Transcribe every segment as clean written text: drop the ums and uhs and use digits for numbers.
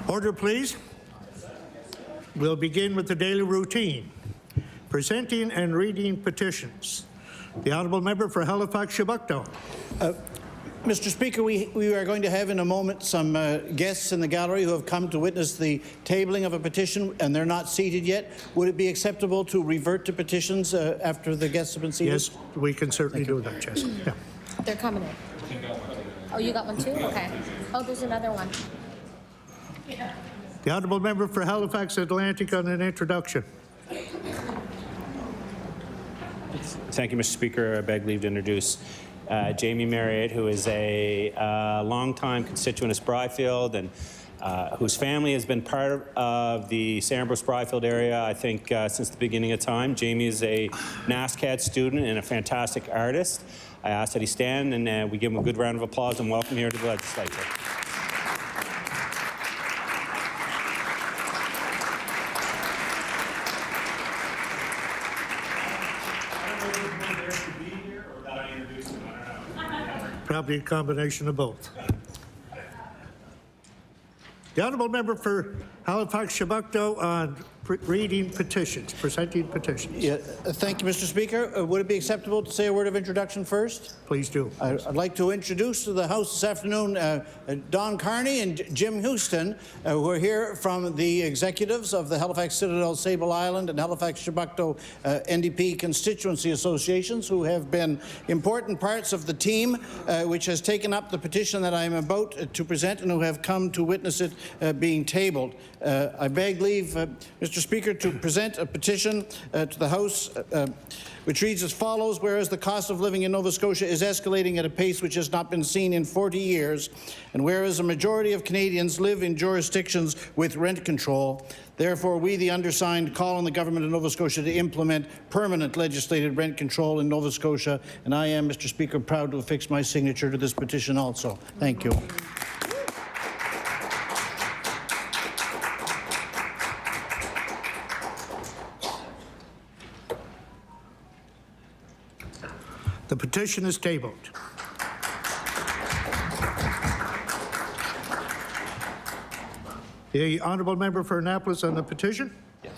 Order, please. We'll begin with the daily routine. Presenting and reading petitions. The Honourable Member for Halifax-Shabukto. Mr. Speaker, we are going to have in a moment some guests in the gallery who have come to witness the tabling of a petition, and they're not seated yet. Would it be acceptable to revert to petitions after the guests have been seated? Yes, we can certainly do that, Jess. Yeah. They're coming in. Oh, you got one too? Okay. Oh, there's another one. The Honourable Member for Halifax Atlantic on an introduction. Thank you, Mr. Speaker. I beg leave to introduce Jamie Marriott, who is a longtime constituent of Spryfield and whose family has been part of the Sandbrook-Spryfield area, I think, since the beginning of time. Jamie is a NASCAD student and a fantastic artist. I ask that he stand and we give him a good round of applause and welcome here to the legislature. Probably a combination of both. The Honourable Member for Halifax-Shabukto on reading petitions, presenting petitions. Yeah, thank you, Mr. Speaker. Would it be acceptable to say a word of introduction first? Please do. I'd like to introduce to the House this afternoon Don Carney and Jim Houston, who are here from the executives of the Halifax Citadel, Sable Island and Halifax-Shabukto NDP constituency associations, who have been important parts of the team which has taken up the petition that I am about to present and who have come to witness it being tabled. I beg leave, Mr. Speaker, to present a petition to the House which reads as follows: whereas the cost of living in Nova Scotia is escalating at a pace which has not been seen in 40 years, and whereas a majority of Canadians live in jurisdictions with rent control, therefore we, the undersigned, call on the Government of Nova Scotia to implement permanent legislated rent control in Nova Scotia, and I am, Mr. Speaker, proud to affix my signature to this petition also. Thank you. The petition is tabled. The Honourable Member for Annapolis on the petition. Yes.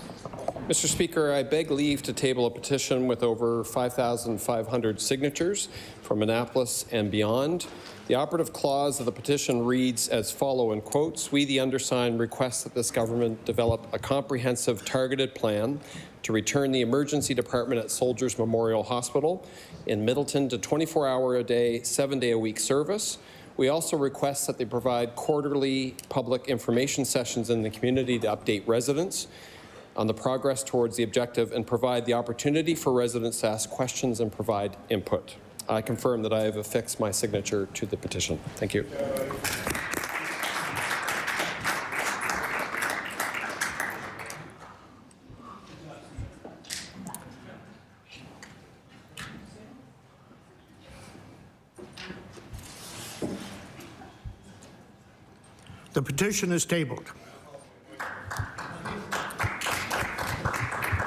Mr. Speaker, I beg leave to table a petition with over 5,500 signatures from Annapolis and beyond. The operative clause of the petition reads as follows, in quotes: we, the undersigned, request that this government develop a comprehensive targeted plan to return the emergency department at Soldiers Memorial Hospital in Middleton to 24-hour-a-day, 7-day-a-week service. We also request that they provide quarterly public information sessions in the community to update residents on the progress towards the objective and provide the opportunity for residents to ask questions and provide input. I confirm that I have affixed my signature to the petition. Thank you. The petition is tabled.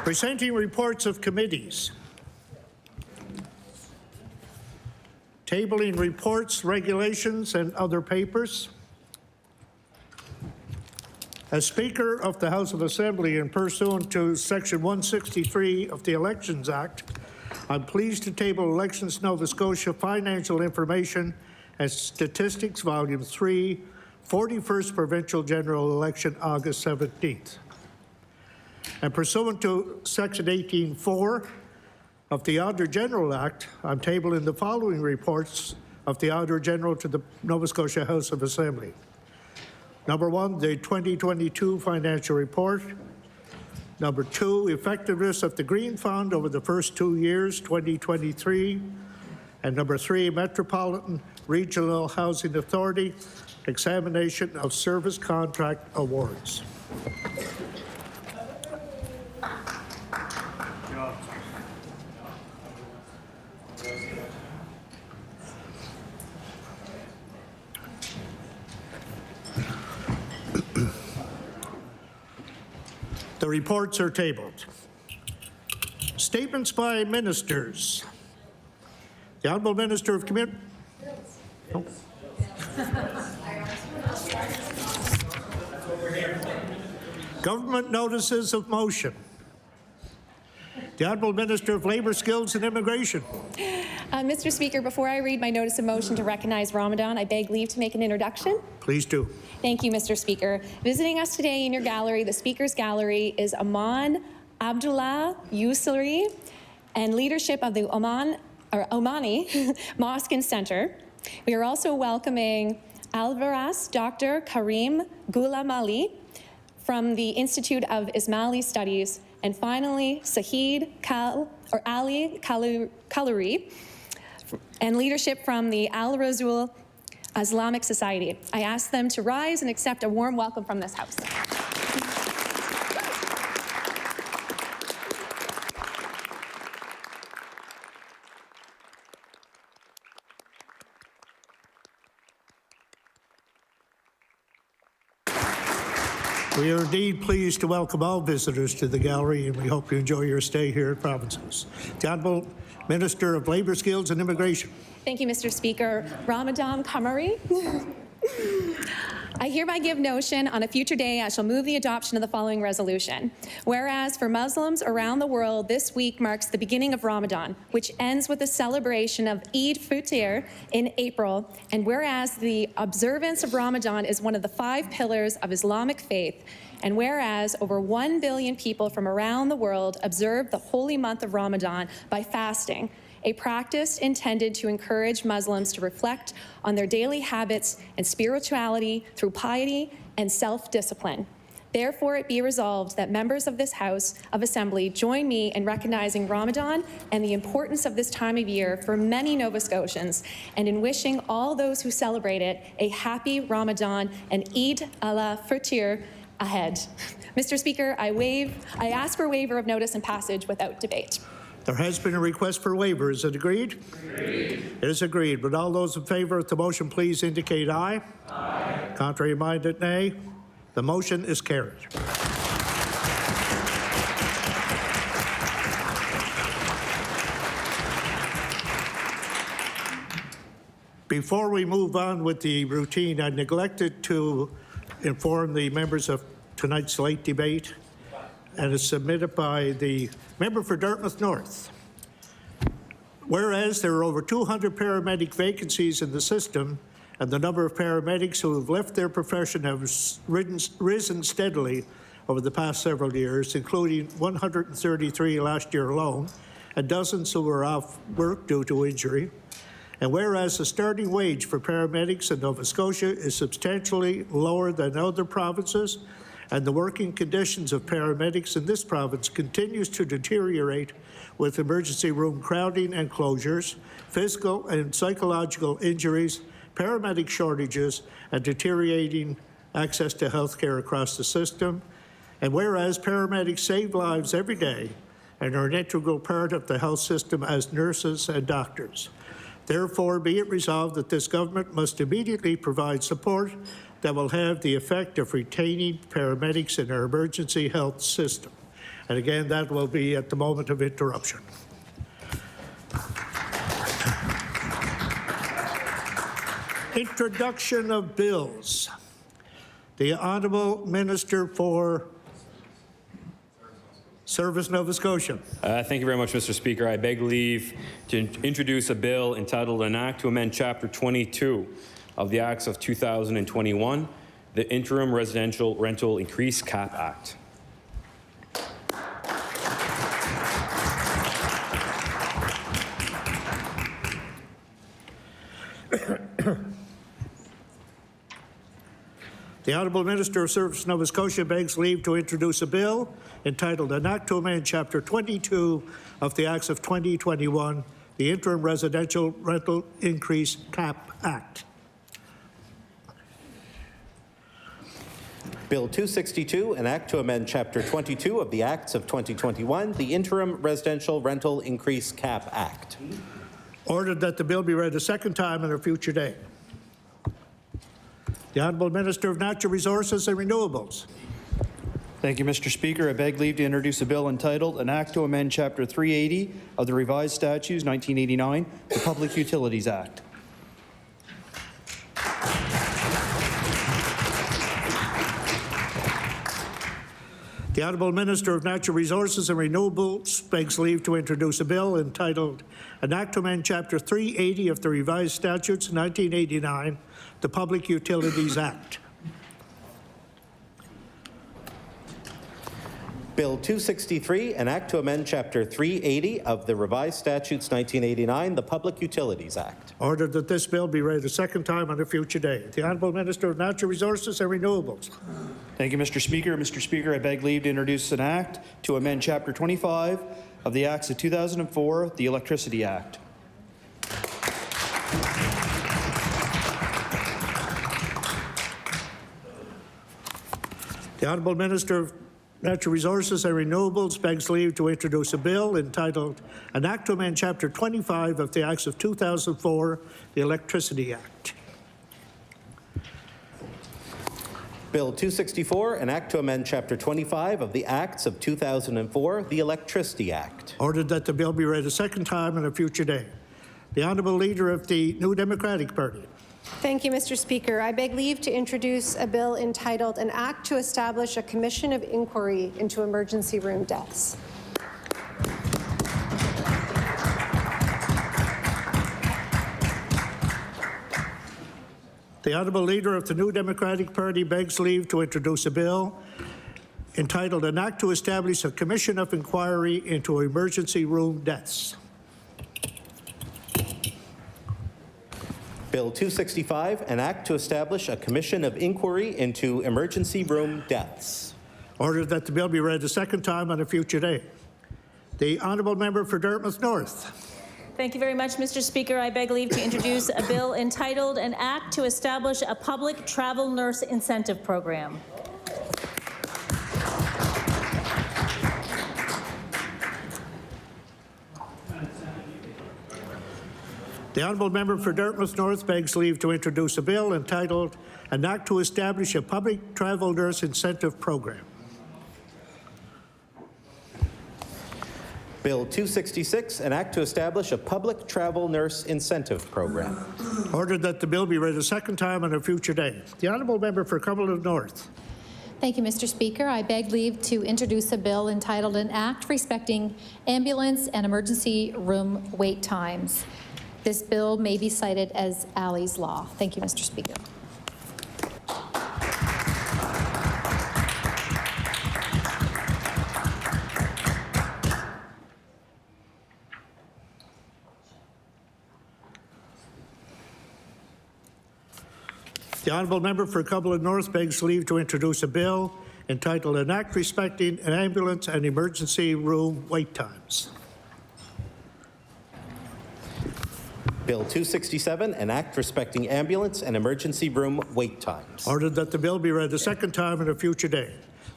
Presenting reports of committees. Tabling reports, regulations, and other papers. As Speaker of the House of Assembly and pursuant to Section 163 of the Elections Act, I'm pleased to table Elections Nova Scotia Financial Information and Statistics, Volume 3, 41st Provincial General Election, August 17th. And pursuant to Section 18.4 of the Auditor General Act, I'm tabling the following reports of the Auditor General to the Nova Scotia House of Assembly. Number 1, the 2022 Financial Report. Number 2, effectiveness of the Green Fund over the first 2 years, 2023. And number 3, Metropolitan Regional Housing Authority examination of service contract awards. The reports are tabled. Statements by ministers. The Honourable Minister of Community. Oh. Government notices of motion. The Honourable Minister of Labour, Skills and Immigration. Mr. Speaker, before I read my notice of motion to recognize Ramadan, I beg leave to make an introduction. Please do. Thank you, Mr. Speaker. Visiting us today in your gallery, the Speaker's Gallery, is Aman Abdullah Yusri and leadership of the Omani Mosque and Center. We are also welcoming Alvaras Dr. Karim Ghulam Ali from the Institute of Ismaili Studies, and finally, Ali Kaluri, and leadership from the Al Razul Islamic Society. I ask them to rise and accept a warm welcome from this House. We are indeed pleased to welcome all visitors to the gallery, and we hope you enjoy your stay here at Provinces. The Honourable Minister of Labour, Skills and Immigration. Thank you, Mr. Speaker. Ramadan Kamari. I hereby give notion on a future day I shall move the adoption of the following resolution. Whereas for Muslims around the world, this week marks the beginning of Ramadan, which ends with the celebration of Eid Fitr in April, and whereas the observance of Ramadan is one of the 5 pillars of Islamic faith, and whereas over 1 billion people from around the world observe the holy month of Ramadan by fasting, a practice intended to encourage Muslims to reflect on their daily habits and spirituality through piety and self-discipline. Therefore, it be resolved that members of this House of Assembly join me in recognizing Ramadan and the importance of this time of year for many Nova Scotians, and in wishing all those who celebrate it a happy Ramadan and Eid al-Fitr ahead. Mr. Speaker, I ask for waiver of notice and passage without debate. There has been a request for waiver. Is it agreed? Agreed. It is agreed. Would all those in favour of the motion please indicate aye? Aye. Contrary minded, nay. The motion is carried. Before we move on with the routine, I neglected to inform the members of tonight's late debate, and it's submitted by the member for Dartmouth North. Whereas there are over 200 paramedic vacancies in the system, and the number of paramedics who have left their profession have risen steadily over the past several years, including 133 last year alone, and dozens who were off work due to injury. And whereas the starting wage for paramedics in Nova Scotia is substantially lower than other provinces, and the working conditions of paramedics in this province continues to deteriorate with emergency room crowding and closures, physical and psychological injuries, paramedic shortages, and deteriorating access to health care across the system. And whereas paramedics save lives every day and are an integral part of the health system as nurses and doctors. Therefore, be it resolved that this government must immediately provide support that will have the effect of retaining paramedics in our emergency health system. And again, that will be at the moment of interruption. Introduction of bills. The Honourable Minister for Service, Nova Scotia. Thank you very much, Mr. Speaker. I beg leave to introduce a bill entitled An Act to Amend Chapter 22 of the Acts of 2021, the Interim Residential Rental Increase Cap Act. The Honourable Minister of Service, Nova Scotia begs leave to introduce a bill entitled An Act to Amend Chapter 22 of the Acts of 2021, the Interim Residential Rental Increase Cap Act. Bill 262, an act to amend Chapter 22 of the Acts of 2021, the Interim Residential Rental Increase Cap Act. Ordered that the bill be read a second time on a future day. The Honourable Minister of Natural Resources and Renewables. Thank you, Mr. Speaker. I beg leave to introduce a bill entitled An Act to Amend Chapter 380 of the Revised Statutes 1989, the Public Utilities Act. The Honourable Minister of Natural Resources and Renewables begs leave to introduce a bill entitled An Act to Amend Chapter 380 of the Revised Statutes 1989, the Public Utilities Act. Bill 263, an act to amend Chapter 380 of the Revised Statutes 1989, the Public Utilities Act. Ordered that this bill be read a second time on a future day. The Honourable Minister of Natural Resources and Renewables. Thank you, Mr. Speaker. Mr. Speaker, I beg leave to introduce an act to amend Chapter 25 of the Acts of 2004, the Electricity Act. The Honourable Minister of Natural Resources and Renewables begs leave to introduce a bill entitled An Act to Amend Chapter 25 of the Acts of 2004, the Electricity Act. Bill 264, an act to amend Chapter 25 of the Acts of 2004, the Electricity Act. Ordered that the bill be read a second time on a future day. The Honourable Leader of the New Democratic Party. Thank you, Mr. Speaker. I beg leave to introduce a bill entitled An Act to Establish a Commission of Inquiry into Emergency Room Deaths. The Honourable Leader of the New Democratic Party begs leave to introduce a bill entitled An Act to Establish a Commission of Inquiry into Emergency Room Deaths. Bill 265, an act to establish a commission of inquiry into emergency room deaths. Ordered that the bill be read a second time on a future day. The Honourable Member for Dartmouth North. Thank you very much, Mr. Speaker. I beg leave to introduce a bill entitled An Act to Establish a Public Travel Nurse Incentive Program. The Honourable Member for Dartmouth North begs leave to introduce a bill entitled An Act to Establish a Public Travel Nurse Incentive Program. Bill 266, an act to establish a public travel nurse incentive program. Ordered that the bill be read a second time on a future day. The Honourable Member for Cumberland North. Thank you, Mr. Speaker. I beg leave to introduce a bill entitled An Act Respecting Ambulance and Emergency Room Wait Times. This bill may be cited as Alley's Law. Thank you, Mr. Speaker. The Honourable Member for Cumberland North begs leave to introduce a bill entitled An Act Respecting Ambulance and Emergency Room Wait Times. Bill 267, an act respecting ambulance and emergency room wait times. Ordered that the bill be read a second time on a future day.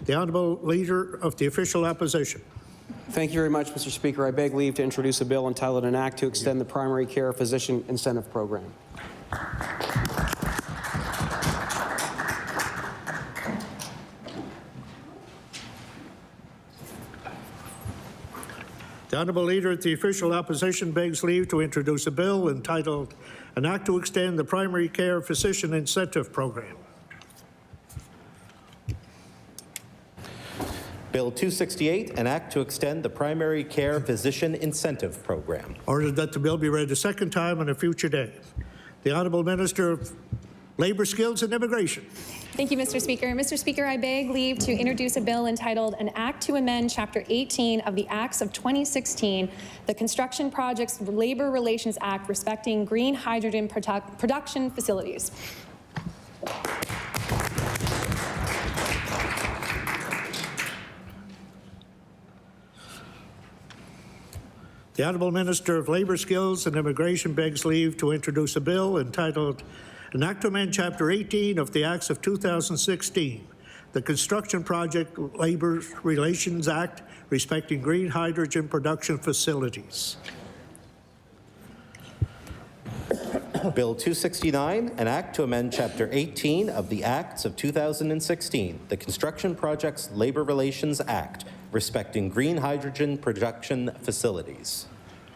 The Honourable Leader of the Official Opposition. Thank you very much, Mr. Speaker. I beg leave to introduce a bill entitled An Act to Extend the Primary Care Physician Incentive Program. The Honourable Leader of the Official Opposition begs leave to introduce a bill entitled An Act to Extend the Primary Care Physician Incentive Program. Bill 268, an act to extend the Primary Care Physician Incentive Program. Ordered that the bill be read a second time on a future day. The Honourable Minister of Labour, Skills and Immigration. Thank you, Mr. Speaker. Mr. Speaker, I beg leave to introduce a bill entitled An Act to Amend Chapter 18 of the Acts of 2016, the Construction Projects Labor Relations Act respecting green hydrogen production facilities. The Honourable Minister of Labour, Skills and Immigration begs leave to introduce a bill entitled An Act to Amend Chapter 18 of the Acts of 2016, the Construction Project Labor Relations Act respecting green hydrogen production facilities. Bill 269, an act to amend Chapter 18 of the Acts of 2016, the Construction Projects Labor Relations Act respecting green hydrogen production facilities.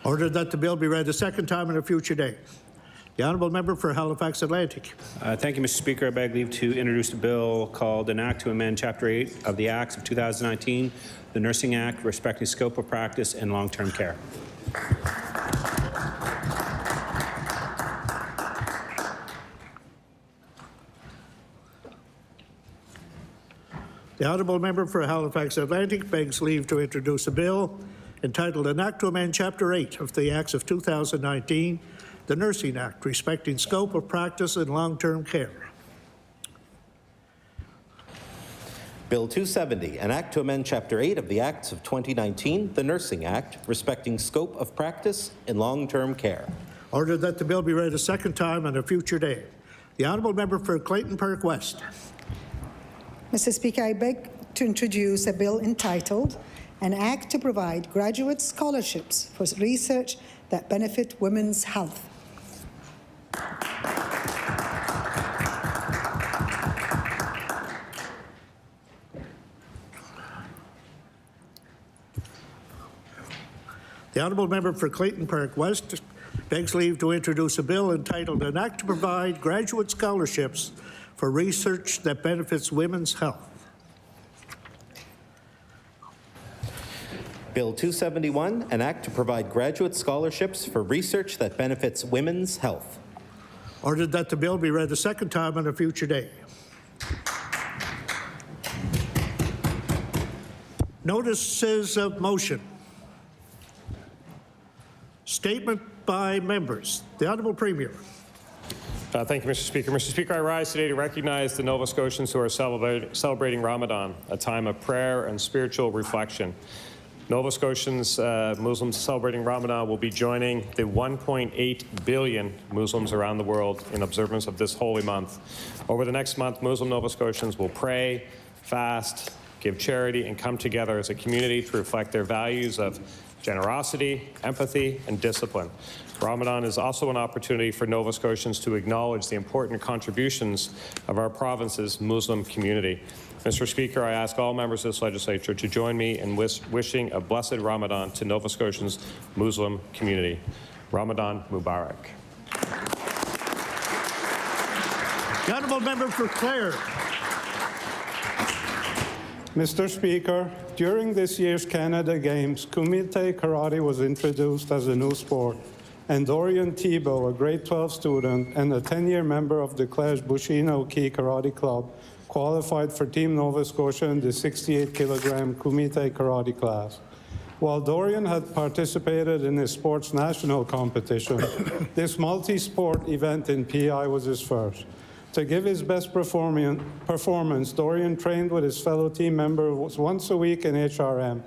Ordered that the bill be read a second time on a future day. The honourable member for Halifax Atlantic. Thank you, Mr. Speaker. I beg leave to introduce a bill called an Act to amend Chapter 8 of the Acts of 2019, the Nursing Act, respecting scope of practice in long-term care. The honourable member for Halifax Atlantic begs leave to introduce a bill entitled an Act to amend Chapter 8 of the Acts of 2019, the Nursing Act, respecting scope of practice in long-term care. Bill 270, an act to amend Chapter 8 of the Acts of 2019, the Nursing Act, respecting scope of practice in long-term care. Ordered that the bill be read a second time on a future day. The honourable member for Clayton Park West. Mr. Speaker, I beg to introduce a bill entitled an act to provide graduate scholarships for research that benefit women's health. The honourable member for Clayton Park West begs leave to introduce a bill entitled an Act to provide graduate scholarships for research that benefits women's health. Bill 271, an act to provide graduate scholarships for research that benefits women's health. Ordered that the bill be read a second time on a future day. Notices of motion. Statement by members. The Honourable Premier. Thank you, Mr. Speaker. Mr. Speaker, I rise today to recognize the Nova Scotians who are celebrating Ramadan, a time of prayer and spiritual reflection. Nova Scotians, Muslims celebrating Ramadan, will be joining the 1.8 billion Muslims around the world in observance of this holy month. Over the next month, Muslim Nova Scotians will pray, fast, give charity, and come together as a community to reflect their values of generosity, empathy, and discipline. Ramadan is also an opportunity for Nova Scotians to acknowledge the important contributions of our province's Muslim community. Mr. Speaker, I ask all members of this legislature to join me in wishing a blessed Ramadan to Nova Scotians' Muslim community. Ramadan Mubarak. The honourable member for Clare. Mr. Speaker, during this year's Canada Games, Kumite Karate was introduced as a new sport, and Dorian Thibault, a grade 12 student and a 10-year member of the Clare's Bushino-Ki Karate Club, qualified for Team Nova Scotia in the 68-kilogram Kumite Karate class. While Dorian had participated in his sports national competition, this multi-sport event in PI was his first. To give his best performance, Dorian trained with his fellow team members once a week in HRM.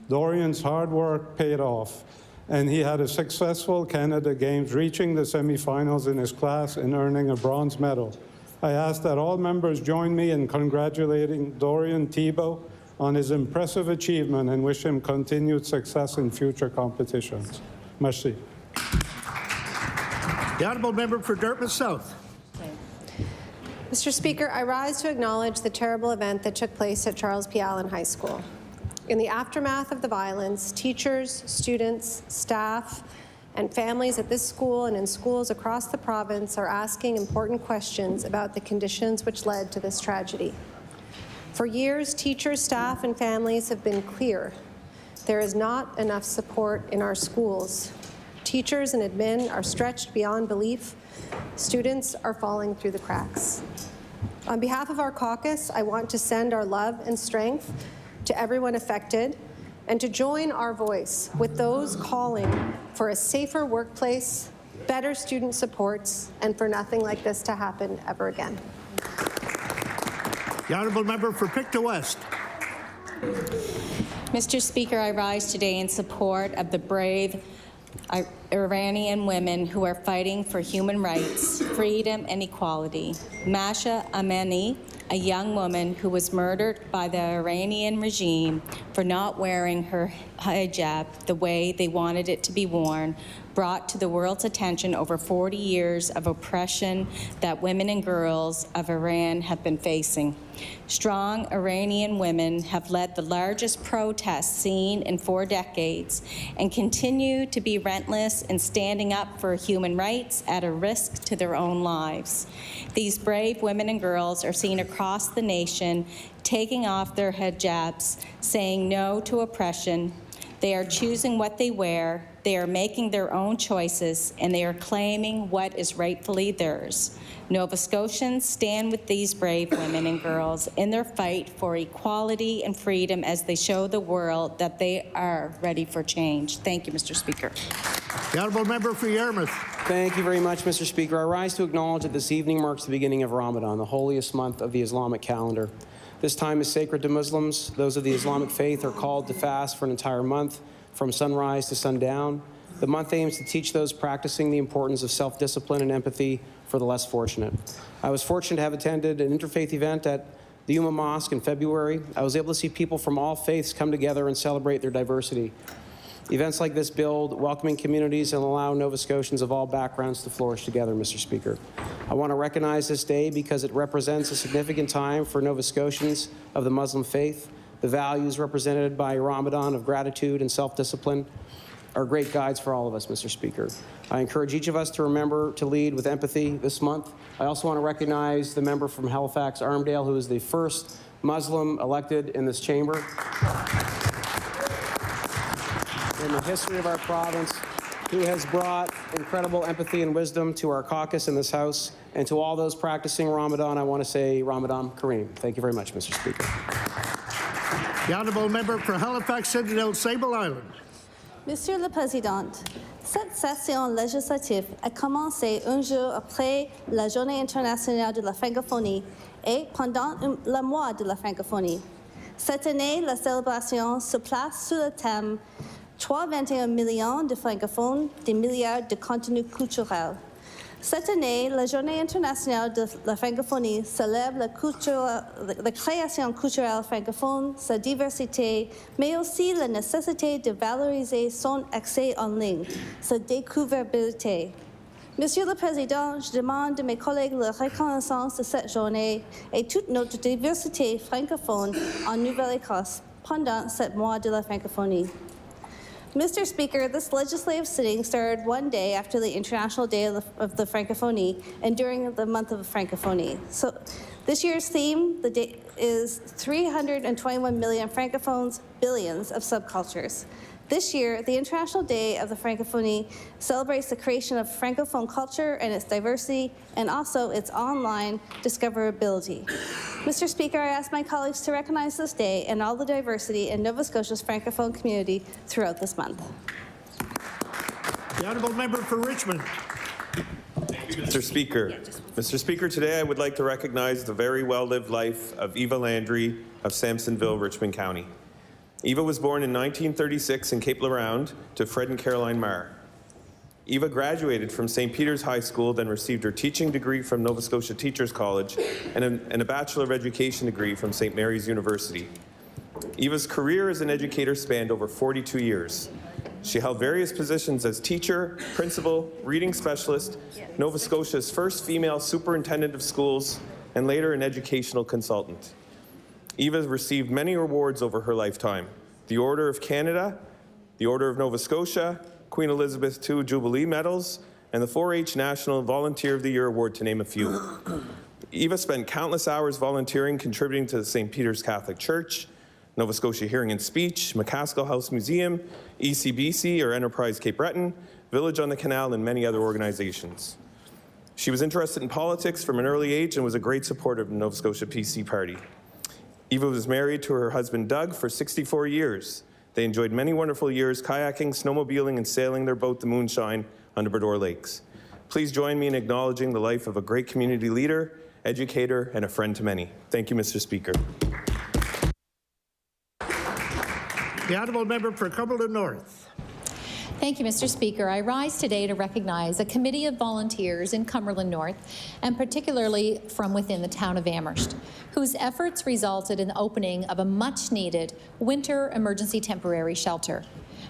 Dorian's hard work paid off, and he had a successful Canada Games, reaching the semifinals in his class and earning a bronze medal. I ask that all members join me in congratulating Dorian Thibault on his impressive achievement and wish him continued success in future competitions. Merci. The honourable member for Dartmouth South. Mr. Speaker, I rise to acknowledge the terrible event that took place at Charles P. Allen High School. In the aftermath of the violence, teachers, students, staff, and families at this school and in schools across the province are asking important questions about the conditions which led to this tragedy. For years, teachers, staff, and families have been clear. There is not enough support in our schools. Teachers and admin are stretched beyond belief. Students are falling through the cracks. On behalf of our caucus, I want to send our love and strength to everyone affected and to join our voice with those calling for a safer workplace, better student supports, and for nothing like this to happen ever again. The honourable member for Pictou West. Mr. Speaker, I rise today in support of the brave Iranian women who are fighting for human rights, freedom, and equality. Masha Amini, a young woman who was murdered by the Iranian regime for not wearing her hijab the way they wanted it to be worn, brought to the world's attention over 40 years of oppression that women and girls of Iran have been facing. Strong Iranian women have led the largest protests seen in 4 decades and continue to be relentless in standing up for human rights at a risk to their own lives. These brave women and girls are seen across the nation taking off their hijabs, saying no to oppression. They are choosing what they wear, they are making their own choices, and they are claiming what is rightfully theirs. Nova Scotians stand with these brave women and girls in their fight for equality and freedom as they show the world that they are ready for change. Thank you, Mr. Speaker. The honourable member for Yarmouth. Thank you very much, Mr. Speaker. I rise to acknowledge that this evening marks the beginning of Ramadan, the holiest month of the Islamic calendar. This time is sacred to Muslims. Those of the Islamic faith are called to fast for an entire month, from sunrise to sundown. The month aims to teach those practicing the importance of self-discipline and empathy for the less fortunate. I was fortunate to have attended an interfaith event at the Ummah Mosque in February. I was able to see people from all faiths come together and celebrate their diversity. Events like this build welcoming communities and allow Nova Scotians of all backgrounds to flourish together, Mr. Speaker. I want to recognize this day because it represents a significant time for Nova Scotians of the Muslim faith. The values represented by Ramadan of gratitude and self-discipline are great guides for all of us, Mr. Speaker. I encourage each of us to remember to lead with empathy this month. I also want to recognize the member from Halifax, Armdale, who is the first Muslim elected in this chamber in the history of our province, who has brought incredible empathy and wisdom to our caucus in this House. And to all those practicing Ramadan, I want to say Ramadan Kareem. Thank you very much, Mr. Speaker. The honourable member for Halifax, Citadel, Sable Island. Monsieur le Président, cette session législative a commencé un jour après la Journée internationale de la francophonie et pendant le mois de la francophonie. Cette année, la célébration se place sous le thème 3,21 millions de francophones, des milliards de contenus culturels. Cette année, la Journée internationale de la francophonie célèbre la création culturelle francophone, sa diversité, mais aussi la nécessité de valoriser son accès en ligne, sa découvrabilité. Monsieur le Président, je demande de mes collègues la reconnaissance de cette journée et toute notre diversité francophone en Nouvelle-Écosse pendant ce mois de la francophonie. Mr. Speaker, this legislative sitting started one day after the International Day of the Francophonie and during the month of Francophonie. So this year's theme is 321 million Francophones, billions of subcultures. This year, the International Day of the Francophonie celebrates the creation of Francophone culture and its diversity, and also its online discoverability. Mr. Speaker, I ask my colleagues to recognize this day and all the diversity in Nova Scotia's Francophone community throughout this month. The honourable member for Richmond. Mr. Speaker. Mr. Speaker, today I would like to recognize the very well-lived life of Eva Landry of Sampsonville, Richmond County. Eva was born in 1936 in Cape Leround to Fred and Caroline Marr. Eva graduated from St. Peter's High School, then received her teaching degree from Nova Scotia Teachers College and a Bachelor of Education degree from St. Mary's University. Eva's career as an educator spanned over 42 years. She held various positions as teacher, principal, reading specialist, Nova Scotia's first female superintendent of schools, and later an educational consultant. Eva received many awards over her lifetime: the Order of Canada, the Order of Nova Scotia, Queen Elizabeth II Jubilee Medals, and the 4-H National Volunteer of the Year Award, to name a few. Eva spent countless hours volunteering, contributing to the St. Peter's Catholic Church, Nova Scotia Hearing and Speech, McCaskill House Museum, ECBC or Enterprise Cape Breton, Village on the Canal, and many other organizations. She was interested in politics from an early age and was a great supporter of the Nova Scotia PC Party. Eva was married to her husband Doug for 64 years. They enjoyed many wonderful years kayaking, snowmobiling, and sailing their boat, the Moonshine, on the Bredor Lakes. Please join me in acknowledging the life of a great community leader, educator, and a friend to many. Thank you, Mr. Speaker. The honourable member for Cumberland North. Thank you, Mr. Speaker. I rise today to recognize a committee of volunteers in Cumberland North, and particularly from within the town of Amherst, whose efforts resulted in the opening of a much-needed winter emergency temporary shelter.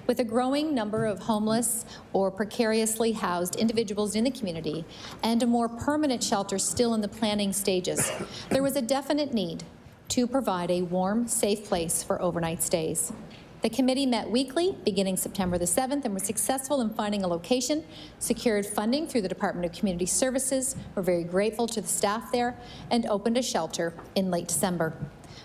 With a growing number of homeless or precariously housed individuals in the community and a more permanent shelter still in the planning stages, there was a definite need to provide a warm, safe place for overnight stays. The committee met weekly beginning September the 7th and was successful in finding a location, secured funding through the Department of Community Services. We're very grateful to the staff there, and opened a shelter in late December.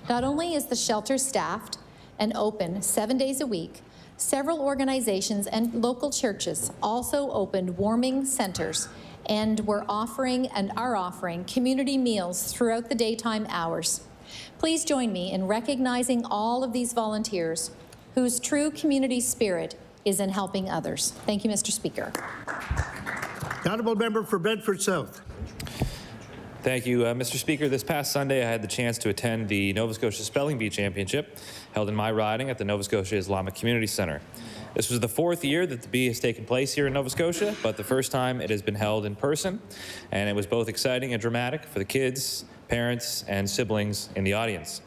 Not only is the shelter staffed and open 7 days a week, several organizations and local churches also opened warming centers and are offering community meals throughout the daytime hours. Please join me in recognizing all of these volunteers whose true community spirit is in helping others. Thank you, Mr. Speaker. The honourable member for Bedford South. Thank you, Mr. Speaker. This past Sunday, I had the chance to attend the Nova Scotia Spelling Bee Championship held in my riding at the Nova Scotia Islamic Community Centre. This was the 4th year that the bee has taken place here in Nova Scotia, but the first time it has been held in person, and it was both exciting and dramatic for the kids, parents, and siblings in the audience.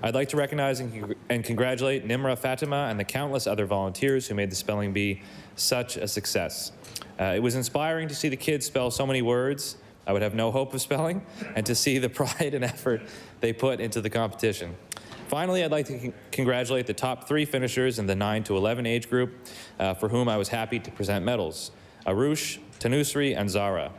I'd like to recognize and congratulate Nimra Fatima and the countless other volunteers who made the spelling bee such a success. It was inspiring to see the kids spell so many words I would have no hope of spelling, and to see the pride and effort they put into the competition. Finally, I'd like to congratulate the top 3 finishers in the 9 to 11 age group, for whom I was happy to present medals: Arush, Tanusri, and Zara.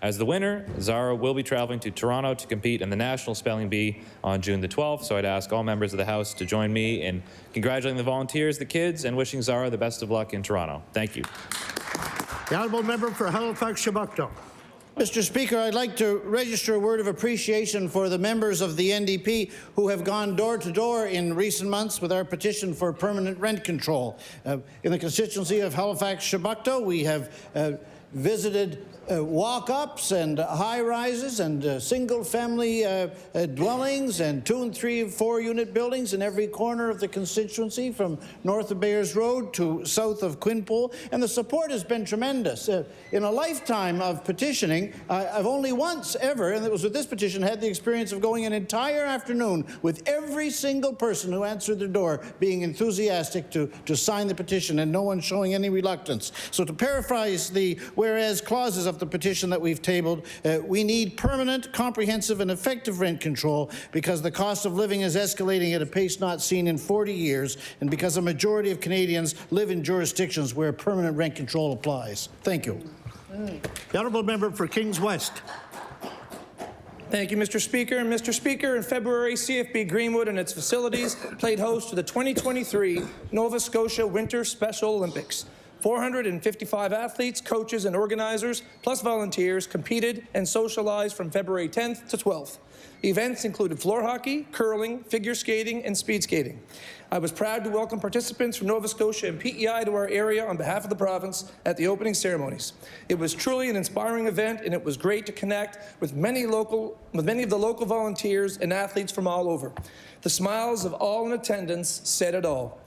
As the winner, Zara will be traveling to Toronto to compete in the National Spelling Bee on June the 12th, so I'd ask all members of the House to join me in congratulating the volunteers, the kids, and wishing Zara the best of luck in Toronto. Thank you. The honourable member for Halifax-Shabukto. Mr. Speaker, I'd like to register a word of appreciation for the members of the NDP who have gone door to door in recent months with our petition for permanent rent control. In the constituency of Halifax-Shabukto, we have visited walk-ups and high-rises and single-family dwellings and 2- and 3- and 4-unit buildings in every corner of the constituency, from north of Bayers Road to south of Quinpool, and the support has been tremendous. In a lifetime of petitioning, I've only once ever, and it was with this petition, had the experience of going an entire afternoon with every single person who answered their door being enthusiastic to sign the petition, and no one showing any reluctance. So to paraphrase the whereas clauses of the petition that we've tabled, we need permanent, comprehensive, and effective rent control because the cost of living is escalating at a pace not seen in 40 years, and because a majority of Canadians live in jurisdictions where permanent rent control applies. Thank you. The honourable member for Kings West. Thank you, Mr. Speaker. And Mr. Speaker, in February, CFB Greenwood and its facilities played host to the 2023 Nova Scotia Winter Special Olympics. 455 athletes, coaches, and organizers, plus volunteers, competed and socialized from February 10th to 12th. Events included floor hockey, curling, figure skating, and speed skating. I was proud to welcome participants from Nova Scotia and PEI to our area on behalf of the province at the opening ceremonies. It was truly an inspiring event, and it was great to connect with many of the local volunteers and athletes from all over. The smiles of all in attendance said it all.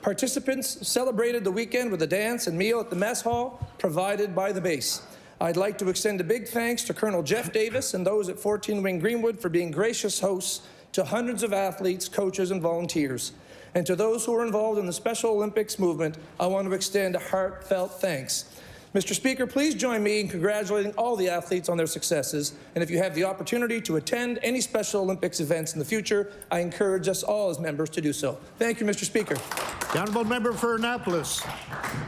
Participants celebrated the weekend with a dance and meal at the mess hall provided by the base. I'd like to extend a big thanks to Colonel Jeff Davis and those at 14 Wing Greenwood for being gracious hosts to hundreds of athletes, coaches, and volunteers. And to those who are involved in the Special Olympics movement, I want to extend a heartfelt thanks. Mr. Speaker, please join me in congratulating all the athletes on their successes. And if you have the opportunity to attend any Special Olympics events in the future, I encourage us all as members to do so. Thank you, Mr. Speaker. The honourable member for Annapolis.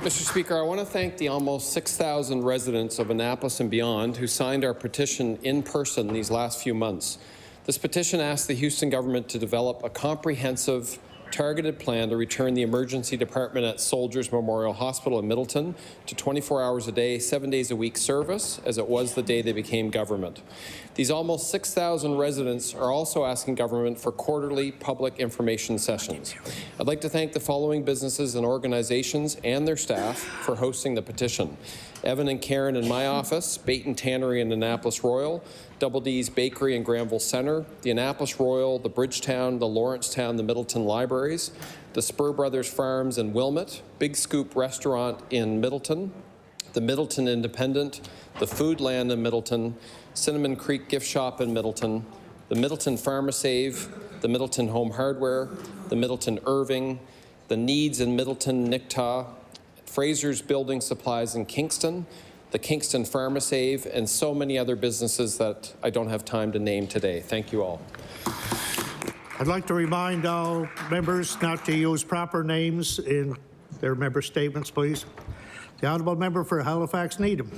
Mr. Speaker, I want to thank the almost 6,000 residents of Annapolis and beyond who signed our petition in person these last few months. This petition asks the Houston government to develop a comprehensive, targeted plan to return the emergency department at Soldiers Memorial Hospital in Middleton to 24 hours a day, 7 days a week service, as it was the day they became government. These almost 6,000 residents are also asking government for quarterly public information sessions. I'd like to thank the following businesses and organizations and their staff for hosting the petition: Evan and Karen in my office, Bait and Tannery in Annapolis Royal, Double D's Bakery in Granville Centre, the Annapolis Royal, the Bridgetown, the Lawrencetown, the Middleton Libraries, the Spur Brothers Farms in Wilmot, Big Scoop Restaurant in Middleton, the Middleton Independent, the Foodland in Middleton, Cinnamon Creek Gift Shop in Middleton, the Middleton Pharmasave, the Middleton Home Hardware, the Middleton Irving, the Needs in Middleton, Nicktaw, Fraser's Building Supplies in Kingston, the Kingston Pharmasave, and so many other businesses that I don't have time to name today. Thank you all. I'd like to remind all members not to use proper names in their member statements, please. The honourable member for Halifax Needham.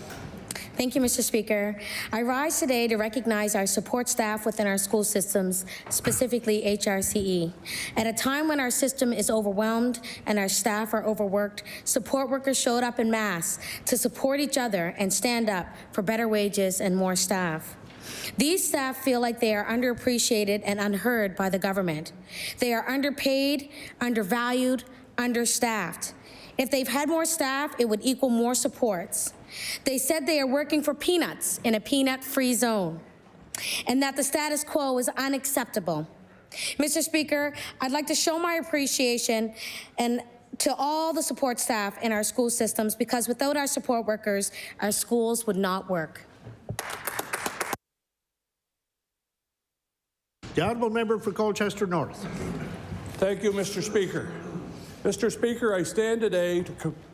Thank you, Mr. Speaker. I rise today to recognize our support staff within our school systems, specifically HRCE. At a time when our system is overwhelmed and our staff are overworked, support workers showed up en masse to support each other and stand up for better wages and more staff. These staff feel like they are underappreciated and unheard by the government. They are underpaid, undervalued, understaffed. If they've had more staff, it would equal more supports. They said they are working for peanuts in a peanut-free zone, and that the status quo is unacceptable. Mr. Speaker, I'd like to show my appreciation to all the support staff in our school systems, because without our support workers, our schools would not work. The honourable member for Colchester North. Thank you, Mr. Speaker. Mr. Speaker, I stand today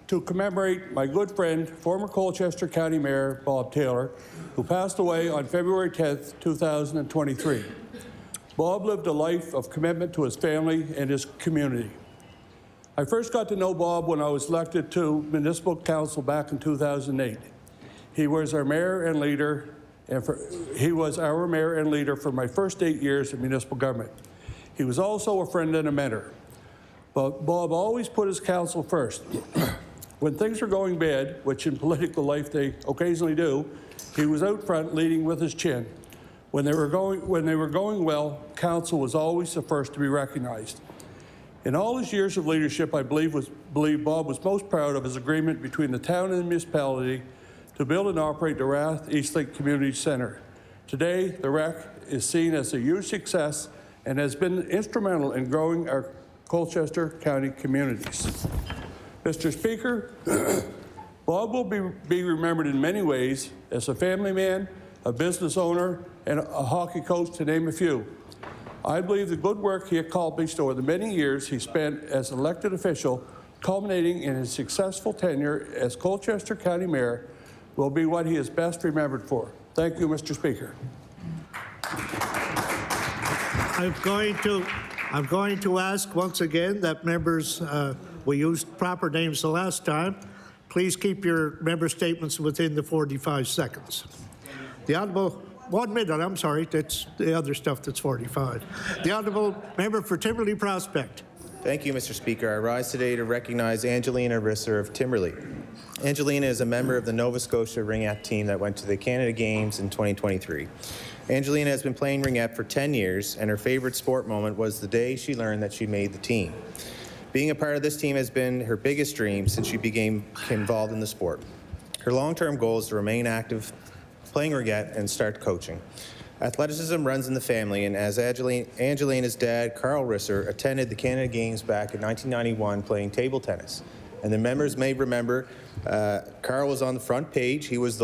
to commemorate my good friend, former Colchester County Mayor Bob Taylor, who passed away on February 10th, 2023. Bob lived a life of commitment to his family and his community. I first got to know Bob when I was elected to Municipal Council back in 2008. He was our mayor and leader, for my first 8 years in municipal government. He was also a friend and a mentor. But Bob always put his council first. When things were going bad, which in political life they occasionally do, he was out front leading with his chin. When they were going well, council was always the first to be recognized. In all his years of leadership, I believe Bob was most proud of his agreement between the town and the municipality to build and operate the Rath Eastlake Community Centre. Today, the REC is seen as a huge success and has been instrumental in growing our Colchester County communities. Mr. Speaker, Bob will be remembered in many ways as a family man, a business owner, and a hockey coach, to name a few. I believe the good work he accomplished over the many years he spent as an elected official, culminating in his successful tenure as Colchester County Mayor, will be what he is best remembered for. Thank you, Mr. Speaker. I'm going to ask once again that members, we used proper names the last time. Please keep your member statements within the 45 seconds. The Honourable, 1 minute, I'm sorry, that's the other stuff that's 45. The Honourable member for Timberley Prospect. Thank you, Mr. Speaker. I rise today to recognize Angelina Risser of Timberley. Angelina is a member of the Nova Scotia ringette team that went to the Canada Games in 2023. Angelina has been playing ringette for 10 years, and her favorite sport moment was the day she learned that she made the team. Being a part of this team has been her biggest dream since she became involved in the sport. Her long-term goal is to remain active, playing ringette, and start coaching. Athleticism runs in the family, and as Angelina's dad, Carl Risser, attended the Canada Games back in 1991 playing table tennis. And the members may remember Carl was on the front page. He was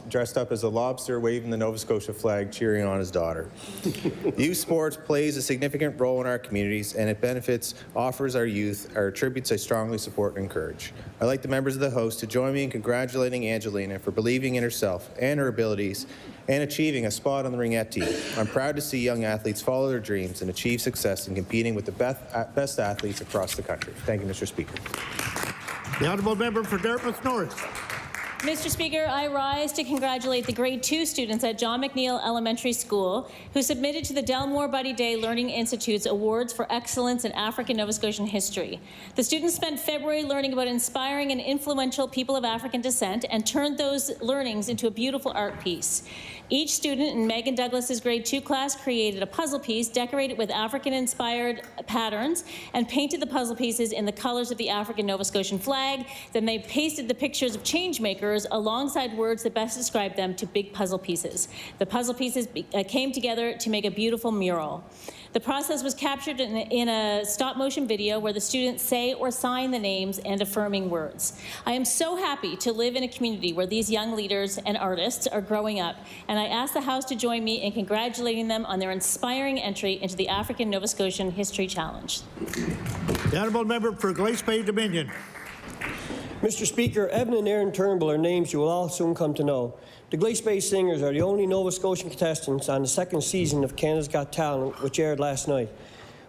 dressed up as a lobster, waving the Nova Scotia flag, cheering on his daughter. Youth sports plays a significant role in our communities, and it offers our youth our attributes I strongly support and encourage. I'd like the members of the House to join me in congratulating Angelina for believing in herself and her abilities and achieving a spot on the ringette team. I'm proud to see young athletes follow their dreams and achieve success in competing with the best athletes across the country. Thank you, Mr. Speaker. The Honourable member for Dartmouth North. Mr. Speaker, I rise to congratulate the grade 2 students at John McNeil Elementary School who submitted to the Delmore Buddy Day Learning Institute's Awards for Excellence in African Nova Scotian History. The students spent February learning about inspiring and influential people of African descent and turned those learnings into a beautiful art piece. Each student in Megan Douglas's grade 2 class created a puzzle piece decorated with African-inspired patterns and painted the puzzle pieces in the colors of the African Nova Scotian flag. Then they pasted the pictures of change makers numbers alongside words that best describe them to big puzzle pieces. The puzzle pieces came together to make a beautiful mural. The process was captured in a stop-motion video where the students say or sign the names and affirming words. I am so happy to live in a community where these young leaders and artists are growing up, and I ask the House to join me in congratulating them on their inspiring entry into the African Nova Scotian History Challenge. The honourable member for Glace Bay Dominion. Mr. Speaker, Evan and Aaron Turnbull are names you will all soon come to know. The Glace Bay Singers are the only Nova Scotian contestants on the second season of Canada's Got Talent, which aired last night.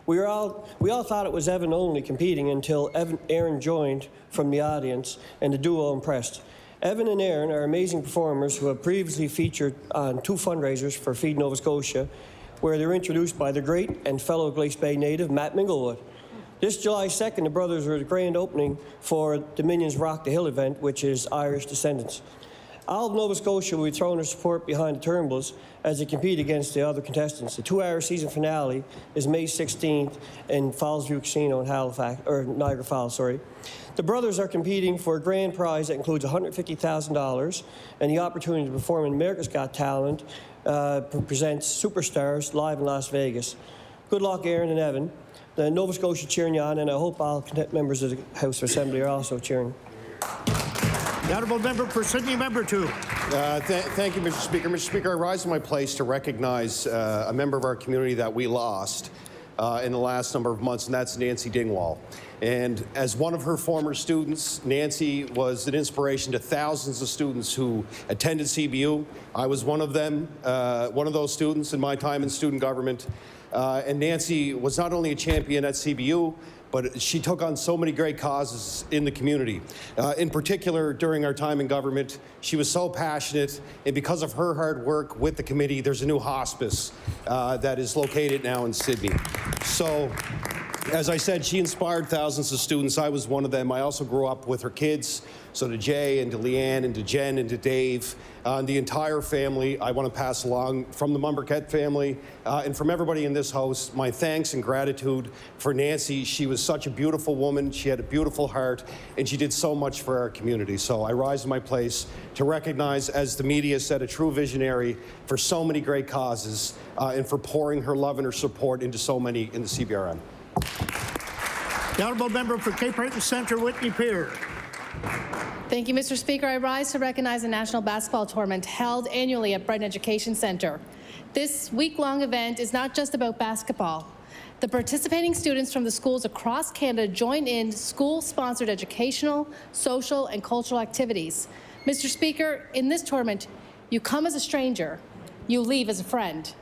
We all thought it was Evan only competing until Aaron joined from the audience, and the duo impressed. Evan and Aaron are amazing performers who have previously featured on 2 fundraisers for Feed Nova Scotia, where they were introduced by the great and fellow Glace Bay native Matt Minglewood. This July 2nd, the brothers were at the grand opening for Dominion's Rock the Hill event, which is Irish descendants. All of Nova Scotia will be throwing their support behind the Turnbulls as they compete against the other contestants. The 2-hour season finale is May 16th in Fallsview Casino in Niagara Falls. The brothers are competing for a grand prize that includes $150,000 and the opportunity to perform in America's Got Talent, presents Superstars live in Las Vegas. Good luck, Aaron and Evan. The Nova Scotia cheering you on, and I hope all members of the House of Assembly are also cheering. The honourable member for Sydney, member 2. Thank you, Mr. Speaker. Mr. Speaker, I rise in my place to recognize a member of our community that we lost in the last number of months, and that's Nancy Dingwall. And as one of her former students, Nancy was an inspiration to thousands of students who attended CBU. I was one of them, one of those students in my time in student government. And Nancy was not only a champion at CBU, but she took on so many great causes in the community. In particular, during our time in government, she was so passionate, and because of her hard work with the committee, there's a new hospice that is located now in Sydney. So, as I said, she inspired thousands of students. I was one of them. I also grew up with her kids, so to Jay and to Leanne and to Jen and to Dave, and the entire family. I want to pass along from the Mumberket family and from everybody in this house my thanks and gratitude for Nancy. She was such a beautiful woman. She had a beautiful heart, and she did so much for our community. So I rise in my place to recognize, as the media said, a true visionary for so many great causes and for pouring her love and her support into so many in the CBRN. The honourable member for Cape Breton Centre, Whitney Pier. Thank you, Mr. Speaker. I rise to recognize the National Basketball Tournament held annually at Brighton Education Centre. This week-long event is not just about basketball. The participating students from the schools across Canada join in school-sponsored educational, social, and cultural activities. Mr. Speaker, in this tournament, you come as a stranger, you leave as a friend.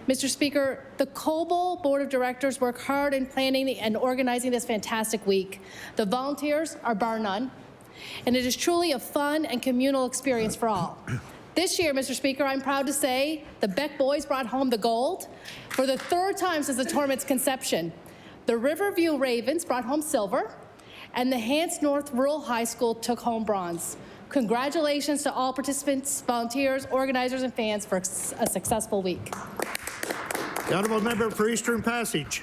Mr. Speaker, the COBOL Board of Directors work hard in planning and organizing this fantastic week. The volunteers are bar none, and it is truly a fun and communal experience for all. This year, Mr. Speaker, I'm proud to say the Beck boys brought home the gold for the 3rd time since the tournament's conception. The Riverview Ravens brought home silver, and the Hants North Rural High School took home bronze. Congratulations to all participants, volunteers, organizers, and fans for a successful week. The honourable member for Eastern Passage.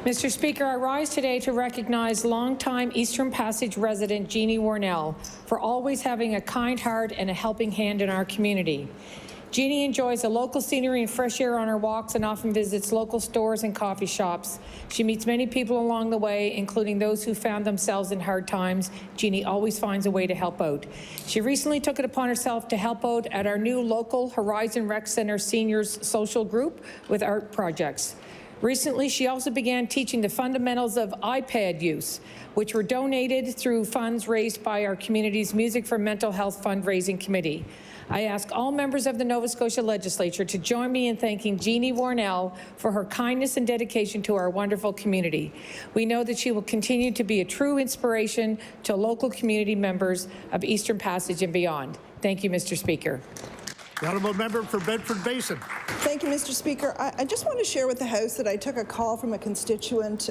Mr. Speaker, I rise today to recognize longtime Eastern Passage resident Jeannie Warnell for always having a kind heart and a helping hand in our community. Jeannie enjoys the local scenery and fresh air on her walks and often visits local stores and coffee shops. She meets many people along the way, including those who found themselves in hard times. Jeannie always finds a way to help out. She recently took it upon herself to help out at our new local Horizon Rec Center Seniors Social Group with art projects. Recently, she also began teaching the fundamentals of iPad use, which were donated through funds raised by our community's Music for Mental Health fundraising committee. I ask all members of the Nova Scotia Legislature to join me in thanking Jeannie Warnell for her kindness and dedication to our wonderful community. We know that she will continue to be a true inspiration to local community members of Eastern Passage and beyond. Thank you, Mr. Speaker. The honourable member for Bedford Basin. Thank you, Mr. Speaker. I just want to share with the House that I took a call from a constituent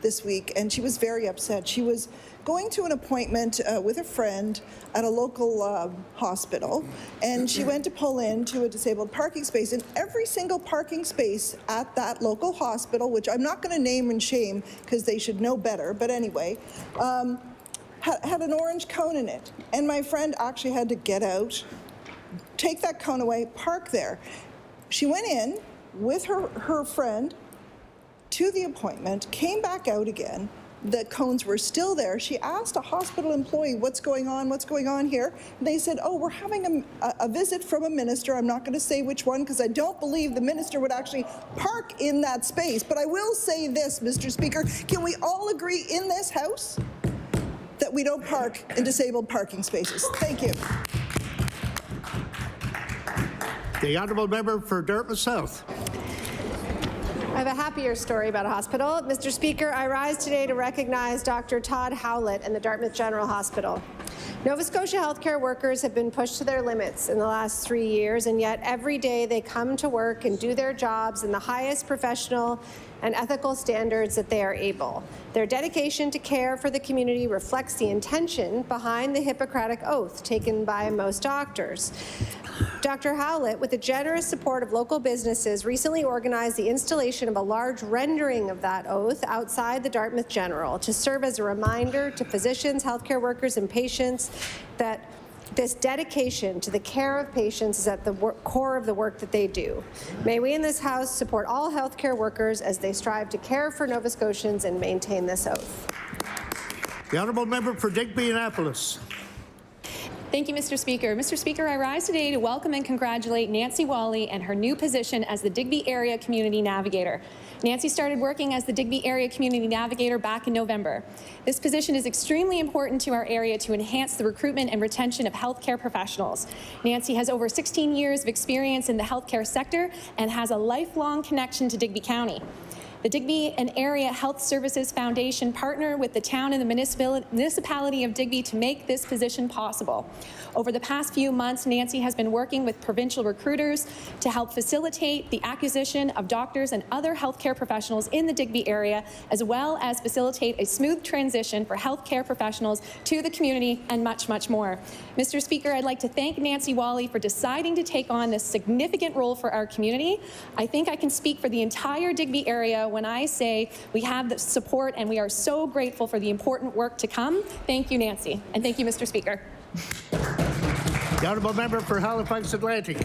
this week, and she was very upset. She was going to an appointment with a friend at a local hospital, and she went to pull into a disabled parking space, and every single parking space at that local hospital, which I'm not going to name and shame because they should know better, but anyway, had an orange cone in it. And my friend actually had to get out, take that cone away, park there. She went in with her friend to the appointment, came back out again. The cones were still there. She asked a hospital employee, what's going on here? And they said, oh, we're having a visit from a minister. I'm not going to say which one because I don't believe the minister would actually park in that space. But I will say this, Mr. Speaker, can we all agree in this House that we don't park in disabled parking spaces? Thank you. The honourable member for Dartmouth South. I have a happier story about a hospital. Mr. Speaker, I rise today to recognize Dr. Todd Howlett and the Dartmouth General Hospital. Nova Scotia healthcare workers have been pushed to their limits in the last 3 years, and yet every day they come to work and do their jobs in the highest professional and ethical standards that they are able. Their dedication to care for the community reflects the intention behind the Hippocratic Oath taken by most doctors. Dr. Howlett, with the generous support of local businesses, recently organized the installation of a large rendering of that oath outside the Dartmouth General to serve as a reminder to physicians, healthcare workers, and patients that this dedication to the care of patients is at the core of the work that they do. May we in this House support all healthcare workers as they strive to care for Nova Scotians and maintain this oath. The honourable member for Digby-Annapolis. Thank you, Mr. Speaker. Mr. Speaker, I rise today to welcome and congratulate Nancy Wally and her new position as the Digby Area Community Navigator. Nancy started working as the Digby Area Community Navigator back in November. This position is extremely important to our area to enhance the recruitment and retention of healthcare professionals. Nancy has over 16 years of experience in the healthcare sector and has a lifelong connection to Digby County. The Digby and Area Health Services Foundation partner with the town and the municipality of Digby to make this position possible. Over the past few months, Nancy has been working with provincial recruiters to help facilitate the acquisition of doctors and other healthcare professionals in the Digby area, as well as facilitate a smooth transition for healthcare professionals to the community and much, much more. Mr. Speaker, I'd like to thank Nancy Wally for deciding to take on this significant role for our community. I think I can speak for the entire Digby area when I say we have the support and we are so grateful for the important work to come. Thank you, Nancy, and thank you, Mr. Speaker. The honourable member for Halifax Atlantic.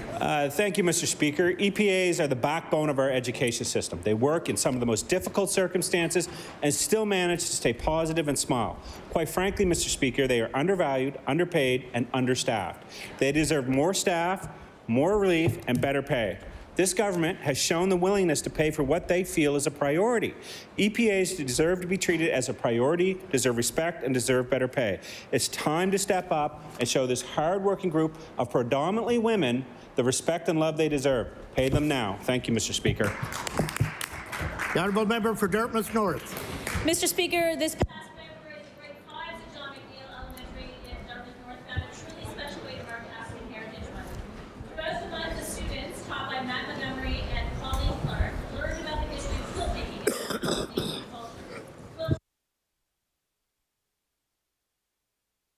Thank you, Mr. Speaker. EPAs are the backbone of our education system. They work in some of the most difficult circumstances and still manage to stay positive and smile. Quite frankly, Mr. Speaker, they are undervalued, underpaid, and understaffed. They deserve more staff, more relief, and better pay. This government has shown the willingness to pay for what they feel is a priority. EPAs deserve to be treated as a priority, deserve respect, and deserve better pay. It's time to step up and show this hard-working group of predominantly women the respect and love they deserve. Pay them now. Thank you, Mr. Speaker. The honourable member for Dartmouth North. Mr. Speaker, this past February, the grade 5s at John McNeil Elementary in Dartmouth North found a truly special way to mark African Heritage Month. Throughout the month, the students, taught by Matt Montgomery and Colleen Clark, learned about the history of quilt making and Asian culture.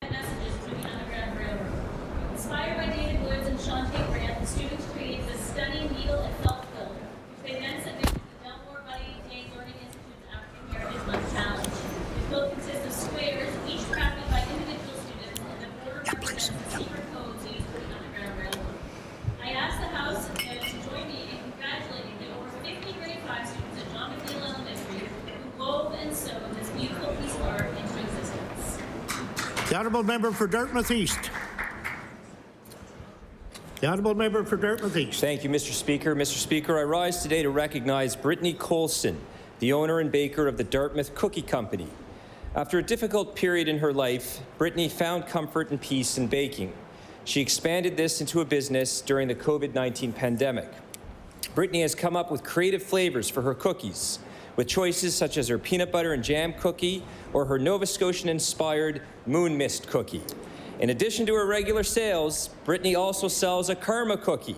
Messages through the Underground Railroad. Inspired by David Woods and Shantae Grant, the students created a stunning needle and felt quilt, which they then submitted to the Delmore Buddy Day Learning Institute's African Heritage Month Challenge. The quilt consists of squares, each crafted by individual students, and the border represents the secret codes used for the Underground Railroad. I ask the House to join me in congratulating the over 50 grade 5 students at John McNeil Elementary who wove and sewed this beautiful piece of art into existence. The honourable member for Dartmouth East. The honourable member for Dartmouth East. Thank you, Mr. Speaker. Mr. Speaker, I rise today to recognize Brittany Colson, the owner and baker of the Dartmouth Cookie Company. After a difficult period in her life, Brittany found comfort and peace in baking. She expanded this into a business during the COVID-19 pandemic. Brittany has come up with creative flavors for her cookies, with choices such as her peanut butter and jam cookie or her Nova Scotian-inspired Moon Mist cookie. In addition to her regular sales, Brittany also sells a Karma cookie.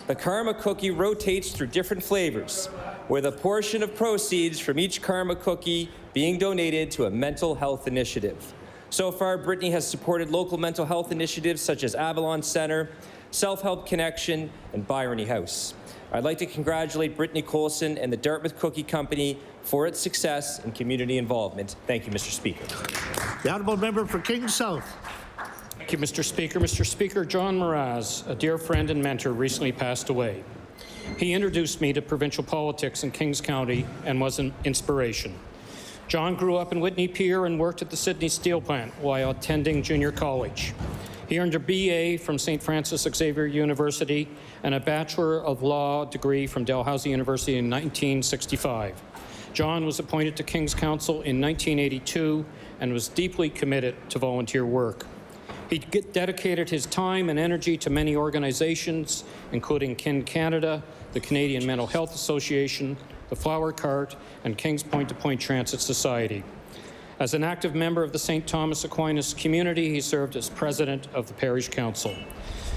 The Karma cookie rotates through different flavors, with a portion of proceeds from each Karma cookie being donated to a mental health initiative. So far, Brittany has supported local mental health initiatives such as Avalon Center, Self-Help Connection, and Byrony House. I'd like to congratulate Brittany Colson and the Dartmouth Cookie Company for its success and community involvement. Thank you, Mr. Speaker. The honourable member for Kings South. Thank you, Mr. Speaker. Mr. Speaker, John Mraz, a dear friend and mentor, recently passed away. He introduced me to provincial politics in Kings County and was an inspiration. John grew up in Whitney Pier and worked at the Sydney Steel Plant while attending junior college. He earned a BA from St. Francis Xavier University and a Bachelor of Law degree from Dalhousie University in 1965. John was appointed to King's Council in 1982 and was deeply committed to volunteer work. He dedicated his time and energy to many organizations, including Kin Canada, the Canadian Mental Health Association, the Flower Cart, and Kings Point-to-Point Transit Society. As an active member of the St. Thomas Aquinas community, he served as president of the parish council.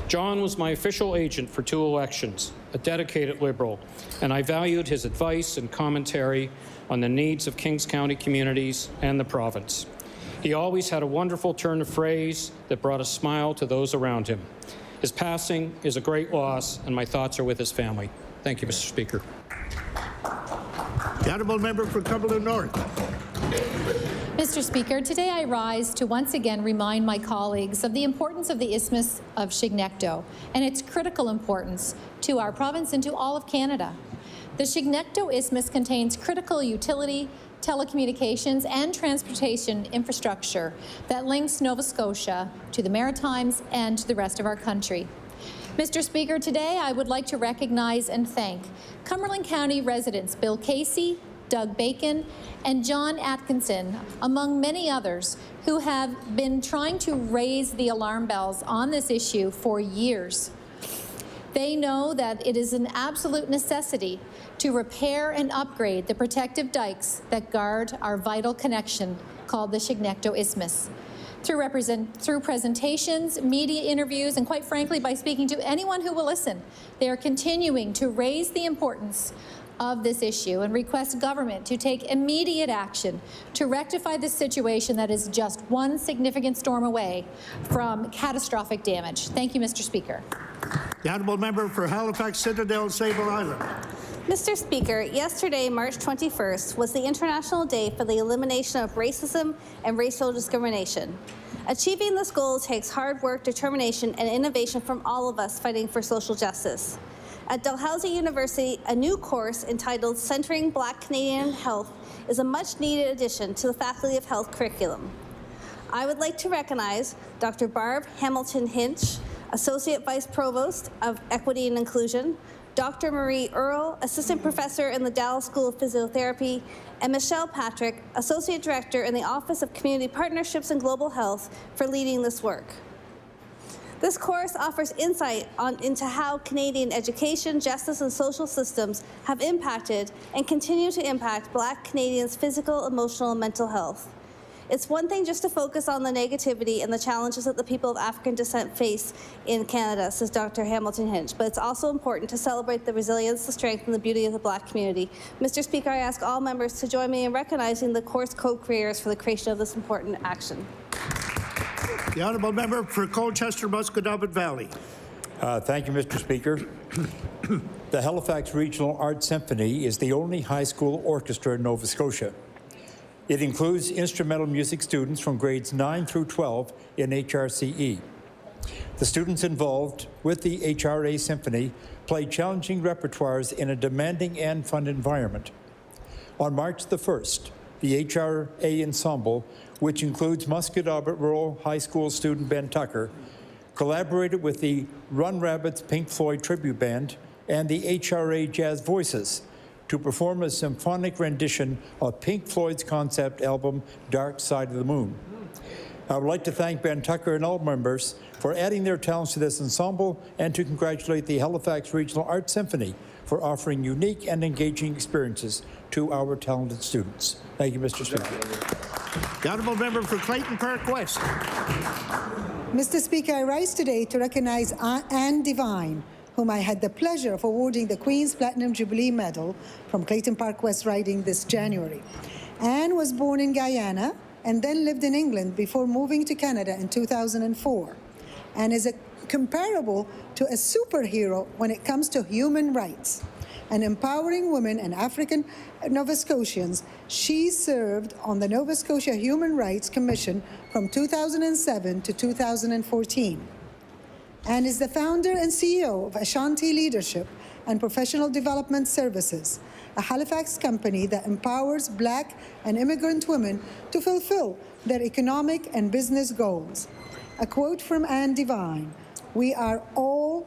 John was my official agent for 2 elections, a dedicated Liberal, and I valued his advice and commentary on the needs of Kings County communities and the province. He always had a wonderful turn of phrase that brought a smile to those around him. His passing is a great loss, and my thoughts are with his family. Thank you, Mr. Speaker. The honourable member for Cumberland North. Mr. Speaker, today I rise to once again remind my colleagues of the importance of the Isthmus of Chignecto and its critical importance to our province and to all of Canada. The Chignecto Isthmus contains critical utility, telecommunications, and transportation infrastructure that links Nova Scotia to the Maritimes and to the rest of our country. Mr. Speaker, today I would like to recognize and thank Cumberland County residents Bill Casey, Doug Bacon, and John Atkinson, among many others, who have been trying to raise the alarm bells on this issue for years. They know that it is an absolute necessity to repair and upgrade the protective dikes that guard our vital connection called the Chignecto Isthmus. Through presentations, media interviews, and quite frankly, by speaking to anyone who will listen, they are continuing to raise the importance of this issue and request government to take immediate action to rectify this situation that is just one significant storm away from catastrophic damage. Thank you, Mr. Speaker. The honourable member for Halifax Citadel, Sable Island. Mr. Speaker, yesterday, March 21st, was the International Day for the Elimination of Racism and Racial Discrimination. Achieving this goal takes hard work, determination, and innovation from all of us fighting for social justice. At Dalhousie University, a new course entitled Centering Black Canadian Health is a much-needed addition to the Faculty of Health curriculum. I would like to recognize Dr. Barb Hamilton-Hinch, Associate Vice Provost of Equity and Inclusion, Dr. Marie Earle, Assistant Professor in the Dallas School of Physiotherapy, and Michelle Patrick, Associate Director in the Office of Community Partnerships and Global Health, for leading this work. This course offers insight into how Canadian education, justice, and social systems have impacted and continue to impact Black Canadians' physical, emotional, and mental health. It's one thing just to focus on the negativity and the challenges that the people of African descent face in Canada, says Dr. Hamilton-Hinch, but it's also important to celebrate the resilience, the strength, and the beauty of the Black community. Mr. Speaker, I ask all members to join me in recognizing the course co-creators for the creation of this important action. The honourable member for Colchester, Musquedominant Valley. Thank you, Mr. Speaker. The Halifax Regional Arts Symphony is the only high school orchestra in Nova Scotia. It includes instrumental music students from grades 9 through 12 in HRCE. The students involved with the HRA Symphony play challenging repertoires in a demanding and fun environment. On March the 1st, the HRA Ensemble, which includes Musquedominant Rural High School student Ben Tucker, collaborated with the Run Rabbits Pink Floyd Tribute Band and the HRA Jazz Voices to perform a symphonic rendition of Pink Floyd's concept album, Dark Side of the Moon. I would like to thank Ben Tucker and all members for adding their talents to this ensemble and to congratulate the Halifax Regional Arts Symphony for offering unique and engaging experiences to our talented students. Thank you, Mr. Speaker. The honourable member for Clayton Park West. Mr. Speaker, I rise today to recognize Anne Devine, whom I had the pleasure of awarding the Queen's Platinum Jubilee Medal from Clayton Park West riding this January. Anne was born in Guyana and then lived in England before moving to Canada in 2004, and is a comparable to a superhero when it comes to human rights. And empowering women and African Nova Scotians, she served on the Nova Scotia Human Rights Commission from 2007 to 2014, and is the founder and CEO of Ashanti Leadership and Professional Development Services, a Halifax company that empowers Black and immigrant women to fulfill their economic and business goals. A quote from Anne Devine: "We are all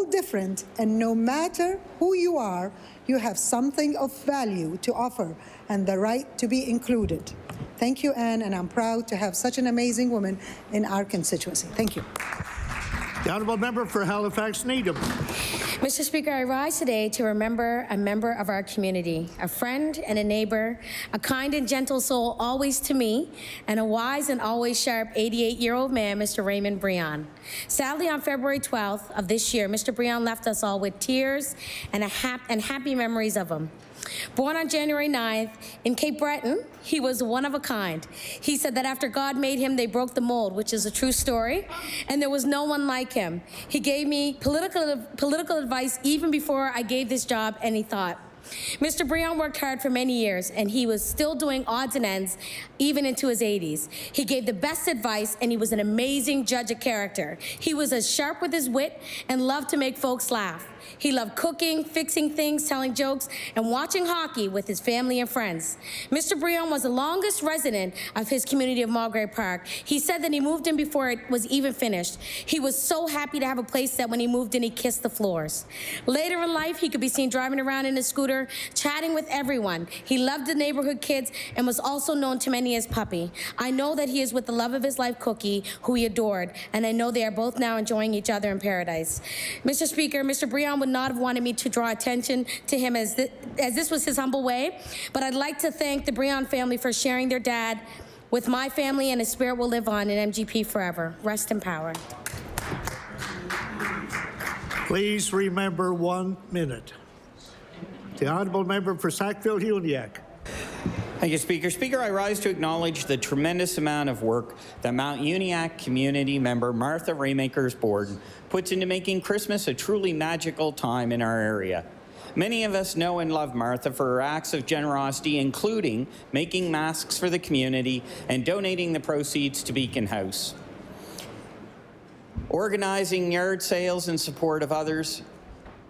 different, and no matter who you are, you have something of value to offer and the right to be included." Thank you, Anne, and I'm proud to have such an amazing woman in our constituency. Thank you. The honourable member for Halifax Needham. Mr. Speaker, I rise today to remember a member of our community, a friend and a neighbor, a kind and gentle soul always to me, and a wise and always sharp 88-year-old man, Mr. Raymond Briand. Sadly, on February 12th of this year, Mr. Briand left us all with tears and happy memories of him. Born on January 9th in Cape Breton, he was one of a kind. He said that after God made him, they broke the mold, which is a true story, and there was no one like him. He gave me political advice even before I gave this job any thought. Mr. Briand worked hard for many years, and he was still doing odds and ends even into his 80s. He gave the best advice, and he was an amazing judge of character. He was as sharp with his wit and loved to make folks laugh. He loved cooking, fixing things, telling jokes, and watching hockey with his family and friends. Mr. Briand was the longest resident of his community of Mulgrave Park. He said that he moved in before it was even finished. He was so happy to have a place that when he moved in, he kissed the floors. Later in life, he could be seen driving around in his scooter, chatting with everyone. He loved the neighborhood kids and was also known to many as Puppy. I know that he is with the love of his life, Cookie, who he adored, and I know they are both now enjoying each other in paradise. Mr. Speaker, Mr. Briand would not have wanted me to draw attention to him as this was his humble way, but I'd like to thank the Briand family for sharing their dad with my family, and his spirit will live on in MGP forever. Rest in power. Please remember 1 minute. The honourable member for Sackville-Uniacke. Thank you, Speaker. Speaker, I rise to acknowledge the tremendous amount of work that Mount Uniacke community member Martha Raymakers-Borden puts into making Christmas a truly magical time in our area. Many of us know and love Martha for her acts of generosity, including making masks for the community and donating the proceeds to Beacon House, organizing yard sales in support of others,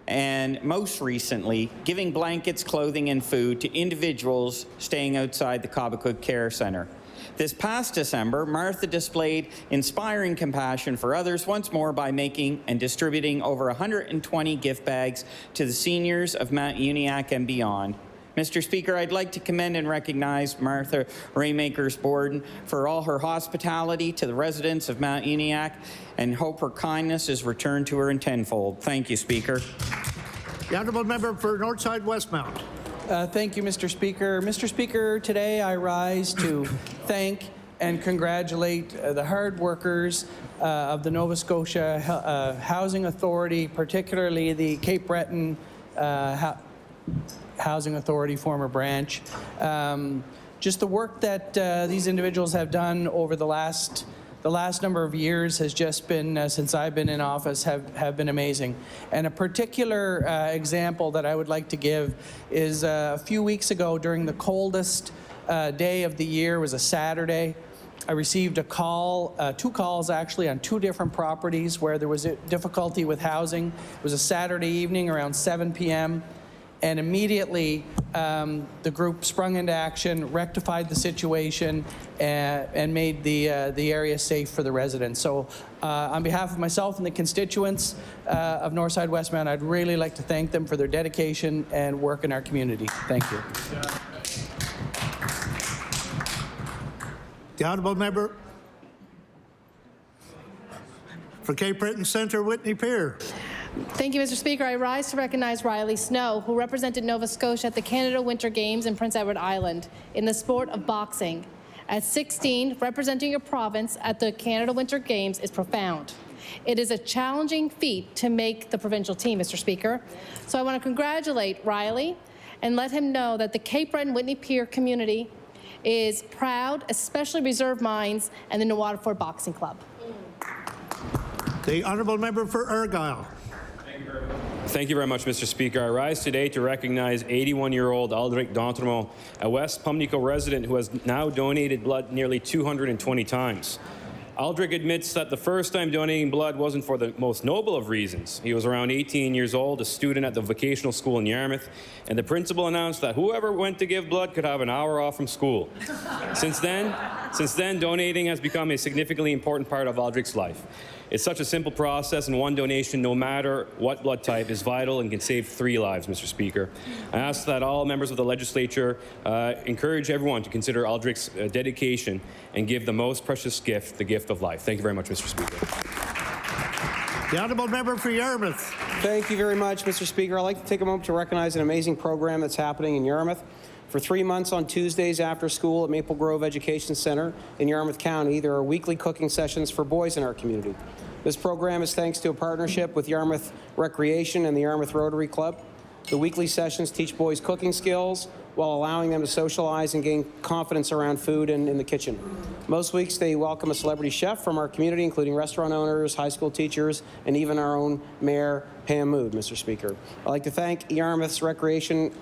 and most recently, giving blankets, clothing, and food to individuals staying outside the Cobequid Care Centre. This past December, Martha displayed inspiring compassion for others once more by making and distributing over 120 gift bags to the seniors of Mount Uniacke and beyond. Mr. Speaker, I'd like to commend and recognize Martha Raymakers-Borden for all her hospitality to the residents of Mount Uniacke, and hope her kindness is returned to her in tenfold. Thank you, Speaker. The honourable member for Northside Westmount. Thank you, Mr. Speaker. Mr. Speaker, today I rise to thank and congratulate the hard workers of the Nova Scotia Housing Authority, particularly the Cape Breton Housing Authority former branch. Just the work that these individuals have done over the last number of years has just been, since I've been in office, have been amazing. And a particular example that I would like to give is a few weeks ago during the coldest day of the year, was a Saturday. I received a call, 2 calls actually, on 2 different properties where there was a difficulty with housing. It was a Saturday evening around 7 p.m. And immediately, the group sprung into action, rectified the situation, and made the area safe for the residents. So on behalf of myself and the constituents of Northside Westmount, I'd really like to thank them for their dedication and work in our community. Thank you. The honourable member for Cape Breton Centre, Whitney Pier. Thank you, Mr. Speaker. I rise to recognize Riley Snow, who represented Nova Scotia at the Canada Winter Games in Prince Edward Island in the sport of boxing. At 16, representing your province at the Canada Winter Games is profound. It is a challenging feat to make the provincial team, Mr. Speaker. So I want to congratulate Riley and let him know that the Cape Breton Whitney Pier community is proud, especially Reserve Mines and the New Waterford Boxing Club. The honourable member for Argyll. Thank you very much, Mr. Speaker. I rise today to recognize 81-year-old Aldrich D'Entremont, a West Pumlico resident who has now donated blood nearly 220 times. Aldrich admits that the first time donating blood wasn't for the most noble of reasons. He was around 18 years old, a student at the vocational school in Yarmouth, and the principal announced that whoever went to give blood could have an hour off from school. Since then, donating has become a significantly important part of Aldrich's life. It's such a simple process, and one donation, no matter what blood type, is vital and can save 3 lives, Mr. Speaker. I ask that all members of the legislature encourage everyone to consider Aldrich's dedication and give the most precious gift, the gift of life. Thank you very much, Mr. Speaker. The honourable member for Yarmouth. Thank you very much, Mr. Speaker. I'd like to take a moment to recognize an amazing program that's happening in Yarmouth. For 3 months on Tuesdays after school at Maple Grove Education Centre in Yarmouth County, there are weekly cooking sessions for boys in our community. This program is thanks to a partnership with Yarmouth Recreation and the Yarmouth Rotary Club. The weekly sessions teach boys cooking skills while allowing them to socialize and gain confidence around food and in the kitchen. Most weeks they welcome a celebrity chef from our community, including restaurant owners, high school teachers, and even our own Mayor, Pam Mood, Mr. Speaker. I'd like to thank Yarmouth Recreation's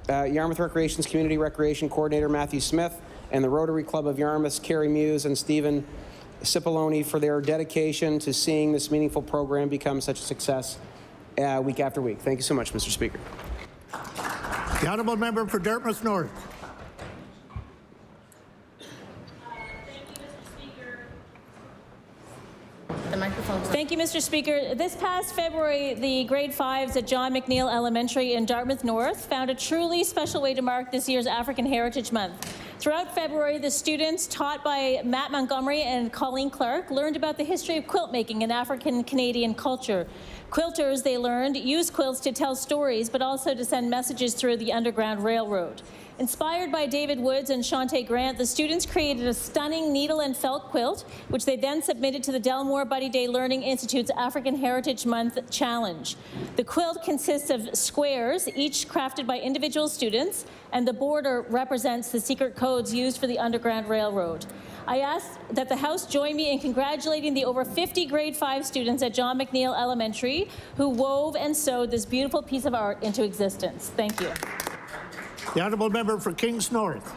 Community Recreation Coordinator, Matthew Smith, and the Rotary Club of Yarmouth's Carrie Muse and Stephen Cipollone for their dedication to seeing this meaningful program become such a success week after week. Thank you so much, Mr. Speaker. The honourable member for Dartmouth North. Thank you, Mr. Speaker. This past February, the grade 5s at John McNeill Elementary in Dartmouth North found a truly special way to mark this year's African Heritage Month. Throughout February, the students, taught by Matt Montgomery and Colleen Clark, learned about the history of quilt making in African Canadian culture. Quilters, they learned, use quilts to tell stories, but also to send messages through the Underground Railroad. Inspired by David Woods and Shantae Grant, the students created a stunning needle and felt quilt, which they then submitted to the Delmore Buddy Day Learning Institute's African Heritage Month Challenge. The quilt consists of squares, each crafted by individual students, and the border represents the secret codes used for the Underground Railroad. I ask that the House join me in congratulating the over 50 grade 5 students at John McNeill Elementary who wove and sewed this beautiful piece of art into existence. Thank you. The honourable member for Kings North.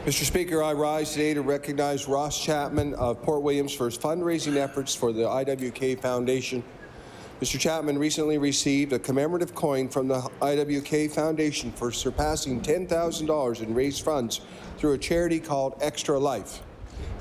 Mr. Speaker, I rise today to recognize Ross Chapman of Port Williams for his fundraising efforts for the IWK Foundation. Mr. Chapman recently received a commemorative coin from the IWK Foundation for surpassing $10,000 in raised funds through a charity called Extra Life.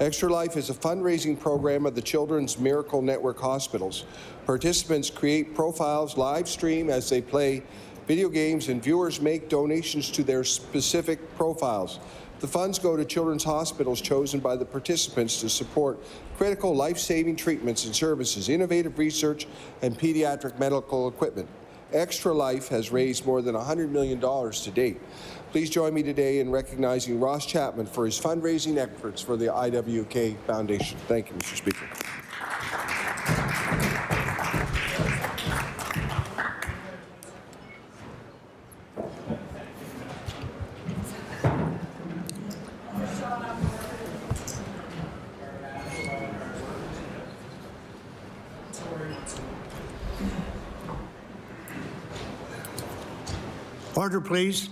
Extra Life is a fundraising program of the Children's Miracle Network hospitals. Participants create profiles, live stream as they play video games, and viewers make donations to their specific profiles. The funds go to children's hospitals chosen by the participants to support critical life-saving treatments and services, innovative research, and pediatric medical equipment. Extra Life has raised more than $100 million to date. Please join me today in recognizing Ross Chapman for his fundraising efforts for the IWK Foundation. Thank you, Mr. Speaker. Order, please.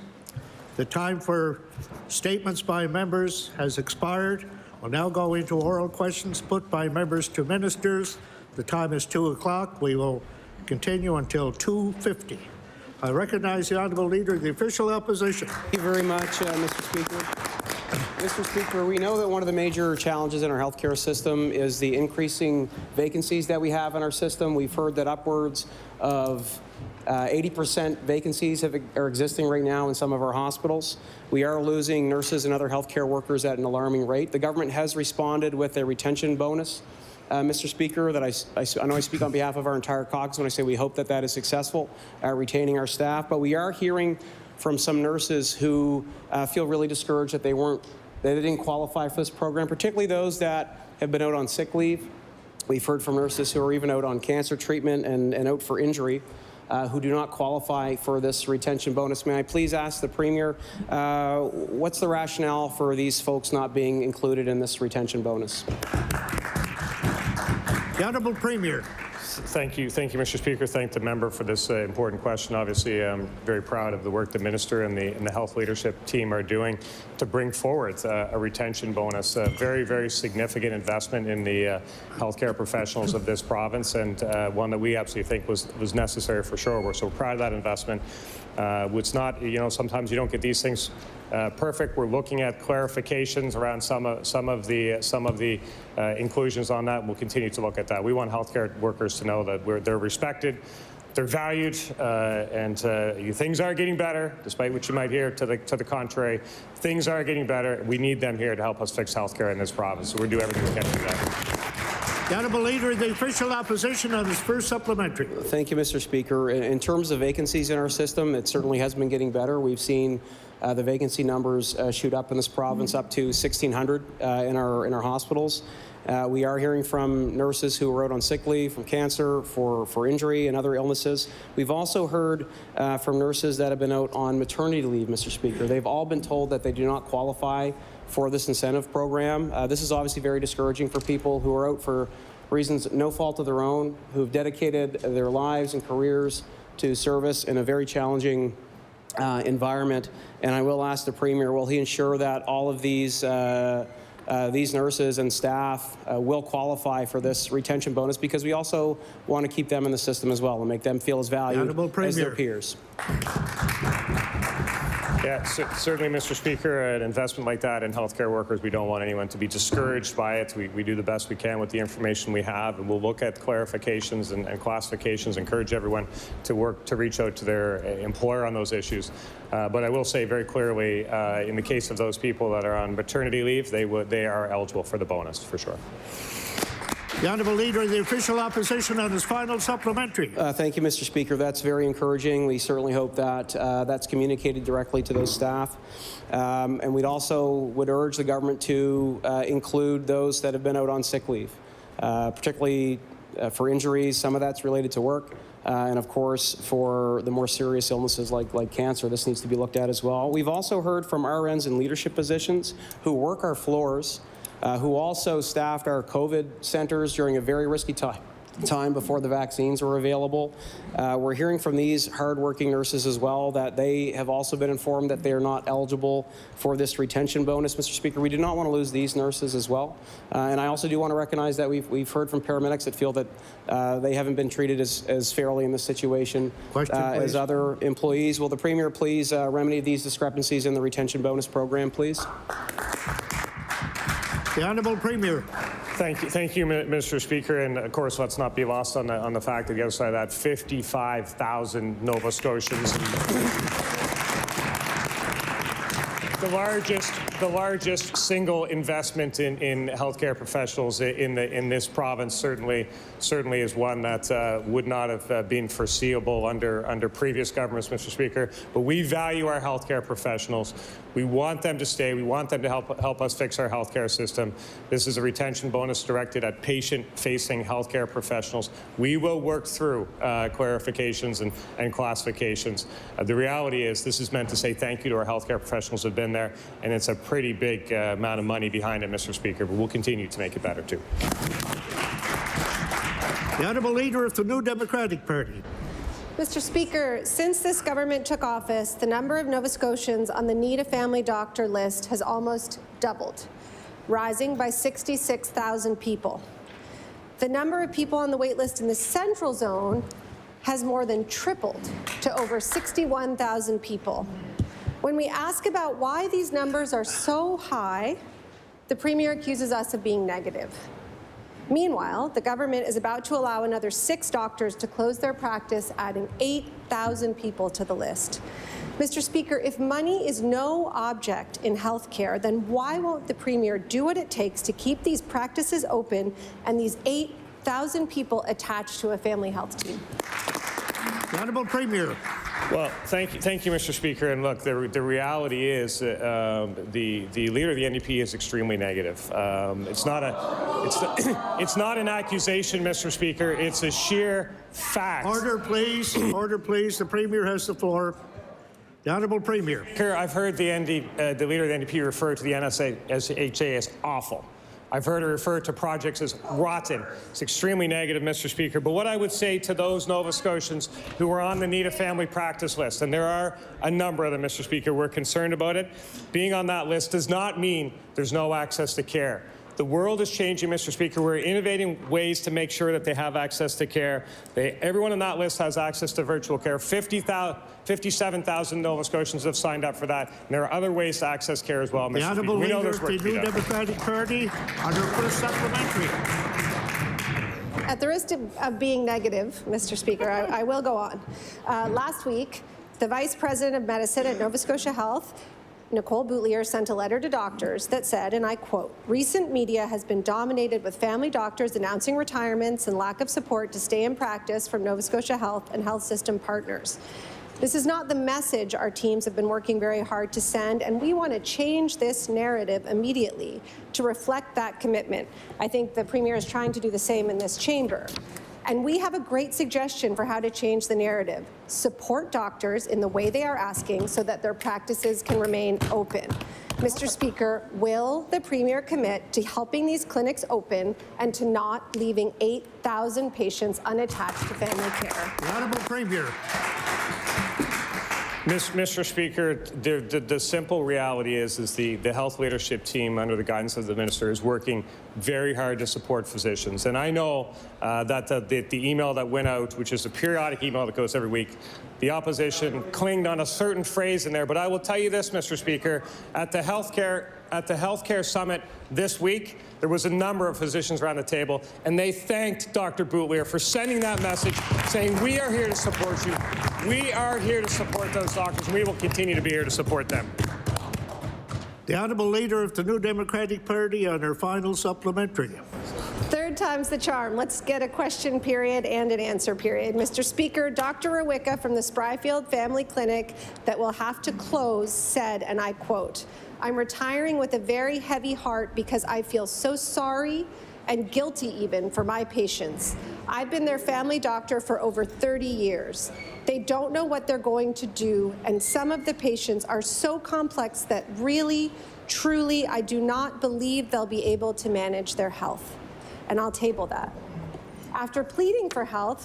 The time for statements by members has expired. We'll now go into oral questions put by members to ministers. The time is 2 o'clock. We will continue until 2:50. I recognize the Honourable Leader of the Official Opposition. Thank you very much, Mr. Speaker. Mr. Speaker, we know that one of the major challenges in our healthcare system is the increasing vacancies that we have in our system. We've heard that upwards of 80% vacancies are existing right now in some of our hospitals. We are losing nurses and other healthcare workers at an alarming rate. The government has responded with a retention bonus, Mr. Speaker, that I know I speak on behalf of our entire caucus when I say we hope that that is successful at retaining our staff. But we are hearing from some nurses who feel really discouraged that they didn't qualify for this program, particularly those that have been out on sick leave. We've heard from nurses who are even out on cancer treatment and out for injury, who do not qualify for this retention bonus. May I please ask the Premier, what's the rationale for these folks not being included in this retention bonus? The Honourable Premier. Thank you, Mr. Speaker. Thank the member for this important question. Obviously, I'm very proud of the work the minister and the health leadership team are doing to bring forward a retention bonus. A very, very significant investment in the healthcare professionals of this province, and one that we absolutely think was necessary for sure. We're so proud of that investment. It's not, sometimes you don't get these things perfect. We're looking at clarifications around some of the inclusions on that, and we'll continue to look at that. We want healthcare workers to know that they're respected, they're valued, and things are getting better, despite what you might hear to the contrary. Things are getting better. We need them here to help us fix healthcare in this province, so we'll do everything we can to do that. The Honourable Leader of the Official Opposition on his first supplementary. Thank you, Mr. Speaker. In terms of vacancies in our system, it certainly has been getting better. We've seen the vacancy numbers shoot up in this province, up to 1,600 in our hospitals. We are hearing from nurses who are out on sick leave from cancer, for injury and other illnesses. We've also heard from nurses that have been out on maternity leave, Mr. Speaker. They've all been told that they do not qualify for this incentive program. This is obviously very discouraging for people who are out for reasons no fault of their own, who have dedicated their lives and careers to service in a very challenging environment. And I will ask the Premier, will he ensure that all of these nurses and staff will qualify for this retention bonus, because we also want to keep them in the system as well and make them feel as valued as their peers. Yeah, certainly, Mr. Speaker, an investment like that in healthcare workers, we don't want anyone to be discouraged by it. We do the best we can with the information we have, and we'll look at clarifications and classifications, encourage everyone to reach out to their employer on those issues. But I will say very clearly, in the case of those people that are on maternity leave, they are eligible for the bonus, for sure. The Honourable Leader of the Official Opposition on his final supplementary. Thank you, Mr. Speaker. That's very encouraging. We certainly hope that that's communicated directly to those staff. And we'd also would urge the government to include those that have been out on sick leave, particularly for injuries. Some of that's related to work. And of course, for the more serious illnesses like cancer, this needs to be looked at as well. We've also heard from RNs in leadership positions who work our floors, who also staffed our COVID centers during a very risky time before the vaccines were available. We're hearing from these hardworking nurses as well that they have also been informed that they are not eligible for this retention bonus, Mr. Speaker. We do not want to lose these nurses as well. And I also do want to recognize that we've heard from paramedics that feel that they haven't been treated as fairly in this situation as other employees. Will the Premier please remedy these discrepancies in the retention bonus program, please? The Honourable Premier. Thank you, Mr. Speaker. And of course, let's not be lost on the fact that the other side of that, 55,000 Nova Scotians. The largest single investment in healthcare professionals in this province certainly is one that would not have been foreseeable under previous governments, Mr. Speaker. But we value our healthcare professionals. We want them to stay. We want them to help us fix our healthcare system. This is a retention bonus directed at patient-facing healthcare professionals. We will work through clarifications and classifications. The reality is this is meant to say thank you to our healthcare professionals who have been there, and it's a pretty big amount of money behind it, Mr. Speaker, but we'll continue to make it better, too. The Honourable Leader of the New Democratic Party. Mr. Speaker, since this government took office, the number of Nova Scotians on the Need a Family Doctor list has almost doubled, rising by 66,000 people. The number of people on the wait list in the Central Zone has more than tripled to over 61,000 people. When we ask about why these numbers are so high, the Premier accuses us of being negative. Meanwhile, the government is about to allow another 6 doctors to close their practice, adding 8,000 people to the list. Mr. Speaker, if money is no object in healthcare, then why won't the Premier do what it takes to keep these practices open and these 8,000 people attached to a family health team? The Honourable Premier. Well, thank you, Mr. Speaker. And look, the reality is the leader of the NDP is extremely negative. It's not an accusation, Mr. Speaker. It's a sheer fact. Order, please. Order, please. The Premier has the floor. The Honourable Premier. I've heard the leader of the NDP refer to the NSHA as awful. I've heard her refer to projects as rotten. It's extremely negative, Mr. Speaker. But what I would say to those Nova Scotians who are on the Need a Family Practice list, and there are a number of them, Mr. Speaker, we're concerned about it. Being on that list does not mean there's no access to care. The world is changing, Mr. Speaker. We're innovating ways to make sure that they have access to care. Everyone on that list has access to virtual care. 57,000 Nova Scotians have signed up for that. And there are other ways to access care as well, Mr. The Speaker. Honourable We know Leader there's of work the to be New done. Democratic Party on her first supplementary. At the risk of being negative, Mr. Speaker, I will go on. Last week, the Vice President of Medicine at Nova Scotia Health, Nicole Boutlier, sent a letter to doctors that said, and I quote, "Recent media has been dominated with family doctors announcing retirements and lack of support to stay in practice from Nova Scotia Health and health system partners. This is not the message our teams have been working very hard to send, and we want to change this narrative immediately to reflect that commitment." I think the Premier is trying to do the same in this chamber. And we have a great suggestion for how to change the narrative. Support doctors in the way they are asking so that their practices can remain open. Mr. Speaker, will the Premier commit to helping these clinics open and to not leaving 8,000 patients unattached to family care? The Honourable Premier. Mr. Speaker, the simple reality is the health leadership team under the guidance of the minister is working very hard to support physicians. And I know that the email that went out, which is a periodic email that goes every week, the opposition clinged on a certain phrase in there. But I will tell you this, Mr. Speaker, at the healthcare summit this week, there was a number of physicians around the table, and they thanked Dr. Boutlier for sending that message, saying, we are here to support you. We are here to support those doctors, and we will continue to be here to support them. The Honourable Leader of the New Democratic Party on her final supplementary. Third time's the charm. Let's get a question period and an answer period. Mr. Speaker, Dr. Rewicka from the Spryfield Family Clinic that will have to close said, and I quote, "I'm retiring with a very heavy heart because I feel so sorry and guilty even for my patients. I've been their family doctor for over 30 years. They don't know what they're going to do, and some of the patients are so complex that really, truly, I do not believe they'll be able to manage their health." And I'll table that. After pleading for help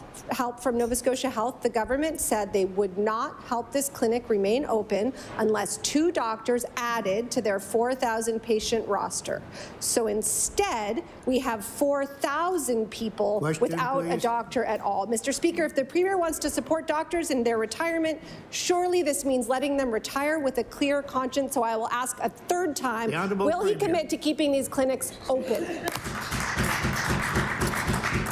from Nova Scotia Health, the government said they would not help this clinic remain open unless 2 doctors added to their 4,000 patient roster. So instead, we have 4,000 people without a doctor at all. Mr. Speaker, if the Premier wants to support doctors in their retirement, surely this means letting them retire with a clear conscience. So I will ask a third time, will he commit to keeping these clinics open?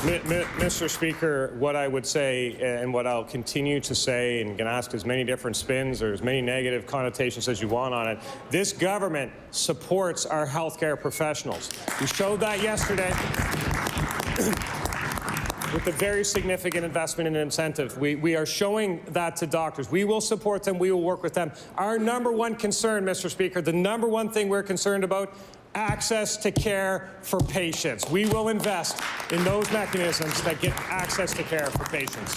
Mr. Speaker, what I would say and what I'll continue to say, and can ask as many different spins or as many negative connotations as you want on it, this government supports our healthcare professionals. We showed that yesterday with a very significant investment in incentive. We are showing that to doctors. We will support them. We will work with them. Our number one concern, Mr. Speaker, the number one thing we're concerned about, access to care for patients. We will invest in those mechanisms that get access to care for patients.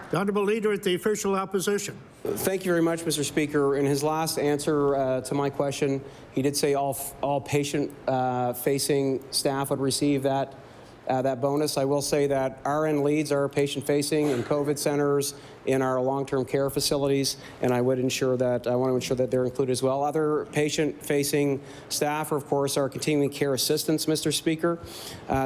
The Honourable Leader of the Official Opposition. Thank you very much, Mr. Speaker. In his last answer to my question, he did say all patient-facing staff would receive that bonus. I will say that RN leads are patient-facing in COVID centers, in our long-term care facilities, and I want to ensure that they're included as well. Other patient-facing staff are, of course, our continuing care assistants, Mr. Speaker.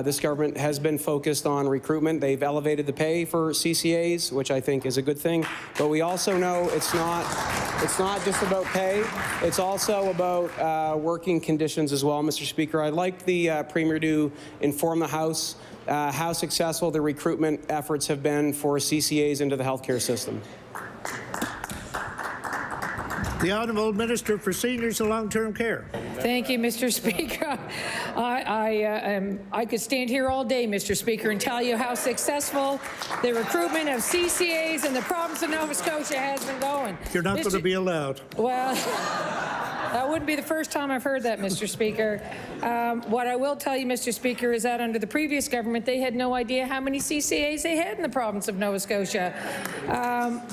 This government has been focused on recruitment. They've elevated the pay for CCAs, which I think is a good thing. But we also know it's not just about pay. It's also about working conditions as well, Mr. Speaker. I'd like the Premier to inform the House how successful the recruitment efforts have been for CCAs into the healthcare system. The Honourable Minister for Seniors and Long-Term Care. Thank you, Mr. Speaker. I could stand here all day, Mr. Speaker, and tell you how successful the recruitment of CCAs in the province of Nova Scotia has been going. You're not going to be allowed. Well, that wouldn't be the first time I've heard that, Mr. Speaker. What I will tell you, Mr. Speaker, is that under the previous government, they had no idea how many CCAs they had in the province of Nova Scotia.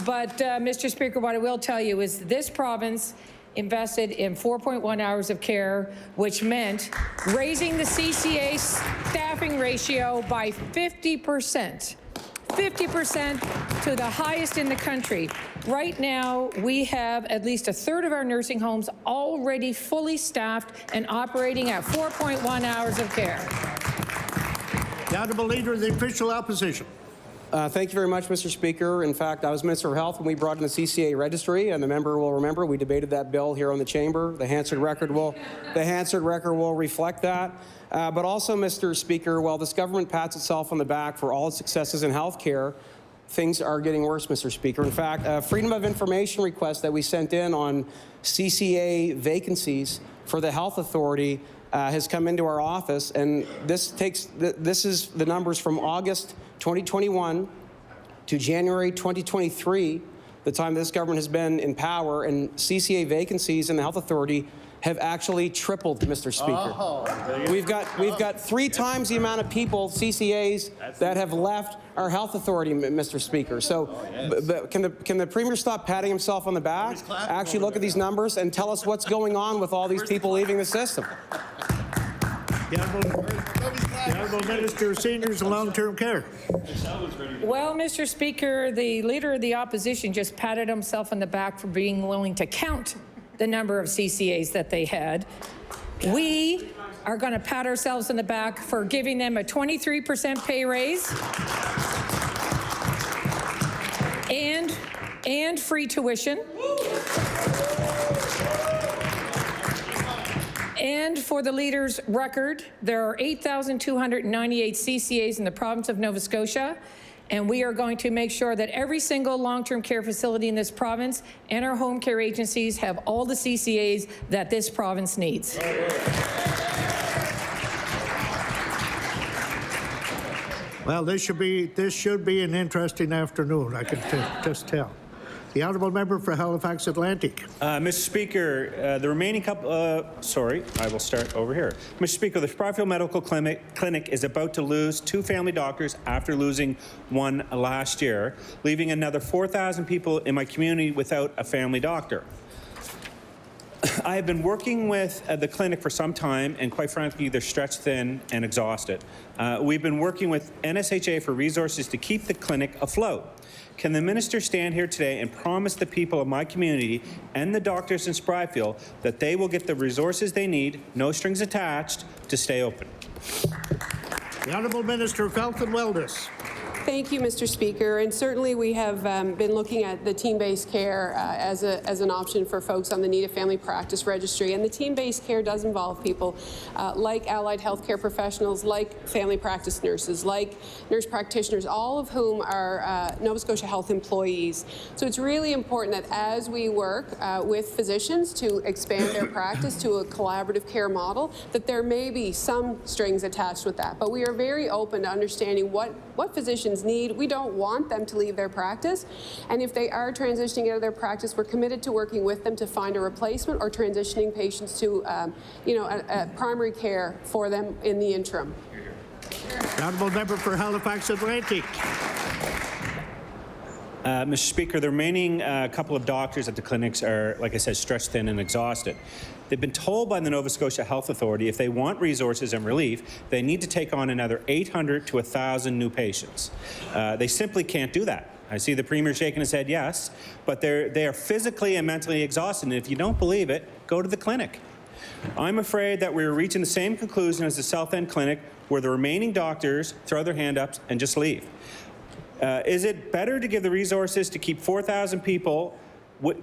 But Mr. Speaker, what I will tell you is this province invested in 4.1 hours of care, which meant raising the CCA staffing ratio by 50%. 50% to the highest in the country. Right now, we have at least a third of our nursing homes already fully staffed and operating at 4.1 hours of care. The Honourable Leader of the Official Opposition. Thank you very much, Mr. Speaker. In fact, I was Minister of Health when we brought in the CCA registry, and the member will remember we debated that bill here on the chamber. The Hansard record will reflect that. But also, Mr. Speaker, while this government pats itself on the back for all its successes in health care, things are getting worse, Mr. Speaker. In fact, a Freedom of Information request that we sent in on CCA vacancies for the Health Authority has come into our office, and this is the numbers from August 2021 to January 2023, the time this government has been in power, and CCA vacancies in the Health Authority have actually tripled, Mr. Speaker. We've got 3 times the amount of people, CCAs, that have left our health authority, Mr. Speaker. So can the Premier stop patting himself on the back, actually look at these numbers, and tell us what's going on with all these people leaving the system? The Honourable Minister of Seniors and Long-Term Care. Well, Mr. Speaker, the Leader of the Opposition just patted himself on the back for being willing to count the number of CCAs that they had. We are going to pat ourselves on the back for giving them a 23% pay raise and free tuition. And for the Leader's record, there are 8,298 CCAs in the province of Nova Scotia, and we are going to make sure that every single long-term care facility in this province and our home care agencies have all the CCAs that this province needs. Well, this should be an interesting afternoon, I can just tell. The Honourable Member for Halifax Atlantic. Mr. Speaker, the remaining couple, sorry, I will start over here. Mr. Speaker, the Sproutfield Medical Clinic is about to lose 2 family doctors after losing 1 last year, leaving another 4,000 people in my community without a family doctor. I have been working with the clinic for some time, and quite frankly, they're stretched thin and exhausted. We've been working with NSHA for resources to keep the clinic afloat. Can the minister stand here today and promise the people of my community and the doctors in Sproutfield that they will get the resources they need, no strings attached, to stay open? The Honourable Minister of Health and Wellness. Thank you, Mr. Speaker. And certainly we have been looking at the team-based care as an option for folks on the Need a Family Practice Registry. And the team-based care does involve people like allied healthcare professionals, like family practice nurses, like nurse practitioners, all of whom are Nova Scotia Health employees. So it's really important that as we work with physicians to expand their practice to a collaborative care model, that there may be some strings attached with that. But we are very open to understanding what physicians need. We don't want them to leave their practice, and if they are transitioning out of their practice, we're committed to working with them to find a replacement or transitioning patients to a primary care for them in the interim. The Honourable Member for Halifax Atlantic. Mr. Speaker, the remaining couple of doctors at the clinics are, like I said, stretched thin and exhausted. They've been told by the Nova Scotia Health Authority if they want resources and relief, they need to take on another 800 to 1,000 new patients. They simply can't do that. I see the Premier shaking his head yes, but they are physically and mentally exhausted, and if you don't believe it, go to the clinic. I'm afraid that we're reaching the same conclusion as the South End Clinic, where the remaining doctors throw their hand up and just leave. Is it better to give the resources to keep 4,000 people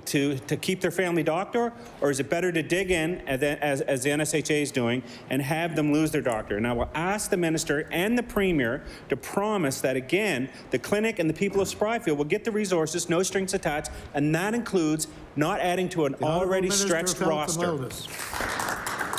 to keep their family doctor, or is it better to dig in, as the NSHA is doing, and have them lose their doctor? And I will ask the Minister and the Premier to promise that, again, the clinic and the people of Sproutfield will get the resources, no strings attached, and that includes not adding to an already stretched roster.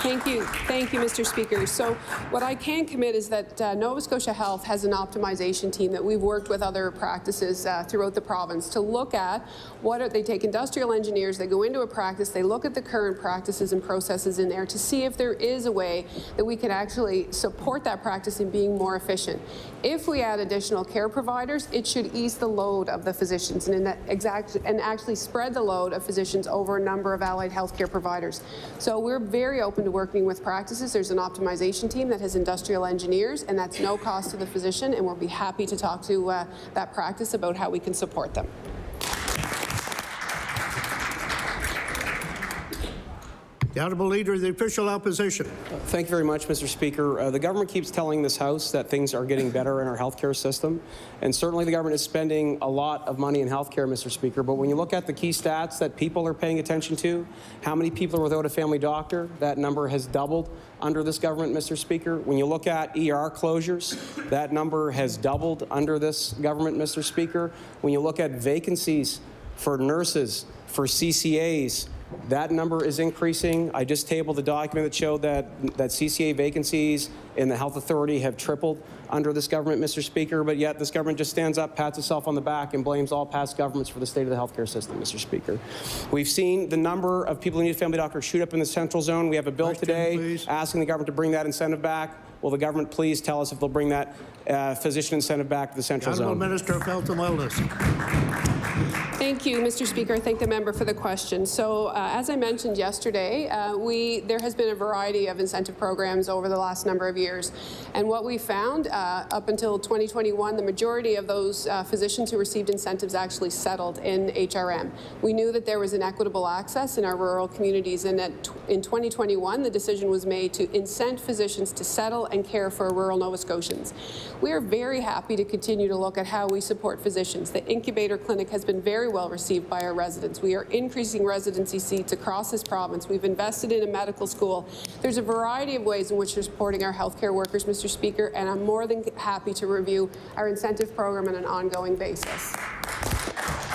Thank you, Mr. Speaker. So what I can commit is that Nova Scotia Health has an optimization team that we've worked with other practices throughout the province to look at they take industrial engineers, they go into a practice, they look at the current practices and processes in there to see if there is a way that we can actually support that practice in being more efficient. If we add additional care providers, it should ease the load of the physicians and actually spread the load of physicians over a number of allied healthcare providers. So we're very open to working with practices. There's an optimization team that has industrial engineers, and that's no cost to the physician, and we'll be happy to talk to that practice about how we can support them. The Honourable Leader of the Official Opposition. Thank you very much, Mr. Speaker. The government keeps telling this House that things are getting better in our healthcare system, and certainly the government is spending a lot of money in healthcare, Mr. Speaker, but when you look at the key stats that people are paying attention to, how many people are without a family doctor, that number has doubled under this government, Mr. Speaker. When you look at ER closures, that number has doubled under this government, Mr. Speaker. When you look at vacancies for nurses, for CCAs, that number is increasing. I just tabled a document that showed that CCA vacancies in the Health Authority have tripled under this government, Mr. Speaker, but yet this government just stands up, pats itself on the back, and blames all past governments for the state of the healthcare system, Mr. Speaker. We've seen the number of people who need a family doctor shoot up in the Central Zone. We have a bill today asking the government to bring that incentive back. Will the government please tell us if they'll bring that physician incentive back to the Central Zone? Honourable Minister of Health and Wellness. Thank you, Mr. Speaker. I thank the member for the question. So, as I mentioned yesterday, there has been a variety of incentive programs over the last number of years. And what we found up until 2021, the majority of those physicians who received incentives actually settled in HRM. We knew that there was inequitable access in our rural communities, and that in 2021, the decision was made to incent physicians to settle and care for rural Nova Scotians. We are very happy to continue to look at how we support physicians. The incubator clinic has been very well received by our residents. We are increasing residency seats across this province. We've invested in a medical school. There's a variety of ways in which we're supporting our healthcare workers, Mr. Speaker, and I'm more than happy to review our incentive program on an ongoing basis.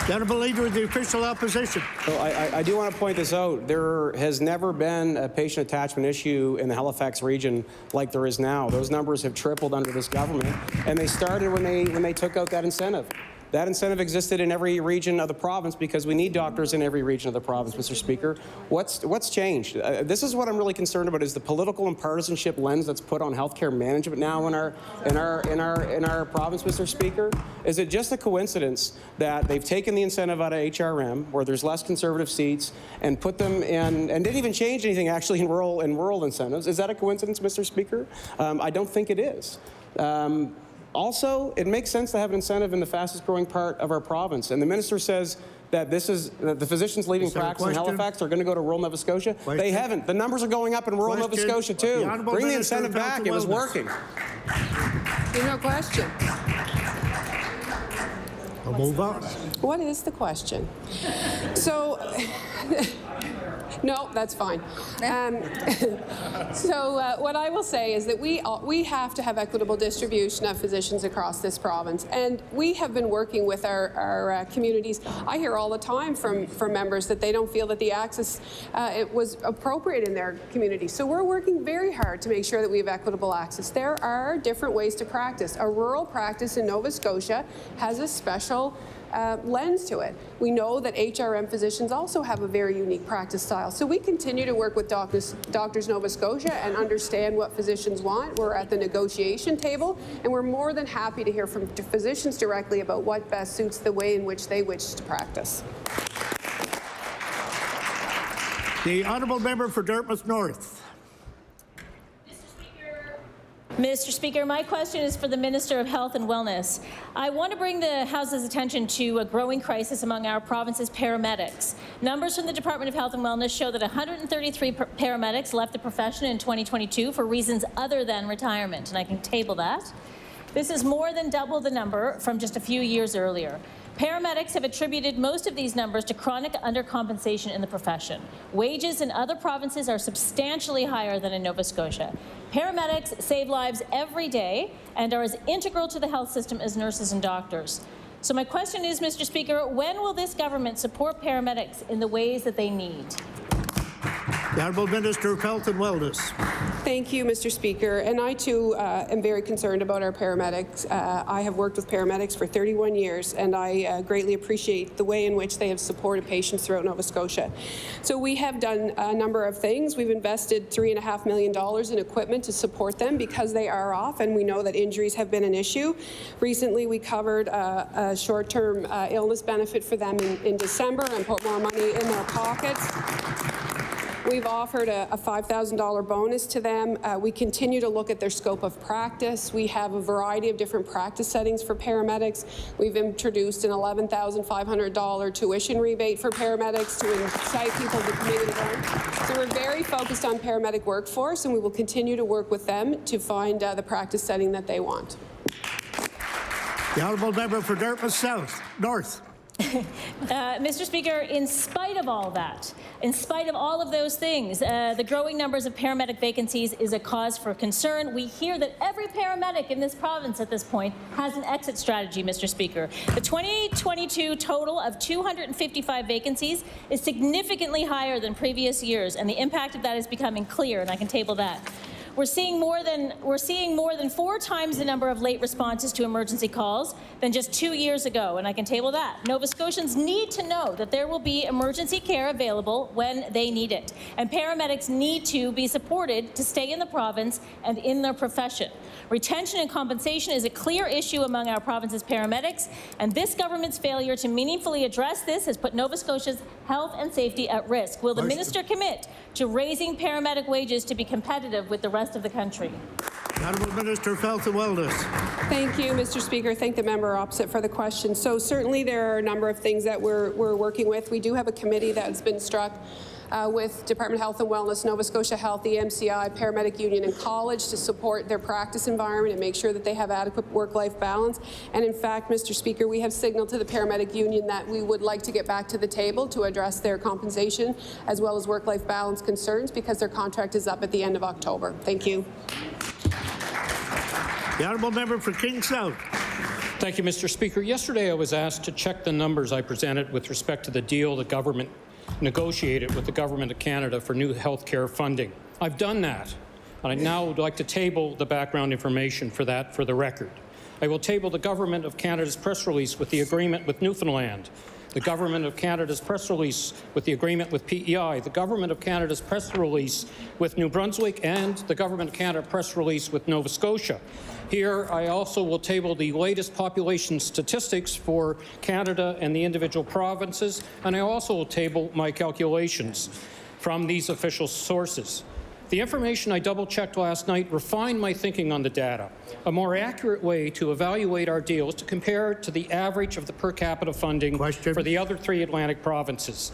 The Honourable Leader of the Official Opposition. So I do want to point this out. There has never been a patient attachment issue in the Halifax region like there is now. Those numbers have tripled under this government, and they started when they took out that incentive. That incentive existed in every region of the province because we need doctors in every region of the province, Mr. Speaker. What's changed? This is what I'm really concerned about: is the political and partisanship lens that's put on healthcare management now in our province, Mr. Speaker. Is it just a coincidence that they've taken the incentive out of HRM, where there's less conservative seats, and put them in, and didn't even change anything actually in rural incentives? Is that a coincidence, Mr. Speaker? I don't think it is. Also, it makes sense to have an incentive in the fastest growing part of our province. And the minister says that the physicians leaving practice in Halifax are going to go to rural Nova Scotia. They haven't. The numbers are going up in rural Nova Scotia too. Bring the incentive back. It was working. No question. We'll move on. What is the question? So, no, that's fine. What I will say is that we have to have equitable distribution of physicians across this province, and we have been working with our communities. I hear all the time from members that they don't feel that the access it was appropriate in their community. So we're working very hard to make sure that we have equitable access. There are different ways to practice. A rural practice in Nova Scotia has a special lens to it. We know that HRM physicians also have a very unique practice style. So we continue to work with Doctors Nova Scotia and understand what physicians want. We're at the negotiation table, and we're more than happy to hear from physicians directly about what best suits the way in which they wish to practice. The Honourable Member for Dartmouth North. Mr. Speaker, my question is for the Minister of Health and Wellness. I want to bring the House's attention to a growing crisis among our province's paramedics. Numbers from the Department of Health and Wellness show that 133 paramedics left the profession in 2022 for reasons other than retirement, and I can table that. This is more than double the number from just a few years earlier. Paramedics have attributed most of these numbers to chronic undercompensation in the profession. Wages in other provinces are substantially higher than in Nova Scotia. Paramedics save lives every day and are as integral to the health system as nurses and doctors. So my question is, Mr. Speaker, when will this government support paramedics in the ways that they need? The Honourable Minister of Health and Wellness. Thank you, Mr. Speaker. And I, too, am very concerned about our paramedics. I have worked with paramedics for 31 years, and I greatly appreciate the way in which they have supported patients throughout Nova Scotia. So we have done a number of things. We've invested $3.5 million in equipment to support them because they are off, and we know that injuries have been an issue. Recently, we covered a short-term illness benefit for them in December and put more money in their pockets. We've offered a $5,000 bonus to them. We continue to look at their scope of practice. We have a variety of different practice settings for paramedics. We've introduced an $11,500 tuition rebate for paramedics to incite people to come in and learn. So we're very focused on paramedic workforce, and we will continue to work with them to find the practice setting that they want. The Honourable Member for Dartmouth South North. Mr. Speaker, in spite of all that, in spite of all of those things, the growing numbers of paramedic vacancies is a cause for concern. We hear that every paramedic in this province at this point has an exit strategy, Mr. Speaker. The 2022 total of 255 vacancies is significantly higher than previous years, and the impact of that is becoming clear, and I can table that. We're seeing more than 4 times the number of late responses to emergency calls than just 2 years ago, and I can table that. Nova Scotians need to know that there will be emergency care available when they need it, and paramedics need to be supported to stay in the province and in their profession. Retention and compensation is a clear issue among our province's paramedics, and this government's failure to meaningfully address this has put Nova Scotia's health and safety at risk. Will the minister commit to raising paramedic wages to be competitive with the rest of the country? Honourable Minister of Health and Wellness. Thank you, Mr. Speaker. Thank the member opposite for the question. So certainly there are a number of things that we're working with. We do have a committee that's been struck with Department of Health and Wellness, Nova Scotia Health, the MCI, Paramedic Union and College to support their practice environment and make sure that they have adequate work-life balance. And in fact, Mr. Speaker, we have signaled to the Paramedic Union that we would like to get back to the table to address their compensation as well as work-life balance concerns because their contract is up at the end of October. Thank you. The Honourable Member for King South. Thank you, Mr. Speaker. Yesterday I was asked to check the numbers I presented with respect to the deal the government negotiated with the Government of Canada for new health care funding. I've done that, and I now would like to table the background information for that for the record. I will table the Government of Canada's press release with the agreement with Newfoundland, the Government of Canada's press release with the agreement with PEI, the Government of Canada's press release with New Brunswick, and the Government of Canada press release with Nova Scotia. Here, I also will table the latest population statistics for Canada and the individual provinces, and I also will table my calculations from these official sources. The information I double-checked last night refined my thinking on the data. A more accurate way to evaluate our deal is to compare to the average of the per capita funding for the other 3 Atlantic provinces.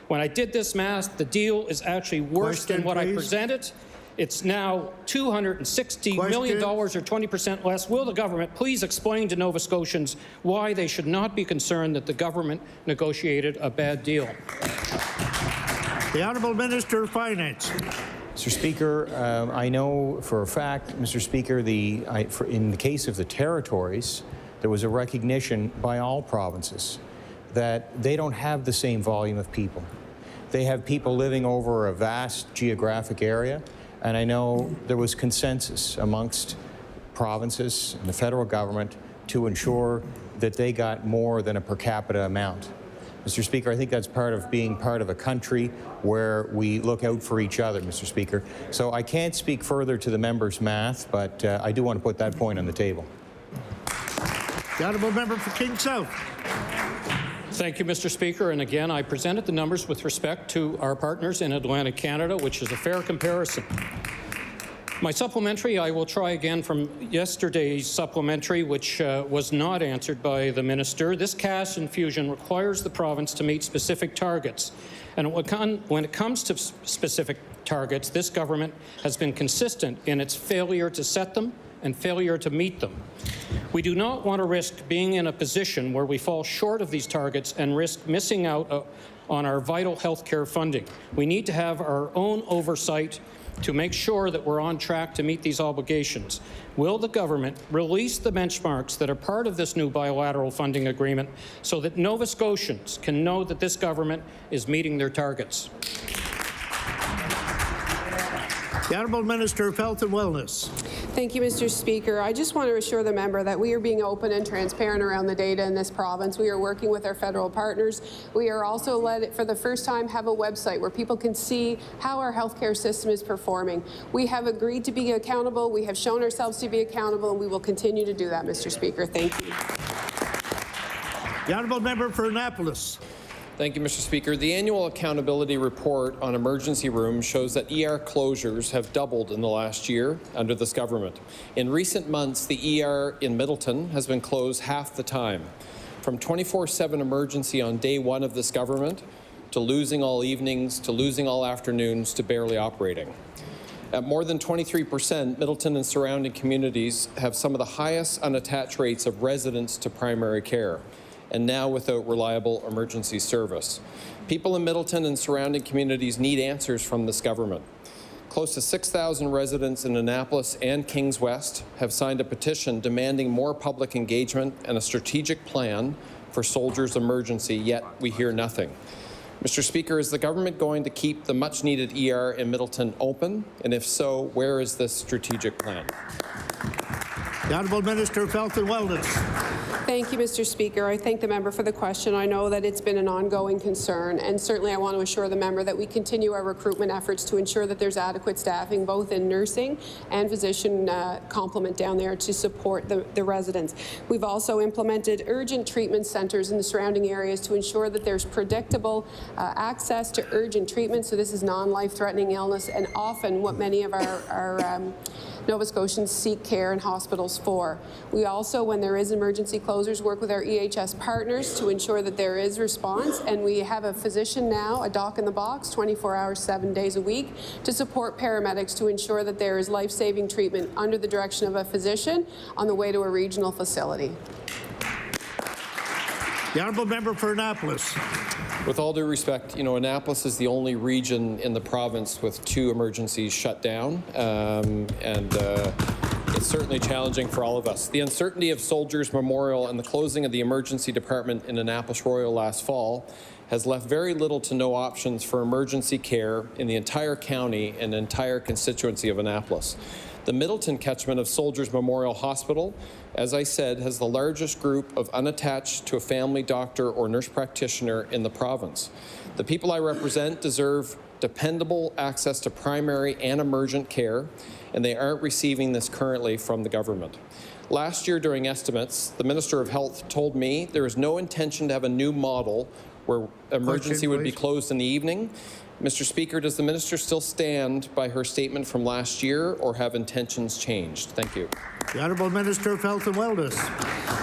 When I did this math, the deal is actually worse than what I presented. It's now $260 million, or 20% less. Will the government please explain to Nova Scotians why they should not be concerned that the government negotiated a bad deal? The Honourable Minister of Finance. Mr. Speaker, I know for a fact, Mr. Speaker, in the case of the territories, there was a recognition by all provinces that they don't have the same volume of people. They have people living over a vast geographic area, and I know there was consensus amongst provinces and the federal government to ensure that they got more than a per capita amount. Mr. Speaker, I think that's part of being part of a country where we look out for each other, Mr. Speaker. So I can't speak further to the member's math, but I do want to put that point on the table. The Honourable Member for King South. Thank you, Mr. Speaker. And again, I presented the numbers with respect to our partners in Atlantic Canada, which is a fair comparison. My supplementary, I will try again from yesterday's supplementary, which was not answered by the minister. This cash infusion requires the province to meet specific targets. And when it comes to specific targets, this government has been consistent in its failure to set them and failure to meet them. We do not want to risk being in a position where we fall short of these targets and risk missing out on our vital health care funding. We need to have our own oversight to make sure that we're on track to meet these obligations. Will the government release the benchmarks that are part of this new bilateral funding agreement so that Nova Scotians can know that this government is meeting their targets? The Honourable Minister of Health and Wellness. Thank you, Mr. Speaker. I just want to assure the member that we are being open and transparent around the data in this province. We are working with our federal partners. We are also for the first time, have a website where people can see how our healthcare system is performing. We have agreed to be accountable. We have shown ourselves to be accountable, and we will continue to do that, Mr. Speaker. Thank you. The Honourable Member for Annapolis. Thank you, Mr. Speaker. The annual accountability report on emergency rooms shows that ER closures have doubled in the last year under this government. In recent months, the ER in Middleton has been closed half the time. From 24/7 emergency on day one of this government, to losing all evenings, to losing all afternoons, to barely operating. At more than 23%, Middleton and surrounding communities have some of the highest unattached rates of residents to primary care, and now without reliable emergency service. People in Middleton and surrounding communities need answers from this government. Close to 6,000 residents in Annapolis and Kings West have signed a petition demanding more public engagement and a strategic plan for soldiers' emergency, yet we hear nothing. Mr. Speaker, is the government going to keep the much-needed ER in Middleton open? And if so, where is this strategic plan? The Honourable Minister of Health and Wellness. Thank you, Mr. Speaker. I thank the member for the question. I know that it's been an ongoing concern, and certainly I want to assure the member that we continue our recruitment efforts to ensure that there's adequate staffing, both in nursing and physician complement down there to support the residents. We've also implemented urgent treatment centres in the surrounding areas to ensure that there's predictable access to urgent treatment. So this is non-life-threatening illness, and often what many of our Nova Scotians seek care in hospitals for. We also, when there is emergency closures, work with our EHS partners to ensure that there is response, and we have a physician now, a doc in the box, 24 hours, 7 days a week, to support paramedics to ensure that there is life-saving treatment under the direction of a physician on the way to a regional facility. The Honourable Member for Annapolis. With all due respect, Annapolis is the only region in the province with 2 emergencies shut down, and it's certainly challenging for all of us. The uncertainty of Soldiers Memorial and the closing of the emergency department in Annapolis Royal last fall has left very little to no options for emergency care in the entire county and entire constituency of Annapolis. The Middleton catchment of Soldiers Memorial Hospital, as I said, has the largest group of unattached to a family doctor or nurse practitioner in the province. The people I represent deserve dependable access to primary and emergent care, and they aren't receiving this currently from the government. Last year during estimates, the Minister of Health told me there is no intention to have a new model where emergency would be closed in the evening. Mr. Speaker, does the minister still stand by her statement from last year, or have intentions changed? Thank you. The Honourable Minister of Health and Wellness.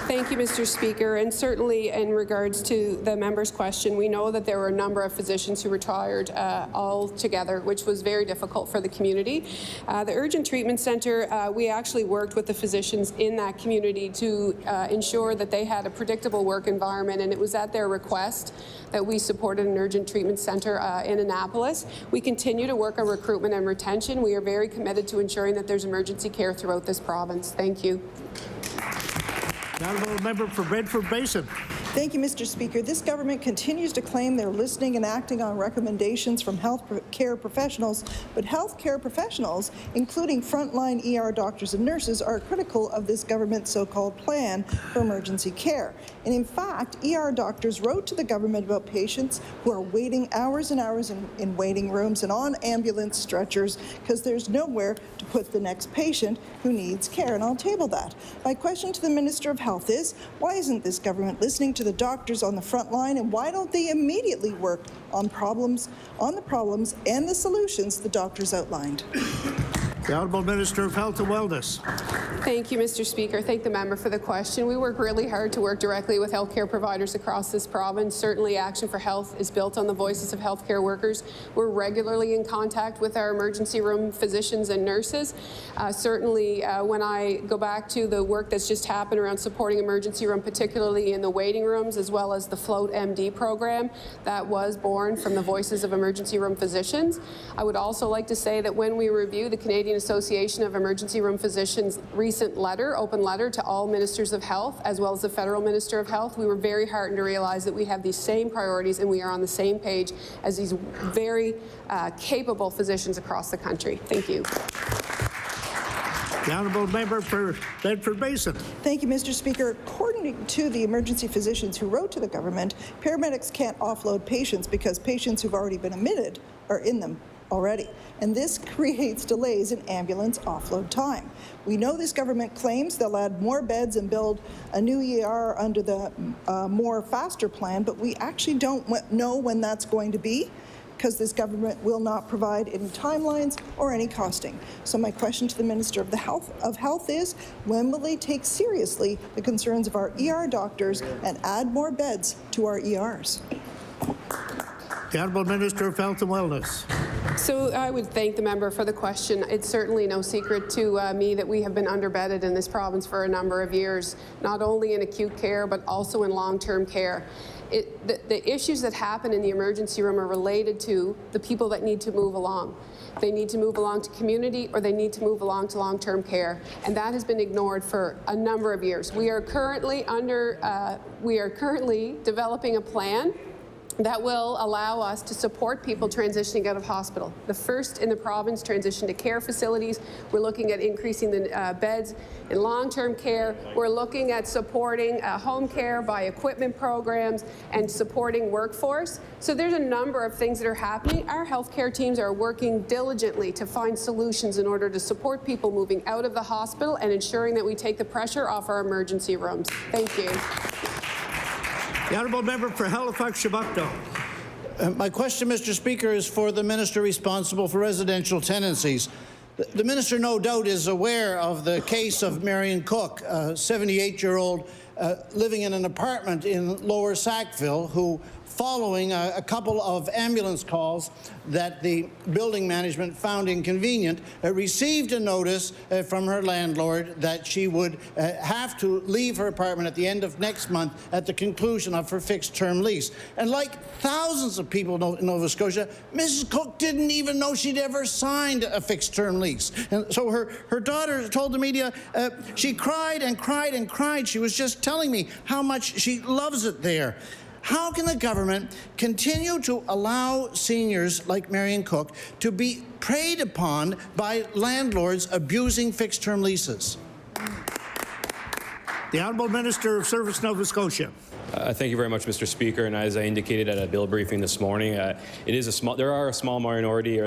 Thank you, Mr. Speaker. And certainly in regards to the member's question, we know that there were a number of physicians who retired altogether, which was very difficult for the community. The Urgent Treatment Centre, we actually worked with the physicians in that community to ensure that they had a predictable work environment, and it was at their request that we supported an urgent treatment centre in Annapolis. We continue to work on recruitment and retention. We are very committed to ensuring that there's emergency care throughout this province. Thank you. The Honourable Member for Bedford Basin. Thank you, Mr. Speaker. This government continues to claim they're listening and acting on recommendations from health care professionals, but health care professionals, including frontline ER doctors and nurses, are critical of this government's so-called plan for emergency care. And in fact, ER doctors wrote to the government about patients who are waiting hours and hours in waiting rooms and on ambulance stretchers because there's nowhere to put the next patient who needs care. And I'll table that. My question to the Minister of Health is, why isn't this government listening to the doctors on the front line, and why don't they immediately work on the problems and the solutions the doctors outlined? The Honourable Minister of Health and Wellness. Thank you, Mr. Speaker. Thank the member for the question. We work really hard to work directly with healthcare providers across this province. Certainly, Action for Health is built on the voices of healthcare workers. We're regularly in contact with our emergency room physicians and nurses. Certainly, when I go back to the work that's just happened around supporting emergency room, particularly in the waiting rooms, as well as the Float MD program, that was born from the voices of emergency room physicians. I would also like to say that when we review the Canadian Association of Emergency Room Physicians' recent letter, open letter to all ministers of health, as well as the federal minister of health, we were very heartened to realize that we have these same priorities and we are on the same page as these very capable physicians across the country. Thank you. The honourable member for Bedford Basin. Thank you, Mr. Speaker. According to the emergency physicians who wrote to the government, paramedics can't offload patients because patients who've already been admitted are in them already. And this creates delays in ambulance offload time. We know this government claims they'll add more beds and build a new ER under the more faster plan, but we actually don't know when that's going to be, because this government will not provide any timelines or any costing. So my question to the Minister of Health is, when will they take seriously the concerns of our ER doctors and add more beds to our ERs? The Honourable Minister of Health and Wellness. So I would thank the member for the question. It's certainly no secret to me that we have been underbedded in this province for a number of years, not only in acute care, but also in long-term care. The issues that happen in the emergency room are related to the people that need to move along. They need to move along to community, or they need to move along to long-term care, and that has been ignored for a number of years. We are currently developing a plan that will allow us to support people transitioning out of hospital. The first in the province transition to care facilities. We're looking at increasing the beds in long-term care. We're looking at supporting home care by equipment programs and supporting workforce. So there's a number of things that are happening. Our healthcare teams are working diligently to find solutions in order to support people moving out of the hospital and ensuring that we take the pressure off our emergency rooms. Thank you. The honourable member for Halifax-Shabukto. My question, Mr. Speaker, is for the minister responsible for residential tenancies. The minister, no doubt, is aware of the case of Marion Cook, a 78-year-old living in an apartment in Lower Sackville, who, following a couple of ambulance calls that the building management found inconvenient, received a notice from her landlord that she would have to leave her apartment at the end of next month at the conclusion of her fixed-term lease. And like thousands of people in Nova Scotia, Mrs. Cook didn't even know she'd ever signed a fixed-term lease. And so her daughter told the media she cried and cried and cried. She was just telling me how much she loves it there. How can the government continue to allow seniors like Marion Cook to be preyed upon by landlords abusing fixed-term leases? The Honourable Minister of Service, Nova Scotia. Thank you very much, Mr. Speaker. And as I indicated at a bill briefing this morning, there is a small minority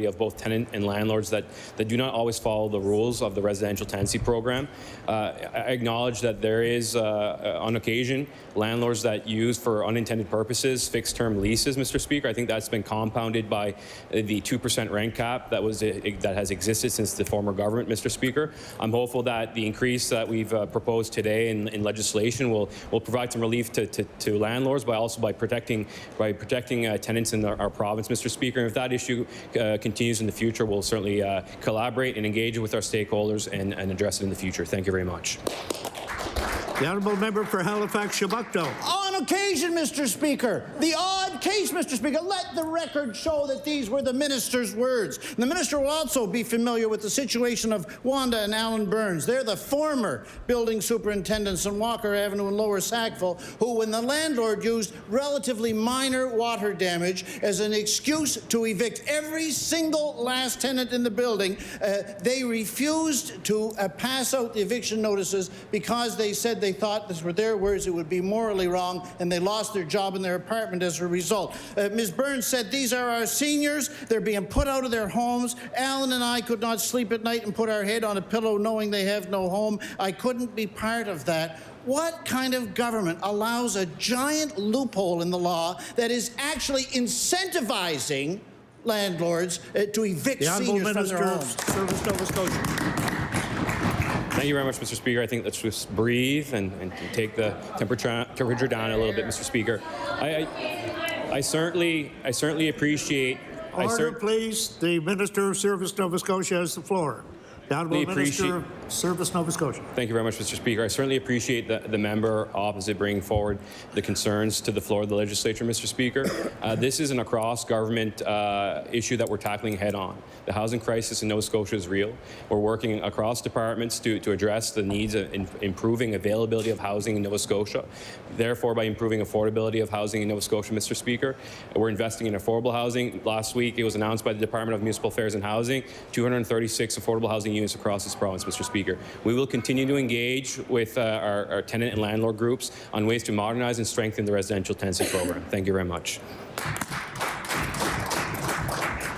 of both tenant and landlords that do not always follow the rules of the residential tenancy program. I acknowledge that there is, on occasion, landlords that use for unintended purposes fixed-term leases, Mr. Speaker. I think that's been compounded by the 2% rent cap that has existed since the former government, Mr. Speaker. I'm hopeful that the increase that we've proposed today in legislation will provide some relief to landlords, but also by protecting tenants in our province, Mr. Speaker. And if that issue continues in the future, we'll certainly collaborate and engage with our stakeholders and address it in the future. Thank you very much. The honourable member for Halifax-Shabukto. On occasion, Mr. Speaker, the odd case, Mr. Speaker, let the record show that these were the minister's words. The minister will also be familiar with the situation of Wanda and Alan Burns. They're the former building superintendents on Walker Avenue in Lower Sackville, who, when the landlord used relatively minor water damage as an excuse to evict every single last tenant in the building, they refused to pass out the eviction notices because they said they thought, these were their words, it would be morally wrong, and they lost their job in their apartment as a result. Ms. Burns said, these are our seniors. They're being put out of their homes. Alan and I could not sleep at night and put our head on a pillow knowing they have no home. I couldn't be part of that. What kind of government allows a giant loophole in the law that is actually incentivizing landlords to evict seniors from their homes? The Honourable Minister of Service, Nova Scotia. Thank you very much, Mr. Speaker. I think let's just breathe and take the temperature down a little bit, Mr. Speaker. I certainly appreciate. Order, please. The Minister of Service, Nova Scotia, has the floor. The Honourable Minister of Service Nova Scotia. Thank you very much, Mr. Speaker. I certainly appreciate the member opposite bringing forward the concerns to the floor of the legislature, Mr. Speaker. This is an across-government issue that we're tackling head-on. The housing crisis in Nova Scotia is real. We're working across departments to address the needs of improving availability of housing in Nova Scotia. Therefore, by improving affordability of housing in Nova Scotia, Mr. Speaker, we're investing in affordable housing. Last week, it was announced by the Department of Municipal Affairs and Housing, 236 affordable housing units across this province, Mr. Speaker. We will continue to engage with our tenant and landlord groups on ways to modernize and strengthen the residential tenancy program. Thank you very much.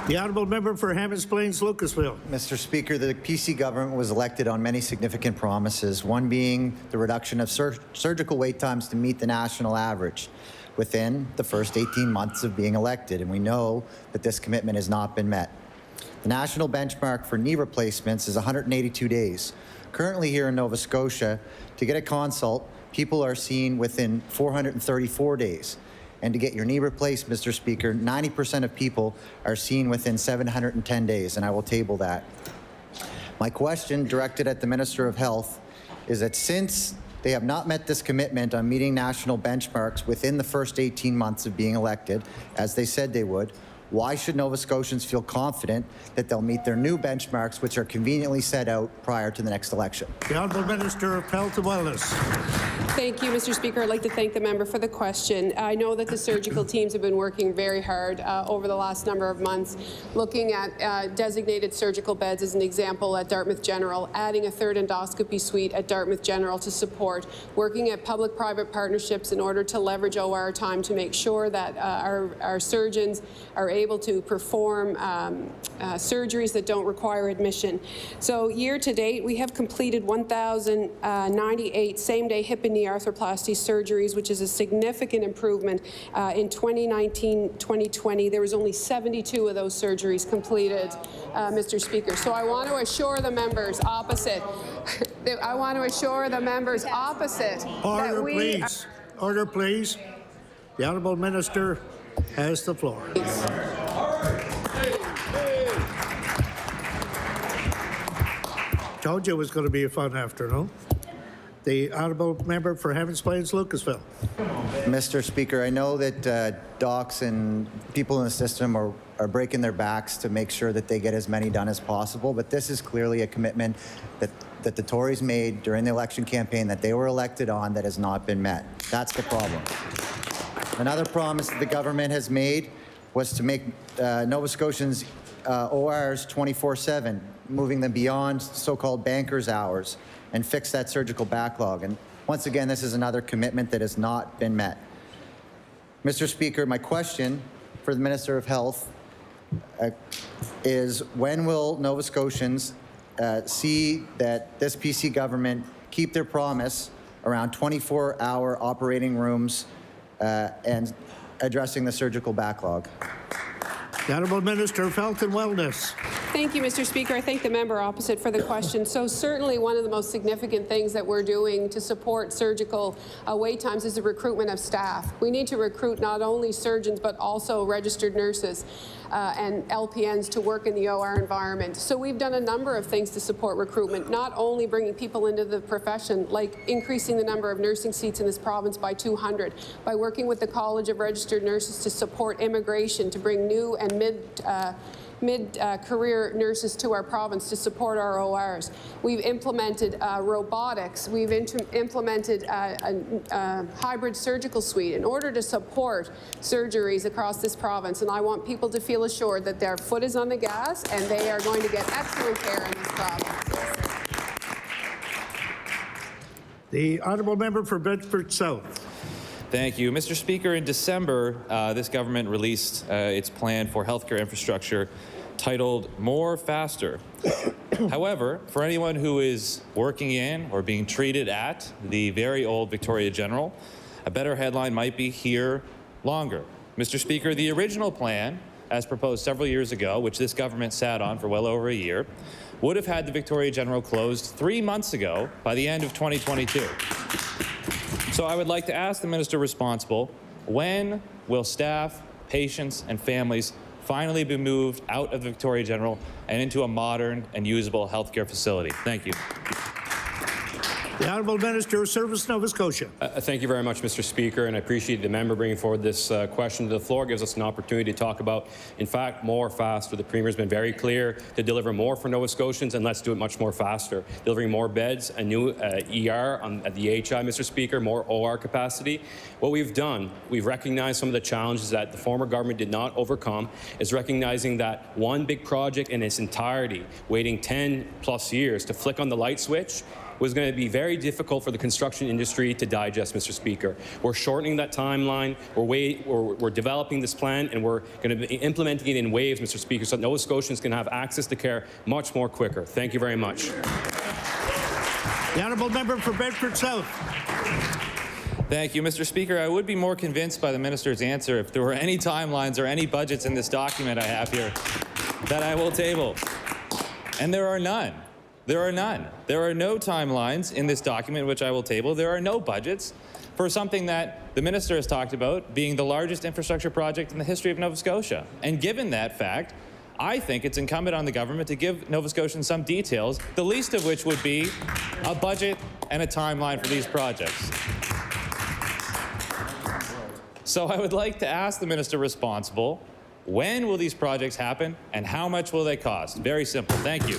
The honourable member for Hammonds Plains Lucasville. Mr. Speaker, the PC government was elected on many significant promises, one being the reduction of surgical wait times to meet the national average within the first 18 months of being elected, and we know that this commitment has not been met. The national benchmark for knee replacements is 182 days. Currently here in Nova Scotia, to get a consult, people are seen within 434 days. And to get your knee replaced, Mr. Speaker, 90% of people are seen within 710 days, and I will table that. My question, directed at the Minister of Health, is that since they have not met this commitment on meeting national benchmarks within the first 18 months of being elected, as they said they would, why should Nova Scotians feel confident that they'll meet their new benchmarks, which are conveniently set out prior to the next election? The Honourable Minister of Health and Wellness. Thank you, Mr. Speaker. I'd like to thank the member for the question. I know that the surgical teams have been working very hard over the last number of months, looking at designated surgical beds as an example at Dartmouth General, adding a third endoscopy suite at Dartmouth General to support, working at public-private partnerships in order to leverage OR time to make sure that our surgeons are able to perform surgeries that don't require admission. So year to date, we have completed 1,098 same-day hip and knee arthroplasty surgeries, which is a significant improvement. In 2019-2020, there was only 72 of those surgeries completed, Mr. Speaker. So I want to assure the members opposite. I want to assure the members opposite. Order, please. Order, please. The Honourable Minister has the floor. Told you it was going to be a fun afternoon. The honourable member for Hammonds Plains Lucasville. Mr. Speaker, I know that docs and people in the system are breaking their backs to make sure that they get as many done as possible, but this is clearly a commitment that the Tories made during the election campaign that they were elected on that has not been met. That's the problem. Another promise that the government has made was to make Nova Scotians ORs 24/7, moving them beyond so-called banker's hours and fix that surgical backlog. And once again, this is another commitment that has not been met. Mr. Speaker, my question for the Minister of Health is when will Nova Scotians see that this PC government keep their promise around 24-hour operating rooms and addressing the surgical backlog? The Honourable Minister of Health and Wellness. Thank you, Mr. Speaker. I thank the member opposite for the question. So certainly one of the most significant things that we're doing to support surgical wait times is the recruitment of staff. We need to recruit not only surgeons but also registered nurses and LPNs to work in the OR environment. So we've done a number of things to support recruitment, not only bringing people into the profession, like increasing the number of nursing seats in this province by 200, by working with the College of Registered Nurses to support immigration, to bring new and mid-career nurses to our province to support our ORs. We've implemented robotics. We've implemented a hybrid surgical suite in order to support surgeries across this province. And I want people to feel assured that their foot is on the gas and they are going to get excellent care in this province. The honourable member for Bedford South. Thank you. Mr. Speaker, in December, this government released its plan for healthcare infrastructure titled More Faster. However, for anyone who is working in or being treated at the very old Victoria General, a better headline might be Here Longer. Mr. Speaker, the original plan, as proposed several years ago, which this government sat on for well over a year, would have had the Victoria General closed 3 months ago by the end of 2022. So I would like to ask the minister responsible, when will staff, patients, and families finally be moved out of the Victoria General and into a modern and usable healthcare facility. Thank you. The Honourable Minister of Service, Nova Scotia. Thank you very much, Mr. Speaker, and I appreciate the member bringing forward this question to the floor. It gives us an opportunity to talk about, in fact, more faster. The Premier has been very clear to deliver more for Nova Scotians, and let's do it much more faster. Delivering more beds, a new ER at the HI, Mr. Speaker, more OR capacity. What we've done, we've recognized some of the challenges that the former government did not overcome, is recognizing that one big project in its entirety, waiting 10 plus years to flick on the light switch, was going to be very difficult for the construction industry to digest, Mr. Speaker. We're shortening that timeline. We're developing this plan, and we're going to be implementing it in waves, Mr. Speaker, so that Nova Scotians can have access to care much more quicker. Thank you very much. The Honourable Member for Bedford South. Thank you, Mr. Speaker. I would be more convinced by the minister's answer if there were any timelines or any budgets in this document I have here that I will table. And there are none. There are none. There are no timelines in this document which I will table. There are no budgets for something that the minister has talked about being the largest infrastructure project in the history of Nova Scotia. And given that fact, I think it's incumbent on the government to give Nova Scotians some details, the least of which would be a budget and a timeline for these projects. So I would like to ask the minister responsible, when will these projects happen and how much will they cost? Very simple. Thank you.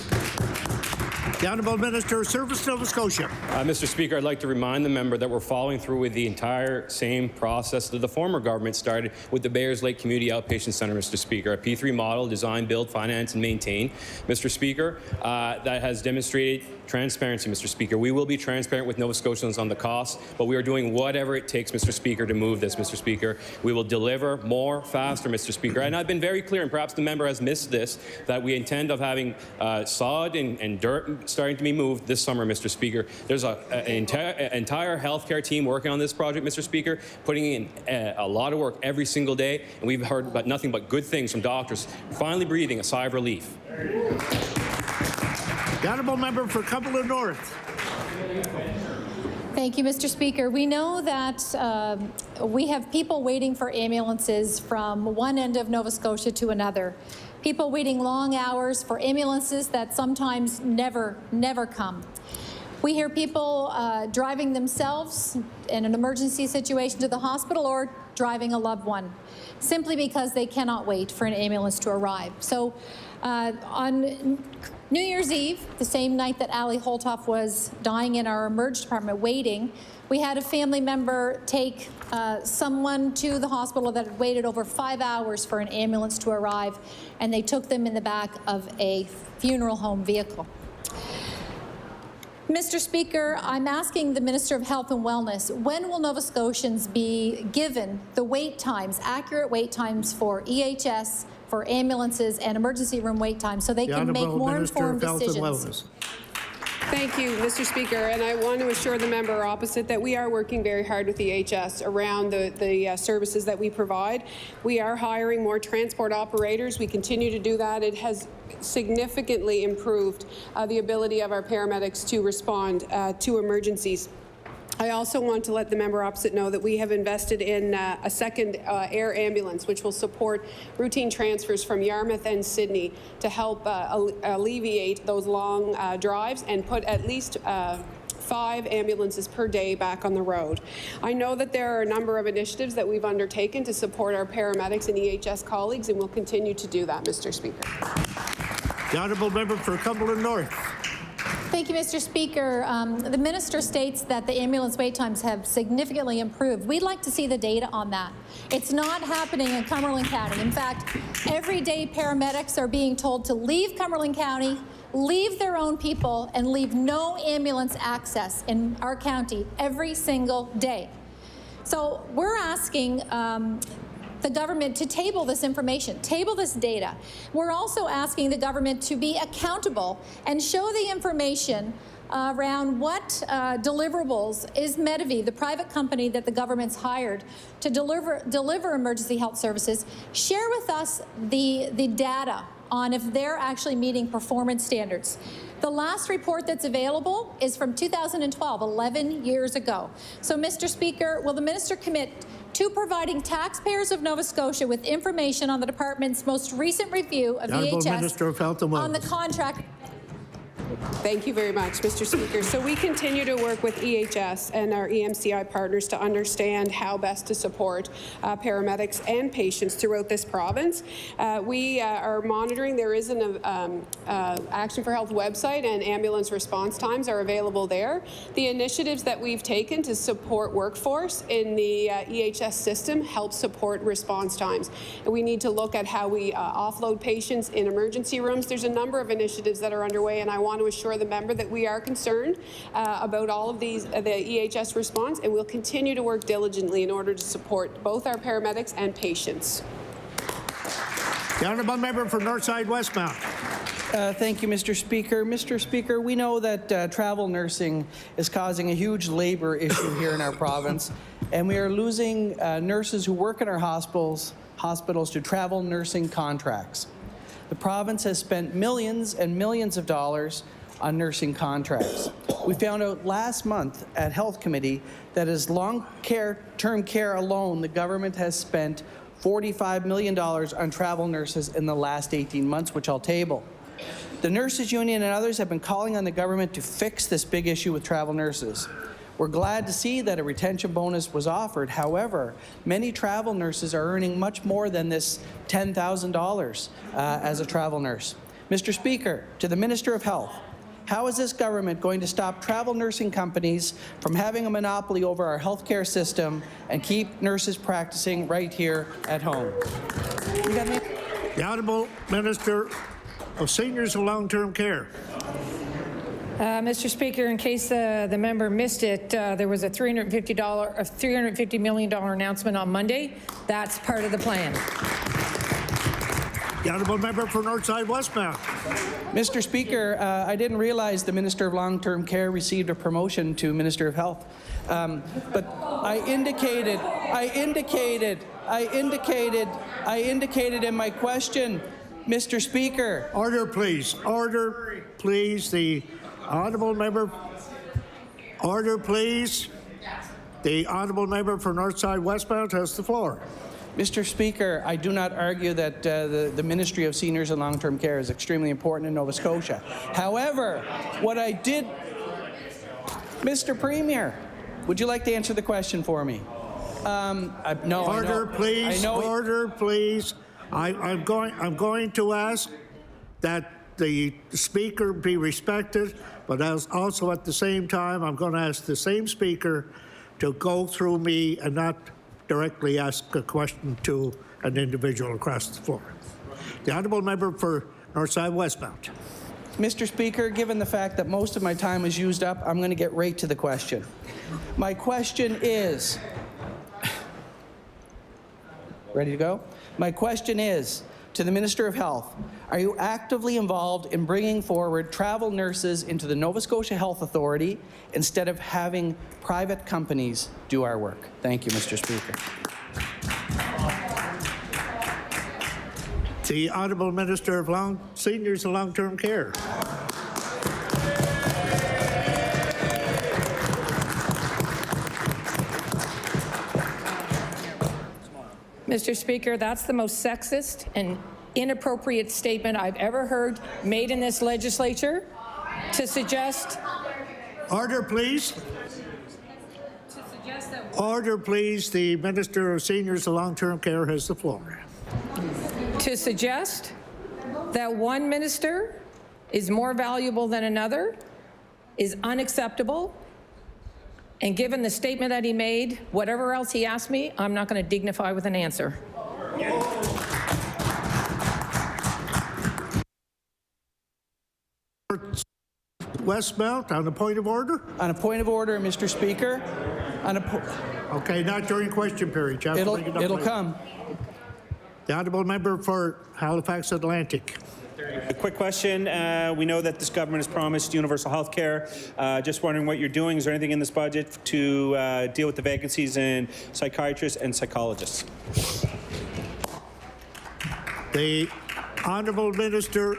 The Honourable Minister of Service, Nova Scotia. Mr. Speaker, I'd like to remind the member that we're following through with the entire same process that the former government started with the Bayers Lake Community Outpatient Centre, Mr. Speaker. A P3 model, design, build, finance, and maintain, Mr. Speaker, that has demonstrated transparency, Mr. Speaker. We will be transparent with Nova Scotians on the cost, but we are doing whatever it takes, Mr. Speaker, to move this, Mr. Speaker. We will deliver more faster, Mr. Speaker. And I've been very clear, and perhaps the member has missed this, that we intend of having sod and dirt starting to be moved this summer, Mr. Speaker. There's an entire healthcare team working on this project, Mr. Speaker, putting in a lot of work every single day, and we've heard about nothing but good things from doctors, finally breathing a sigh of relief. The Honourable Member for Cumberland North. Thank you, Mr. Speaker. We know that we have people waiting for ambulances from one end of Nova Scotia to another. People waiting long hours for ambulances that sometimes never come. We hear people driving themselves in an emergency situation to the hospital or driving a loved one simply because they cannot wait for an ambulance to arrive. So on New Year's Eve, the same night that Ali Holtoff was dying in our emerge department waiting, we had a family member take someone to the hospital that had waited over 5 hours for an ambulance to arrive, and they took them in the back of a funeral home vehicle. Mr. Speaker, I'm asking the Minister of Health and Wellness, when will Nova Scotians be given the wait times, accurate wait times for EHS, for ambulances and emergency room wait times so they can make more informed decisions? Thank you, Mr. Speaker, and I want to assure the member opposite that we are working very hard with the EHS around the services that we provide. We are hiring more transport operators. We continue to do that. It has significantly improved the ability of our paramedics to respond to emergencies. I also want to let the member opposite know that we have invested in a second air ambulance, which will support routine transfers from Yarmouth and Sydney to help alleviate those long drives and put at least 5 ambulances per day back on the road. I know that there are a number of initiatives that we've undertaken to support our paramedics and EHS colleagues, and we'll continue to do that, Mr. Speaker. The Honourable Member for Cumberland North. Thank you, Mr. Speaker. The minister states that the ambulance wait times have significantly improved. We'd like to see the data on that. It's not happening in Cumberland County. In fact, every day paramedics are being told to leave Cumberland County, leave their own people, and leave no ambulance access in our county every single day. So we're asking the government to table this information, table this data. We're also asking the government to be accountable and show the information around what deliverables is Medivy, the private company that the government's hired to deliver emergency health services, share with us the data on if they're actually meeting performance standards. The last report that's available is from 2012, 11 years ago. So, Mr. Speaker, will the minister commit to providing taxpayers of Nova Scotia with information on the department's most recent review of Honourable EHS Minister of Health and on the Wellness. contract. Thank you very much, Mr. Speaker. So we continue to work with EHS and our EMCI partners to understand how best to support paramedics and patients throughout this province. We are monitoring. There is an Action for Health website, and ambulance response times are available there. The initiatives that we've taken to support workforce in the EHS system help support response times. And we need to look at how we offload patients in emergency rooms. There's a number of initiatives that are underway, and I want to assure the member that we are concerned about all of these, the EHS response, and we'll continue to work diligently in order to support both our paramedics and patients. The honourable member for Northside Westmount. Thank you, Mr. Speaker. Mr. Speaker, we know that travel nursing is causing a huge labour issue here in our province, and we are losing nurses who work in our hospitals to travel nursing contracts. The province has spent millions and millions of dollars on nursing contracts. We found out last month at Health Committee that as long-term care alone, the government has spent $45 million on travel nurses in the last 18 months, which I'll table. The Nurses Union and others have been calling on the government to fix this big issue with travel nurses. We're glad to see that a retention bonus was offered. However, many travel nurses are earning much more than this $10,000 as a travel nurse. Mr. Speaker, to the Minister of Health, how is this government going to stop travel nursing companies from having a monopoly over our healthcare system and keep nurses practicing right here at home? The Honourable Minister of Seniors and Long-Term Care. Mr. Speaker, in case the member missed it, there was a $350 million announcement on Monday. That's part of the plan. The honourable member for Northside Westmount. Mr. Speaker, I didn't realize the Minister of Long-Term Care received a promotion to Minister of Health. But I indicated in my question, Mr. Speaker. Order, please. Order, please. The honourable member. Order, please. The honourable member for Northside Westmount has the floor. Mr. Speaker, I do not argue that the Ministry of Seniors and Long-Term Care is extremely important in Nova Scotia. However, what I did, Mr. Premier, would you like to answer the question for me? No. Order, please. Order, please. I'm going to ask that the speaker be respected, but also at the same time, I'm going to ask the same speaker to go through me and not directly ask a question to an individual across the floor. The honourable member for Northside Westmount. Mr. Speaker, given the fact that most of my time is used up, I'm going to get right to the question. My question is, ready to go? My question is, to the Minister of Health, are you actively involved in bringing forward travel nurses into the Nova Scotia Health Authority instead of having private companies do our work? Thank you, Mr. Speaker. The Honourable Minister of Seniors and Long-Term Care. Mr. Speaker, that's the most sexist and inappropriate statement I've ever heard made in this legislature to suggest... Order, please. Order, please. The Minister of Seniors and Long-Term Care has the floor. To suggest that one minister is more valuable than another is unacceptable. And given the statement that he made, whatever else he asked me, I'm not going to dignify with an answer. Westmount, on a point of order? On a point of order, Mr. Speaker. Okay, not during question period. It'll come. The honourable member for Halifax Atlantic. A quick question. We know that this government has promised universal health care. Just wondering what you're doing. Is there anything in this budget to deal with the vacancies in psychiatrists and psychologists? The Honourable Minister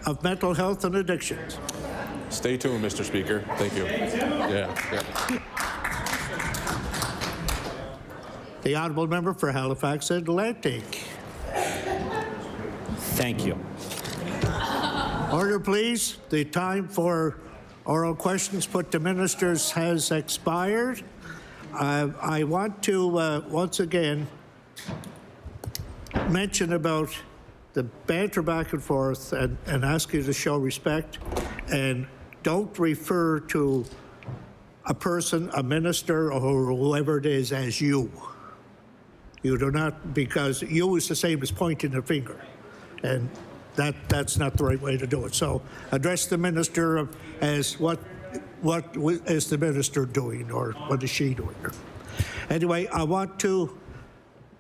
of Mental Health and Addictions. Stay tuned, Mr. Speaker. Thank you. Yeah. The honourable member for Halifax Atlantic. Thank you. Order, please. The time for oral questions put to ministers has expired. I want to once again mention about the banter back and forth and ask you to show respect and don't refer to a person, a minister, or whoever it is as you. You do not, because you is the same as pointing a finger. And that's not the right way to do it. So address the minister as what is the minister doing or what is she doing. Anyway, I want to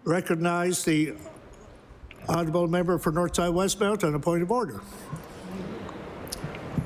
recognize the honourable member for Northside Westmount on a point of order.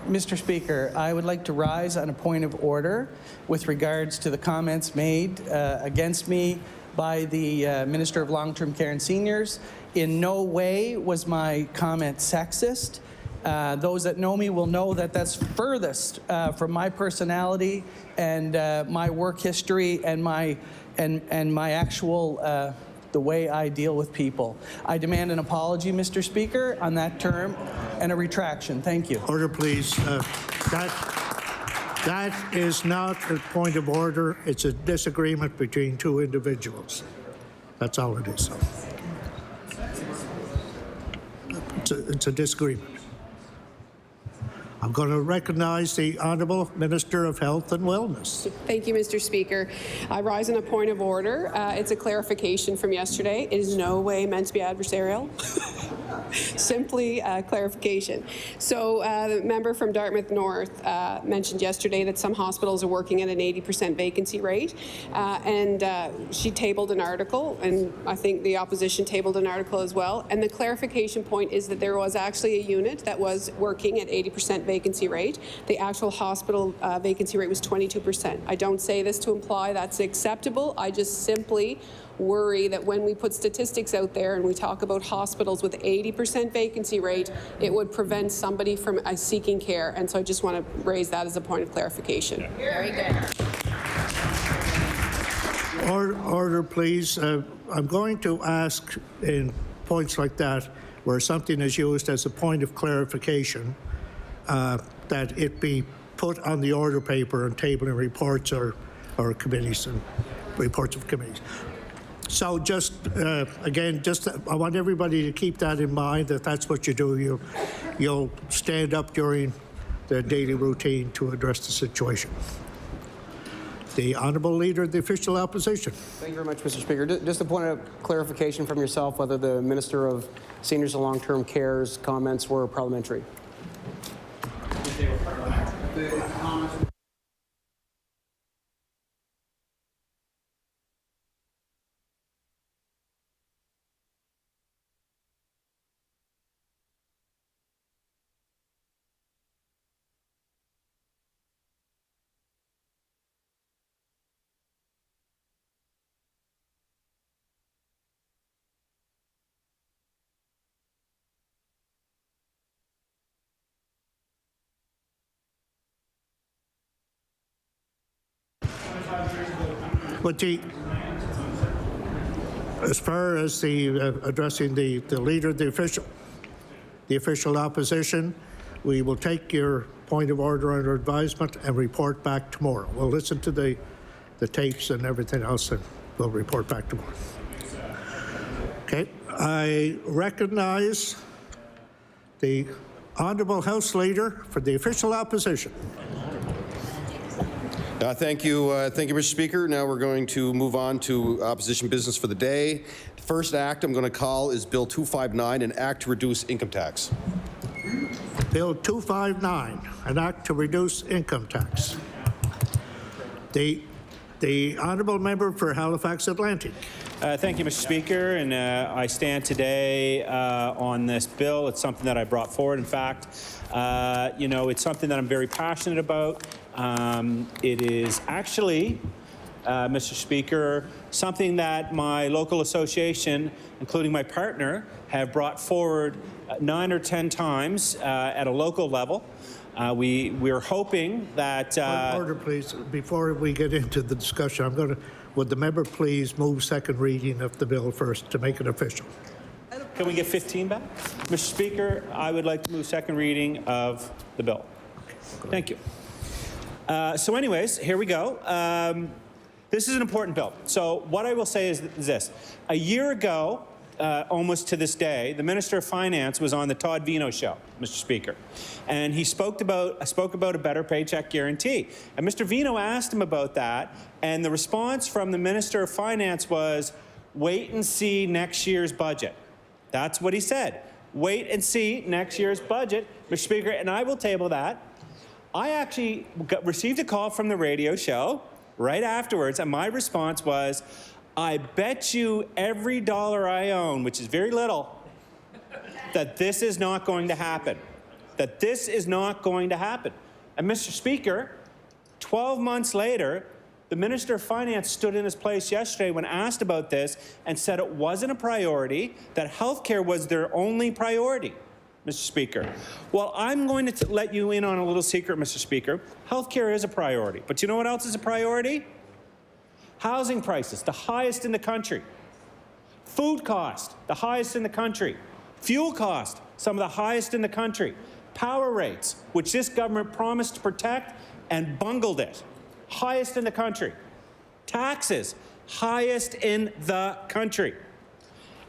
Mr. Speaker, I would like to rise on a point of order with regards to the comments made against me by the Minister of Long-Term Care and Seniors. In no way was my comment sexist. Those that know me will know that that's furthest from my personality and my work history and my actual the way I deal with people. I demand an apology, Mr. Speaker, on that term and a retraction. Thank you. Order, please. That is not a point of order. It's a disagreement between two individuals. That's all it is. It's a disagreement. I'm going to recognize the Honourable Minister of Health and Wellness. Thank you, Mr. Speaker. I rise on a point of order. It's a clarification from yesterday. It is no way meant to be adversarial. Simply clarification. So the member from Dartmouth North mentioned yesterday that some hospitals are working at an 80% vacancy rate. And she tabled an article, and I think the opposition tabled an article as well. And the clarification point is that there was actually a unit that was working at 80% vacancy rate. The actual hospital vacancy rate was 22%. I don't say this to imply that's acceptable. I just simply worry that when we put statistics out there and we talk about hospitals with 80% vacancy rate, it would prevent somebody from seeking care. And so I just want to raise that as a point of clarification. Very good. Order, please. I'm going to ask in points like that where something is used as a point of clarification that it be put on the order paper and table in reports or committees and reports of committees. So just, again, I want everybody to keep that in mind, that that's what you do. You'll stand up during the daily routine to address the situation. The Honourable Leader of the Official Opposition. Thank you very much, Mr. Speaker. Just a point of clarification from yourself whether the Minister of Seniors and Long-Term Care's comments were parliamentary. They were parliamentary. But as far as the addressing the leader of the official opposition, we will take your point of order under advisement and report back tomorrow. We'll listen to the tapes and everything else, and we'll report back tomorrow. Okay, I recognize the Honourable House Leader for the official opposition. Thank you, Mr. Speaker. Now we're going to move on to opposition business for the day. The first act I'm going to call is Bill 259, an act to reduce income tax. Bill 259, an act to reduce income tax. The Honourable Member for Halifax Atlantic. Thank you, Mr. Speaker, and I stand today on this bill. It's something that I brought forward. In fact, it's something that I'm very passionate about. It is actually, Mr. Speaker, something that my local association, including my partner, have brought forward 9 or 10 times at a local level. We're hoping that... Order, please. Before we get into the discussion, Would the member please move second reading of the bill first to make it official? Can we get 15 back? Mr. Speaker, I would like to move second reading of the bill. Thank you. So anyways, here we go. This is an important bill. So what I will say is this. A year ago, almost to this day, the Minister of Finance was on the Todd Vino show, Mr. Speaker. And he spoke about a better paycheck guarantee. And Mr. Vino asked him about that, and the response from the Minister of Finance was, wait and see next year's budget. That's what he said. Wait and see next year's budget, Mr. Speaker, and I will table that. I actually received a call from the radio show right afterwards, and my response was, I bet you every dollar I own, which is very little, that this is not going to happen. That this is not going to happen. And Mr. Speaker, 12 months later, the Minister of Finance stood in his place yesterday when asked about this and said it wasn't a priority, that healthcare was their only priority, Mr. Speaker. Well, I'm going to let you in on a little secret, Mr. Speaker. Healthcare is a priority. But you know what else is a priority? Housing prices, the highest in the country. Food cost, the highest in the country. Fuel cost, some of the highest in the country. Power rates, which this government promised to protect and bungled it. Highest in the country. Taxes, highest in the country.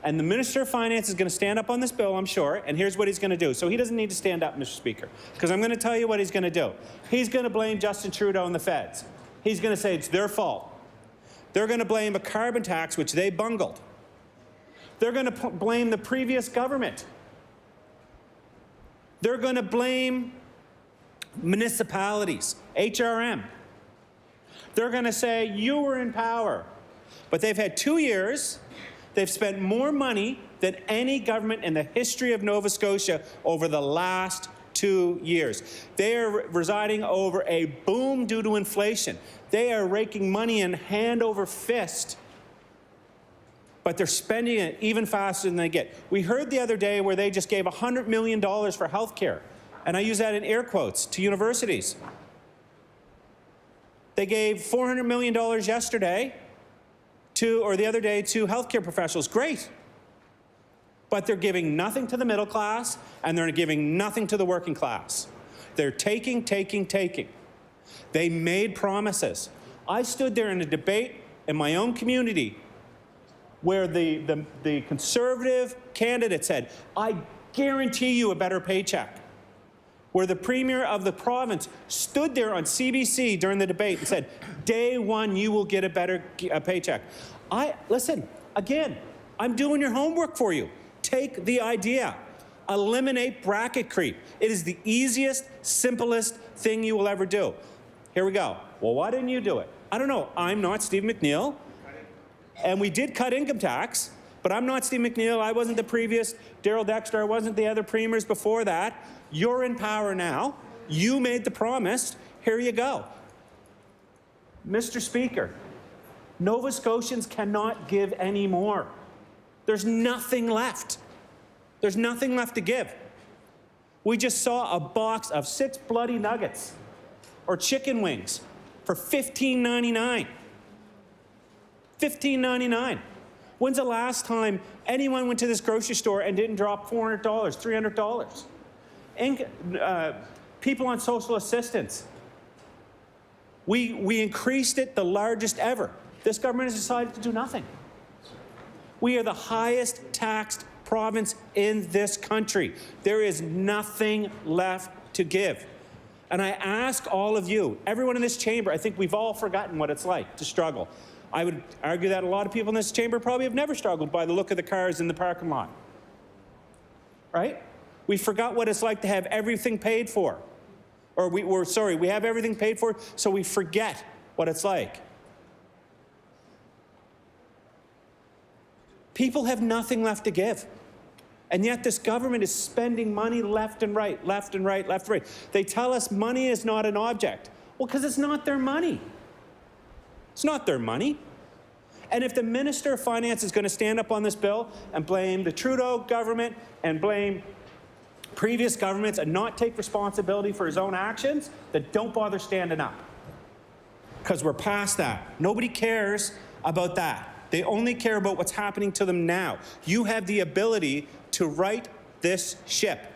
And the Minister of Finance is going to stand up on this bill, I'm sure, and here's what he's going to do. So he doesn't need to stand up, Mr. Speaker, because I'm going to tell you what he's going to do. He's going to blame Justin Trudeau and the feds. He's going to say it's their fault. They're going to blame a carbon tax, which they bungled. They're going to blame the previous government. They're going to blame municipalities, HRM. They're going to say, you were in power. But they've had 2 years. They've spent more money than any government in the history of Nova Scotia over the last 2 years. They are residing over a boom due to inflation. They are raking money in hand over fist, but they're spending it even faster than they get. We heard the other day where they just gave $100 million for health care, and I use that in air quotes, to universities. They gave $400 million yesterday or the other day to healthcare professionals. Great. But they're giving nothing to the middle class, and they're giving nothing to the working class. They're taking. They made promises. I stood there in a debate in my own community where the Conservative candidate said, I guarantee you a better paycheck. Where the Premier of the province stood there on CBC during the debate and said, day one, you will get a better paycheck. Listen, again, I'm doing your homework for you. Take the idea. Eliminate bracket creep. It is the easiest, simplest thing you will ever do. Here we go. Well, why didn't you do it? I don't know. I'm not Steve McNeil. And we did cut income tax, but I'm not Steve McNeil. I wasn't the previous Darrell Dexter. I wasn't the other premiers before that. You're in power now. You made the promise. Here you go. Mr. Speaker, Nova Scotians cannot give any more. There's nothing left. There's nothing left to give. We just saw a box of 6 bloody nuggets or chicken wings for $15.99. $15.99. When's the last time anyone went to this grocery store and didn't drop $400, $300? People on social assistance. We increased it the largest ever. This government has decided to do nothing. We are the highest taxed province in this country. There is nothing left to give. And I ask all of you, everyone in this chamber, I think we've all forgotten what it's like to struggle. I would argue that a lot of people in this chamber probably have never struggled by the look of the cars in the parking lot. Right? We forgot what it's like to have everything paid for. Or we have everything paid for, so we forget what it's like. People have nothing left to give. And yet this government is spending money left and right, left and right, left and right. They tell us money is not an object. Well, because it's not their money. It's not their money. And if the Minister of Finance is going to stand up on this bill and blame the Trudeau government and blame previous governments and not take responsibility for his own actions, then don't bother standing up. Because we're past that. Nobody cares about that. They only care about what's happening to them now. You have the ability to right this ship.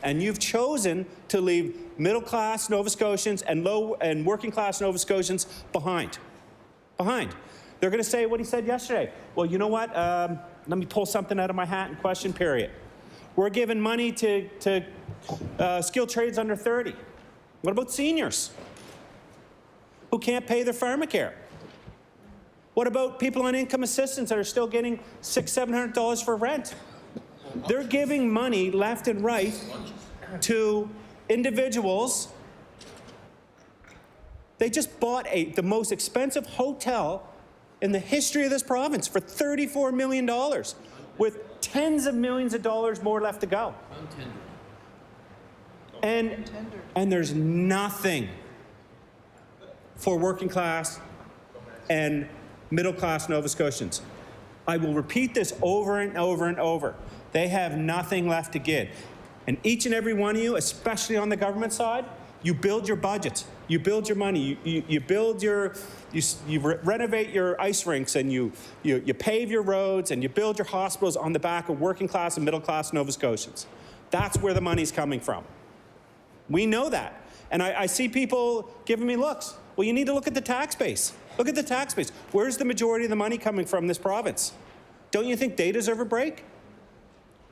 And you've chosen to leave middle-class Nova Scotians and low and working-class Nova Scotians behind. They're going to say what he said yesterday. Well, you know what? Let me pull something out of my hat and question period. We're giving money to skilled trades under 30. What about seniors who can't pay their pharmacare? What about people on income assistance that are still getting $600, $700 for rent? They're giving money left and right to individuals. They just bought the most expensive hotel in the history of this province for $34 million, with tens of millions of dollars more left to go. And there's nothing for working class and middle class Nova Scotians. I will repeat this over and over and over. They have nothing left to give. And each and every one of you, especially on the government side, you build your budgets, you build your money, you build your, you renovate your ice rinks, and you pave your roads, and you build your hospitals on the back of working class and middle class Nova Scotians. That's where the money's coming from. We know that. And I see people giving me looks. Well, you need to look at the tax base. Look at the tax base. Where's the majority of the money coming from this province? Don't you think they deserve a break?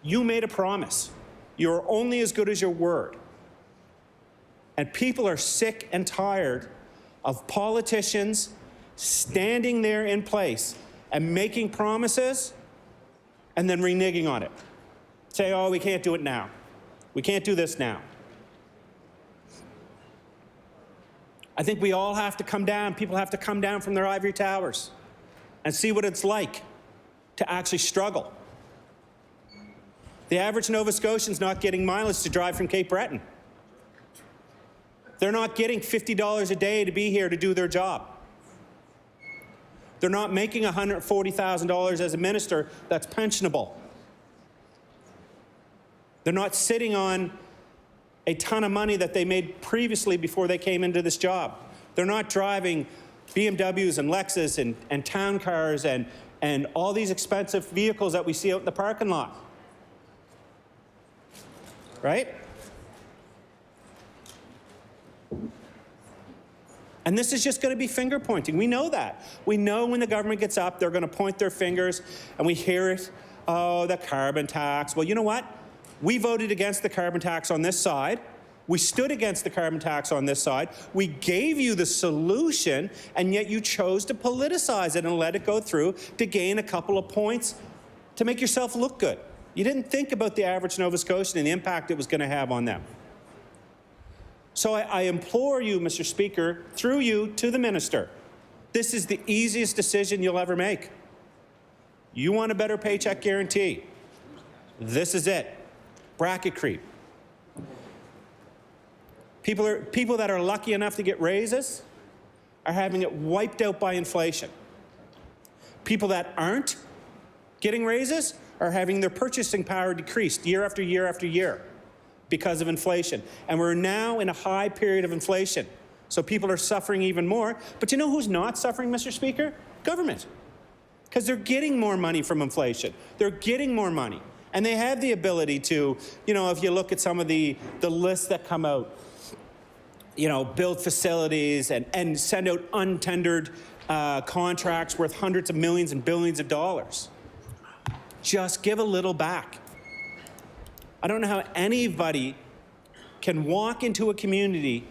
You made a promise. You're only as good as your word. And people are sick and tired of politicians standing there in place and making promises and then reneging on it. Say, oh, we can't do it now. We can't do this now. I think we all have to come down, people have to come down from their ivory towers and see what it's like to actually struggle. The average Nova Scotian's not getting mileage to drive from Cape Breton. They're not getting $50 a day to be here to do their job. They're not making $140,000 as a minister that's pensionable. They're not sitting on a ton of money that they made previously before they came into this job. They're not driving BMWs and Lexus and town cars and all these expensive vehicles that we see out in the parking lot. Right? And this is just going to be finger pointing. We know that. We know when the government gets up, they're going to point their fingers, and we hear it. Oh, the carbon tax. Well, you know what? We voted against the carbon tax on this side. We stood against the carbon tax on this side. We gave you the solution, and yet you chose to politicize it and let it go through to gain a couple of points to make yourself look good. You didn't think about the average Nova Scotian and the impact it was going to have on them. So I implore you, Mr. Speaker, through you to the minister, this is the easiest decision you'll ever make. You want a better paycheck guarantee. This is it. Bracket creep. People that are lucky enough to get raises are having it wiped out by inflation. People that aren't getting raises are having their purchasing power decreased year after year after year because of inflation. And we're now in a high period of inflation. So people are suffering even more. But you know who's not suffering, Mr. Speaker? Government. Because they're getting more money from inflation. They're getting more money. And they have the ability to, you know, if you look at some of the lists that come out, you know, build facilities and send out untendered contracts worth hundreds of millions and billions of dollars. Just give a little back. I don't know how anybody can walk into a community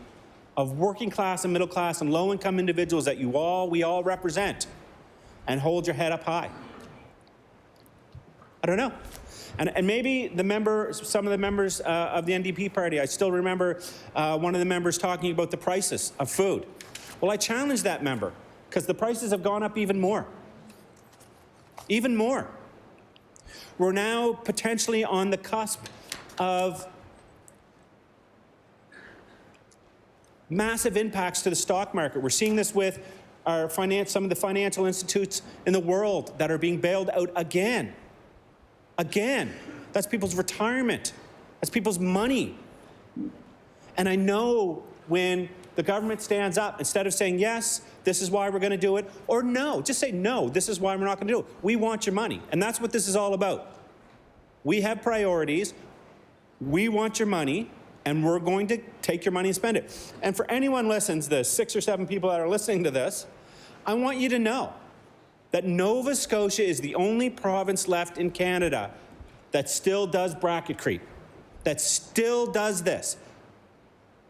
of working class and middle class and low income individuals that we all represent and hold your head up high. I don't know. And maybe some of the members of the NDP party, I still remember one of the members talking about the prices of food. Well, I challenge that member because the prices have gone up even more. Even more. We're now potentially on the cusp of massive impacts to the stock market. We're seeing this with some of the financial institutes in the world that are being bailed out again. Again. That's people's retirement. That's people's money. And I know when the government stands up, instead of saying, yes, this is why we're going to do it, or no, just say, no, this is why we're not going to do it. We want your money. And that's what this is all about. We have priorities. We want your money, and we're going to take your money and spend it. And for anyone listens, the 6 or 7 people that are listening to this, I want you to know that Nova Scotia is the only province left in Canada that still does bracket creep, that still does this.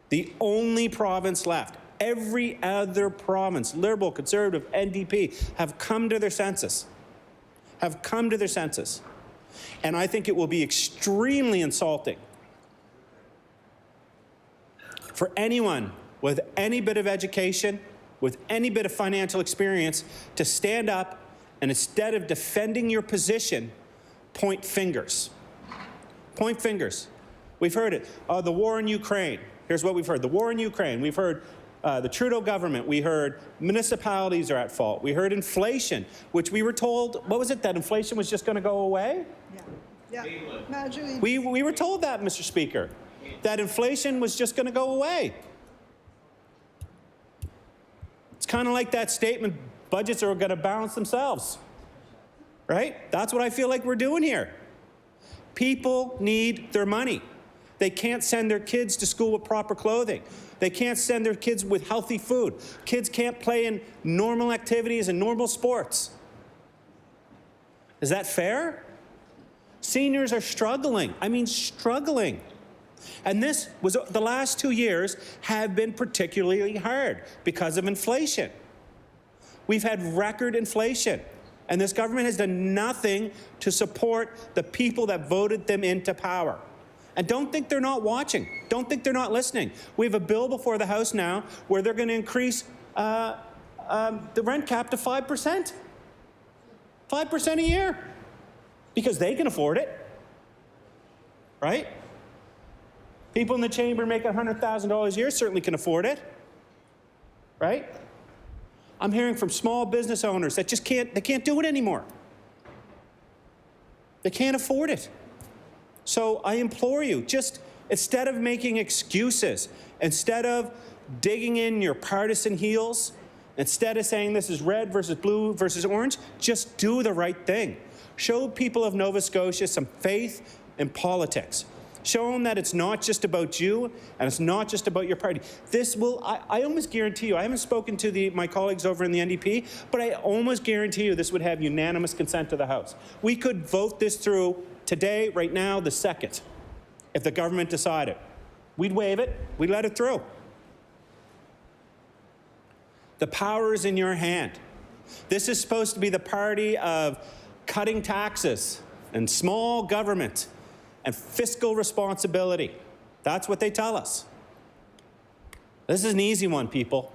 The only province left. Every other province, Liberal, Conservative, NDP, have come to their senses. Have come to their senses. And I think it will be extremely insulting for anyone with any bit of education, with any bit of financial experience, to stand up and, instead of defending your position, point fingers. Point fingers. We've heard it. The war in Ukraine. Here's what we've heard. The war in Ukraine. We've heard the Trudeau government. We heard municipalities are at fault. We heard inflation, which we were told, what was it, that inflation was just going to go away? Yeah. Imagine We were told that, Mr. Speaker, that inflation was just going to go away. It's kind of like that statement, budgets are going to balance themselves, right? That's what I feel like we're doing here. People need their money. They can't send their kids to school with proper clothing. They can't send their kids with healthy food. Kids can't play in normal activities and normal sports. Is that fair? Seniors are struggling. I mean, struggling. And this was, the last 2 years have been particularly hard because of inflation. We've had record inflation, and this government has done nothing to support the people that voted them into power. And don't think they're not watching. Don't think they're not listening. We have a bill before the House now where they're going to increase the rent cap to 5%. 5% a year. Because they can afford it. Right? People in the chamber making $100,000 a year certainly can afford it. Right? I'm hearing from small business owners that just can't do it anymore. They can't afford it. So I implore you, just instead of making excuses, instead of digging in your partisan heels, instead of saying this is red versus blue versus orange, just do the right thing. Show people of Nova Scotia some faith in politics. Show them that it's not just about you and it's not just about your party. This will, I almost guarantee you, I haven't spoken to my colleagues over in the NDP, but I almost guarantee you this would have unanimous consent to the House. We could vote this through today, right now, the second, if the government decided. We'd waive it. We'd let it through. The power is in your hand. This is supposed to be the party of cutting taxes and small government and fiscal responsibility. That's what they tell us. This is an easy one, people.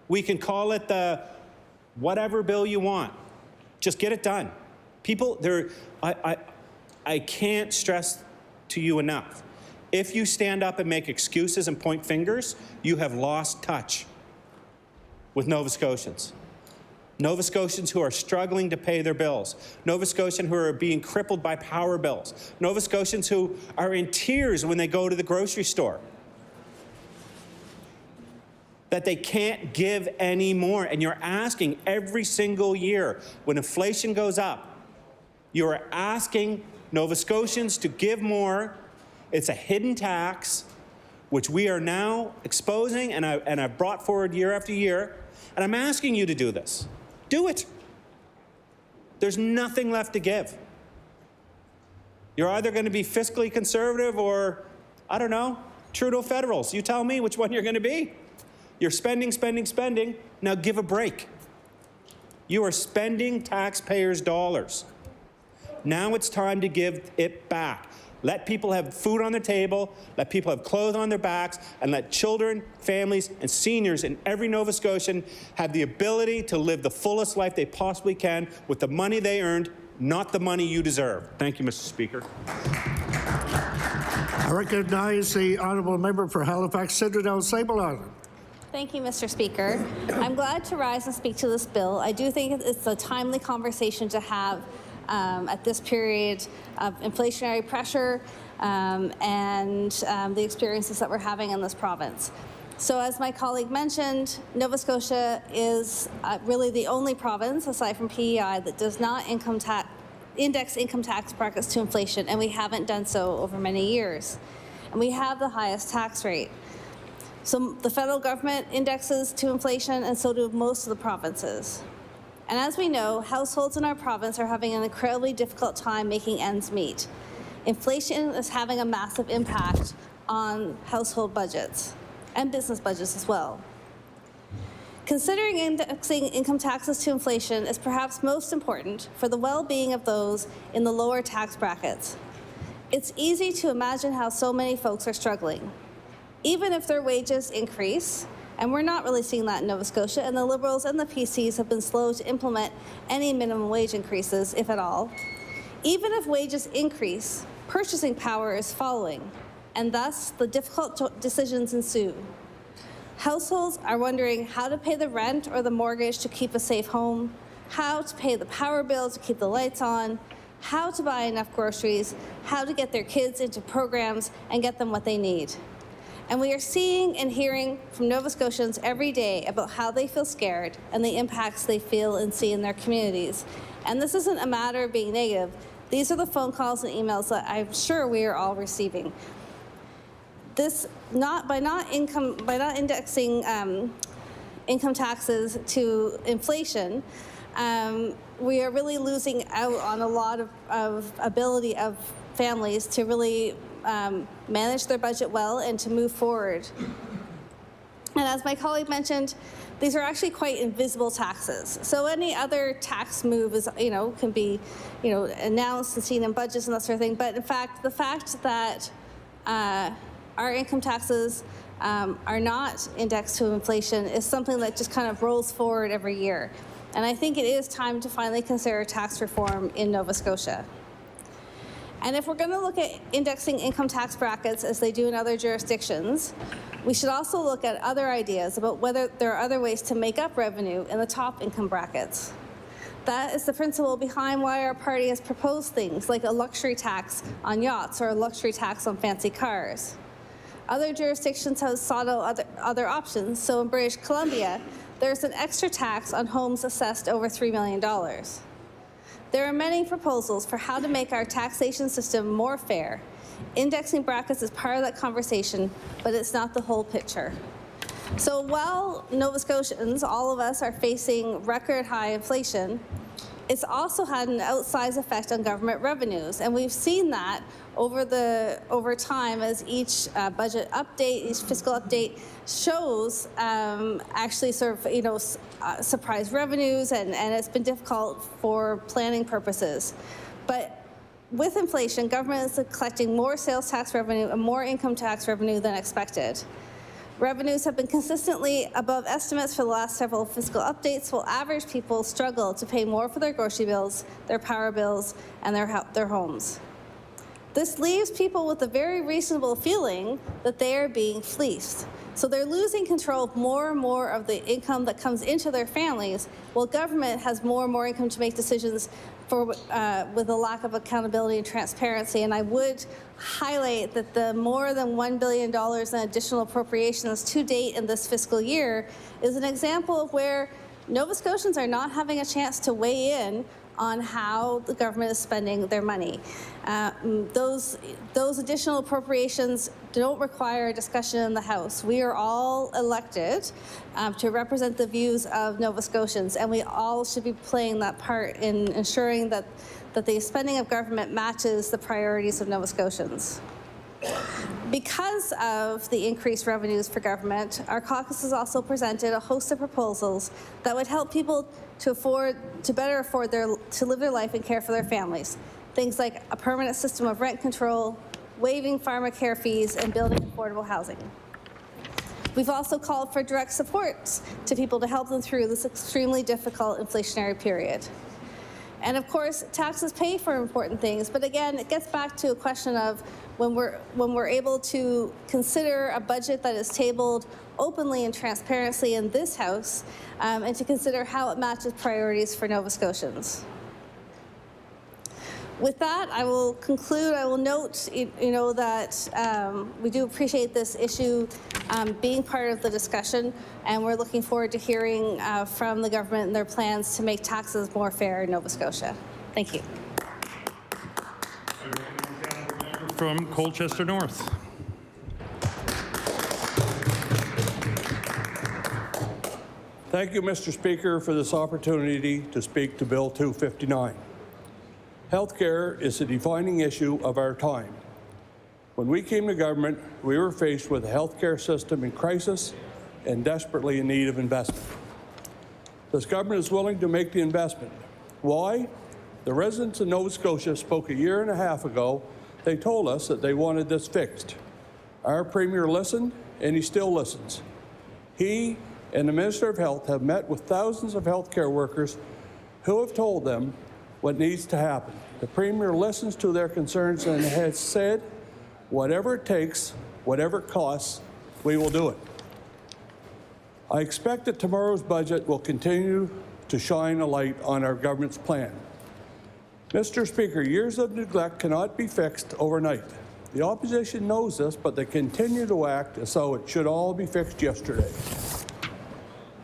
We can call it the whatever bill you want. Just get it done. People, I can't stress to you enough. If you stand up and make excuses and point fingers, you have lost touch with Nova Scotians. Nova Scotians who are struggling to pay their bills. Nova Scotians who are being crippled by power bills. Nova Scotians who are in tears when they go to the grocery store. That they can't give any more. And you're asking every single year when inflation goes up, you're asking Nova Scotians to give more. It's a hidden tax, which we are now exposing and I've brought forward year after year. And I'm asking you to do this. Do it. There's nothing left to give. You're either going to be fiscally conservative or, I don't know, Trudeau federals. You tell me which one you're going to be. You're spending, spending, spending. Now give a break. You are spending taxpayers' dollars. Now it's time to give it back. Let people have food on their table, let people have clothes on their backs, and let children, families, and seniors in every Nova Scotian have the ability to live the fullest life they possibly can with the money they earned, not the money you deserve. Thank you, Mr. Speaker. I recognize the honourable member for Halifax, Citadel-Sable Island. Thank you, Mr. Speaker. I'm glad to rise and speak to this bill. I do think it's a timely conversation to have at this period of inflationary pressure and the experiences that we're having in this province. So as my colleague mentioned, Nova Scotia is really the only province, aside from PEI, that does not index income tax brackets to inflation, and we haven't done so over many years. And we have the highest tax rate. So the federal government indexes to inflation, and so do most of the provinces. And as we know, households in our province are having an incredibly difficult time making ends meet. Inflation is having a massive impact on household budgets and business budgets as well. Considering indexing income taxes to inflation is perhaps most important for the well-being of those in the lower tax brackets. It's easy to imagine how so many folks are struggling. Even if their wages increase, and we're not really seeing that in Nova Scotia, and the Liberals and the PCs have been slow to implement any minimum wage increases, if at all. Even if wages increase, purchasing power is following, and thus the difficult decisions ensue. Households are wondering how to pay the rent or the mortgage to keep a safe home, how to pay the power bill to keep the lights on, how to buy enough groceries, how to get their kids into programs and get them what they need. And we are seeing and hearing from Nova Scotians every day about how they feel scared and the impacts they feel and see in their communities. And this isn't a matter of being negative. These are the phone calls and emails that I'm sure we are all receiving. This by not indexing income taxes to inflation, we are really losing out on a lot of ability of families to really manage their budget well and to move forward. And as my colleague mentioned, these are actually quite invisible taxes. So any other tax move is, can be, announced and seen in budgets and that sort of thing. But in fact, the fact that our income taxes are not indexed to inflation is something that just kind of rolls forward every year. And I think it is time to finally consider tax reform in Nova Scotia. And if we're going to look at indexing income tax brackets as they do in other jurisdictions, we should also look at other ideas about whether there are other ways to make up revenue in the top income brackets. That is the principle behind why our party has proposed things like a luxury tax on yachts or a luxury tax on fancy cars. Other jurisdictions have sought out other options. So in British Columbia, there's an extra tax on homes assessed over $3 million. There are many proposals for how to make our taxation system more fair. Indexing brackets is part of that conversation, but it's not the whole picture. So while Nova Scotians, all of us, are facing record high inflation, it's also had an outsized effect on government revenues. And we've seen that over time as each budget update, each fiscal update shows actually sort of, surprise revenues, and it's been difficult for planning purposes. But with inflation, government is collecting more sales tax revenue and more income tax revenue than expected. Revenues have been consistently above estimates for the last several fiscal updates, while average people struggle to pay more for their grocery bills, their power bills, and their homes. This leaves people with a very reasonable feeling that they are being fleeced. So they're losing control of more and more of the income that comes into their families, while government has more and more income to make decisions with a lack of accountability and transparency. And I would highlight that the more than $1 billion in additional appropriations to date in this fiscal year is an example of where Nova Scotians are not having a chance to weigh in on how the government is spending their money. Those additional appropriations don't require a discussion in the House. We are all elected to represent the views of Nova Scotians, and we all should be playing that part in ensuring that the spending of government matches the priorities of Nova Scotians. Because of the increased revenues for government, our caucus has also presented a host of proposals that would help people to better afford to live their life and care for their families. Things like a permanent system of rent control, waiving pharmacare fees, and building affordable housing. We've also called for direct supports to people to help them through this extremely difficult inflationary period. And of course, taxes pay for important things, but again, it gets back to a question of when we're able to consider a budget that is tabled openly and transparently in this House, and to consider how it matches priorities for Nova Scotians. With that, I will conclude. I will note, that we do appreciate this issue being part of the discussion, and we're looking forward to hearing from the government and their plans to make taxes more fair in Nova Scotia. Thank you. From Colchester North. Thank you, Mr. Speaker, for this opportunity to speak to Bill 259. Healthcare is a defining issue of our time. When we came to government, we were faced with a healthcare system in crisis and desperately in need of investment. This government is willing to make the investment. Why? The residents of Nova Scotia spoke a year and a half ago. They told us that they wanted this fixed. Our Premier listened, and he still listens. He and the Minister of Health have met with thousands of healthcare workers who have told them what needs to happen. The Premier listens to their concerns and has said, whatever it takes, whatever it costs, we will do it. I expect that tomorrow's budget will continue to shine a light on our government's plan. Mr. Speaker, years of neglect cannot be fixed overnight. The opposition knows this, but they continue to act as though it should all be fixed yesterday.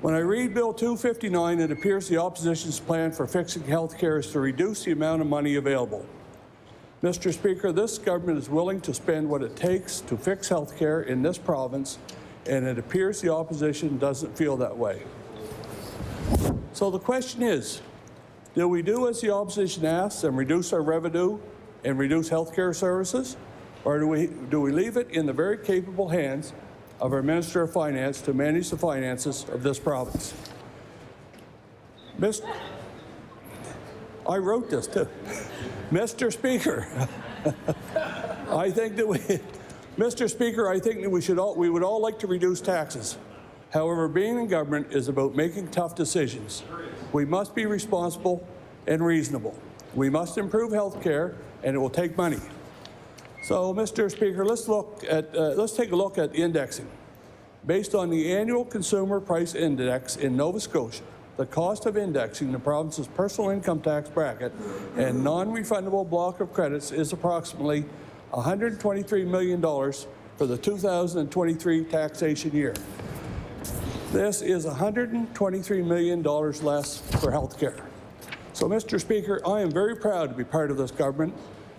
When I read Bill 259, it appears the opposition's plan for fixing health care is to reduce the amount of money available. Mr. Speaker, this government is willing to spend what it takes to fix health care in this province, and it appears the opposition doesn't feel that way. So the question is, do we do as the opposition asks and reduce our revenue and reduce health care services, or do we leave it in the very capable hands of our Minister of Finance to manage the finances of this province? I wrote this too. Mr. Speaker, I think that we would all like to reduce taxes. However, being in government is about making tough decisions. We must be responsible and reasonable. We must improve health care, and it will take money. So, Mr. Speaker, let's take a look at indexing. Based on the annual consumer price index in Nova Scotia, the cost of indexing the province's personal income tax bracket and non-refundable block of credits is approximately $123 million for the 2023 taxation year. This is $123 million less for health care. So, Mr. Speaker, I am very proud to be part of this government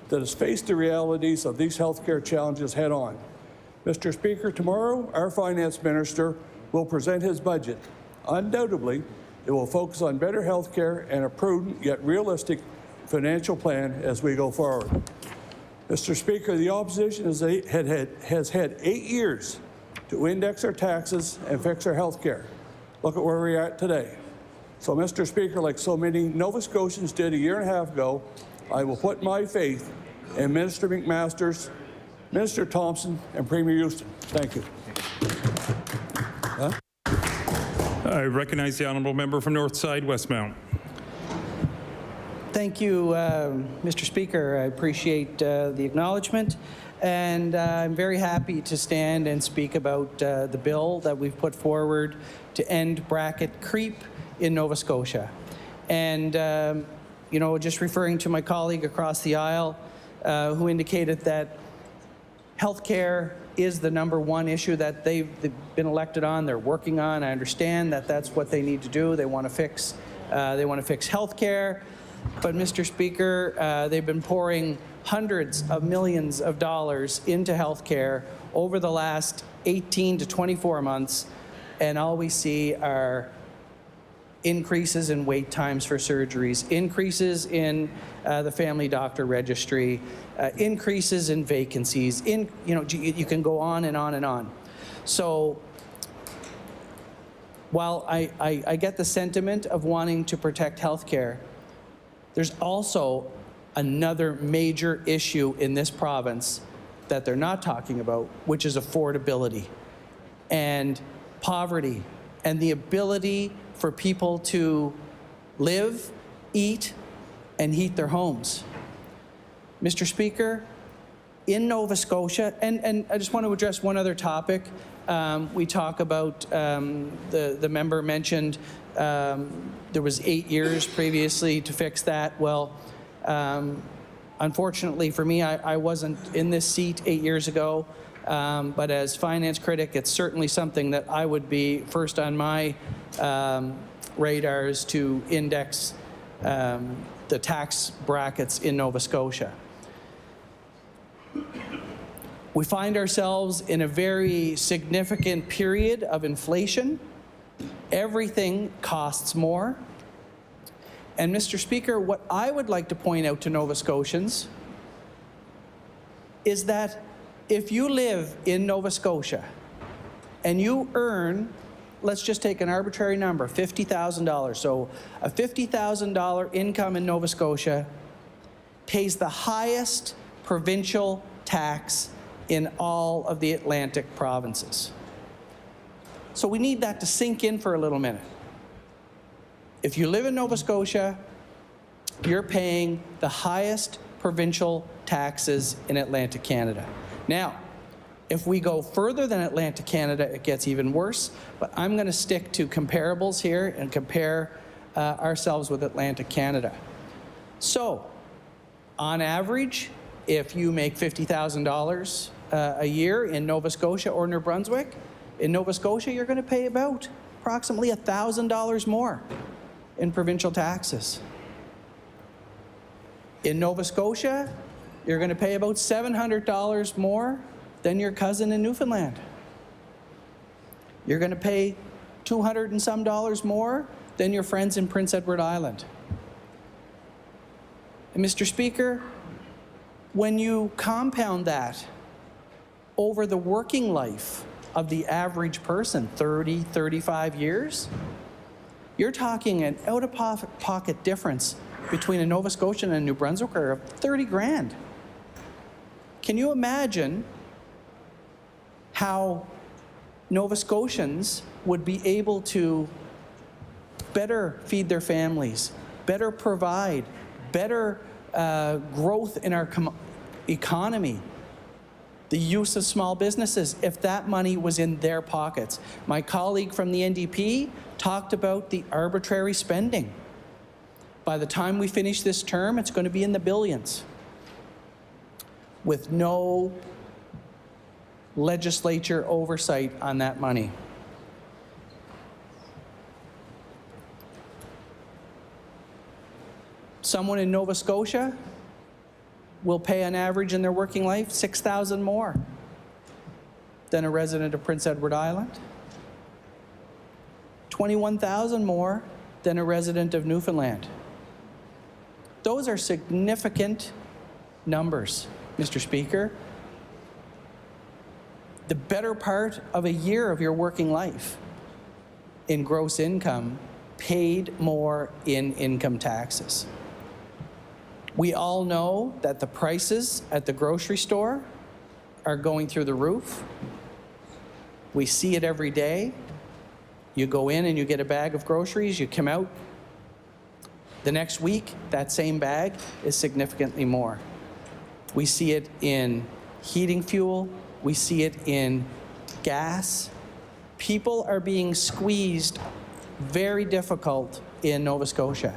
that has faced the realities of these health care challenges head on. Mr. Speaker, tomorrow our Finance Minister will present his budget. Undoubtedly, it will focus on better health care and a prudent yet realistic financial plan as we go forward. Mr. Speaker, the opposition has had 8 years to index our taxes and fix our health care. Look at where we are at today. So, Mr. Speaker, like so many Nova Scotians did a year and a half ago, I will put my faith in Minister McMaster's, Minister Thompson, and Premier Houston. Thank you. I recognize the honourable member from Northside Westmount. Thank you, Mr. Speaker. I appreciate the acknowledgement, and I'm very happy to stand and speak about the bill that we've put forward to end bracket creep in Nova Scotia. And, just referring to my colleague across the aisle who indicated that healthcare is the #1 issue that they've been elected on, they're working on. I understand that that's what they need to do. They want to fix healthcare. But, Mr. Speaker, they've been pouring hundreds of millions of dollars into healthcare over the last 18 to 24 months, and all we see are increases in wait times for surgeries, increases in the family doctor registry, increases in vacancies. You can go on and on and on. So while I get the sentiment of wanting to protect healthcare, there's also another major issue in this province that they're not talking about, which is affordability and poverty and the ability for people to live, eat, and heat their homes. Mr. Speaker, in Nova Scotia, and I just want to address one other topic. We talk about, the member mentioned there was 8 years previously to fix that. Well, Unfortunately for me, I wasn't in this seat 8 years ago, but as finance critic, it's certainly something that I would be first on my radars to index the tax brackets in Nova Scotia. We find ourselves in a very significant period of inflation. Everything costs more. And Mr. Speaker, what I would like to point out to Nova Scotians is that if you live in Nova Scotia and you earn, let's just take an arbitrary number, $50,000. So a $50,000 income in Nova Scotia pays the highest provincial tax in all of the Atlantic provinces. So we need that to sink in for a little minute. If you live in Nova Scotia, you're paying the highest provincial taxes in Atlantic Canada. Now, if we go further than Atlantic Canada, it gets even worse, but I'm going to stick to comparables here and compare ourselves with Atlantic Canada. So, on average, if you make $50,000 a year in Nova Scotia or New Brunswick, in Nova Scotia, you're going to pay about approximately $1,000 more in provincial taxes. In Nova Scotia, you're going to pay about $700 more than your cousin in Newfoundland. You're going to pay $200 and some more than your friends in Prince Edward Island. And Mr. Speaker, when you compound that over the working life of the average person, 30, 35 years, you're talking an out-of-pocket difference between a Nova Scotian and a New Brunswicker of 30 grand. Can you imagine how Nova Scotians would be able to better feed their families, better provide, better growth in our economy, the use of small businesses, if that money was in their pockets? My colleague from the NDP talked about the arbitrary spending. By the time we finish this term, it's going to be in the billions, with no legislature oversight on that money. Someone in Nova Scotia will pay on average in their working life $6,000 more than a resident of Prince Edward Island, $21,000 more than a resident of Newfoundland. Those are significant numbers, Mr. Speaker. The better part of a year of your working life in gross income paid more in income taxes. We all know that the prices at the grocery store are going through the roof. We see it every day. You go in and you get a bag of groceries, you come out. The next week, that same bag is significantly more. We see it in heating fuel. We see it in gas. People are being squeezed very difficult in Nova Scotia.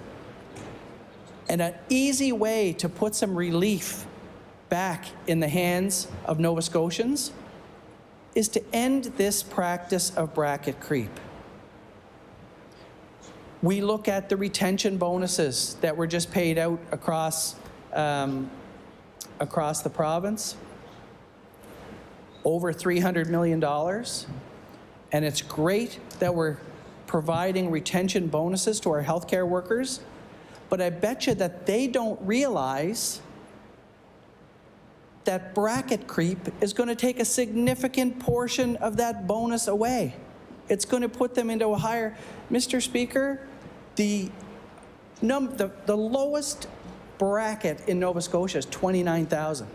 And an easy way to put some relief back in the hands of Nova Scotians is to end this practice of bracket creep. We look at the retention bonuses that were just paid out across the province, over $300 million. And it's great that we're providing retention bonuses to our healthcare workers, but I bet you that they don't realize that bracket creep is going to take a significant portion of that bonus away. It's going to put them into a higher... Mr. Speaker, the lowest bracket in Nova Scotia is $29,000.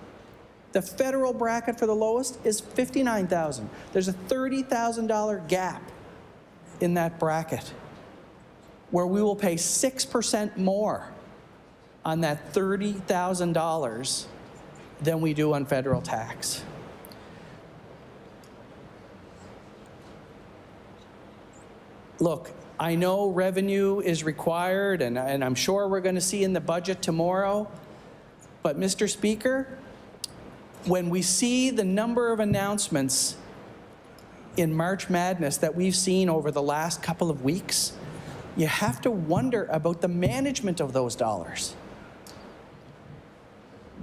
The federal bracket for the lowest is $59,000. There's a $30,000 gap in that bracket where we will pay 6% more on that $30,000 than we do on federal tax. Look, I know revenue is required, and I'm sure we're going to see in the budget tomorrow, But, Mr. Speaker, when we see the number of announcements in March Madness that we've seen over the last couple of weeks, you have to wonder about the management of those dollars.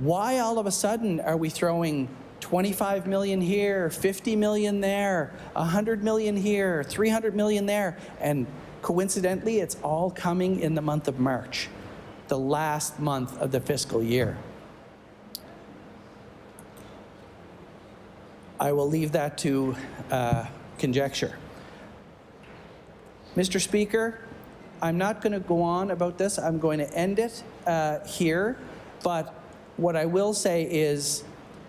Why all of a sudden are we throwing 25 million here, 50 million there, 100 million here, 300 million there, and coincidentally, it's all coming in the month of March, the last month of the fiscal year. I will leave that to conjecture. Mr. Speaker, I'm not going to go on about this. I'm going to end it here. But what I will say is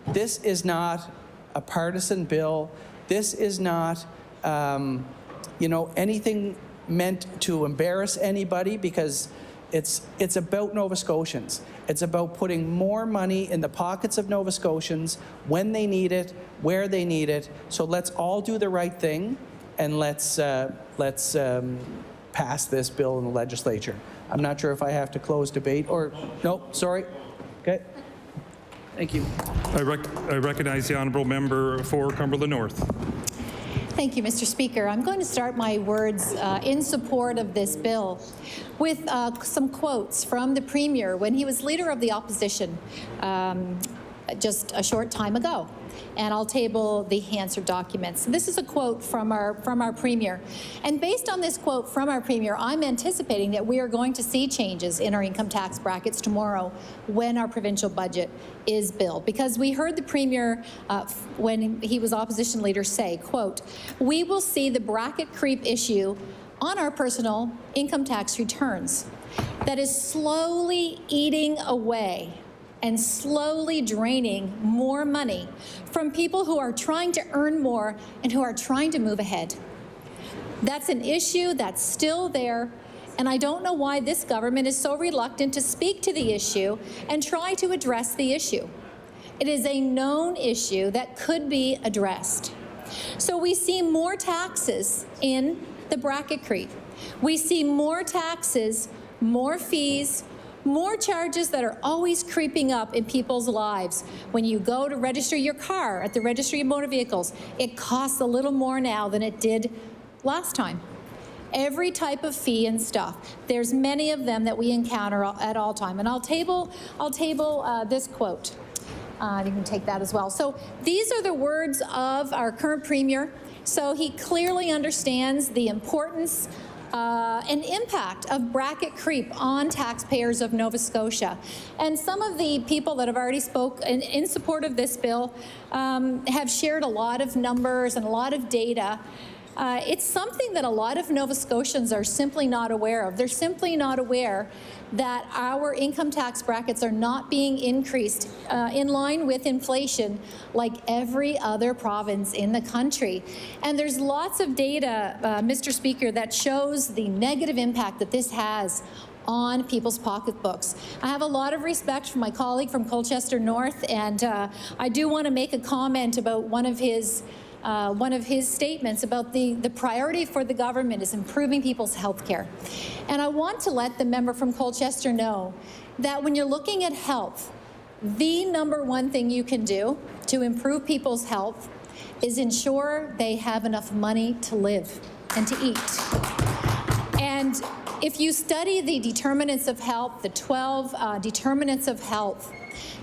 this is not a partisan bill. This is not, anything meant to embarrass anybody, because it's about Nova Scotians. It's about putting more money in the pockets of Nova Scotians when they need it, where they need it. So let's all do the right thing, and let's pass this bill in the legislature. I'm not sure if I have to close debate or no. Sorry. Okay. Thank you. I recognize the honourable member for Cumberland North. Thank you, Mr. Speaker. I'm going to start my words in support of this bill with some quotes from the Premier when he was Leader of the Opposition just a short time ago. And I'll table the answered documents. This is a quote from our Premier. And based on this quote from our Premier, I'm anticipating that we are going to see changes in our income tax brackets tomorrow when our provincial budget is billed. Because we heard the Premier, when he was opposition leader, say, quote, "We will see the bracket creep issue on our personal income tax returns that is slowly eating away and slowly draining more money from people who are trying to earn more and who are trying to move ahead." That's an issue that's still there, and I don't know why this government is so reluctant to speak to the issue and try to address the issue. It is a known issue that could be addressed. So we see more taxes in the bracket creep. We see more taxes, more fees, more charges that are always creeping up in people's lives. When you go to register your car at the Registry of Motor Vehicles, it costs a little more now than it did last time. Every type of fee and stuff. There's many of them that we encounter at all time. And I'll table this quote. You can take that as well. So these are the words of our current Premier. So he clearly understands the importance and impact of bracket creep on taxpayers of Nova Scotia. And some of the people that have already spoken in support of this bill have shared a lot of numbers and a lot of data. It's something that a lot of Nova Scotians are simply not aware of. They're simply not aware that our income tax brackets are not being increased in line with inflation like every other province in the country. And there's lots of data, Mr. Speaker, that shows the negative impact that this has on people's pocketbooks. I have a lot of respect for my colleague from Colchester North, and I do want to make a comment about one of his statements about the priority for the government is improving people's health care. And I want to let the member from Colchester know that when you're looking at health, the number one thing you can do to improve people's health is ensure they have enough money to live and to eat. And if you study the determinants of health, the 12 determinants of health,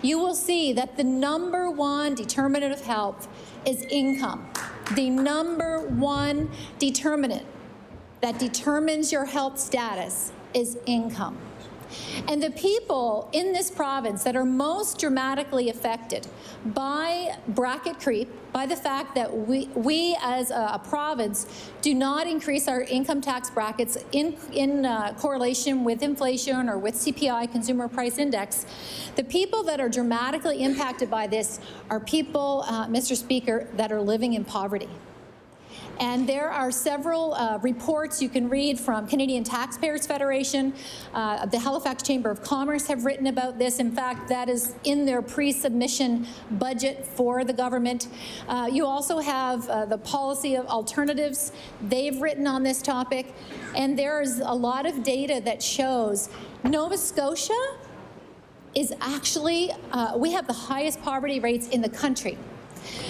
you will see that the number one determinant of health is income. The number one determinant that determines your health status is income. And the people in this province that are most dramatically affected by bracket creep, by the fact that we as a province do not increase our income tax brackets in correlation with inflation or with CPI, Consumer Price Index, the people that are dramatically impacted by this are people, Mr. Speaker, that are living in poverty. And there are several reports you can read from Canadian Taxpayers Federation. The Halifax Chamber of Commerce have written about this. In fact, that is in their pre-submission budget for the government. You also have the Policy of Alternatives. They've written on this topic. And there's a lot of data that shows Nova Scotia is actually, we have the highest poverty rates in the country.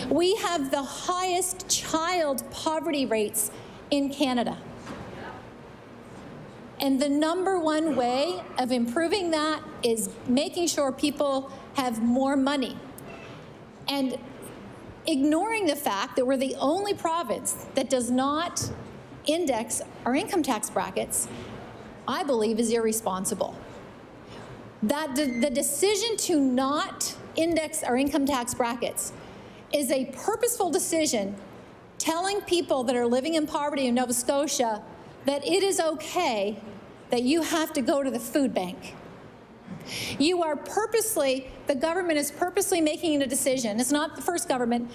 We have the highest child poverty rates in Canada. And the #1 way of improving that is making sure people have more money. And ignoring the fact that we're the only province that does not index our income tax brackets, I believe is irresponsible. That the decision to not index our income tax brackets is a purposeful decision telling people that are living in poverty in Nova Scotia that it is okay that you have to go to the food bank. You are purposely, the government is purposely making a decision. It's not the first government,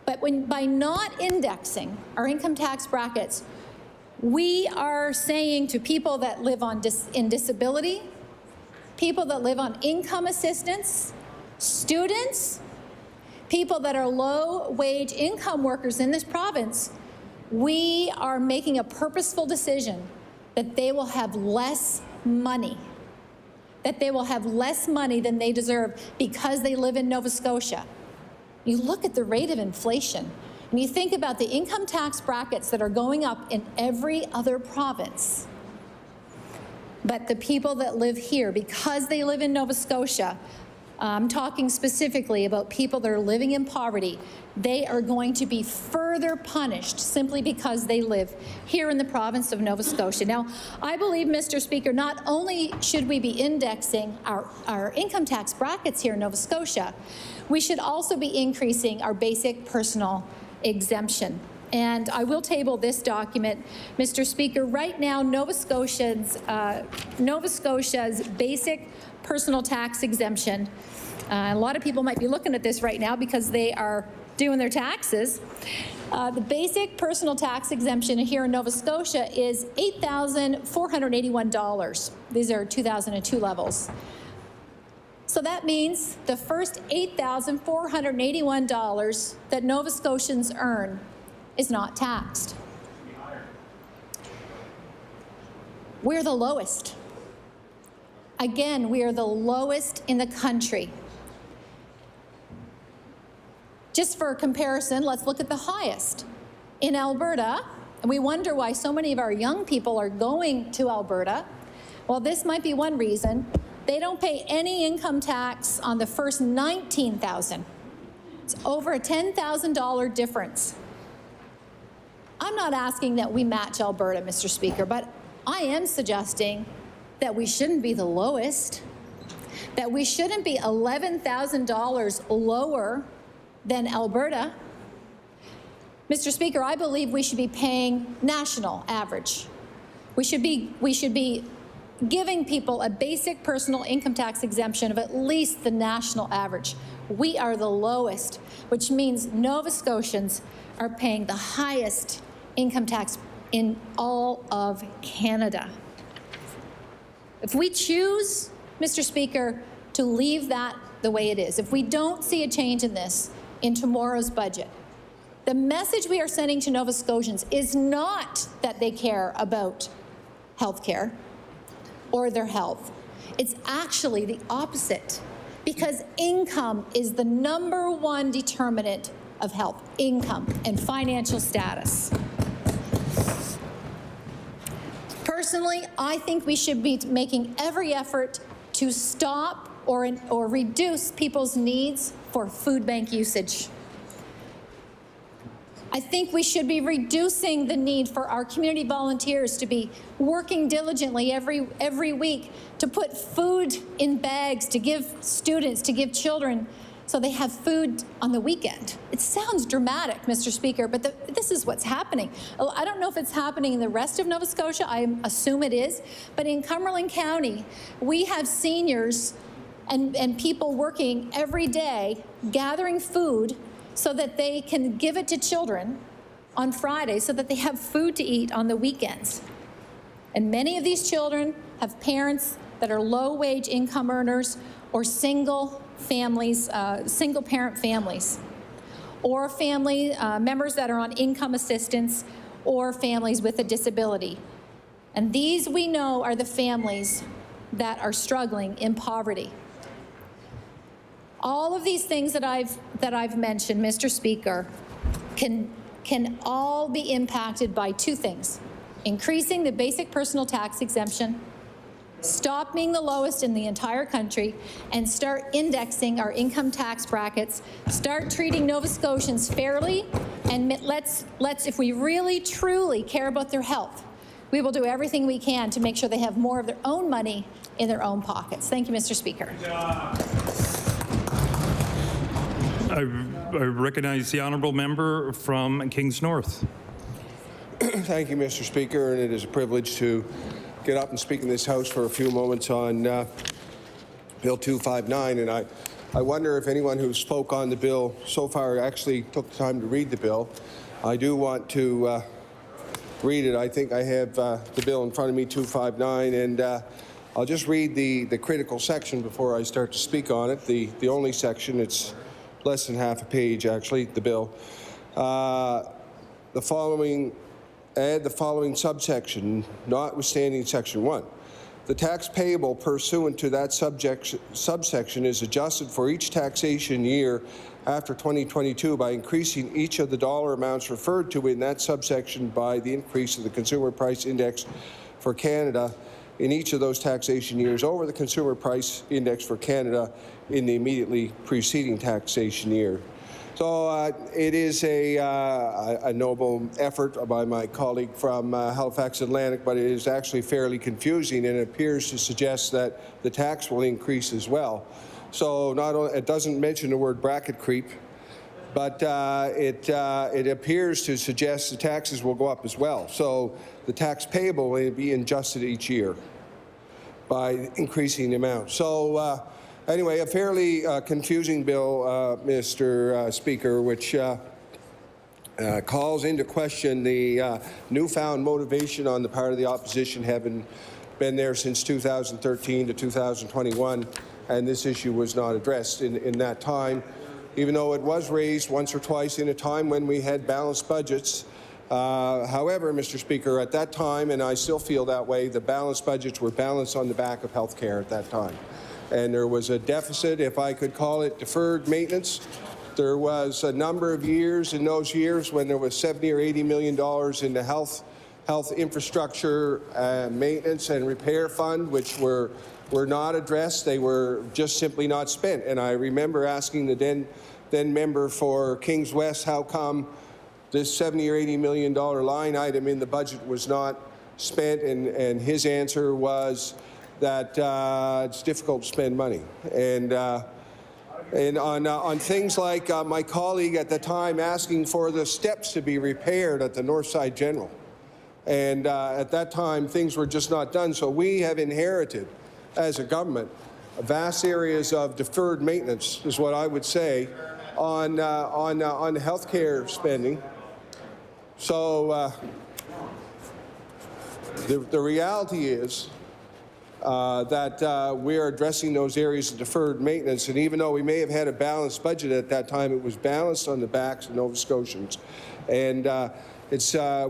but by not indexing our income tax brackets, we are saying to people that live in disability, people that live on income assistance, students, people that are low-wage income workers in this province, we are making a purposeful decision that they will have less money, that they will have less money than they deserve because they live in Nova Scotia. You look at the rate of inflation, and you think about the income tax brackets that are going up in every other province. But the people that live here, because they live in Nova Scotia, I'm talking specifically about people that are living in poverty, they are going to be further punished simply because they live here in the province of Nova Scotia. Now, I believe, Mr. Speaker, not only should we be indexing our income tax brackets here in Nova Scotia, we should also be increasing our basic personal exemption. And I will table this document, Mr. Speaker. Right now, Nova Scotia's basic personal tax exemption, a lot of people might be looking at this right now because they are doing their taxes. The basic personal tax exemption here in Nova Scotia is $8,481. These are 2002 levels. So that means the first $8,481 that Nova Scotians earn is not taxed. We're the lowest. Again, we are the lowest in the country. Just for comparison, let's look at the highest. In Alberta, and we wonder why so many of our young people are going to Alberta. Well, this might be one reason. They don't pay any income tax on the first $19,000. It's over a $10,000 difference. I'm not asking that we match Alberta, Mr. Speaker, but I am suggesting that we shouldn't be the lowest, that we shouldn't be $11,000 lower than Alberta. Mr. Speaker, I believe we should be paying national average. We should be giving people a basic personal income tax exemption of at least the national average. We are the lowest, which means Nova Scotians are paying the highest income tax in all of Canada. If we choose, Mr. Speaker, to leave that the way it is, if we don't see a change in this in tomorrow's budget, the message we are sending to Nova Scotians is not that they care about health care or their health. It's actually the opposite, because income is the #1 determinant of health, income and financial status. Personally, I think we should be making every effort to stop or reduce people's needs for food bank usage. I think we should be reducing the need for our community volunteers to be working diligently every week to put food in bags, to give students, to give children, so they have food on the weekend. It sounds dramatic, Mr. Speaker, but this is what's happening. I don't know if it's happening in the rest of Nova Scotia. I assume it is. But in Cumberland County, we have seniors and people working every day gathering food so that they can give it to children on Friday so that they have food to eat on the weekends. And many of these children have parents that are low-wage income earners or single families, single-parent families, or family members that are on income assistance, or families with a disability. And these, we know, are the families that are struggling in poverty. All of these things that I've mentioned, Mr. Speaker, can all be impacted by two things: increasing the basic personal tax exemption, stop being the lowest in the entire country, and start indexing our income tax brackets, start treating Nova Scotians fairly, and let's if we really truly care about their health, we will do everything we can to make sure they have more of their own money in their own pockets. Thank you, Mr. Speaker. I recognize the honourable member from Kings North. Thank you, Mr. Speaker, and it is a privilege to get up and speak in this House for a few moments on Bill 259. And I wonder if anyone who spoke on the bill so far actually took the time to read the bill. I do want to read it. I think I have the bill in front of me, 259, and I'll just read the critical section before I start to speak on it. The only section, it's less than half a page, actually, the bill. Add the following subsection, notwithstanding Section 1. The tax payable pursuant to that subsection is adjusted for each taxation year after 2022 by increasing each of the dollar amounts referred to in that subsection by the increase of the Consumer Price Index for Canada in each of those taxation years over the Consumer Price Index for Canada in the immediately preceding taxation year. So it is a noble effort by my colleague from Halifax Atlantic, but it is actually fairly confusing, and it appears to suggest that the tax will increase as well. So not only, it doesn't mention the word bracket creep, but it appears to suggest the taxes will go up as well. So the tax payable will be adjusted each year by increasing the amount. So anyway, a fairly confusing bill, Mr. Speaker, which calls into question the newfound motivation on the part of the opposition, having been there since 2013 to 2021, and this issue was not addressed in that time, even though it was raised once or twice in a time when we had balanced budgets. However, Mr. Speaker, at that time, and I still feel that way, the balanced budgets were balanced on the back of health care at that time. And there was a deficit, if I could call it deferred maintenance. There was a number of years in those years when there was $70 or $80 million in the health infrastructure maintenance and repair fund, which were not addressed. They were just simply not spent. And I remember asking the then member for Kings West how come this $70 or $80 million line item in the budget was not spent, and his answer was that it's difficult to spend money. And on things like my colleague at the time asking for the steps to be repaired at the Northside General. And at that time, things were just not done. So we have inherited, as a government, vast areas of deferred maintenance, is what I would say, on health care spending. So the reality is that we are addressing those areas of deferred maintenance, and even though we may have had a balanced budget at that time, it was balanced on the backs of Nova Scotians. And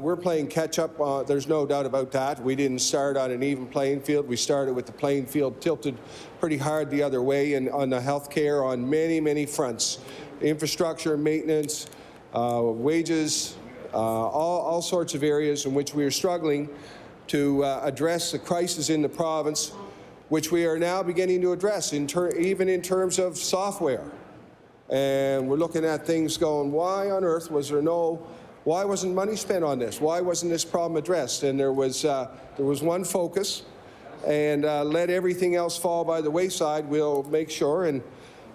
we're playing catch-up. There's no doubt about that. We didn't start on an even playing field. We started with the playing field tilted pretty hard the other way, and on the health care on many, many fronts. Infrastructure, maintenance, wages, all sorts of areas in which we are struggling to address the crisis in the province, which we are now beginning to address, even in terms of software. And we're looking at things going, why on earth was there why wasn't money spent on this? Why wasn't this problem addressed? And there was one focus, and let everything else fall by the wayside. We'll make sure, and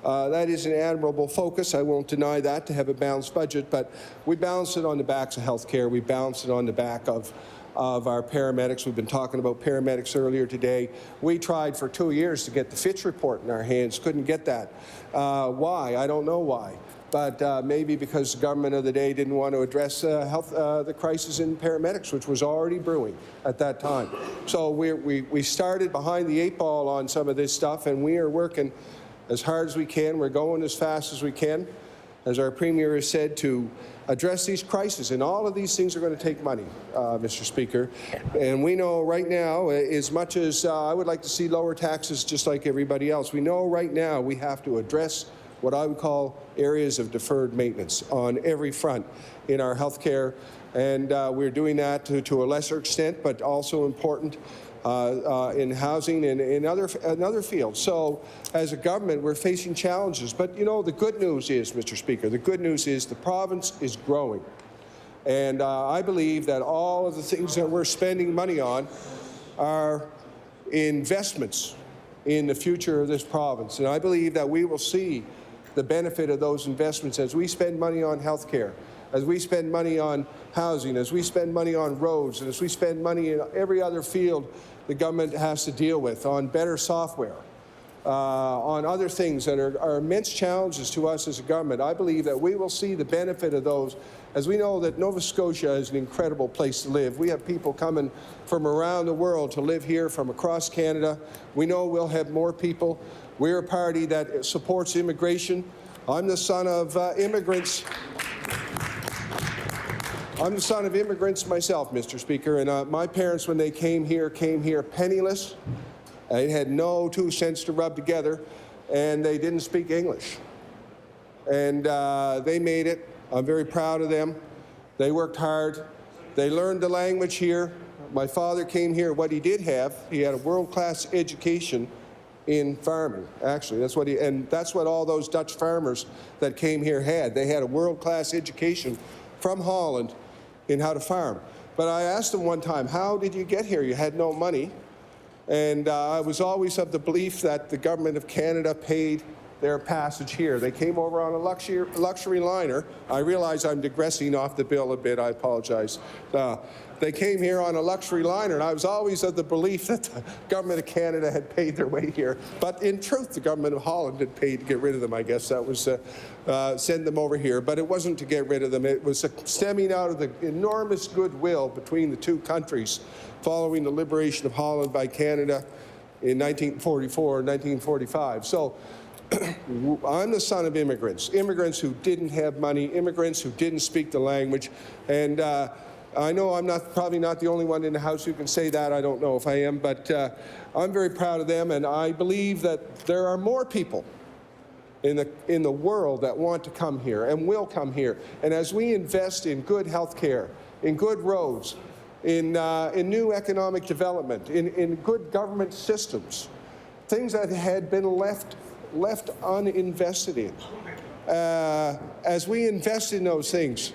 that is an admirable focus. I won't deny that, to have a balanced budget, but we balanced it on the backs of health care. We balanced it on the back of our paramedics. We've been talking about paramedics earlier today. We tried for 2 years to get the Fitch report in our hands, couldn't get that. Why? I don't know why. But maybe because the government of the day didn't want to address the crisis in paramedics, which was already brewing at that time. So we started behind the 8 ball on some of this stuff, and we are working as hard as we can. We're going as fast as we can, as our Premier has said, to address these crises. And all of these things are going to take money, Mr. Speaker. And we know right now, as much as I would like to see lower taxes just like everybody else, we know right now we have to address what I would call areas of deferred maintenance on every front in our health care. And we're doing that to a lesser extent, but also important in housing and in other fields. So as a government, we're facing challenges. But, you know, the good news is, Mr. Speaker, the good news is the province is growing. And I believe that all of the things that we're spending money on are investments in the future of this province. And I believe that we will see the benefit of those investments as we spend money on health care, as we spend money on housing, as we spend money on roads, and as we spend money in every other field the government has to deal with, on better software, on other things that are immense challenges to us as a government. I believe that we will see the benefit of those, as we know that Nova Scotia is an incredible place to live. We have people coming from around the world to live here, from across Canada. We know we'll have more people. We're a party that supports immigration. I'm the son of immigrants. I'm the son of immigrants myself, Mr. Speaker, and my parents, when they came here penniless. They had no 2 cents to rub together, and they didn't speak English. And they made it. I'm very proud of them. They worked hard. They learned the language here. My father came here. What he did have, he had a world-class education in farming, actually. That's what all those Dutch farmers that came here had. They had a world-class education from Holland in how to farm. But I asked him one time, how did you get here? You had no money. And I was always of the belief that the government of Canada paid their passage here. They came over on a luxury liner. I realize I'm digressing off the bill a bit. I apologize. They came here on a luxury liner, and I was always of the belief that the government of Canada had paid their way here. But in truth, the government of Holland had paid to get rid of them, I guess. That was send them over here. But it wasn't to get rid of them. It was stemming out of the enormous goodwill between the two countries following the liberation of Holland by Canada in 1944 and 1945. So I'm the son of immigrants who didn't have money, immigrants who didn't speak the language. And I know I'm probably not the only one in the House who can say that. I don't know if I am, but I'm very proud of them. And I believe that there are more people in the world that want to come here and will come here. And as we invest in good health care, in good roads, in new economic development, in good government systems, things that had been left uninvested in. As we invest in those things,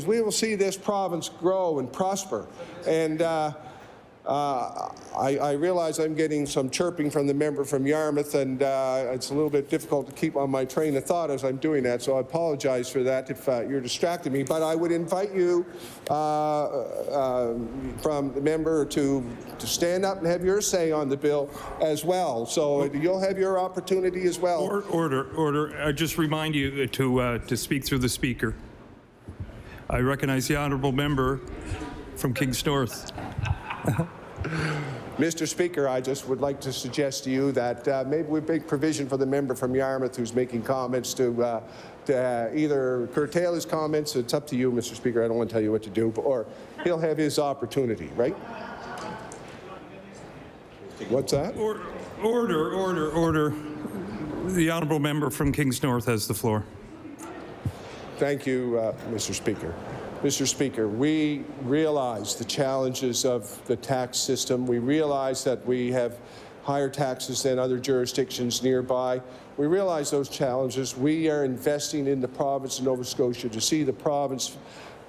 we will see this province grow and prosper. And I realize I'm getting some chirping from the member from Yarmouth, and it's a little bit difficult to keep on my train of thought as I'm doing that, so I apologize for that if you're distracting me. But I would invite you from the member to stand up and have your say on the bill as well. So you'll have your opportunity as well. Order. I just remind you to speak through the speaker. I recognize the honourable member from Kings North. Mr. Speaker, I just would like to suggest to you that maybe we make provision for the member from Yarmouth who's making comments to either curtail his comments. It's up to you, Mr. Speaker. I don't want to tell you what to do, or he'll have his opportunity, right? What's that? Order. The honourable member from Kings North has the floor. Thank you, Mr. Speaker. Mr. Speaker, we realize the challenges of the tax system. We realize that we have higher taxes than other jurisdictions nearby. We realize those challenges. We are investing in the province of Nova Scotia to see the province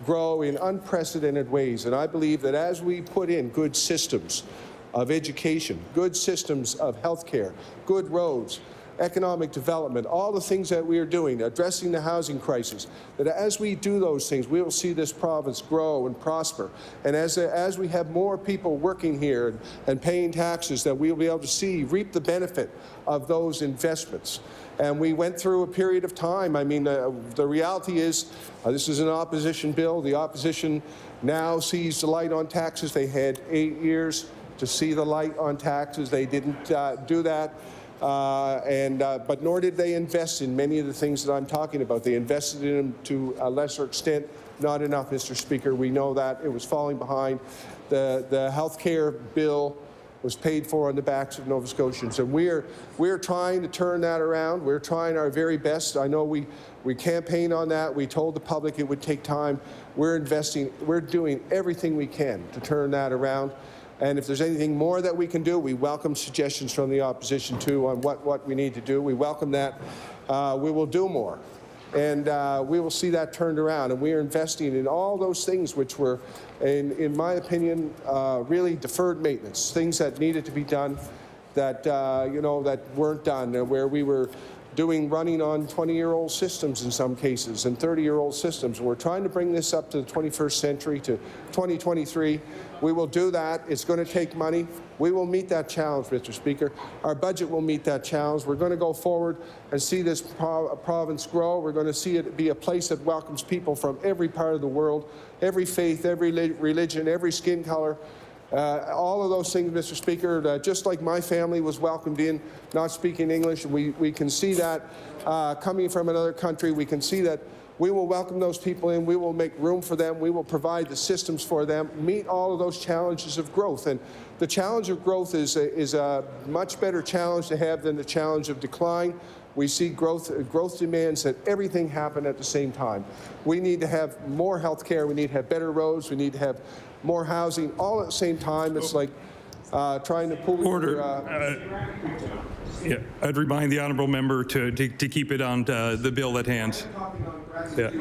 grow in unprecedented ways. And I believe that as we put in good systems of education, good systems of health care, good roads, economic development, all the things that we are doing, addressing the housing crisis, that as we do those things, we will see this province grow and prosper. And as we have more people working here and paying taxes, that we will be able to reap the benefit of those investments. And we went through a period of time. I mean, the reality is this is an opposition bill. The opposition now sees the light on taxes. They had 8 years to see the light on taxes. They didn't do that. But nor did they invest in many of the things that I'm talking about. They invested in them to a lesser extent, not enough, Mr. Speaker. We know that. It was falling behind. The health care bill was paid for on the backs of Nova Scotians. And we're trying to turn that around. We're trying our very best. I know we campaigned on that. We told the public it would take time. We're investing, we're doing everything we can to turn that around. And if there's anything more that we can do, we welcome suggestions from the opposition too on what we need to do. We welcome that. We will do more. And we will see that turned around. And we are investing in all those things which were, in my opinion, really deferred maintenance, things that needed to be done that, you know, that weren't done, where we were running on 20-year-old systems in some cases and 30-year-old systems. And we're trying to bring this up to the 21st century, to 2023. We will do that. It's going to take money. We will meet that challenge, Mr. Speaker. Our budget will meet that challenge. We're going to go forward and see this province grow. We're going to see it be a place that welcomes people from every part of the world, every faith, every religion, every skin color. All of those things, Mr. Speaker, just like my family was welcomed in, not speaking English, we can see that coming from another country. We can see that we will welcome those people in. We will make room for them. We will provide the systems for them, meet all of those challenges of growth. And the challenge of growth is a much better challenge to have than the challenge of decline. We see growth demands that everything happen at the same time. We need to have more health care. We need to have better roads. We need to have more housing, all at the same time. It's like trying to pull order. Yeah, I'd remind the honourable member to keep it on the bill at hand. Yeah.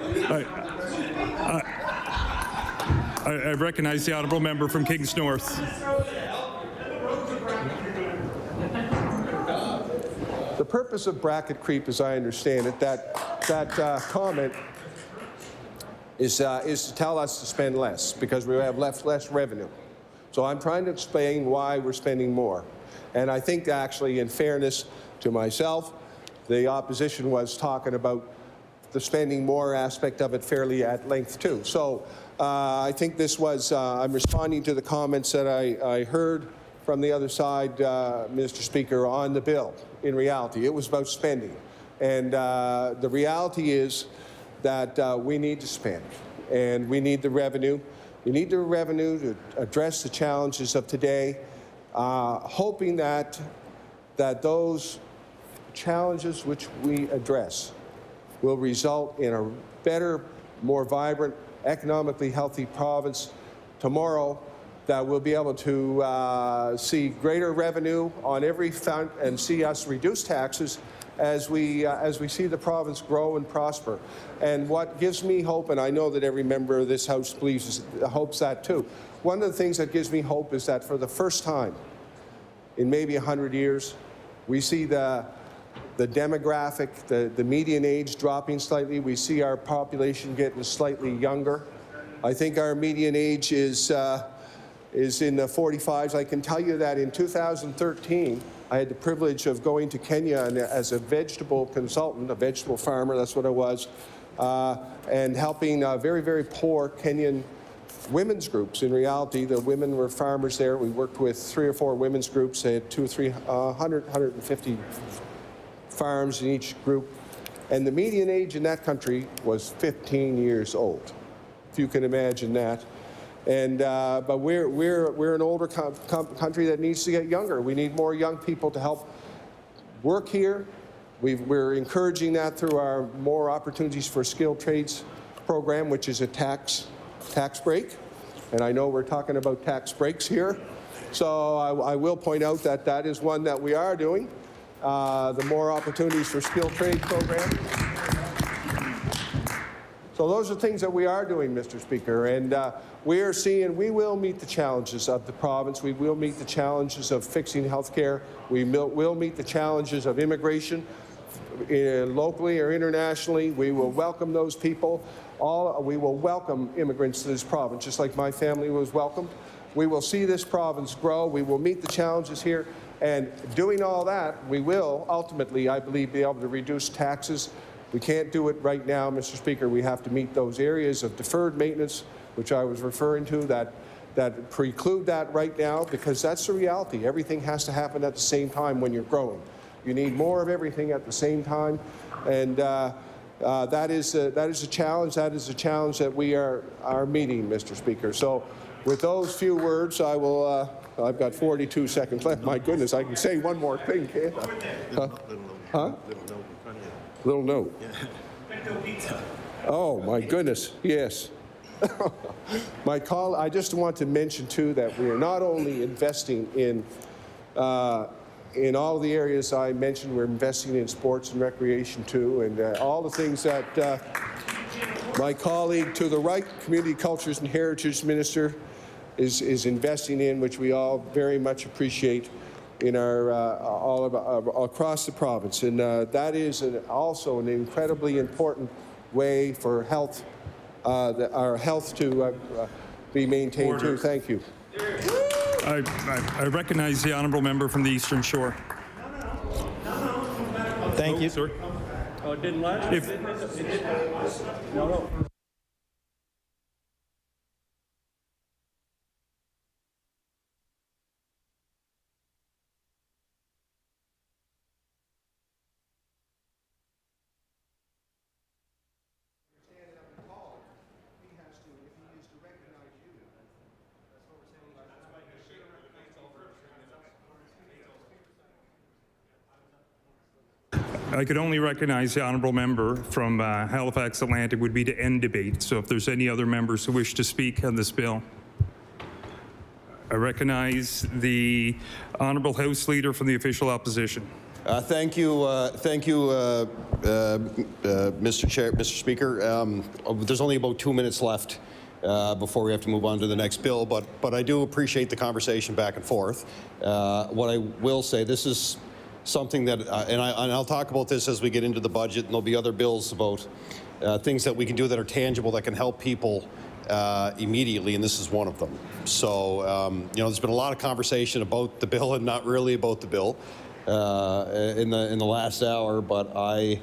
I recognize the honourable member from Kings North. The purpose of bracket creep, as I understand it, that comment is to tell us to spend less because we have less revenue. So I'm trying to explain why we're spending more. And I think actually, in fairness to myself, the opposition was talking about the spending more aspect of it fairly at length too. So I think this was, I'm responding to the comments that I heard from the other side, Mr. Speaker, on the bill. In reality, it was about spending. And the reality is that we need to spend, and we need the revenue. We need the revenue to address the challenges of today, hoping that those challenges which we address will result in a better, more vibrant, economically healthy province tomorrow, that we'll be able to see greater revenue on every front and see us reduce taxes as we see the province grow and prosper. And what gives me hope, and I know that every member of this House hopes that too, one of the things that gives me hope is that for the first time in maybe 100 years, we see the demographic, the median age dropping slightly. We see our population getting slightly younger. I think our median age is in the 45s. I can tell you that in 2013, I had the privilege of going to Kenya as a vegetable consultant, a vegetable farmer, that's what I was, and helping very, very poor Kenyan women's groups. In reality, the women were farmers there. We worked with 3 or 4 women's groups. They had 150 farms in each group. And the median age in that country was 15 years old, if you can imagine that. And but we're an older country that needs to get younger. We need more young people to help work here. We're encouraging that through our More Opportunities for Skilled Trades program, which is a tax break. And I know we're talking about tax breaks here. So I will point out that that is one that we are doing, the More Opportunities for Skilled Trade program. So those are things that we are doing, Mr. Speaker, and we are seeing we will meet the challenges of the province. We will meet the challenges of fixing health care. We will meet the challenges of immigration, locally or internationally. We will welcome those people. We will welcome immigrants to this province, just like my family was welcomed. We will see this province grow. We will meet the challenges here. And doing all that, we will ultimately, I believe, be able to reduce taxes. We can't do it right now, Mr. Speaker. We have to meet those areas of deferred maintenance, which I was referring to, that preclude that right now, because that's the reality. Everything has to happen at the same time when you're growing. You need more of everything at the same time, and that is a challenge. That is a challenge that we are meeting, Mr. Speaker. So with those few words, I will I've got 42 seconds left. My goodness, I can say one more thing, can't I? Huh? Little note. Oh, my goodness, yes. I just want to mention, too, that we are not only investing in all the areas I mentioned, we're investing in sports and recreation, too, and all the things that my colleague to the right, Community Cultures and Heritage Minister, is investing in, which we all very much appreciate in our across the province. And that is also an incredibly important way for health, our health to be maintained too. Thank you. I recognize the honourable member from the Eastern Shore. Thank you. Sorry. Oh, it didn't last? No. I could only recognize the honourable member from Halifax Atlantic would be to end debate. So if there's any other members who wish to speak on this bill. I recognize the honourable House Leader from the official opposition. Thank you, Mr. Speaker. There's only about 2 minutes left before we have to move on to the next bill, but I do appreciate the conversation back and forth. What I will say, this is something that, and I'll talk about this as we get into the budget, and there'll be other bills about things that we can do that are tangible that can help people immediately, and this is one of them. So, you know, there's been a lot of conversation about the bill and not really about the bill in the last hour, but I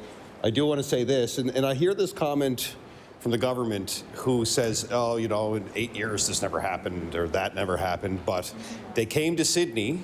do want to say this, and I hear this comment from the government who says, oh, you know, in 8 years this never happened or that never happened, but they came to Sydney,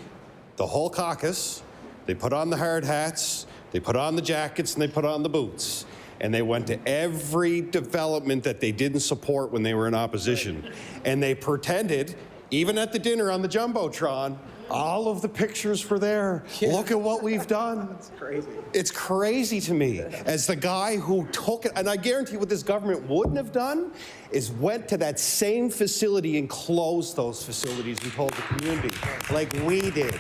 the whole caucus, they put on the hard hats, they put on the jackets, and they put on the boots. And they went to every development that they didn't support when they were in opposition. And they pretended, even at the dinner on the Jumbotron, all of the pictures were there. Yeah. Look at what we've done. That's crazy. It's crazy to me. As the guy who took it, and I guarantee what this government wouldn't have done is went to that same facility and closed those facilities and told the community, like we did.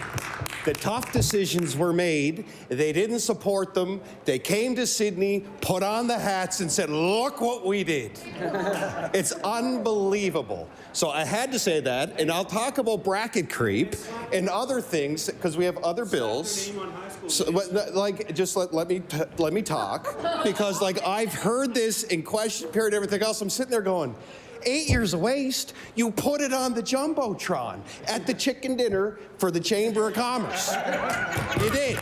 The tough decisions were made. They didn't support them. They came to Sydney, put on the hats, and said, look what we did. It's unbelievable. So I had to say that, and I'll talk about bracket creep and other things, because we have other bills. So, like, just let me talk, because like I've heard this in question period, everything else. I'm sitting there going, 8 years of waste. You put it on the Jumbotron at the chicken dinner for the Chamber of Commerce. You did.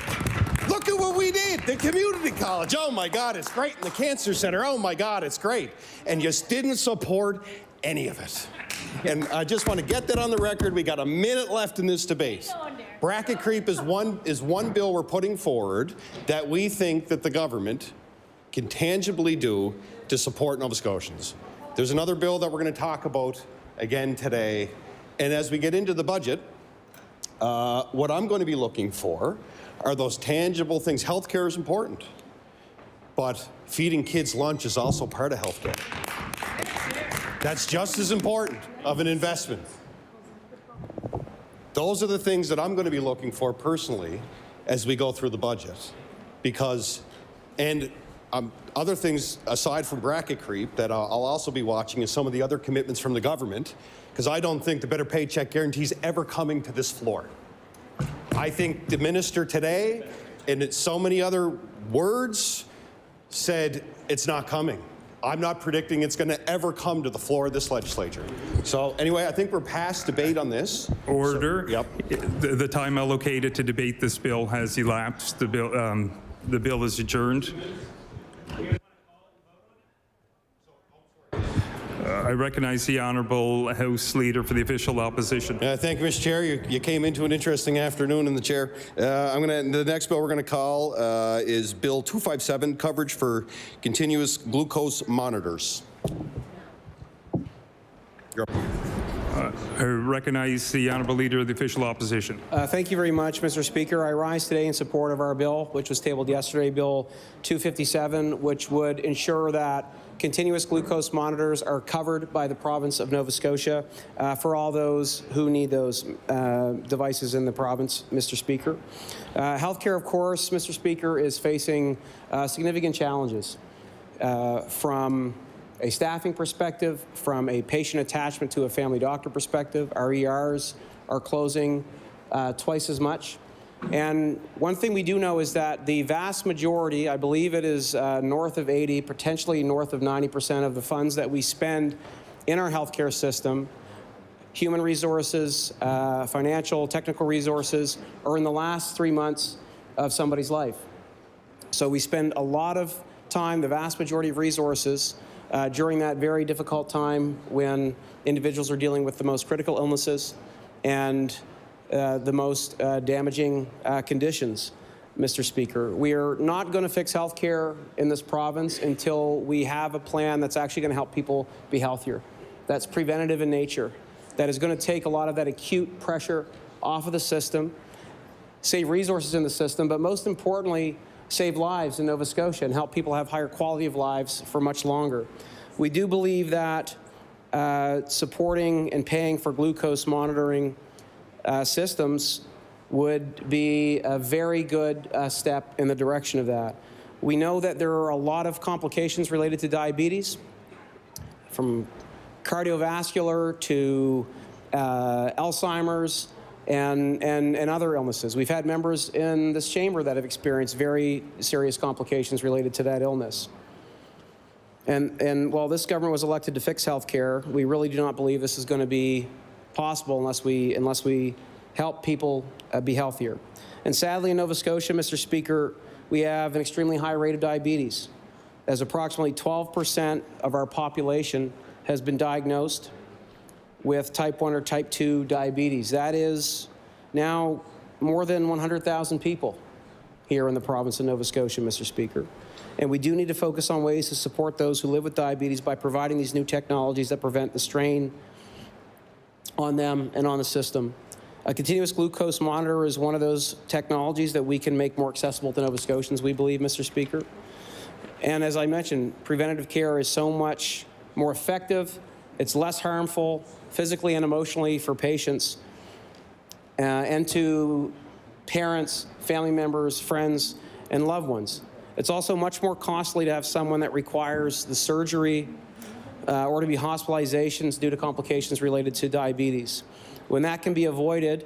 Look at what we did. The community college. Oh my God, it's great. And the cancer center. Oh my God, it's great. And you didn't support any of it. And I just want to get that on the record. We got a minute left in this debate. Bracket creep is one bill we're putting forward that we think that the government can tangibly do to support Nova Scotians. There's another bill that we're going to talk about again today. And as we get into the budget, what I'm going to be looking for are those tangible things. Healthcare is important, but feeding kids lunch is also part of healthcare. That's just as important of an investment. Those are the things that I'm going to be looking for personally as we go through the budget. Because, and other things aside from bracket creep that I'll also be watching is some of the other commitments from the government, because I don't think the Better Paycheck Guarantee is ever coming to this floor. I think the minister today, and so many other words, said it's not coming. I'm not predicting it's going to ever come to the floor of this legislature. So anyway, I think we're past debate on this. Order. So, yep. The time allocated to debate this bill has elapsed. The bill is adjourned. I recognize the Honourable House Leader for the official opposition. Thank you, Mr. Chair. You came into an interesting afternoon in the chair. The next bill we're going to call is Bill 257, coverage for continuous glucose monitors. I recognize the Honourable Leader of the Official Opposition. Thank you very much, Mr. Speaker. I rise today in support of our bill, which was tabled yesterday, Bill 257, which would ensure that continuous glucose monitors are covered by the province of Nova Scotia for all those who need those devices in the province, Mr. Speaker. Healthcare, of course, Mr. Speaker, is facing significant challenges from a staffing perspective, from a patient attachment to a family doctor perspective. Our ERs are closing twice as much. And one thing we do know is that the vast majority, I believe it is north of 80, potentially north of 90% of the funds that we spend in our healthcare system, human resources, financial, technical resources, are in the last 3 months of somebody's life. So we spend a lot of time, the vast majority of resources, during that very difficult time when individuals are dealing with the most critical illnesses and the most damaging conditions, Mr. Speaker. We are not going to fix health care in this province until we have a plan that's actually going to help people be healthier. That's preventative in nature. That is going to take a lot of that acute pressure off of the system, save resources in the system, but most importantly, save lives in Nova Scotia and help people have higher quality of lives for much longer. We do believe that supporting and paying for glucose monitoring systems would be a very good step in the direction of that. We know that there are a lot of complications related to diabetes, from cardiovascular to Alzheimer's, and other illnesses. We've had members in this chamber that have experienced very serious complications related to that illness. And while this government was elected to fix health care, we really do not believe this is going to be possible unless we help people be healthier. And sadly, in Nova Scotia, Mr. Speaker, we have an extremely high rate of diabetes, as approximately 12% of our population has been diagnosed with type 1 or type 2 diabetes. That is now more than 100,000 people here in the province of Nova Scotia, Mr. Speaker. And we do need to focus on ways to support those who live with diabetes by providing these new technologies that prevent the strain on them and on the system. A continuous glucose monitor is one of those technologies that we can make more accessible to Nova Scotians, we believe, Mr. Speaker. And as I mentioned, preventative care is so much more effective, it's less harmful physically and emotionally for patients and to parents, family members, friends, and loved ones. It's also much more costly to have someone that requires the surgery or to be hospitalizations due to complications related to diabetes. When that can be avoided,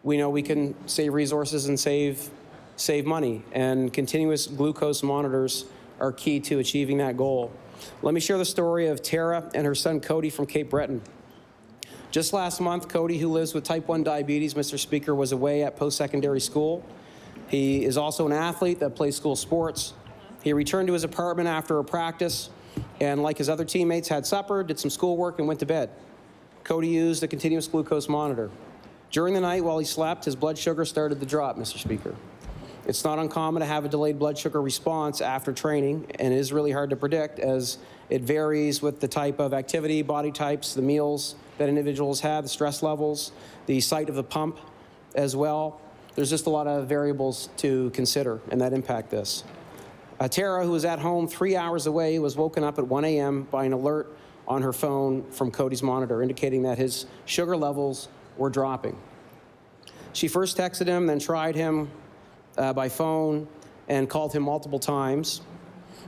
we know we can save resources and save money, and continuous glucose monitors are key to achieving that goal. Let me share the story of Tara and her son Cody from Cape Breton. Just last month, Cody, who lives with type 1 diabetes, Mr. Speaker, was away at post-secondary school. He is also an athlete that plays school sports. He returned to his apartment after a practice and, like his other teammates, had supper, did some schoolwork, and went to bed. Cody used a continuous glucose monitor. During the night while he slept, his blood sugar started to drop, Mr. Speaker. It's not uncommon to have a delayed blood sugar response after training, and it is really hard to predict as it varies with the type of activity, body types, the meals that individuals have, the stress levels, the site of the pump as well. There's just a lot of variables to consider and that impact this. Tara, who was at home 3 hours away, was woken up at 1 a.m. by an alert on her phone from Cody's monitor, indicating that his sugar levels were dropping. She first texted him, then tried him by phone and called him multiple times,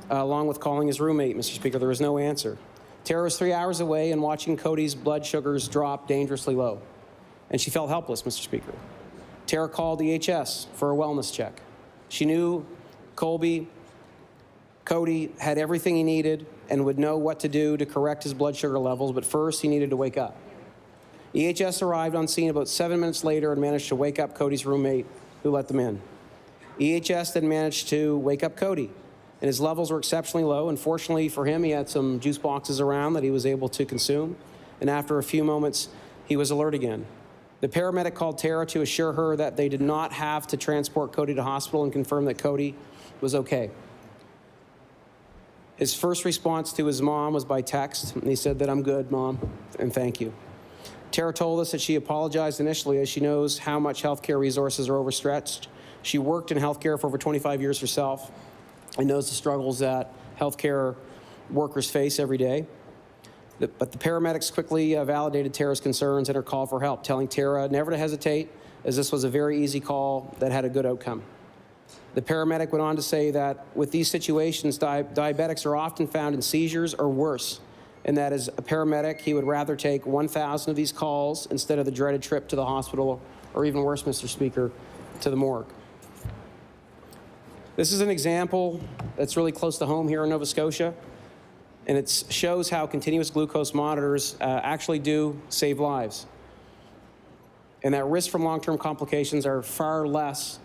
along with calling his roommate, Mr. Speaker. There was no answer. Tara was 3 hours away and watching Cody's blood sugars drop dangerously low, and she felt helpless, Mr. Speaker. Tara called EHS for a wellness check. She knew Cody had everything he needed and would know what to do to correct his blood sugar levels, but first he needed to wake up. EHS arrived on scene about 7 minutes later and managed to wake up Cody's roommate, who let them in. EHS then managed to wake up Cody, and his levels were exceptionally low. Unfortunately for him, he had some juice boxes around that he was able to consume, and after a few moments, he was alert again. The paramedic called Tara to assure her that they did not have to transport Cody to hospital and confirm that Cody was okay. His first response to his mom was by text, and he said that, "I'm good, Mom, and thank you." Tara told us that she apologized initially as she knows how much healthcare resources are overstretched. She worked in healthcare for over 25 years herself and knows the struggles that healthcare workers face every day. But the paramedics quickly validated Tara's concerns and her call for help, telling Tara never to hesitate, as this was a very easy call that had a good outcome. The paramedic went on to say that with these situations, diabetics are often found in seizures or worse, and that as a paramedic, he would rather take 1,000 of these calls instead of the dreaded trip to the hospital, or even worse, Mr. Speaker, to the morgue. This is an example that's really close to home here in Nova Scotia, and it shows how continuous glucose monitors actually do save lives, and that risk from long-term complications are far less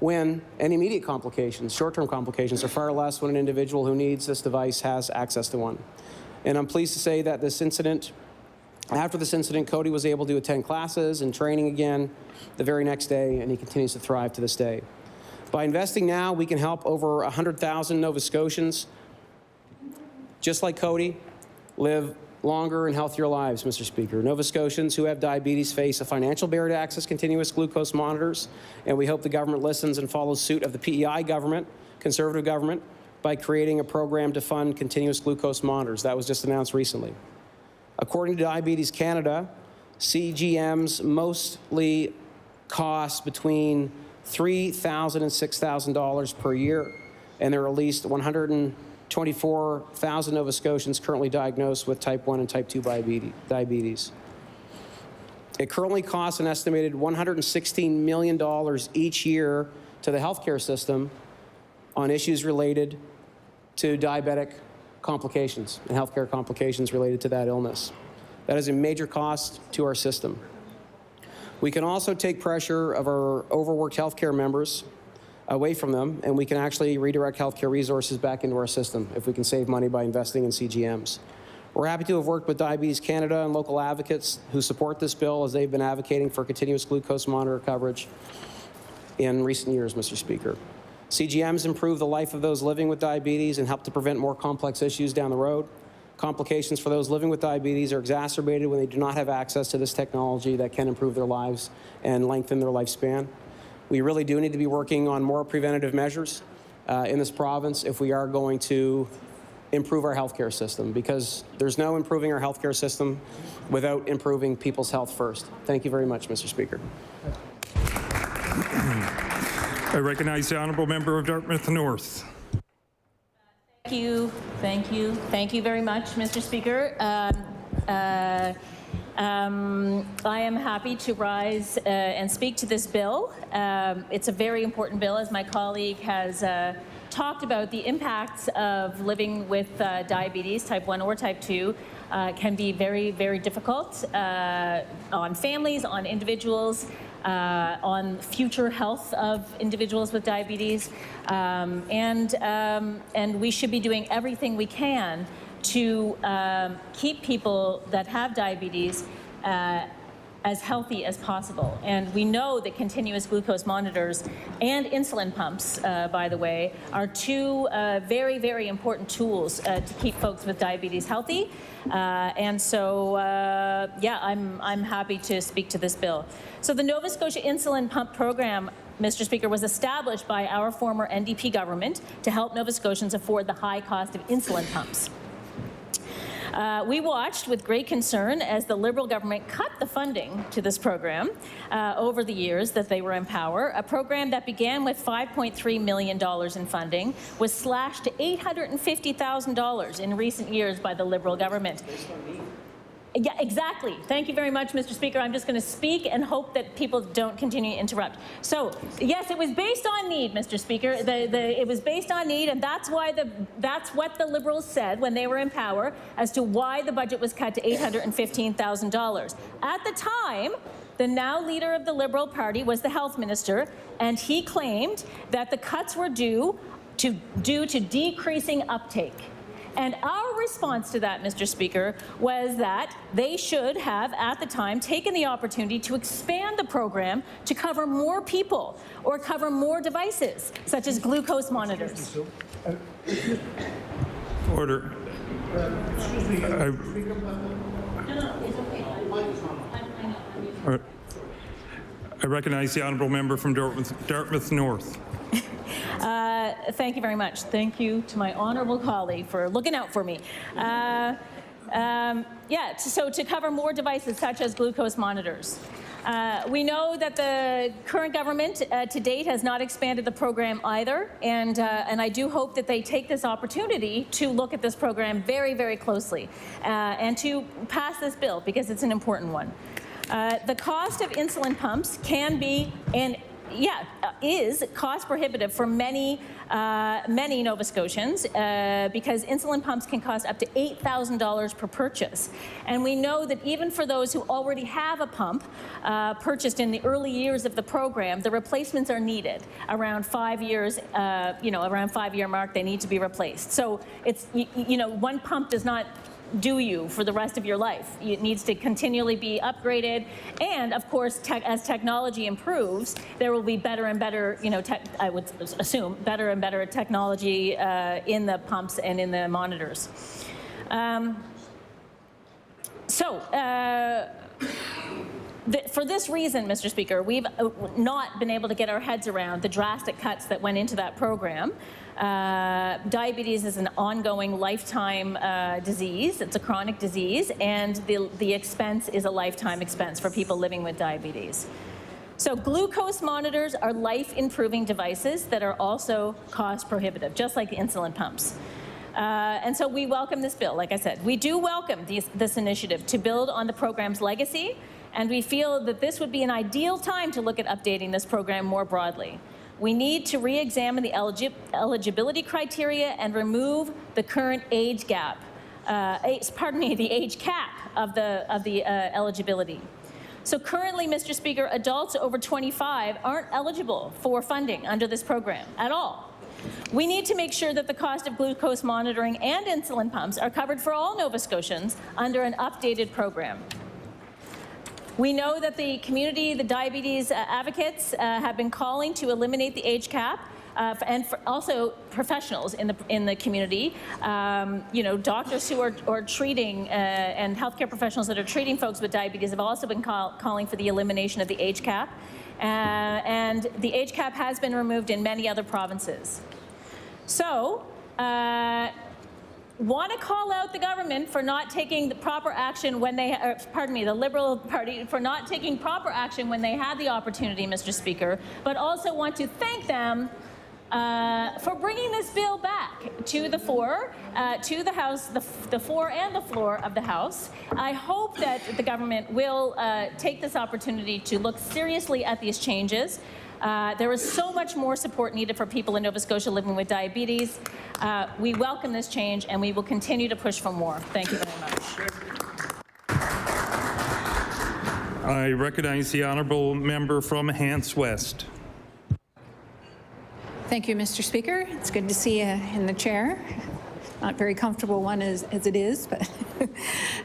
when, and immediate complications, short-term complications, are far less when an individual who needs this device has access to one. And I'm pleased to say that after this incident, Cody was able to attend classes and training again the very next day, and he continues to thrive to this day. By investing now, we can help over 100,000 Nova Scotians, just like Cody, live longer and healthier lives, Mr. Speaker. Nova Scotians who have diabetes face a financial barrier to access continuous glucose monitors, and we hope the government listens and follows suit of the PEI government, Conservative government, by creating a program to fund continuous glucose monitors. That was just announced recently. According to Diabetes Canada, CGMs mostly cost between $3,000 and $6,000 per year, and there are at least 124,000 Nova Scotians currently diagnosed with type 1 and type 2 diabetes. It currently costs an estimated $116 million each year to the healthcare system on issues related to diabetic complications and healthcare complications related to that illness. That is a major cost to our system. We can also take pressure of our overworked healthcare members away from them, and we can actually redirect healthcare resources back into our system if we can save money by investing in CGMs. We're happy to have worked with Diabetes Canada and local advocates who support this bill as they've been advocating for continuous glucose monitor coverage in recent years, Mr. Speaker. CGMs improve the life of those living with diabetes and help to prevent more complex issues down the road. Complications for those living with diabetes are exacerbated when they do not have access to this technology that can improve their lives and lengthen their lifespan. We really do need to be working on more preventative measures in this province if we are going to improve our healthcare system, because there's no improving our healthcare system without improving people's health first. Thank you very much, Mr. Speaker. I recognize the honourable member of Dartmouth North. Thank you. Thank you. Thank you very much, Mr. Speaker. I am happy to rise and speak to this bill. It's a very important bill, as my colleague has talked about. The impacts of living with diabetes, type 1 or type 2, can be very, very difficult on families, on individuals, on future health of individuals with diabetes, and we should be doing everything we can to keep people that have diabetes as healthy as possible. And we know that continuous glucose monitors and insulin pumps, by the way, are two very, very important tools to keep folks with diabetes healthy. And so, yeah, I'm happy to speak to this bill. So the Nova Scotia Insulin Pump Program, Mr. Speaker, was established by our former NDP government to help Nova Scotians afford the high cost of insulin pumps. We watched with great concern as the Liberal government cut the funding to this program over the years that they were in power. A program that began with $5.3 million in funding was slashed to $850,000 in recent years by the Liberal government. Yeah, exactly. Thank you very much, Mr. Speaker. I'm just going to speak and hope that people don't continue to interrupt. So, yes, it was based on need, Mr. Speaker. It was based on need, and that's what the Liberals said when they were in power as to why the budget was cut to $815,000. At the time, the now leader of the Liberal Party was the health minister, and he claimed that the cuts were due to decreasing uptake. And our response to that, Mr. Speaker, was that they should have, at the time, taken the opportunity to expand the program to cover more people or cover more devices, such as glucose monitors. Order. I recognize the honourable member from Dartmouth North. Thank you very much. Thank you to my honourable colleague for looking out for me. So to cover more devices such as glucose monitors. We know that the current government to date has not expanded the program either, and I do hope that they take this opportunity to look at this program very, very closely and to pass this bill because it's an important one. The cost of insulin pumps can be is cost prohibitive for many Nova Scotians because insulin pumps can cost up to $8,000 per purchase. And we know that even for those who already have a pump purchased in the early years of the program, the replacements are needed around 5 years, around 5-year mark, they need to be replaced. So it's, one pump does not do you for the rest of your life. It needs to continually be upgraded, and of course, as technology improves, there will be better and better, I would assume, better and better technology in the pumps and in the monitors. For this reason, Mr. Speaker, we've not been able to get our heads around the drastic cuts that went into that program. Diabetes is an ongoing lifetime disease. It's a chronic disease, and the expense is a lifetime expense for people living with diabetes. So glucose monitors are life-improving devices that are also cost prohibitive, just like the insulin pumps. And so we welcome this bill. Like I said, we do welcome this initiative to build on the program's legacy, and we feel that this would be an ideal time to look at updating this program more broadly. We need to re-examine the eligibility criteria and remove the current age gap, the age cap of the eligibility. So currently, Mr. Speaker, adults over 25 aren't eligible for funding under this program at all. We need to make sure that the cost of glucose monitoring and insulin pumps are covered for all Nova Scotians under an updated program. We know that the community, the diabetes advocates, have been calling to eliminate the age cap, and also professionals in the community. Doctors who are treating and healthcare professionals that are treating folks with diabetes have also been calling for the elimination of the age cap, and the age cap has been removed in many other provinces. So. Want to call out the government for not taking the proper action when they, the Liberal Party, for not taking proper action when they had the opportunity, Mr. Speaker, but also want to thank them for bringing this bill back to the fore, to the House, the fore and the floor of the House. I hope that the government will take this opportunity to look seriously at these changes. There is so much more support needed for people in Nova Scotia living with diabetes. We welcome this change, and we will continue to push for more. Thank you very much. I recognize the honourable member from Hants West. Thank you, Mr. Speaker. It's good to see you in the chair. Not very comfortable one as it is, but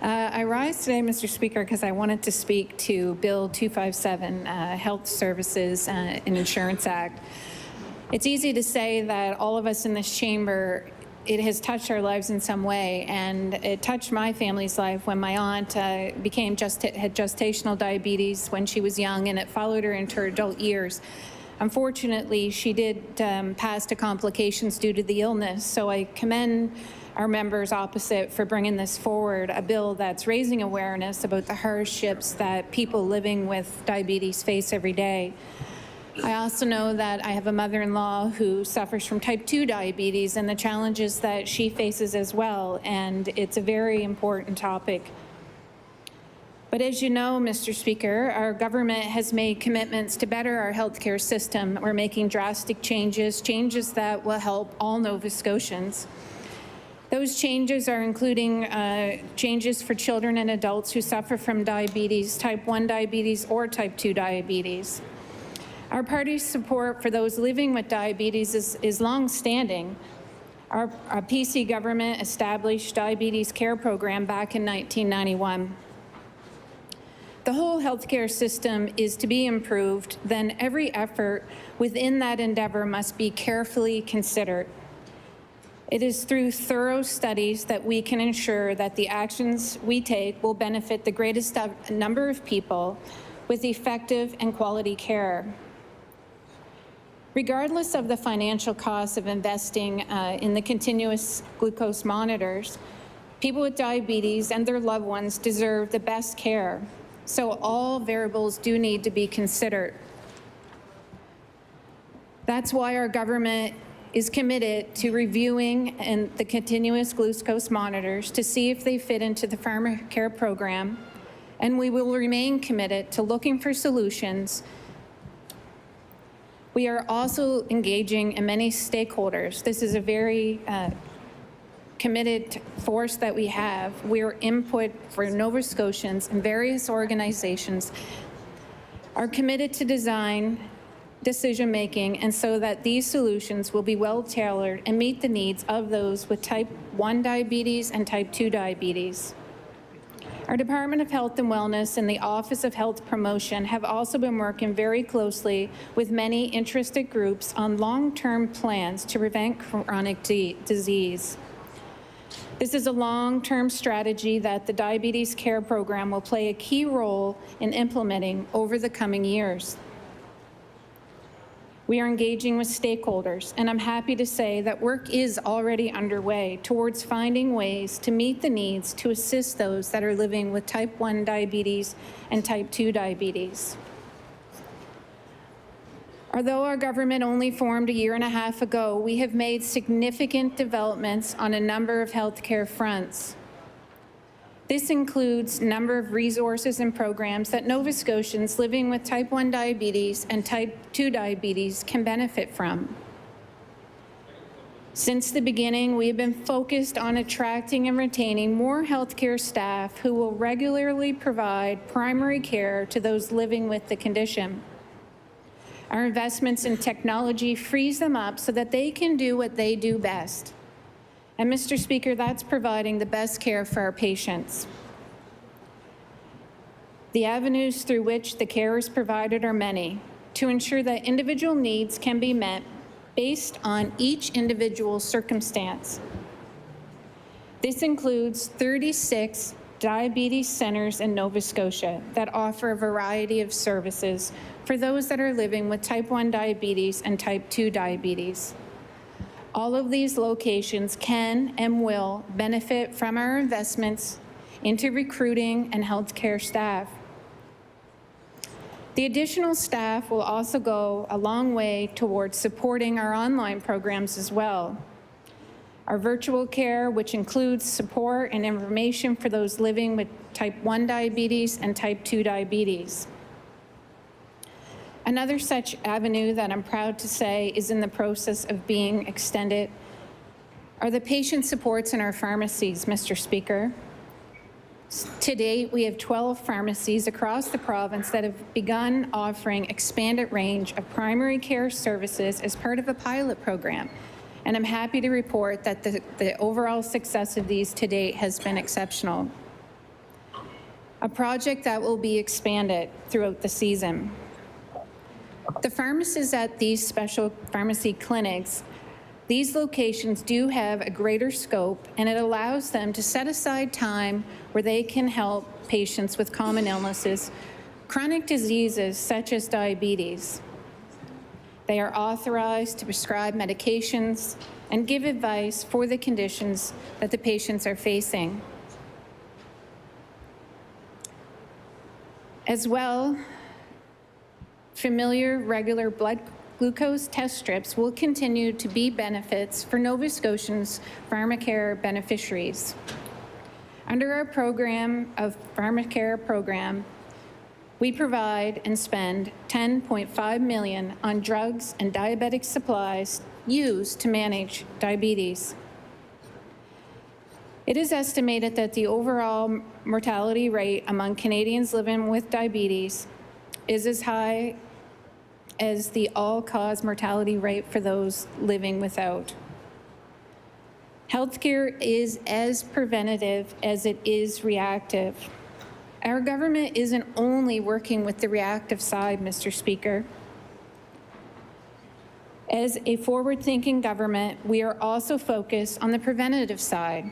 I rise today, Mr. Speaker, because I wanted to speak to Bill 257, Health Services and Insurance Act. It's easy to say that all of us in this chamber, it has touched our lives in some way, and it touched my family's life when my aunt had gestational diabetes when she was young, and it followed her into her adult years. Unfortunately, she did pass to complications due to the illness, so I commend our members opposite for bringing this forward, a bill that's raising awareness about the hardships that people living with diabetes face every day. I also know that I have a mother-in-law who suffers from type 2 diabetes and the challenges that she faces as well, and it's a very important topic. But as you know, Mr. Speaker, our government has made commitments to better our healthcare system. We're making drastic changes that will help all Nova Scotians. Those changes are including changes for children and adults who suffer from diabetes, type 1 diabetes or type 2 diabetes. Our party's support for those living with diabetes is long-standing. Our PC government established diabetes care program back in 1991. The whole healthcare system is to be improved, then every effort within that endeavor must be carefully considered. It is through thorough studies that we can ensure that the actions we take will benefit the greatest number of people with effective and quality care. Regardless of the financial costs of investing in the continuous glucose monitors, people with diabetes and their loved ones deserve the best care. So all variables do need to be considered. That's why our government is committed to reviewing the continuous glucose monitors to see if they fit into the pharmacare program, and we will remain committed to looking for solutions. We are also engaging in many stakeholders. This is a very committed force that we have. We're input for Nova Scotians and various organizations are committed to design decision-making, and so that these solutions will be well-tailored and meet the needs of those with type 1 diabetes and type 2 diabetes. Our Department of Health and Wellness and the Office of Health Promotion have also been working very closely with many interested groups on long-term plans to prevent chronic disease. This is a long-term strategy that the Diabetes Care Program will play a key role in implementing over the coming years. We are engaging with stakeholders, and I'm happy to say that work is already underway towards finding ways to meet the needs to assist those that are living with type 1 diabetes and type 2 diabetes. Although our government only formed a year and a half ago, we have made significant developments on a number of healthcare fronts. This includes a number of resources and programs that Nova Scotians living with type 1 diabetes and type 2 diabetes can benefit from. Since the beginning, we have been focused on attracting and retaining more healthcare staff who will regularly provide primary care to those living with the condition. Our investments in technology frees them up so that they can do what they do best. And Mr. Speaker, that's providing the best care for our patients. The avenues through which the care is provided are many to ensure that individual needs can be met based on each individual circumstance. This includes 36 diabetes centers in Nova Scotia that offer a variety of services for those that are living with type 1 diabetes and type 2 diabetes. All of these locations can and will benefit from our investments into recruiting and healthcare staff. The additional staff will also go a long way towards supporting our online programs as well. Our virtual care, which includes support and information for those living with type 1 diabetes and type 2 diabetes. Another such avenue that I'm proud to say is in the process of being extended are the patient supports in our pharmacies, Mr. Speaker. To date, we have 12 pharmacies across the province that have begun offering expanded range of primary care services as part of a pilot program. And I'm happy to report that the overall success of these to date has been exceptional. A project that will be expanded throughout the season. The pharmacists at these special pharmacy clinics, these locations do have a greater scope, and it allows them to set aside time where they can help patients with common illnesses, chronic diseases such as diabetes. They are authorized to prescribe medications and give advice for the conditions that the patients are facing. As well, familiar regular blood glucose test strips will continue to be benefits for Nova Scotians pharmacare beneficiaries. Under our program of pharmacare program, we provide and spend $10.5 million on drugs and diabetic supplies used to manage diabetes. It is estimated that the overall mortality rate among Canadians living with diabetes is as high as the all-cause mortality rate for those living without. Healthcare is as preventative as it is reactive. Our government isn't only working with the reactive side, Mr. Speaker. As a forward-thinking government, we are also focused on the preventative side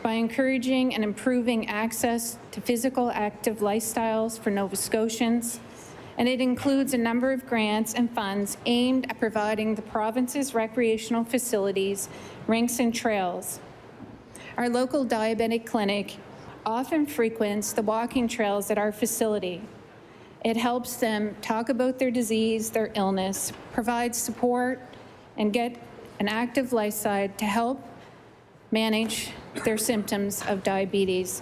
by encouraging and improving access to physical active lifestyles for Nova Scotians, and it includes a number of grants and funds aimed at providing the province's recreational facilities, rinks, and trails. Our local diabetic clinic often frequents the walking trails at our facility. It helps them talk about their disease, their illness, provide support, and get an active lifestyle to help manage their symptoms of diabetes.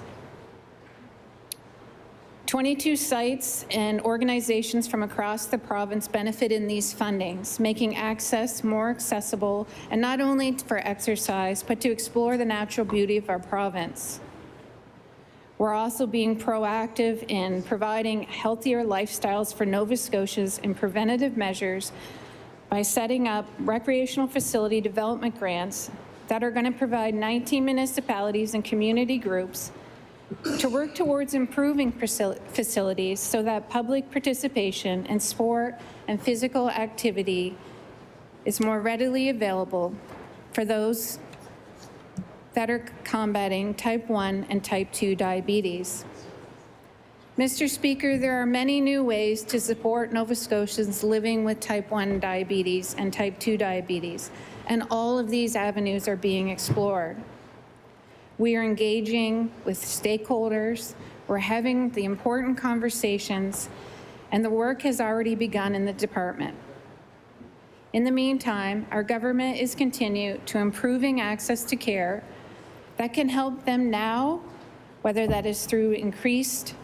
22 sites and organizations from across the province benefit in these fundings, making access more accessible, and not only for exercise, but to explore the natural beauty of our province. We're also being proactive in providing healthier lifestyles for Nova Scotians in preventative measures by setting up recreational facility development grants that are going to provide 19 municipalities and community groups to work towards improving facilities so that public participation in sport and physical activity is more readily available for those that are combating type 1 and type 2 diabetes. Mr. Speaker, there are many new ways to support Nova Scotians living with type 1 diabetes and type 2 diabetes, and all of these avenues are being explored. We are engaging with stakeholders, we're having the important conversations, and the work has already begun in the department. In the meantime, our government is continued to improving access to care that can help them now, whether that is through increased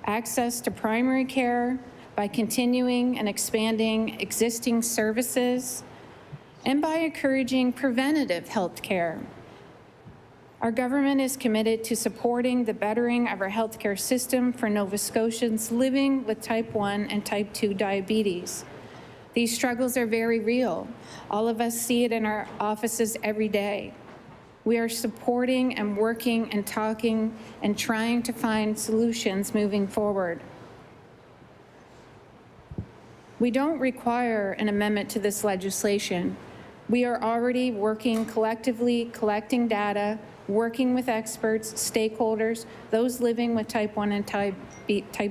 access to primary care, by continuing and expanding existing services, and by encouraging preventative health care. Our government is committed to supporting the bettering of our healthcare system for Nova Scotians living with type 1 and type 2 diabetes. These struggles are very real. All of us see it in our offices every day. We are supporting and working and talking and trying to find solutions moving forward. We don't require an amendment to this legislation. We are already working collectively, collecting data, working with experts, stakeholders, those living with type 1 and type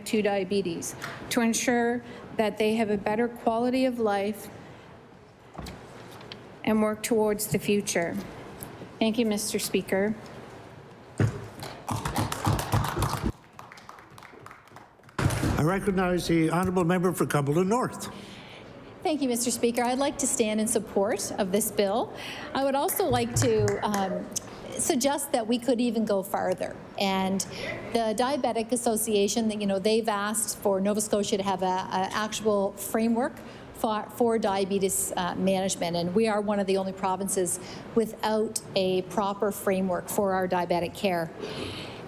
2 diabetes, to ensure that they have a better quality of life and work towards the future. Thank you, Mr. Speaker. I recognize the honourable member for Cumberland North. Thank you, Mr. Speaker. I'd like to stand in support of this bill. I would also like to suggest that we could even go farther. And the Diabetic Association, they've asked for Nova Scotia to have an actual framework for diabetes management, and we are one of the only provinces without a proper framework for our diabetic care.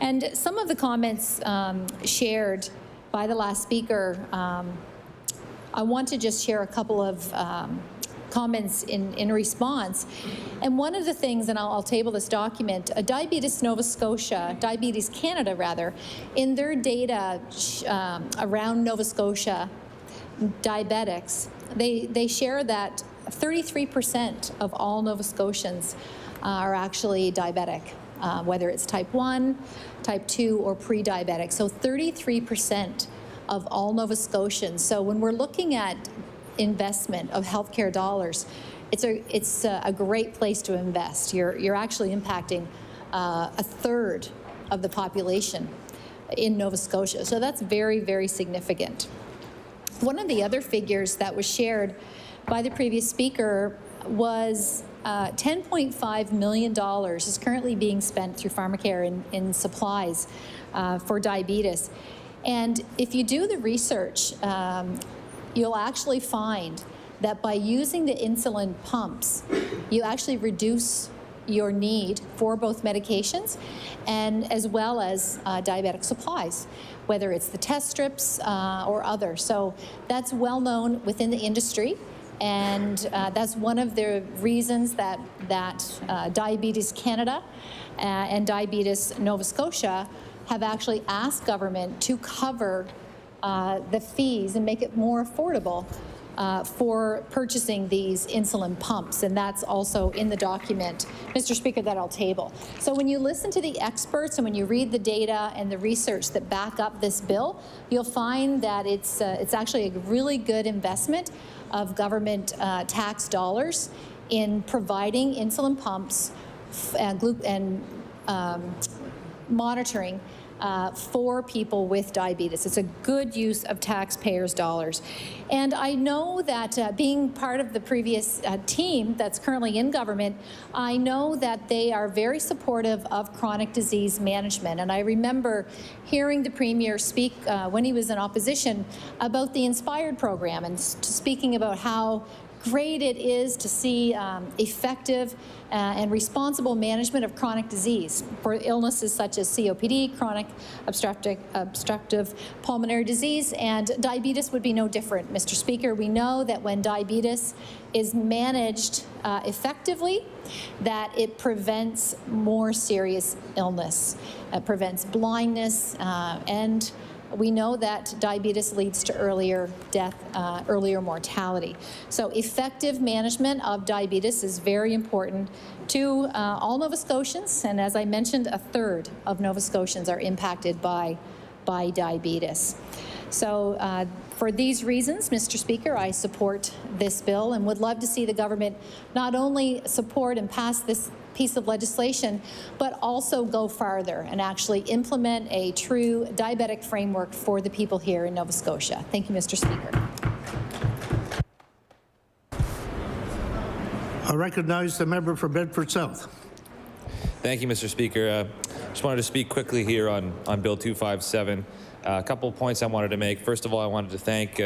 And some of the comments shared by the last speaker, I want to just share a couple of comments in response. And one of the things, and I'll table this document, Diabetes Nova Scotia, Diabetes Canada rather, in their data around Nova Scotia diabetics, they share that 33% of all Nova Scotians are actually diabetic, whether it's type 1, type 2, or pre-diabetic. So 33% of all Nova Scotians. So when we're looking at investment of healthcare dollars, it's a great place to invest. You're actually impacting a third of the population in Nova Scotia. So that's very, very significant. One of the other figures that was shared by the previous speaker was $10.5 million is currently being spent through PharmaCare in supplies for diabetes. And if you do the research, you'll actually find that by using the insulin pumps, you actually reduce your need for both medications and as well as diabetic supplies, whether it's the test strips or other. So that's well known within the industry, And that's one of the reasons that Diabetes Canada and Diabetes Nova Scotia have actually asked government to cover the fees and make it more affordable for purchasing these insulin pumps, and that's also in the document, Mr. Speaker, that I'll table. So when you listen to the experts and when you read the data and the research that back up this bill, you'll find that it's actually a really good investment of government tax dollars in providing insulin pumps and monitoring for people with diabetes. It's a good use of taxpayers' dollars. And I know that being part of the previous team that's currently in government, I know that they are very supportive of chronic disease management. And I remember hearing the Premier speak when he was in opposition about the Inspired program and speaking about how great it is to see effective and responsible management of chronic disease for illnesses such as COPD, chronic obstructive pulmonary disease, and diabetes would be no different. Mr. Speaker, we know that when diabetes is managed effectively, that it prevents more serious illness. It prevents blindness, and we know that diabetes leads to earlier death, earlier mortality. So effective management of diabetes is very important to all Nova Scotians, and as I mentioned, a third of Nova Scotians are impacted by diabetes. So for these reasons, Mr. Speaker, I support this bill and would love to see the government not only support and pass this piece of legislation, but also go farther and actually implement a true diabetic framework for the people here in Nova Scotia. Thank you, Mr. Speaker. I recognize the member for Bedford South. Thank you, Mr. Speaker. Just wanted to speak quickly here on Bill 257. A couple of points I wanted to make. First of all, I wanted to thank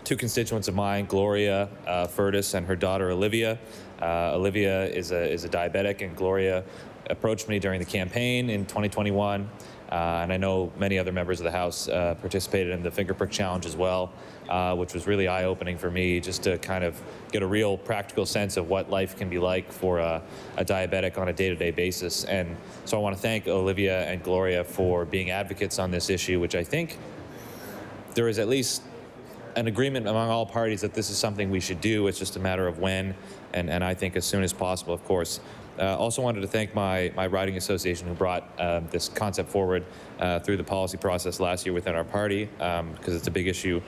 two constituents of mine, Gloria Furtis and her daughter, Olivia. Olivia is a diabetic, and Gloria approached me during the campaign in 2021. And I know many other members of the House participated in the finger prick challenge as well, which was really eye-opening for me, just to kind of get a real practical sense of what life can be like for a diabetic on a day-to-day basis. And so I want to thank Olivia and Gloria for being advocates on this issue, which I think there is at least an agreement among all parties that this is something we should do. It's just a matter of when, and I think as soon as possible, of course. Also wanted to thank my riding association who brought this concept forward through the policy process last year within our party, because it's a big issue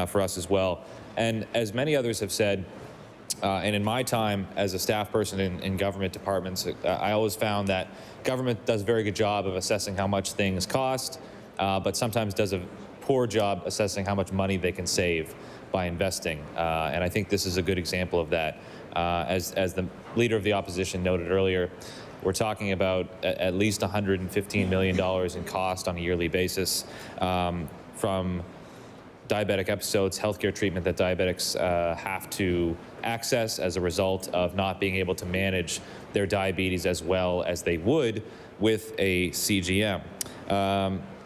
for us as well. And as many others have said, and in my time as a staff person in government departments, I always found that government does a very good job of assessing how much things cost, but sometimes does a poor job assessing how much money they can save by investing. And I think this is a good example of that. As the leader of the opposition noted earlier, we're talking about at least $115 million in cost on a yearly basis from diabetic episodes, healthcare treatment that diabetics have to access as a result of not being able to manage their diabetes as well as they would with a CGM.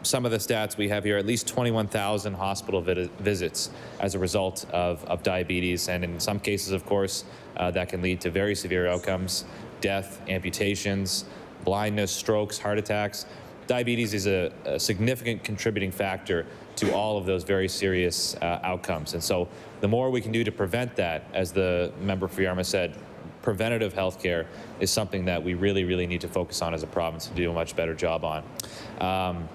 Some of the stats we have here, at least 21,000 hospital visits as a result of diabetes, and in some cases, of course, that can lead to very severe outcomes, death, amputations, blindness, strokes, heart attacks. Diabetes is a significant contributing factor to all of those very serious outcomes. And so the more we can do to prevent that, as the member for Yarmouth said, preventative health care is something that we really, really need to focus on as a province and do a much better job on.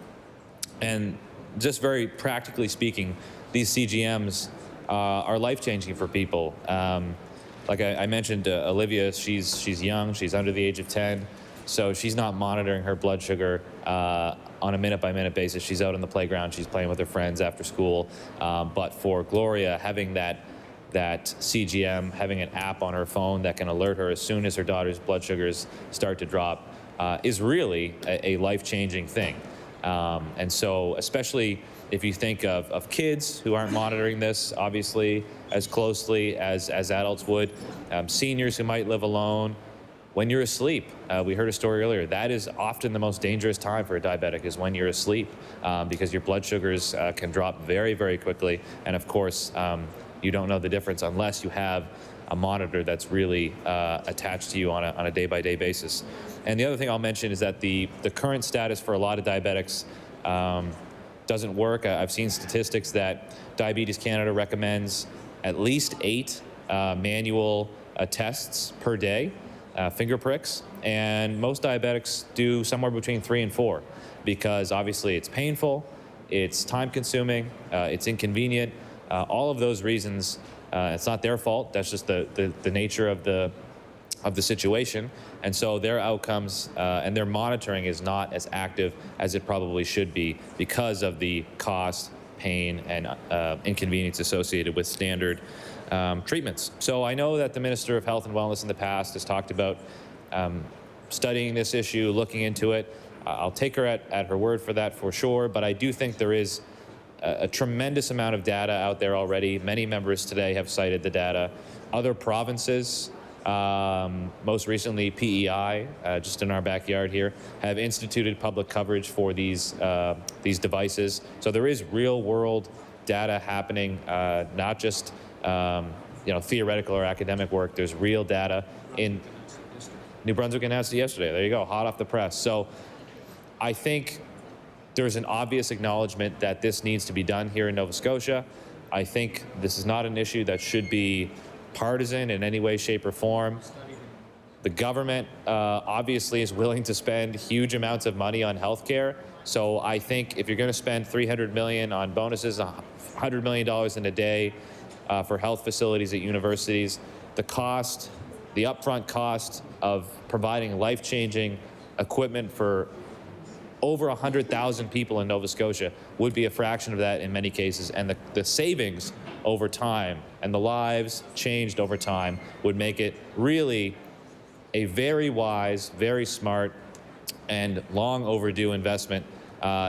And just very practically speaking, these CGMs are life-changing for people. Like I mentioned, Olivia, she's young, she's under the age of 10, so she's not monitoring her blood sugar on a minute-by-minute basis. She's out on the playground, she's playing with her friends after school. But for Gloria, having that CGM, having an app on her phone that can alert her as soon as her daughter's blood sugars start to drop is really a life-changing thing. And so, especially if you think of kids who aren't monitoring this, obviously, as closely as adults would, seniors who might live alone, when you're asleep, we heard a story earlier, that is often the most dangerous time for a diabetic, is when you're asleep, because your blood sugars can drop very, very quickly. And of course, you don't know the difference unless you have a monitor that's really attached to you on a day-by-day basis. And the other thing I'll mention is that the current status for a lot of diabetics doesn't work. I've seen statistics that Diabetes Canada recommends at least 8 manual tests per day, finger pricks, and most diabetics do somewhere between 3 and 4 because obviously it's painful, it's time-consuming, it's inconvenient. All of those reasons, it's not their fault. That's just the nature of the situation. And so their outcomes and their monitoring is not as active as it probably should be because of the cost, pain, and inconvenience associated with standard treatments. So I know that the Minister of Health and Wellness in the past has talked about studying this issue, looking into it. I'll take her at her word for that for sure, but I do think there is a tremendous amount of data out there already. Many members today have cited the data. Other provinces, most recently PEI, just in our backyard here, have instituted public coverage for these devices. So there is real-world data happening, not just theoretical or academic work. There's real data. In New Brunswick announced it yesterday. There you go, hot off the press. So I think there's an obvious acknowledgement that this needs to be done here in Nova Scotia. I think this is not an issue that should be partisan in any way, shape, or form. The government obviously is willing to spend huge amounts of money on healthcare. So I think if you're going to spend $300 million on bonuses, $100 million in a day for health facilities at universities, the upfront cost of providing life-changing equipment for over 100,000 people in Nova Scotia would be a fraction of that in many cases, and the savings over time and the lives changed over time would make it really a very wise, very smart, and long overdue investment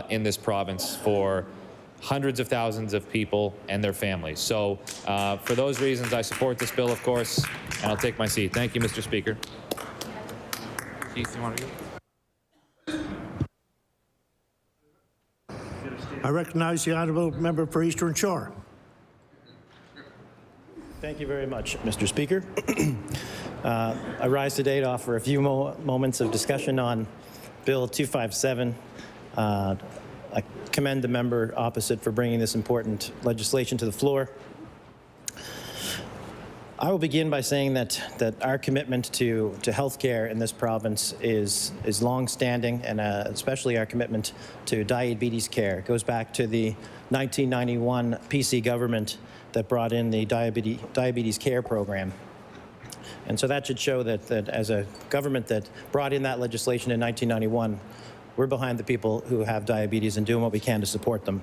in this province for hundreds of thousands of people and their families. So for those reasons, I support this bill, of course, and I'll take my seat. Thank you, Mr. Speaker. Keith, you want to go? I recognize the honourable member for Eastern Shore. Thank you very much, Mr. Speaker. I rise today to offer a few moments of discussion on Bill 257. I commend the member opposite for bringing this important legislation to the floor. I will begin by saying that our commitment to health care in this province is long-standing, and especially our commitment to diabetes care. It goes back to the 1991 PC government that brought in the diabetes care program. And so that should show that as a government that brought in that legislation in 1991, we're behind the people who have diabetes and doing what we can to support them.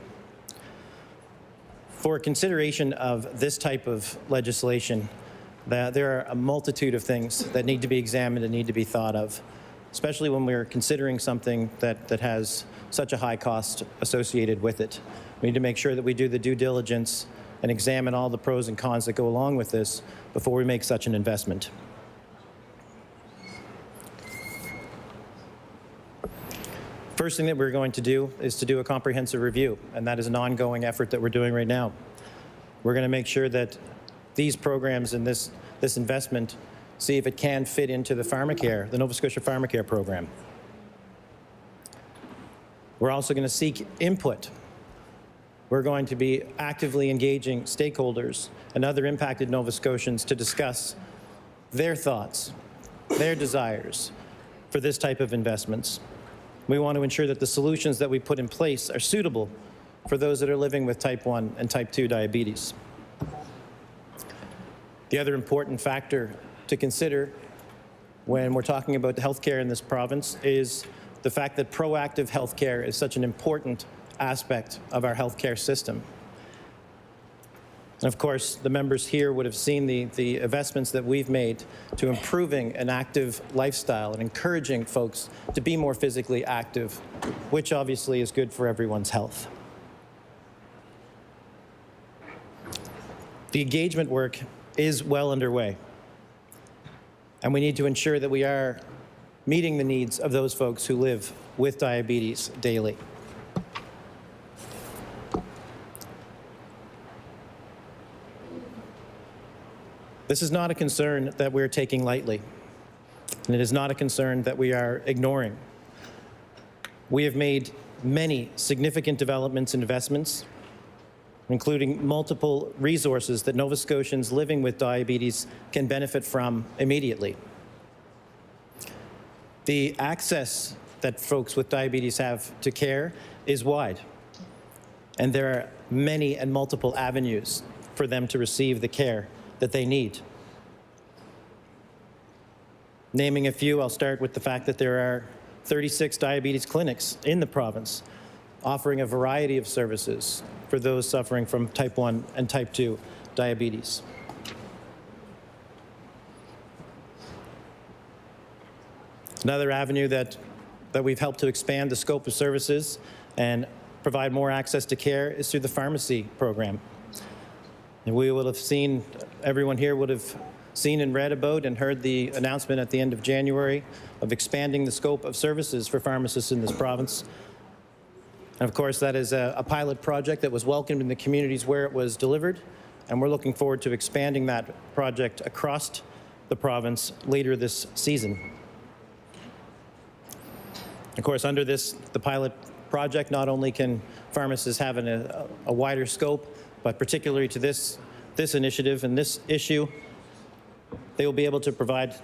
For consideration of this type of legislation, there are a multitude of things that need to be examined and need to be thought of, especially when we're considering something that has such a high cost associated with it. We need to make sure that we do the due diligence and examine all the pros and cons that go along with this before we make such an investment. First thing that we're going to do is to do a comprehensive review, and that is an ongoing effort that we're doing right now. We're going to make sure that these programs and this investment see if it can fit into the pharmacare, the Nova Scotia pharmacare program. We're also going to seek input. We're going to be actively engaging stakeholders and other impacted Nova Scotians to discuss their thoughts, their desires for this type of investments. We want to ensure that the solutions that we put in place are suitable for those that are living with type 1 and type 2 diabetes. The other important factor to consider when we're talking about healthcare in this province is the fact that proactive healthcare is such an important aspect of our healthcare system. And of course, the members here would have seen the investments that we've made to improving an active lifestyle and encouraging folks to be more physically active, which obviously is good for everyone's health. The engagement work is well underway, and we need to ensure that we are meeting the needs of those folks who live with diabetes daily. This is not a concern that we're taking lightly, and it is not a concern that we are ignoring. We have made many significant developments and investments, including multiple resources that Nova Scotians living with diabetes can benefit from immediately. The access that folks with diabetes have to care is wide, and there are many and multiple avenues for them to receive the care that they need. Naming a few, I'll start with the fact that there are 36 diabetes clinics in the province offering a variety of services for those suffering from type 1 and type 2 diabetes. Another avenue that we've helped to expand the scope of services and provide more access to care is through the pharmacy program. And we will have seen, everyone here would have seen and read about and heard the announcement at the end of January of expanding the scope of services for pharmacists in this province. And of course, that is a pilot project that was welcomed in the communities where it was delivered, and we're looking forward to expanding that project across the province later this season. Of course, under the pilot project, not only can pharmacists have a wider scope, but particularly to this initiative and this issue, they will be able to provide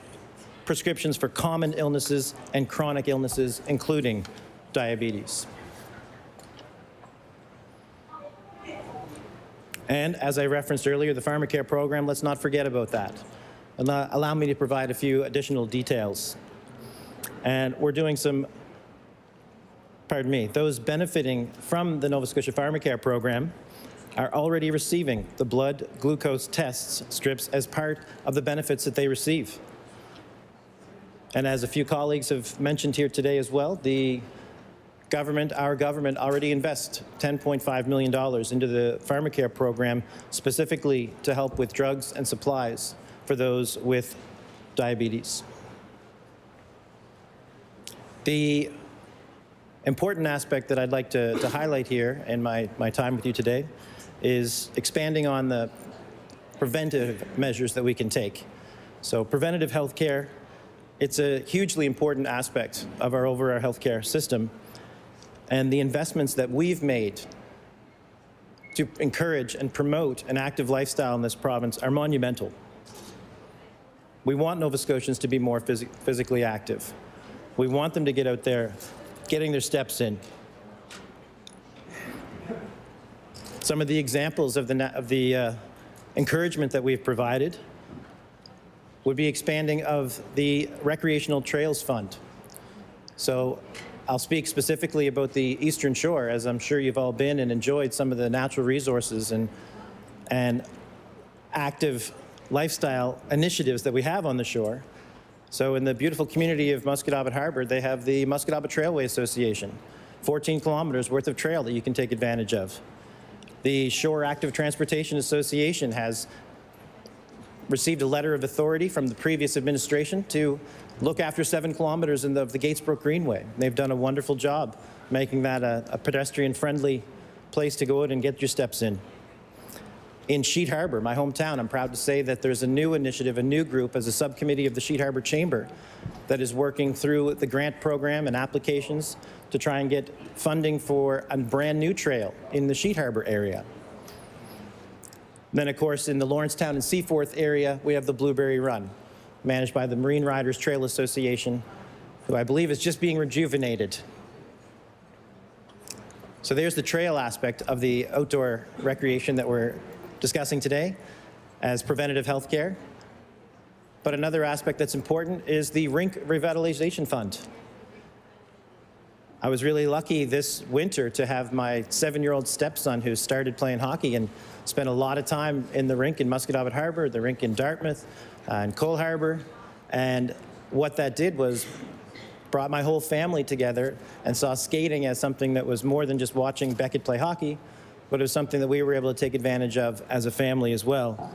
prescriptions for common illnesses and chronic illnesses, including diabetes. And as I referenced earlier, the PharmaCare program, let's not forget about that. Allow me to provide a few additional details. And we're doing those benefiting from the Nova Scotia PharmaCare program are already receiving the blood glucose tests strips as part of the benefits that they receive. And as a few colleagues have mentioned here today as well, our government already invests $10.5 million into the PharmaCare program specifically to help with drugs and supplies for those with diabetes. The important aspect that I'd like to highlight here in my time with you today is expanding on the preventive measures that we can take. So preventative health care, it's a hugely important aspect of our overall healthcare system, and the investments that we've made to encourage and promote an active lifestyle in this province are monumental. We want Nova Scotians to be more physically active. We want them to get out there, getting their steps in. Some of the examples of the encouragement that we've provided would be expanding of the Recreational Trails Fund. So I'll speak specifically about the Eastern Shore, as I'm sure you've all been and enjoyed some of the natural resources and active lifestyle initiatives that we have on the shore. So in the beautiful community of Musquodoboit Harbour, they have the Musquodoboit Trailway Association, 14 kilometers worth of trail that you can take advantage of. The Shore Active Transportation Association has received a letter of authority from the previous administration to look after 7 kilometers of the Gatesbrook Greenway. They've done a wonderful job making that a pedestrian-friendly place to go out and get your steps in. In Sheet Harbour, my hometown, I'm proud to say that there's a new initiative, a new group as a subcommittee of the Sheet Harbour Chamber that is working through the grant program and applications to try and get funding for a brand new trail in the Sheet Harbour area. Then, of course, in the Lawrencetown and Seaforth area, we have the Blueberry Run, managed by the Marine Riders Trail Association, who I believe is just being rejuvenated. So there's the trail aspect of the outdoor recreation that we're discussing today as preventative health care. But another aspect that's important is the Rink Revitalization Fund. I was really lucky this winter to have my 7-year-old stepson who started playing hockey and spent a lot of time in the rink in Musquodoboit Harbour, the rink in Dartmouth, and Cole Harbour. And what that did was brought my whole family together and saw skating as something that was more than just watching Beckett play hockey, but it was something that we were able to take advantage of as a family as well.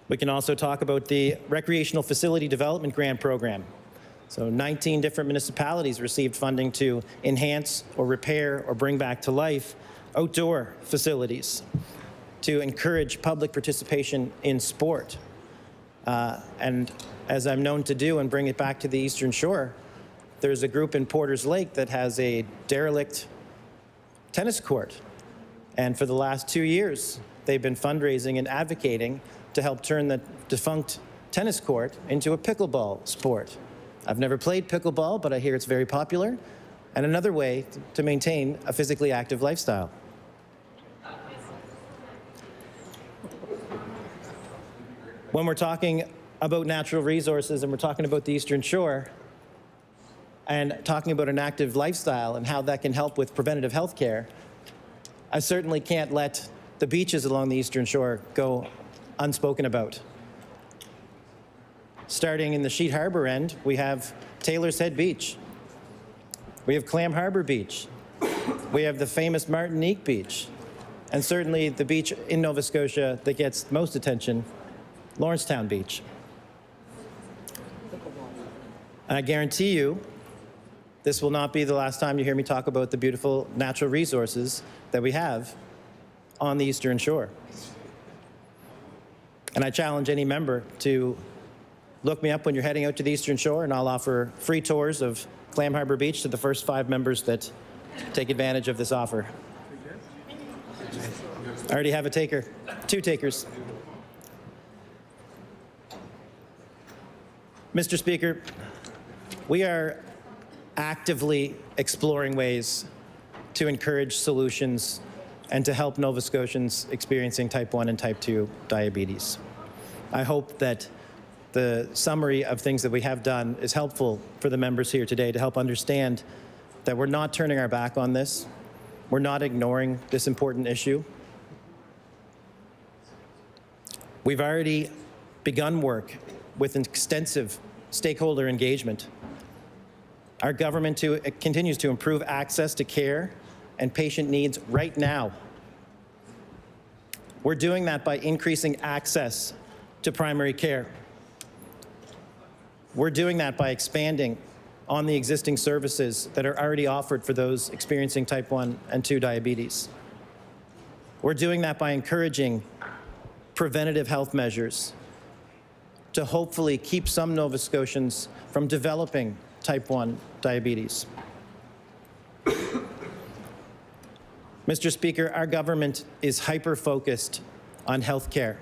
We can also talk about the Recreational Facility Development Grant Program. So 19 different municipalities received funding to enhance or repair or bring back to life outdoor facilities to encourage public participation in sport. And as I'm known to do and bring it back to the Eastern Shore, there's a group in Porters Lake that has a derelict tennis court. And for the last 2 years, they've been fundraising and advocating to help turn the defunct tennis court into a pickleball sport. I've never played pickleball, but I hear it's very popular, and another way to maintain a physically active lifestyle. When we're talking about natural resources and we're talking about the Eastern Shore and talking about an active lifestyle and how that can help with preventative health care, I certainly can't let the beaches along the Eastern Shore go unspoken about. Starting in the Sheet Harbor end, we have Taylor's Head Beach. We have Clam Harbor Beach. We have the famous Martinique Beach. And certainly the beach in Nova Scotia that gets most attention, Lawrencetown Beach. And I guarantee you, this will not be the last time you hear me talk about the beautiful natural resources that we have on the Eastern Shore. And I challenge any member to look me up when you're heading out to the Eastern Shore, and I'll offer free tours of Clam Harbor Beach to the first 5 members that take advantage of this offer. I already have a taker, 2 takers. Mr. Speaker, we are actively exploring ways to encourage solutions and to help Nova Scotians experiencing type 1 and type 2 diabetes. I hope that the summary of things that we have done is helpful for the members here today to help understand that we're not turning our back on this. We're not ignoring this important issue. We've already begun work with extensive stakeholder engagement. Our government continues to improve access to care and patient needs right now. We're doing that by increasing access to primary care. We're doing that by expanding on the existing services that are already offered for those experiencing type 1 and 2 diabetes. We're doing that by encouraging preventative health measures to hopefully keep some Nova Scotians from developing type 1 diabetes. Mr. Speaker, our government is hyper-focused on health care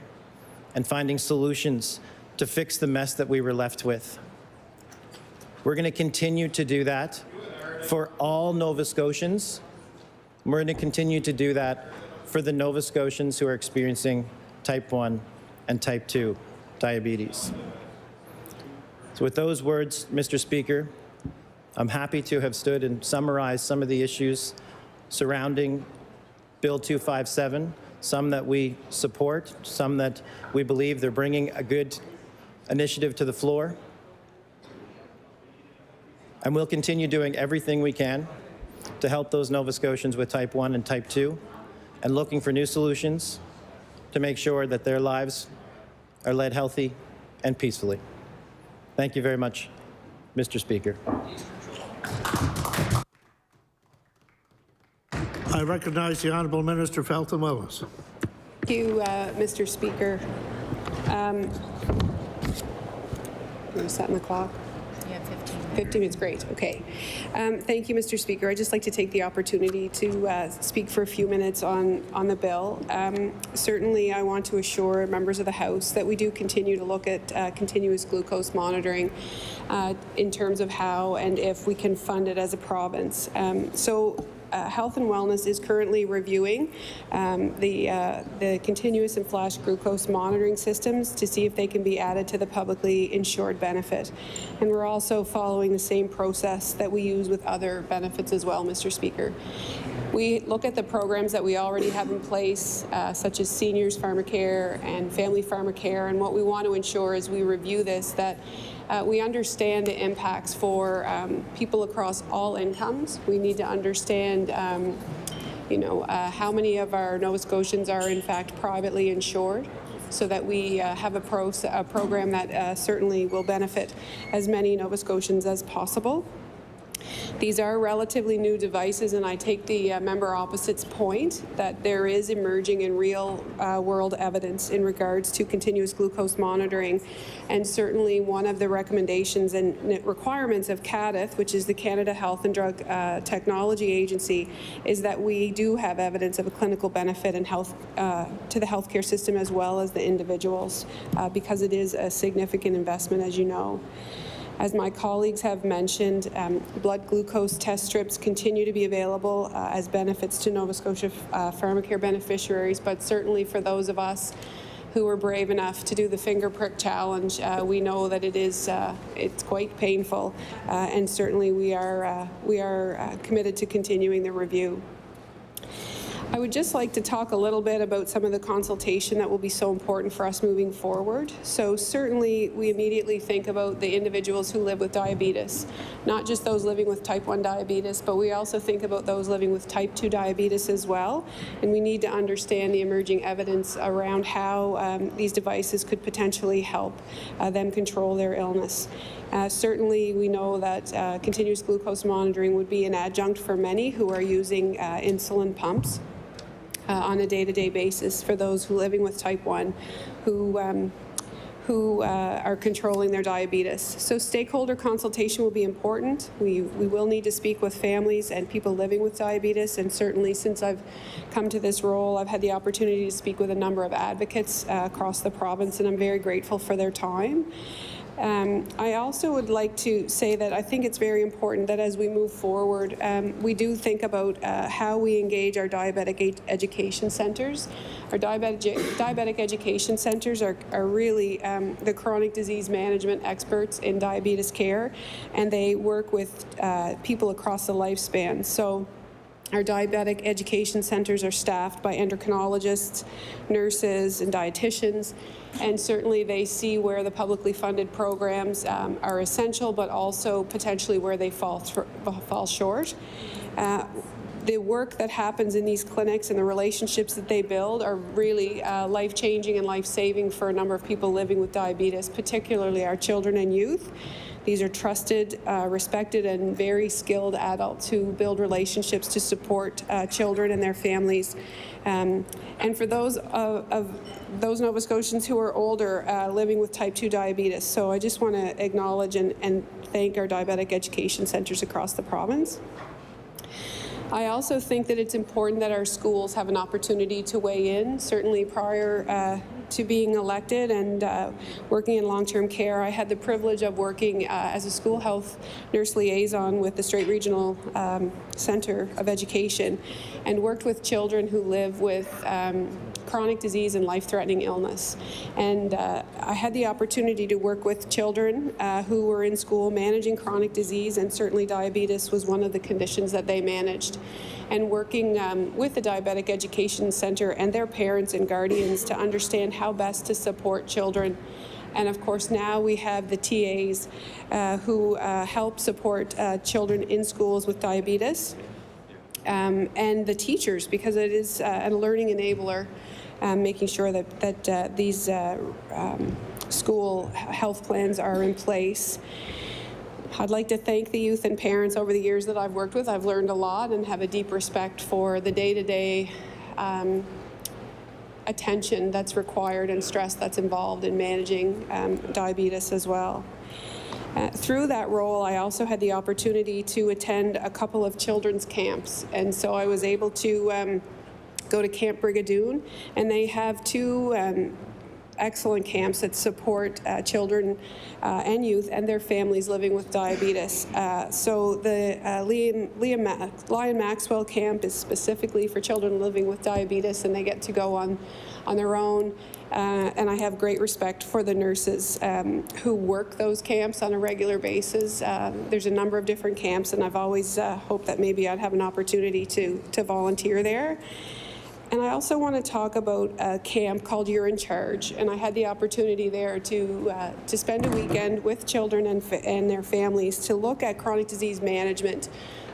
and finding solutions to fix the mess that we were left with. We're going to continue to do that for all Nova Scotians. We're going to continue to do that for the Nova Scotians who are experiencing type 1 and type 2 diabetes. So with those words, Mr. Speaker, I'm happy to have stood and summarized some of the issues surrounding Bill 257, some that we support, some that we believe they're bringing a good initiative to the floor. And we'll continue doing everything we can to help those Nova Scotians with type 1 and type 2 and looking for new solutions to make sure that their lives are led healthy and peacefully. Thank you very much, Mr. Speaker. I recognize the Honourable Minister for Health and Wellness. Thank you, Mr. Speaker. I'm setting the clock. You have 15 minutes. 15 minutes, great, okay. Thank you, Mr. Speaker. I'd just like to take the opportunity to speak for a few minutes on the bill. Certainly, I want to assure members of the House that we do continue to look at continuous glucose monitoring in terms of how and if we can fund it as a province. Health and Wellness is currently reviewing the continuous and flash glucose monitoring systems to see if they can be added to the publicly insured benefit. And we're also following the same process that we use with other benefits as well, Mr. Speaker. We look at the programs that we already have in place, such as seniors pharmacare and family pharmacare, and what we want to ensure as we review this that we understand the impacts for people across all incomes. We need to understand, how many of our Nova Scotians are in fact privately insured, so that we have a program that certainly will benefit as many Nova Scotians as possible. These are relatively new devices, and I take the member opposite's point that there is emerging and real world evidence in regards to continuous glucose monitoring. And certainly one of the recommendations and requirements of CADTH, which is the Canada Health and Drug Technology Agency, is that we do have evidence of a clinical benefit and health to the healthcare system as well as the individuals, because it is a significant investment, as you know. As my colleagues have mentioned, blood glucose test strips continue to be available as benefits to Nova Scotia pharmacare beneficiaries, but certainly for those of us who were brave enough to do the finger prick challenge, we know that it's quite painful, and certainly we are committed to continuing the review. I would just like to talk a little bit about some of the consultation that will be so important for us moving forward. So certainly we immediately think about the individuals who live with diabetes, not just those living with type 1 diabetes, but we also think about those living with type 2 diabetes as well. And we need to understand the emerging evidence around how these devices could potentially help them control their illness. Certainly, we know that continuous glucose monitoring would be an adjunct for many who are using insulin pumps on a day-to-day basis for those who are living with type 1 who are controlling their diabetes. So stakeholder consultation will be important. We will need to speak with families and people living with diabetes, and certainly since I've come to this role, I've had the opportunity to speak with a number of advocates across the province, and I'm very grateful for their time. I also would like to say that I think it's very important that as we move forward, we do think about how we engage our diabetic education centres. Our diabetic education centres are really the chronic disease management experts in diabetes care, and they work with people across the lifespan. So our diabetic education centres are staffed by endocrinologists, nurses, and dietitians, and certainly they see where the publicly funded programs are essential, but also potentially where they fall short. The work that happens in these clinics and the relationships that they build are really life-changing and life-saving for a number of people living with diabetes, particularly our children and youth. These are trusted, respected, and very skilled adults who build relationships to support children and their families. And for those of those Nova Scotians who are older living with type 2 diabetes. So I just want to acknowledge and thank our diabetic education centres across the province. I also think that it's important that our schools have an opportunity to weigh in. Certainly prior to being elected and working in long-term care, I had the privilege of working as a school health nurse liaison with the Strait Regional Centre of Education, and worked with children who live with chronic disease and life-threatening illness. And I had the opportunity to work with children who were in school managing chronic disease, and certainly diabetes was one of the conditions that they managed. And working with the Diabetic Education Centre and their parents and guardians to understand how best to support children. And of course now we have the TAs who help support children in schools with diabetes, and the teachers, because it is a learning enabler, making sure that these school health plans are in place. I'd like to thank the youth and parents over the years that I've worked with. I've learned a lot and have a deep respect for the day-to-day attention that's required and stress that's involved in managing diabetes as well. Through that role, I also had the opportunity to attend a couple of children's camps, and so I was able to go to Camp Brigadoon, and they have two excellent camps that support children and youth and their families living with diabetes. So the Lion Maxwell camp is specifically for children living with diabetes, and they get to go on their own. And I have great respect for the nurses who work those camps on a regular basis. There's a number of different camps, and I've always hoped that maybe I'd have an opportunity to volunteer there. And I also want to talk about a camp called You're in Charge, and I had the opportunity there to spend a weekend with children and their families to look at chronic disease management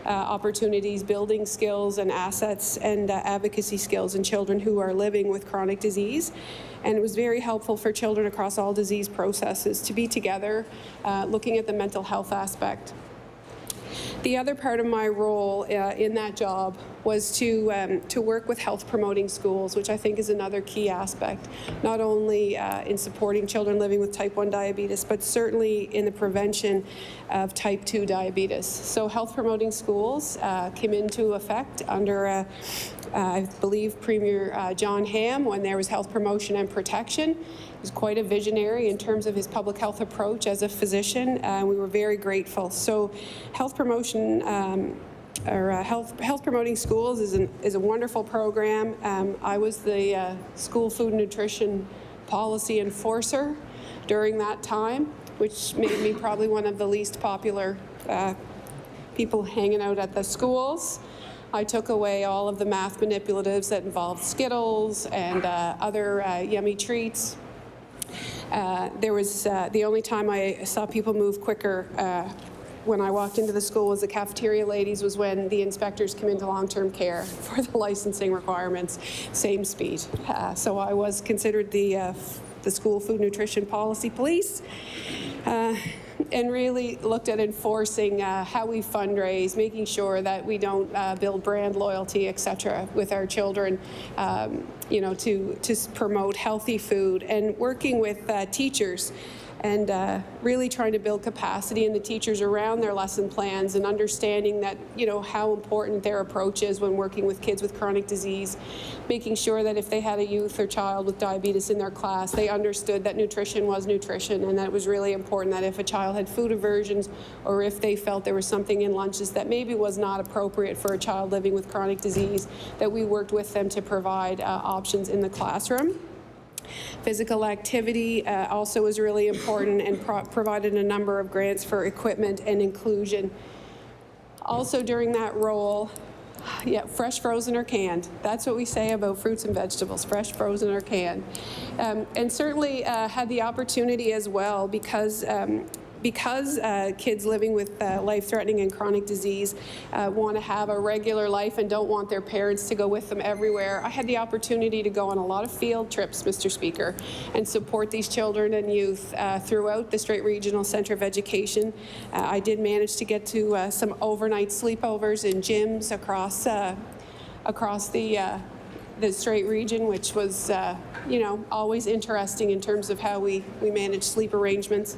opportunities, building skills and assets and advocacy skills in children who are living with chronic disease. And it was very helpful for children across all disease processes to be together looking at the mental health aspect. The other part of my role in that job was to work with health promoting schools, which I think is another key aspect, not only in supporting children living with type 1 diabetes, but certainly in the prevention of type 2 diabetes. So health promoting schools came into effect under, I believe, Premier John Hamm when there was health promotion and protection. He was quite a visionary in terms of his public health approach as a physician, and we were very grateful. So health promotion health promoting schools is a wonderful program. I was the school food and nutrition policy enforcer during that time, which made me probably one of the least popular people hanging out at the schools. I took away all of the math manipulatives that involved Skittles and other yummy treats. There was the only time I saw people move quicker when I walked into the school was the cafeteria ladies, was when the inspectors come into long-term care for the licensing requirements, same speed. So I was considered the school food nutrition policy police. And really looked at enforcing how we fundraise, making sure that we don't build brand loyalty, et cetera, with our children, you know, to promote healthy food, and working with teachers and really trying to build capacity in the teachers around their lesson plans, and understanding that, you know, how important their approach is when working with kids with chronic disease, making sure that if they had a youth or child with diabetes in their class, they understood that nutrition was nutrition, and that it was really important that if a child had food aversions, or if they felt there was something in lunches that maybe was not appropriate for a child living with chronic disease, that we worked with them to provide options in the classroom. Physical activity also is really important, and provided a number of grants for equipment and inclusion. Also during that role, yeah, fresh, frozen, or canned. That's what we say about fruits and vegetables, fresh, frozen, or canned. And certainly had the opportunity as well, because kids living with life-threatening and chronic disease want to have a regular life and don't want their parents to go with them everywhere. I had the opportunity to go on a lot of field trips, Mr. Speaker, and support these children and youth throughout the Strait Regional Centre of Education. I did manage to get to some overnight sleepovers in gyms across the Strait region, which was, you know, always interesting in terms of how we manage sleep arrangements.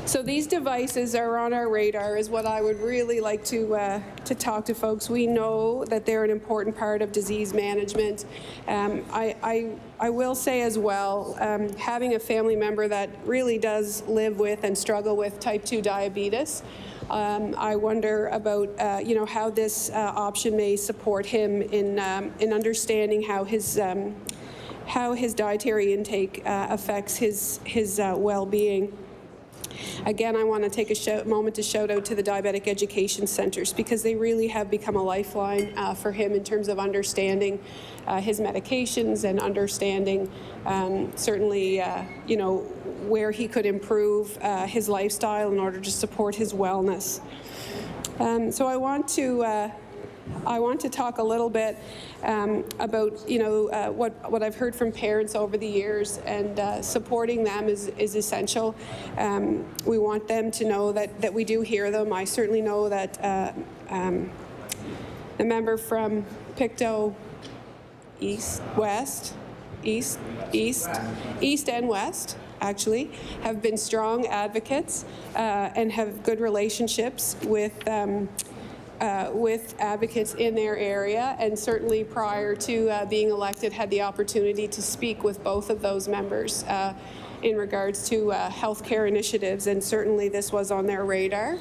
So these devices are on our radar, is what I would really like to talk to folks. We know that they're an important part of disease management. I will say as well, having a family member that really does live with and struggle with type 2 diabetes, I wonder about you know, how this option may support him in understanding how his dietary intake affects his well-being. Again, I want to take a moment to shout out to the diabetic education centers, because they really have become a lifeline for him in terms of understanding his medications and understanding certainly you know, where he could improve his lifestyle in order to support his wellness. So I want to talk a little bit about, you know, what I've heard from parents over the years, and supporting them is essential. We want them to know that we do hear them. I certainly know that the member from Pictou East and West actually have been strong advocates and have good relationships with advocates in their area, and certainly prior to being elected had the opportunity to speak with both of those members in regards to healthcare initiatives, and certainly this was on their radar.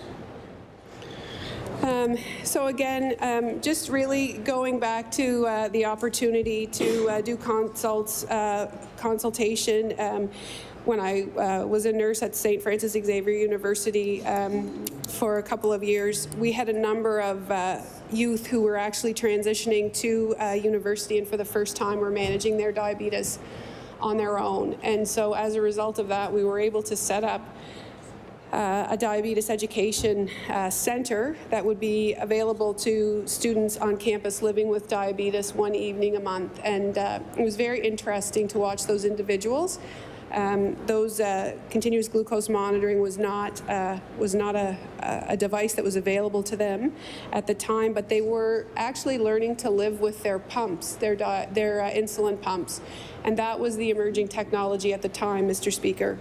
So again, just really going back to the opportunity to do consultation. When I was a nurse at St. Francis Xavier University for a couple of years, we had a number of youth who were actually transitioning to university, and for the first time were managing their diabetes on their own. And so as a result of that, we were able to set up a diabetes education center that would be available to students on campus living with diabetes one evening a month. And it was very interesting to watch those individuals Those continuous glucose monitoring was not a device that was available to them at the time, but they were actually learning to live with their pumps, their insulin pumps, and that was the emerging technology at the time, Mr. Speaker.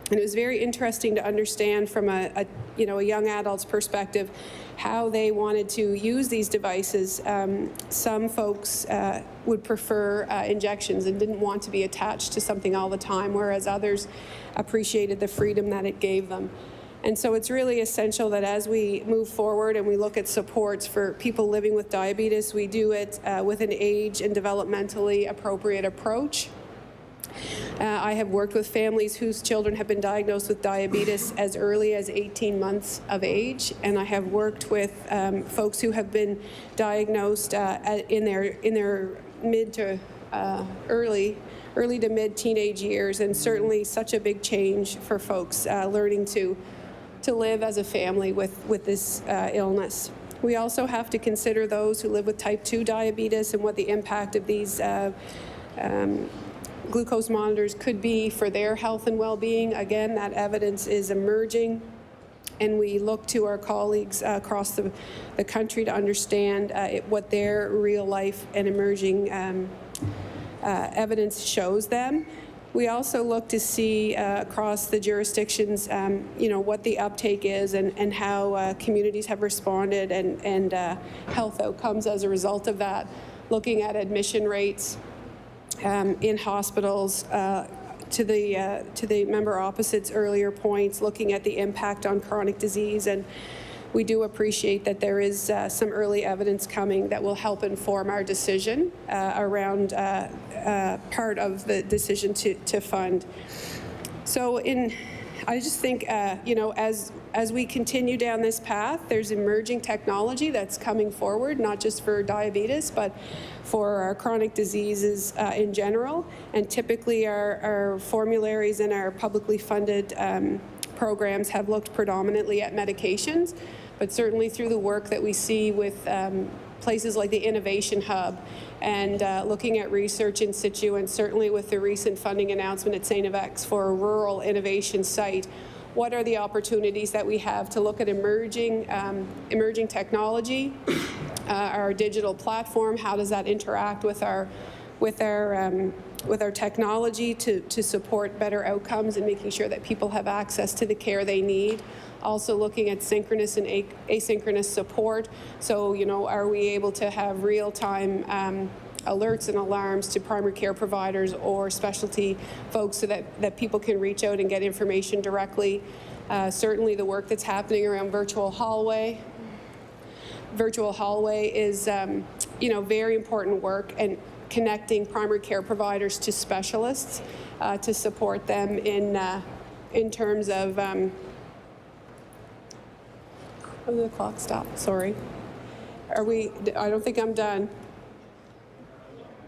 And it was very interesting to understand from a young adult's perspective how they wanted to use these devices. Some folks would prefer injections and didn't want to be attached to something all the time, whereas others appreciated the freedom that it gave them. And so it's really essential that as we move forward and we look at supports for people living with diabetes, we do it with an age and developmentally appropriate approach. I have worked with families whose children have been diagnosed with diabetes as early as 18 months of age, and I have worked with folks who have been diagnosed in their mid to early to mid teenage years, and certainly such a big change for folks learning to live as a family with this illness. We also have to consider those who live with type 2 diabetes and what the impact of these glucose monitors could be for their health and well-being. Again, that evidence is emerging, and we look to our colleagues across the country to understand what their real life and emerging evidence shows them. We also look to see across the jurisdictions, what the uptake is and how communities have responded and health outcomes as a result of that, looking at admission rates in hospitals, to the member opposite's earlier points, looking at the impact on chronic disease. And we do appreciate that there is some early evidence coming that will help inform our decision around part of the decision to fund. So I just think, as we continue down this path, there's emerging technology that's coming forward, not just for diabetes, but for our chronic diseases in general. And typically our formularies and our publicly funded programs have looked predominantly at medications, but certainly through the work that we see with places like the Innovation Hub and looking at research in situ, and certainly with the recent funding announcement at St. FX for a rural innovation site, what are the opportunities that we have to look at emerging technology, our digital platform, how does that interact with our technology to support better outcomes and making sure that people have access to the care they need. Also looking at synchronous and asynchronous support. So, are we able to have real-time alerts and alarms to primary care providers or specialty folks so that people can reach out and get information directly. Certainly the work that's happening around virtual hallway. Virtual hallway is, very important work, and connecting primary care providers to specialists to support them in terms of, oh, the clock stopped, sorry. I don't think I'm done.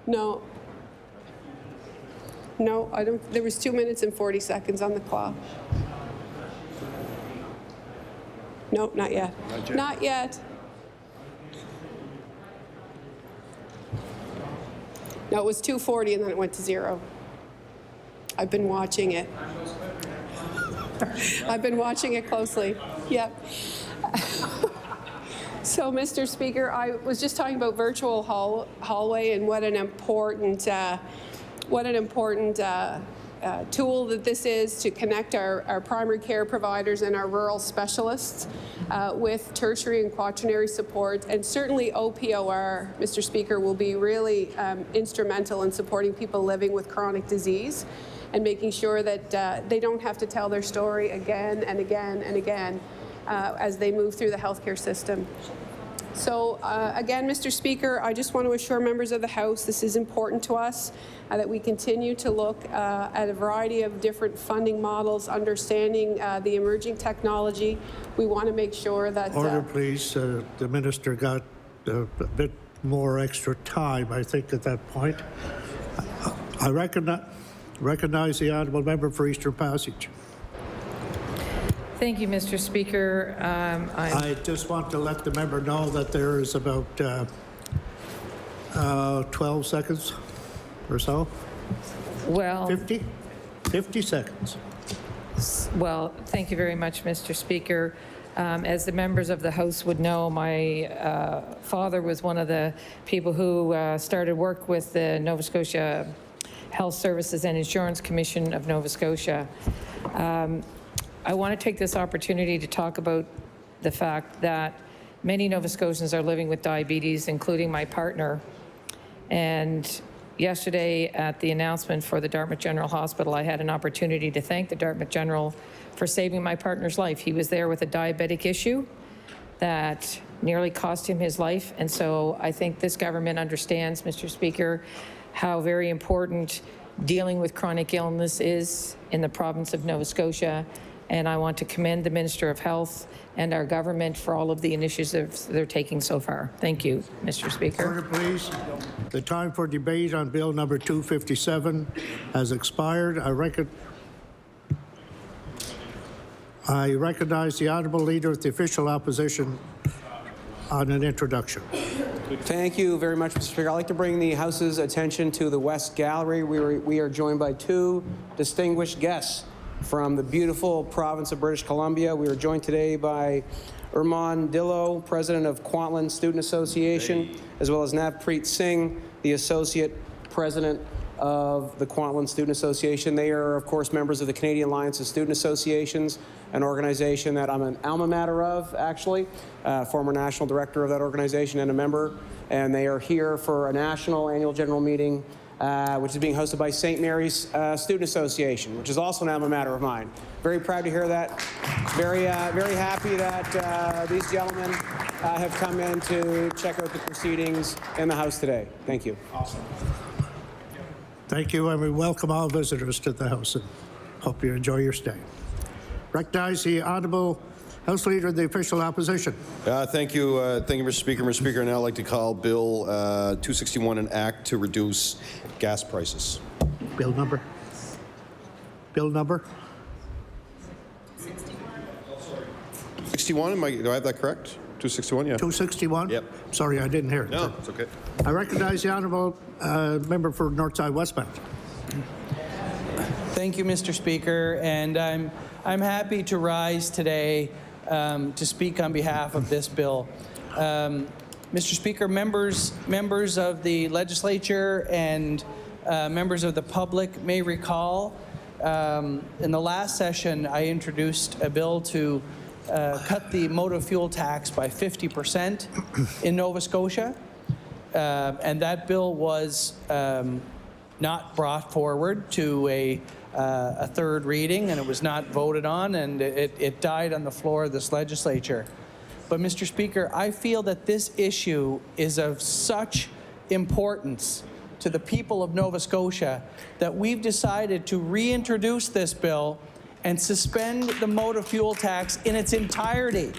No, I don't. There was 2 minutes and 40 seconds on the clock. No, not yet. Not yet. No, it was 2:40 and then it went to 0. I've been watching it. I've been watching it closely. Yep. So, Mr. Speaker, I was just talking about virtual hallway and what an important tool that this is to connect our primary care providers and our rural specialists with tertiary and quaternary support. And certainly OPOR, Mr. Speaker, will be really instrumental in supporting people living with chronic disease and making sure that they don't have to tell their story again and again and again as they move through the healthcare system. So again, Mr. Speaker, I just want to assure members of the House this is important to us, that we continue to look at a variety of different funding models, understanding the emerging technology. We want to make sure that... Order, please. The Minister got a bit more extra time, I think, at that point. I recognize the honourable member for Eastern Passage. Thank you, Mr. Speaker. I just want to let the member know that there is about 12 seconds or so. Well, 50? 50 seconds. Well, thank you very much, Mr. Speaker. As the members of the House would know, my father was one of the people who started work with the Nova Scotia Health Services and Insurance Commission of Nova Scotia. I want to take this opportunity to talk about the fact that many Nova Scotians are living with diabetes, including my partner. And yesterday at the announcement for the Dartmouth General Hospital, I had an opportunity to thank the Dartmouth General for saving my partner's life. He was there with a diabetic issue that nearly cost him his life. And so I think this government understands, Mr. Speaker, how very important dealing with chronic illness is in the province of Nova Scotia. And I want to commend the Minister of Health and our government for all of the initiatives they're taking so far. Thank you, Mr. Speaker. Order, please. The time for debate on Bill number 257 has expired. I recognize the Honourable Leader of the Official Opposition on an introduction. Thank you very much, Mr. Speaker. I'd like to bring the House's attention to the West Gallery. We are joined by two distinguished guests from the beautiful province of British Columbia. We are joined today by Urman Dillo, President of Kwantlen Student Association, as well as Navpreet Singh, the Associate President of the Kwantlen Student Association. They are, of course, members of the Canadian Alliance of Student Associations, an organization that I'm an alma mater of, actually, former national director of that organization and a member. And they are here for a national annual general meeting which is being hosted by St. Mary's Student Association, which is also an alma mater of mine. Very proud to hear that. Very happy that these gentlemen have come in to check out the proceedings in the House today. Thank you. Awesome. Thank you, and we welcome all visitors to the House and hope you enjoy your stay. Recognize the Honourable House Leader of the Official Opposition. Thank you, Mr. Speaker. Mr. Speaker, now I'd like to call Bill 261, an act to reduce gas prices. Bill number? Bill number? 61, do I have that correct? 261, yeah. 261? Yep. Sorry, I didn't hear it. No, it's okay. I recognize the Honourable Member for Northside Westmount. Thank you, Mr. Speaker, and I'm happy to rise today to speak on behalf of this bill. Mr. Speaker, members of the legislature and members of the public may recall in the last session I introduced a bill to cut the motor fuel tax by 50% in Nova Scotia, and that bill was not brought forward to a third reading, and it was not voted on, and it died on the floor of this legislature. But, Mr. Speaker, I feel that this issue is of such importance to the people of Nova Scotia that we've decided to reintroduce this bill and suspend the motor fuel tax in its entirety,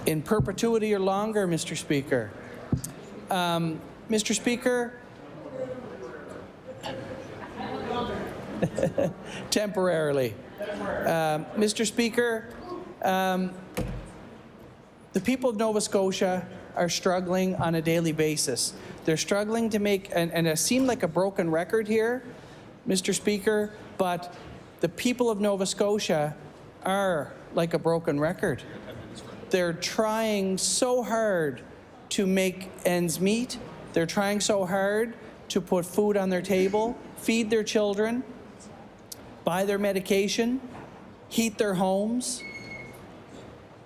in perpetuity or longer, Mr. Speaker. Mr. Speaker, temporarily. Mr. Speaker, the people of Nova Scotia are struggling on a daily basis. They're struggling to make, and it seemed like a broken record here, Mr. Speaker, but the people of Nova Scotia are like a broken record. They're trying so hard to make ends meet. They're trying so hard to put food on their table, feed their children, buy their medication, heat their homes.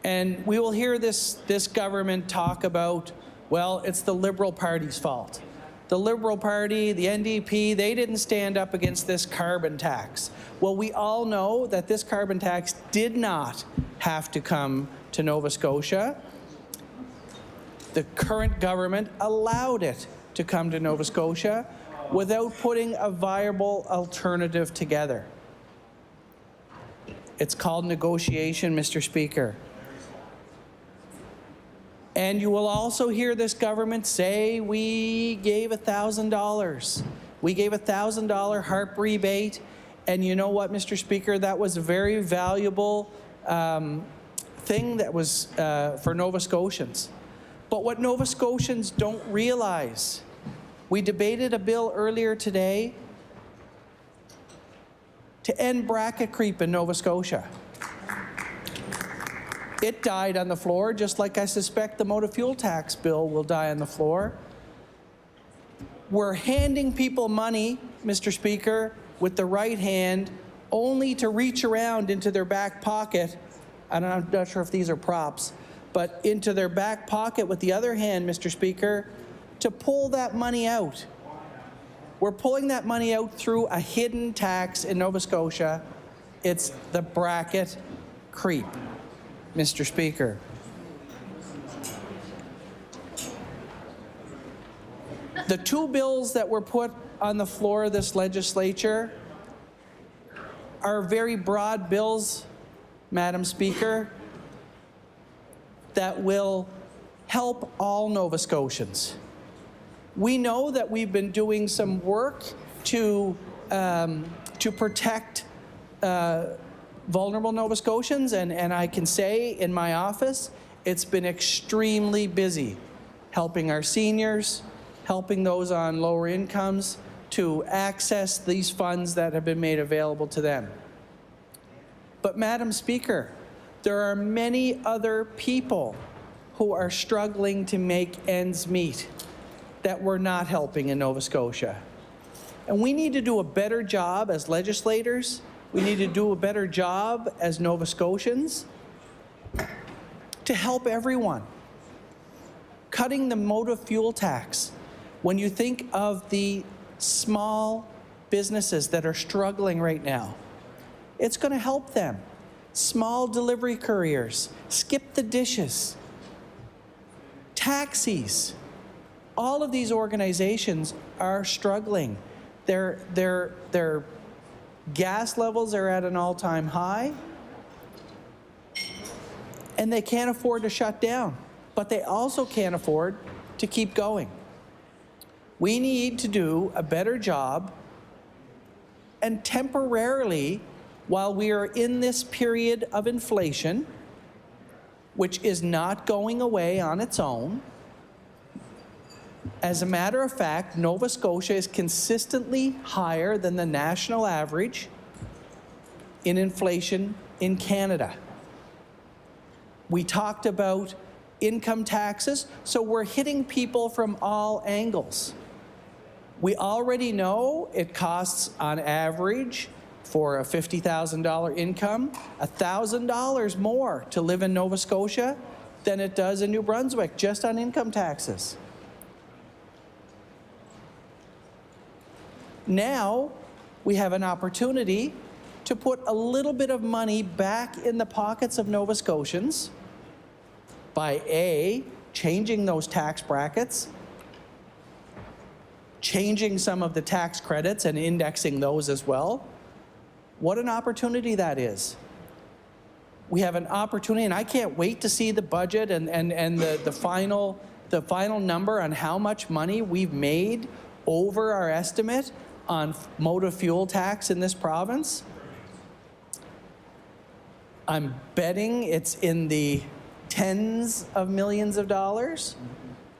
And we will hear this government talk about, well, it's the Liberal Party's fault. The Liberal Party, the NDP, they didn't stand up against this carbon tax. Well, we all know that this carbon tax did not have to come to Nova Scotia. The current government allowed it to come to Nova Scotia without putting a viable alternative together. It's called negotiation, Mr. Speaker. And you will also hear this government say, we gave $1,000. We gave $1,000 HARP rebate. And you know what, Mr. Speaker? That was a very valuable thing that was for Nova Scotians. But what Nova Scotians don't realize We debated a bill earlier today to end bracket creep in Nova Scotia. It died on the floor, just like I suspect the motor fuel tax bill will die on the floor. We're handing people money, Mr. Speaker, with the right hand, only to reach around into their back pocket. I'm not sure if these are props, but into their back pocket with the other hand, Mr. Speaker, to pull that money out. We're pulling that money out through a hidden tax in Nova Scotia. It's the bracket creep, Mr. Speaker. The two bills that were put on the floor of this legislature are very broad bills, Madam Speaker, that will help all Nova Scotians. We know that we've been doing some work to protect vulnerable Nova Scotians, and I can say in my office, it's been extremely busy helping our seniors, helping those on lower incomes to access these funds that have been made available to them. But Madam Speaker, there are many other people who are struggling to make ends meet that we're not helping in Nova Scotia. And we need to do a better job as legislators. We need to do a better job as Nova Scotians to help everyone. Cutting the motor fuel tax. When you think of the small businesses that are struggling right now, it's going to help them. Small delivery couriers, skip the dishes, taxis. All of these organizations are struggling. Their gas levels are at an all-time high, and they can't afford to shut down, but they also can't afford to keep going. We need to do a better job, and temporarily, while we are in this period of inflation, which is not going away on its own, as a matter of fact, Nova Scotia is consistently higher than the national average in inflation in Canada. We talked about income taxes, so we're hitting people from all angles. We already know it costs, on average, for a $50,000 income, $1,000 more to live in Nova Scotia than it does in New Brunswick, just on income taxes. Now, we have an opportunity to put a little bit of money back in the pockets of Nova Scotians by A, changing those tax brackets, changing some of the tax credits and indexing those as well. What an opportunity that is. We have an opportunity, and I can't wait to see the budget and the final number on how much money we've made over our estimate on motor fuel tax in this province. I'm betting it's in the tens of millions of dollars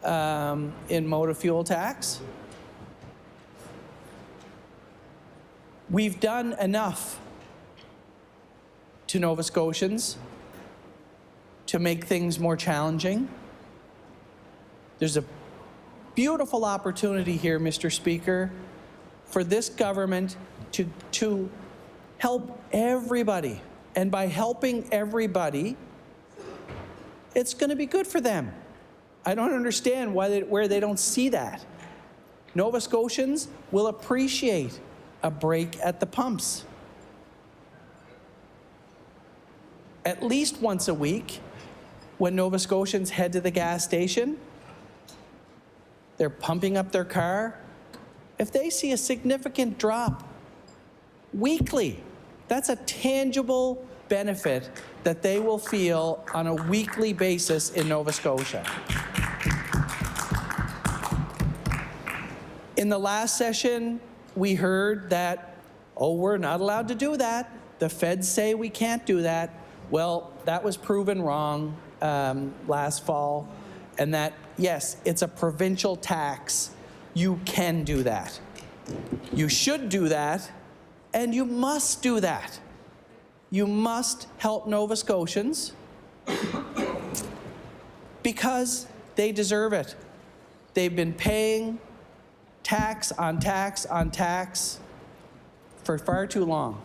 in motor fuel tax. We've done enough to Nova Scotians to make things more challenging. There's a beautiful opportunity here, Mr. Speaker, for this government to help everybody. And by helping everybody, it's going to be good for them. I don't understand where they don't see that. Nova Scotians will appreciate a break at the pumps. At least once a week, when Nova Scotians head to the gas station, they're pumping up their car. If they see a significant drop weekly, that's a tangible benefit that they will feel on a weekly basis in Nova Scotia. In the last session, we heard that, oh, we're not allowed to do that. The feds say we can't do that. Well, that was proven wrong last fall, and that, yes, it's a provincial tax You can do that. You should do that, and you must do that. You must help Nova Scotians because they deserve it. They've been paying tax on tax on tax for far too long.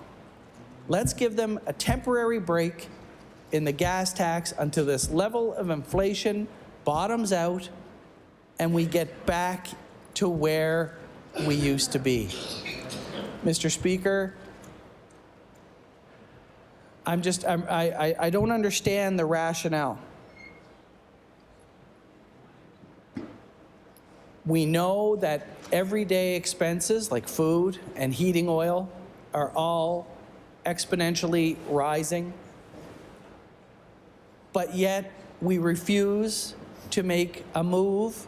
Let's give them a temporary break in the gas tax until this level of inflation bottoms out and we get back to where we used to be. Mr. Speaker, I don't understand the rationale. We know that everyday expenses like food and heating oil are all exponentially rising, but yet we refuse to make a move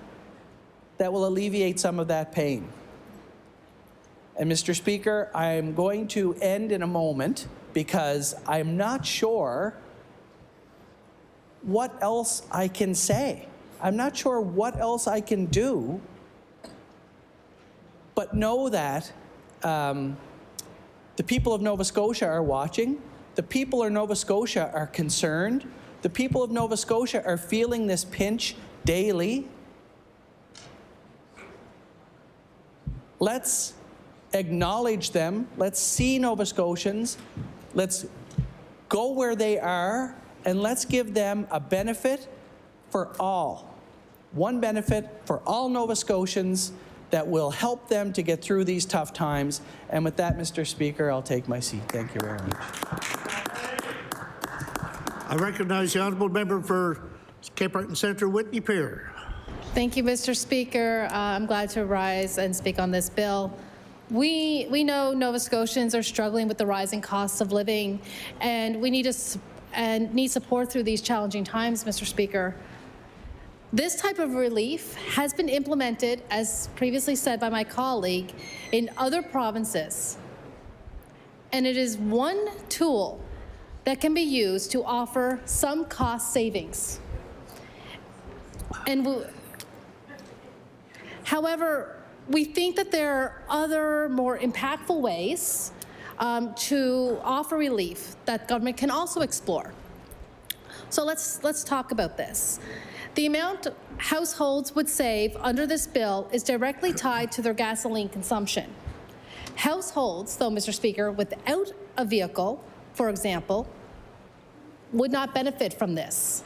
that will alleviate some of that pain. And Mr. Speaker, I'm going to end in a moment because I'm not sure what else I can say. I'm not sure what else I can do, but know that the people of Nova Scotia are watching. The people of Nova Scotia are concerned. The people of Nova Scotia are feeling this pinch daily. Let's acknowledge them. Let's see Nova Scotians. Let's go where they are, and let's give them a benefit for all. One benefit for all Nova Scotians that will help them to get through these tough times. And with that, Mr. Speaker, I'll take my seat. Thank you very much. I recognize the honourable member for Cape Breton Centre, Whitney Peer. Thank you, Mr. Speaker. I'm glad to rise and speak on this bill. We know Nova Scotians are struggling with the rising costs of living, and we need support through these challenging times, Mr. Speaker. This type of relief has been implemented, as previously said by my colleague, in other provinces. And it is one tool that can be used to offer some cost savings. However, we think that there are other more impactful ways to offer relief that government can also explore. So let's talk about this. The amount households would save under this bill is directly tied to their gasoline consumption. Households, though, Mr. Speaker, without a vehicle, for example, would not benefit from this.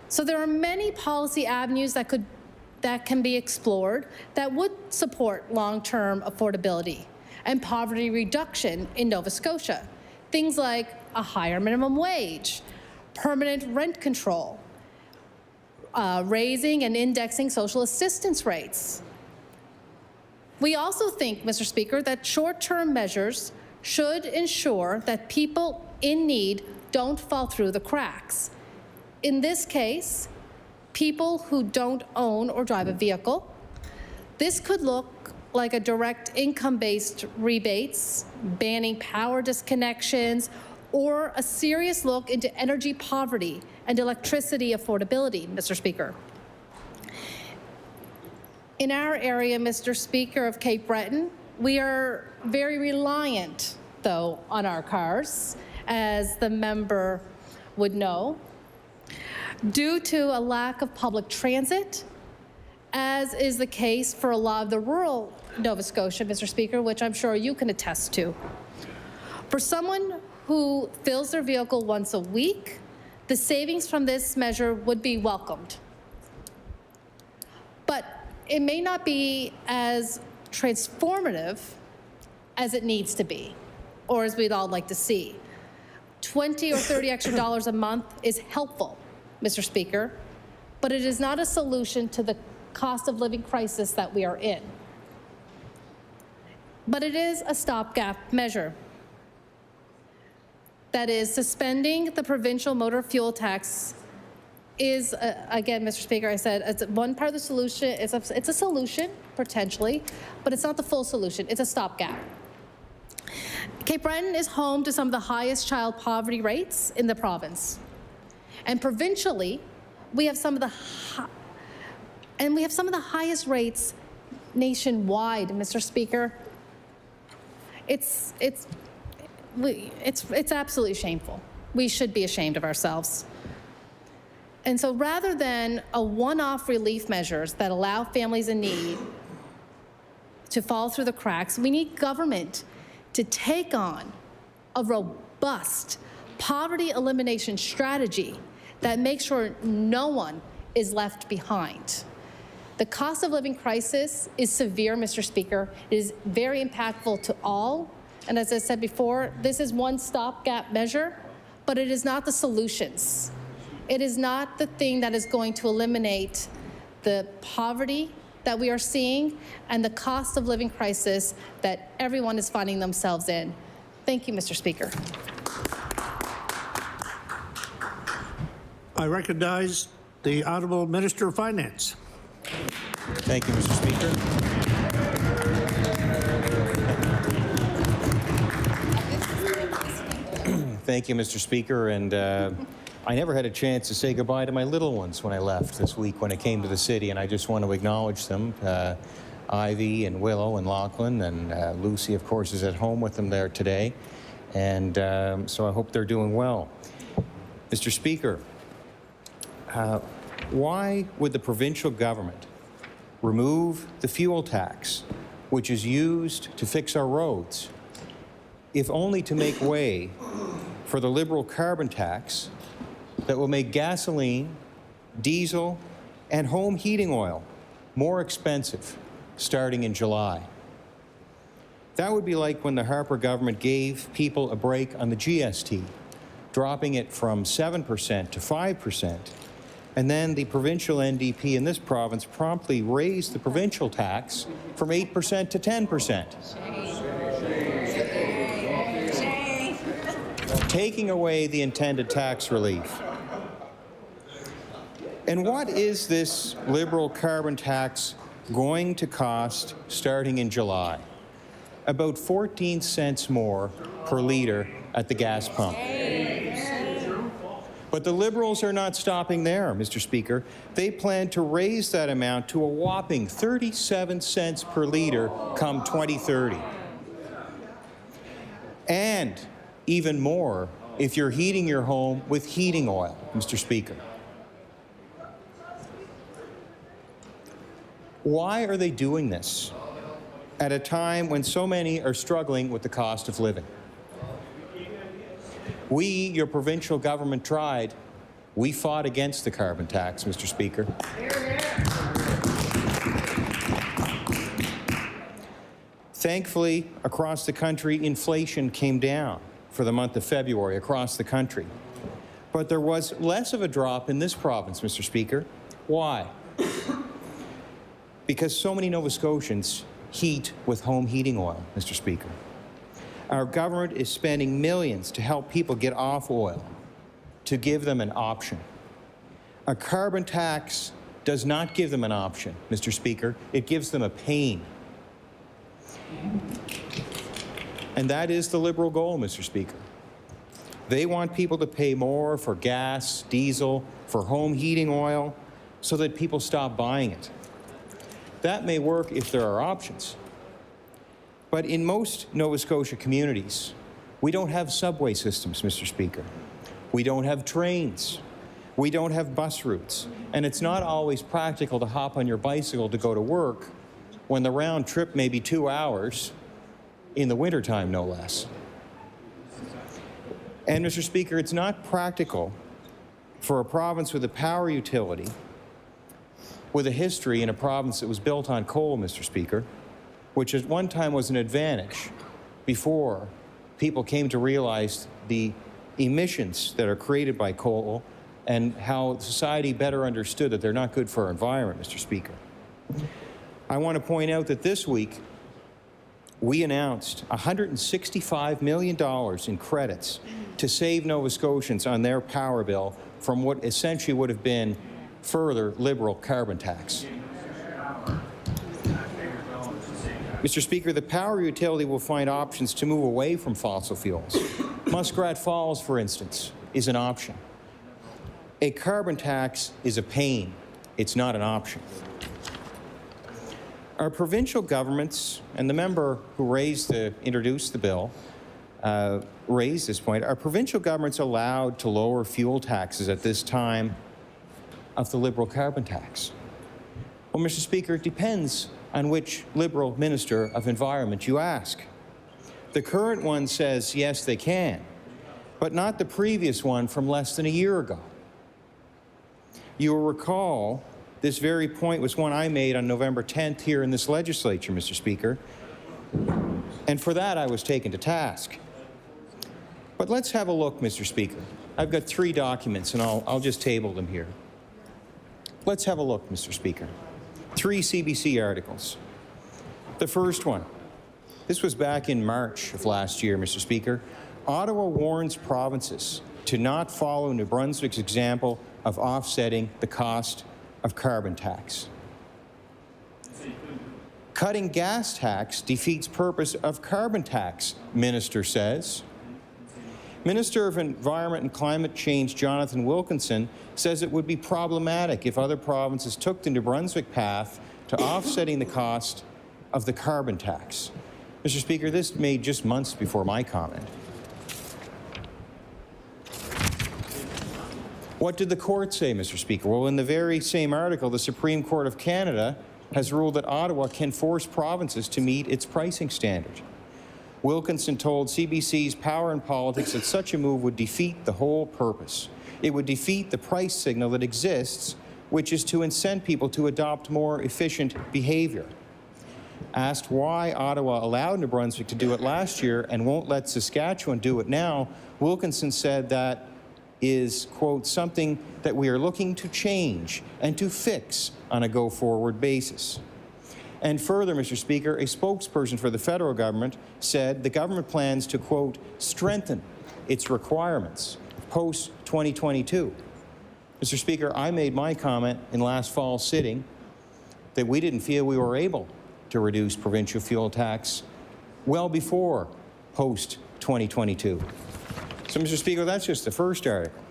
So there are many policy avenues that can be explored that would support long-term affordability and poverty reduction in Nova Scotia. Things like a higher minimum wage, permanent rent control, raising and indexing social assistance rates. We also think, Mr. Speaker, that short-term measures should ensure that people in need don't fall through the cracks. In this case, people who don't own or drive a vehicle. This could look like a direct income-based rebates, banning power disconnections, or a serious look into energy poverty and electricity affordability, Mr. Speaker. In our area, Mr. Speaker, of Cape Breton, we are very reliant, though, on our cars, as the member would know, due to a lack of public transit, as is the case for a lot of the rural Nova Scotia, Mr. Speaker, which I'm sure you can attest to. For someone who fills their vehicle once a week, the savings from this measure would be welcomed. But it may not be as transformative as it needs to be, or as we'd all like to see. $20 or $30 extra a month is helpful, Mr. Speaker, but it is not a solution to the cost of living crisis that we are in. But it is a stopgap measure. That is, suspending the provincial motor fuel tax is, again, Mr. Speaker, I said, it's one part of the solution. It's a solution, potentially, but it's not the full solution. It's a stopgap. Cape Breton is home to some of the highest child poverty rates in the province. And provincially, we have some of the And we have some of the highest rates nationwide, Mr. Speaker. It's absolutely shameful. We should be ashamed of ourselves. And so rather than a one-off relief measures that allow families in need to fall through the cracks, we need government to take on a robust poverty elimination strategy that makes sure no one is left behind. The cost of living crisis is severe, Mr. Speaker. It is very impactful to all. And as I said before, this is one stopgap measure, but it is not the solutions. It is not the thing that is going to eliminate the poverty that we are seeing and the cost of living crisis that everyone is finding themselves in. Thank you, Mr. Speaker. I recognize the Honourable Minister of Finance. Thank you, Mr. Speaker. Thank you, Mr. Speaker. And I never had a chance to say goodbye to my little ones when I left this week when I came to the city, and I just want to acknowledge them. Ivy and Willow and Lachlan, and Lucy, of course, is at home with them there today. And so I hope they're doing well. Mr. Speaker, why would the provincial government remove the fuel tax, which is used to fix our roads, if only to make way for the Liberal carbon tax that will make gasoline, diesel, and home heating oil more expensive starting in July? That would be like when the Harper government gave people a break on the GST, dropping it from 7% to 5%, and then the provincial NDP in this province promptly raised the provincial tax from 8% to 10%. Taking away the intended tax relief. And what is this Liberal carbon tax going to cost starting in July? About 14 cents more per litre at the gas pump. But the Liberals are not stopping there, Mr. Speaker. They plan to raise that amount to a whopping 37 cents per litre come 2030. And even more if you're heating your home with heating oil, Mr. Speaker. Why are they doing this at a time when so many are struggling with the cost of living? We, your provincial government, tried. We fought against the carbon tax, Mr. Speaker. Thankfully, across the country, inflation came down for the month of February across the country. But there was less of a drop in this province, Mr. Speaker. Why? Because so many Nova Scotians heat with home heating oil, Mr. Speaker. Our government is spending millions to help people get off oil, to give them an option. A carbon tax does not give them an option, Mr. Speaker. It gives them a pain. And that is the Liberal goal, Mr. Speaker. They want people to pay more for gas, diesel, for home heating oil, so that people stop buying it. That may work if there are options. But in most Nova Scotia communities, we don't have subway systems, Mr. Speaker. We don't have trains. We don't have bus routes. And it's not always practical to hop on your bicycle to go to work when the round trip may be 2 hours, in the wintertime, no less. And, Mr. Speaker, it's not practical for a province with a power utility, with a history in a province that was built on coal, Mr. Speaker, which at one time was an advantage before people came to realize the emissions that are created by coal and how society better understood that they're not good for our environment, Mr. Speaker. I want to point out that this week we announced $165 million in credits to save Nova Scotians on their power bill from what essentially would have been further Liberal carbon tax. Mr. Speaker, the power utility will find options to move away from fossil fuels. Muskrat Falls, for instance, is an option. A carbon tax is a pain. It's not an option. Our provincial governments, and the member who introduced the bill, raised this point, are provincial governments allowed to lower fuel taxes at this time of the Liberal carbon tax? Well, Mr. Speaker, it depends on which Liberal Minister of Environment you ask. The current one says, yes, they can, but not the previous one from less than a year ago. You will recall this very point was one I made on November 10th here in this legislature, Mr. Speaker, and for that I was taken to task. But let's have a look, Mr. Speaker. I've got 3 documents, and I'll just table them here. Let's have a look, Mr. Speaker. 3 CBC articles. The first one, this was back in March of last year, Mr. Speaker. Ottawa warns provinces to not follow New Brunswick's example of offsetting the cost of carbon tax. Cutting gas tax defeats purpose of carbon tax, Minister says. Minister of Environment and Climate Change Jonathan Wilkinson says it would be problematic if other provinces took the New Brunswick path to offsetting the cost of the carbon tax. Mr. Speaker, this made just months before my comment. What did the court say, Mr. Speaker? Well, in the very same article, the Supreme Court of Canada has ruled that Ottawa can force provinces to meet its pricing standard. Wilkinson told CBC's Power and Politics that such a move would defeat the whole purpose. It would defeat the price signal that exists, which is to incent people to adopt more efficient behavior. Asked why Ottawa allowed New Brunswick to do it last year and won't let Saskatchewan do it now, Wilkinson said that is, quote, something that we are looking to change and to fix on a go-forward basis. And further, Mr. Speaker, a spokesperson for the federal government said the government plans to, quote, strengthen its requirements post-2022. Mr. Speaker, I made my comment in last fall's sitting that we didn't feel we were able to reduce provincial fuel tax well before post-2022. So, Mr. Speaker, that's just the first article.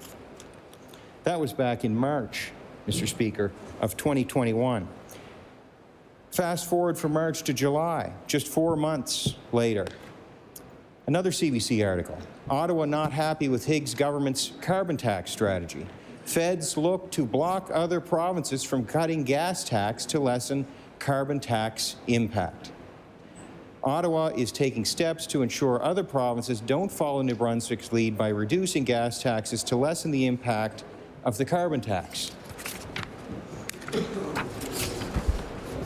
That was back in March, Mr. Speaker, of 2021. Fast forward from March to July, just 4 months later. Another CBC article. Ottawa not happy with Higgs government's carbon tax strategy. Feds look to block other provinces from cutting gas tax to lessen carbon tax impact. Ottawa is taking steps to ensure other provinces don't follow New Brunswick's lead by reducing gas taxes to lessen the impact of the carbon tax.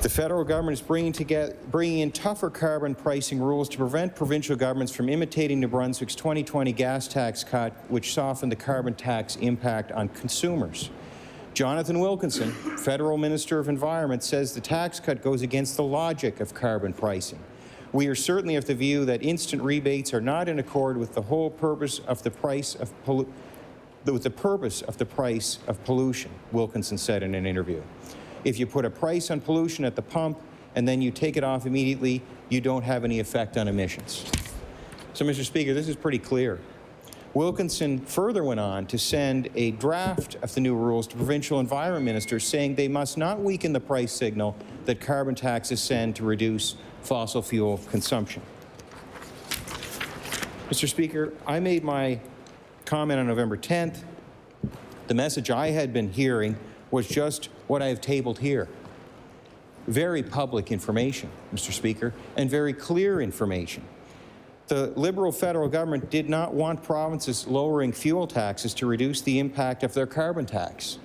The federal government is bringing in tougher carbon pricing rules to prevent provincial governments from imitating New Brunswick's 2020 gas tax cut, which softened the carbon tax impact on consumers. Jonathan Wilkinson, Federal Minister of Environment, says the tax cut goes against the logic of carbon pricing. We are certainly of the view that instant rebates are not in accord with the whole purpose of the price of pollution, Wilkinson said in an interview. If you put a price on pollution at the pump and then you take it off immediately, you don't have any effect on emissions. So, Mr. Speaker, this is pretty clear. Wilkinson further went on to send a draft of the new rules to provincial environment ministers saying they must not weaken the price signal that carbon taxes send to reduce fossil fuel consumption. Mr. Speaker, I made my comment on November 10th. The message I had been hearing was just what I have tabled here. Very public information, Mr. Speaker, and very clear information. The Liberal federal government did not want provinces lowering fuel taxes to reduce the impact of their carbon tax.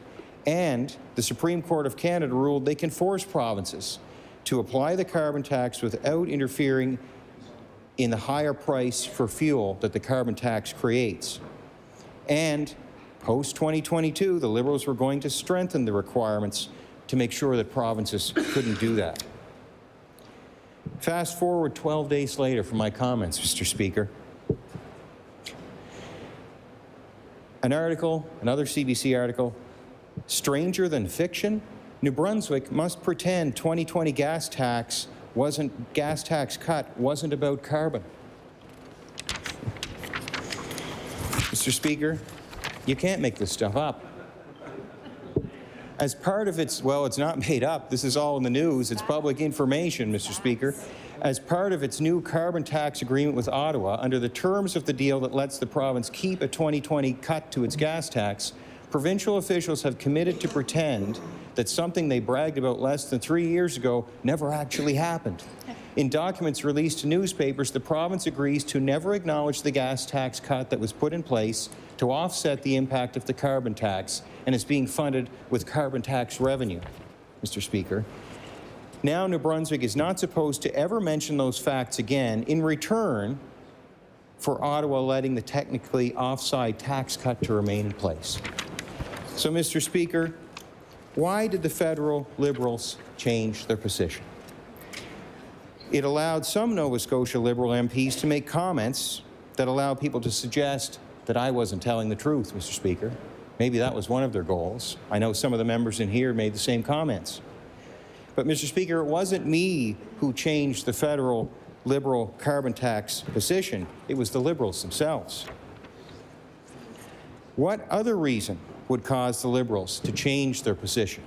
And the Supreme Court of Canada ruled they can force provinces to apply the carbon tax without interfering in the higher price for fuel that the carbon tax creates. And post-2022, the Liberals were going to strengthen the requirements to make sure that provinces couldn't do that. Fast forward 12 days later from my comments, Mr. Speaker. An article, another CBC article, stranger than fiction? New Brunswick must pretend 2020 gas tax cut wasn't about carbon. Mr. Speaker, you can't make this stuff up. As part of its, well, it's not made up. This is all in the news. It's public information, Mr. Speaker. As part of its new carbon tax agreement with Ottawa, under the terms of the deal that lets the province keep a 2020 cut to its gas tax, provincial officials have committed to pretend that something they bragged about less than 3 years ago never actually happened. In documents released to newspapers, the province agrees to never acknowledge the gas tax cut that was put in place to offset the impact of the carbon tax and is being funded with carbon tax revenue, Mr. Speaker. Now New Brunswick is not supposed to ever mention those facts again in return for Ottawa letting the technically offside tax cut to remain in place. So, Mr. Speaker, why did the federal Liberals change their position? It allowed some Nova Scotia Liberal MPs to make comments that allow people to suggest that I wasn't telling the truth, Mr. Speaker. Maybe that was one of their goals. I know some of the members in here made the same comments. But, Mr. Speaker, it wasn't me who changed the federal Liberal carbon tax position. It was the Liberals themselves. What other reason would cause the Liberals to change their position?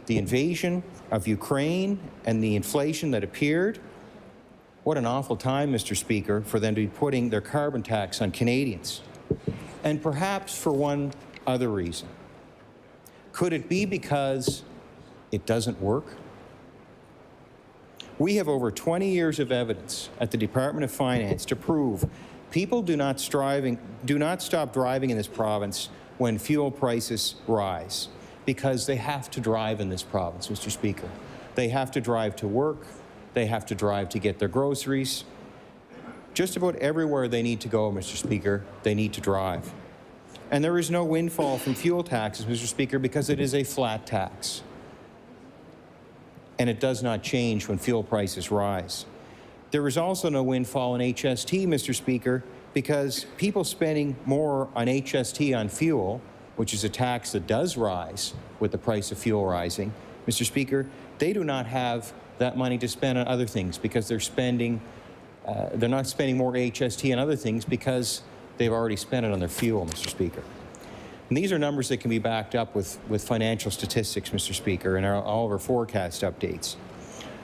The invasion of Ukraine and the inflation that appeared? What an awful time, Mr. Speaker, for them to be putting their carbon tax on Canadians. And perhaps for one other reason. Could it be because it doesn't work? We have over 20 years of evidence at the Department of Finance to prove people do not stop driving in this province when fuel prices rise, because they have to drive in this province, Mr. Speaker. They have to drive to work. They have to drive to get their groceries. Just about everywhere they need to go, Mr. Speaker, they need to drive. And there is no windfall from fuel taxes, Mr. Speaker, because it is a flat tax. And it does not change when fuel prices rise. There is also no windfall in HST, Mr. Speaker, because people spending more on HST on fuel, which is a tax that does rise with the price of fuel rising, Mr. Speaker, they do not have that money to spend on other things because they're not spending more HST on other things because they've already spent it on their fuel, Mr. Speaker. And these are numbers that can be backed up with financial statistics, Mr. Speaker, and all of our forecast updates.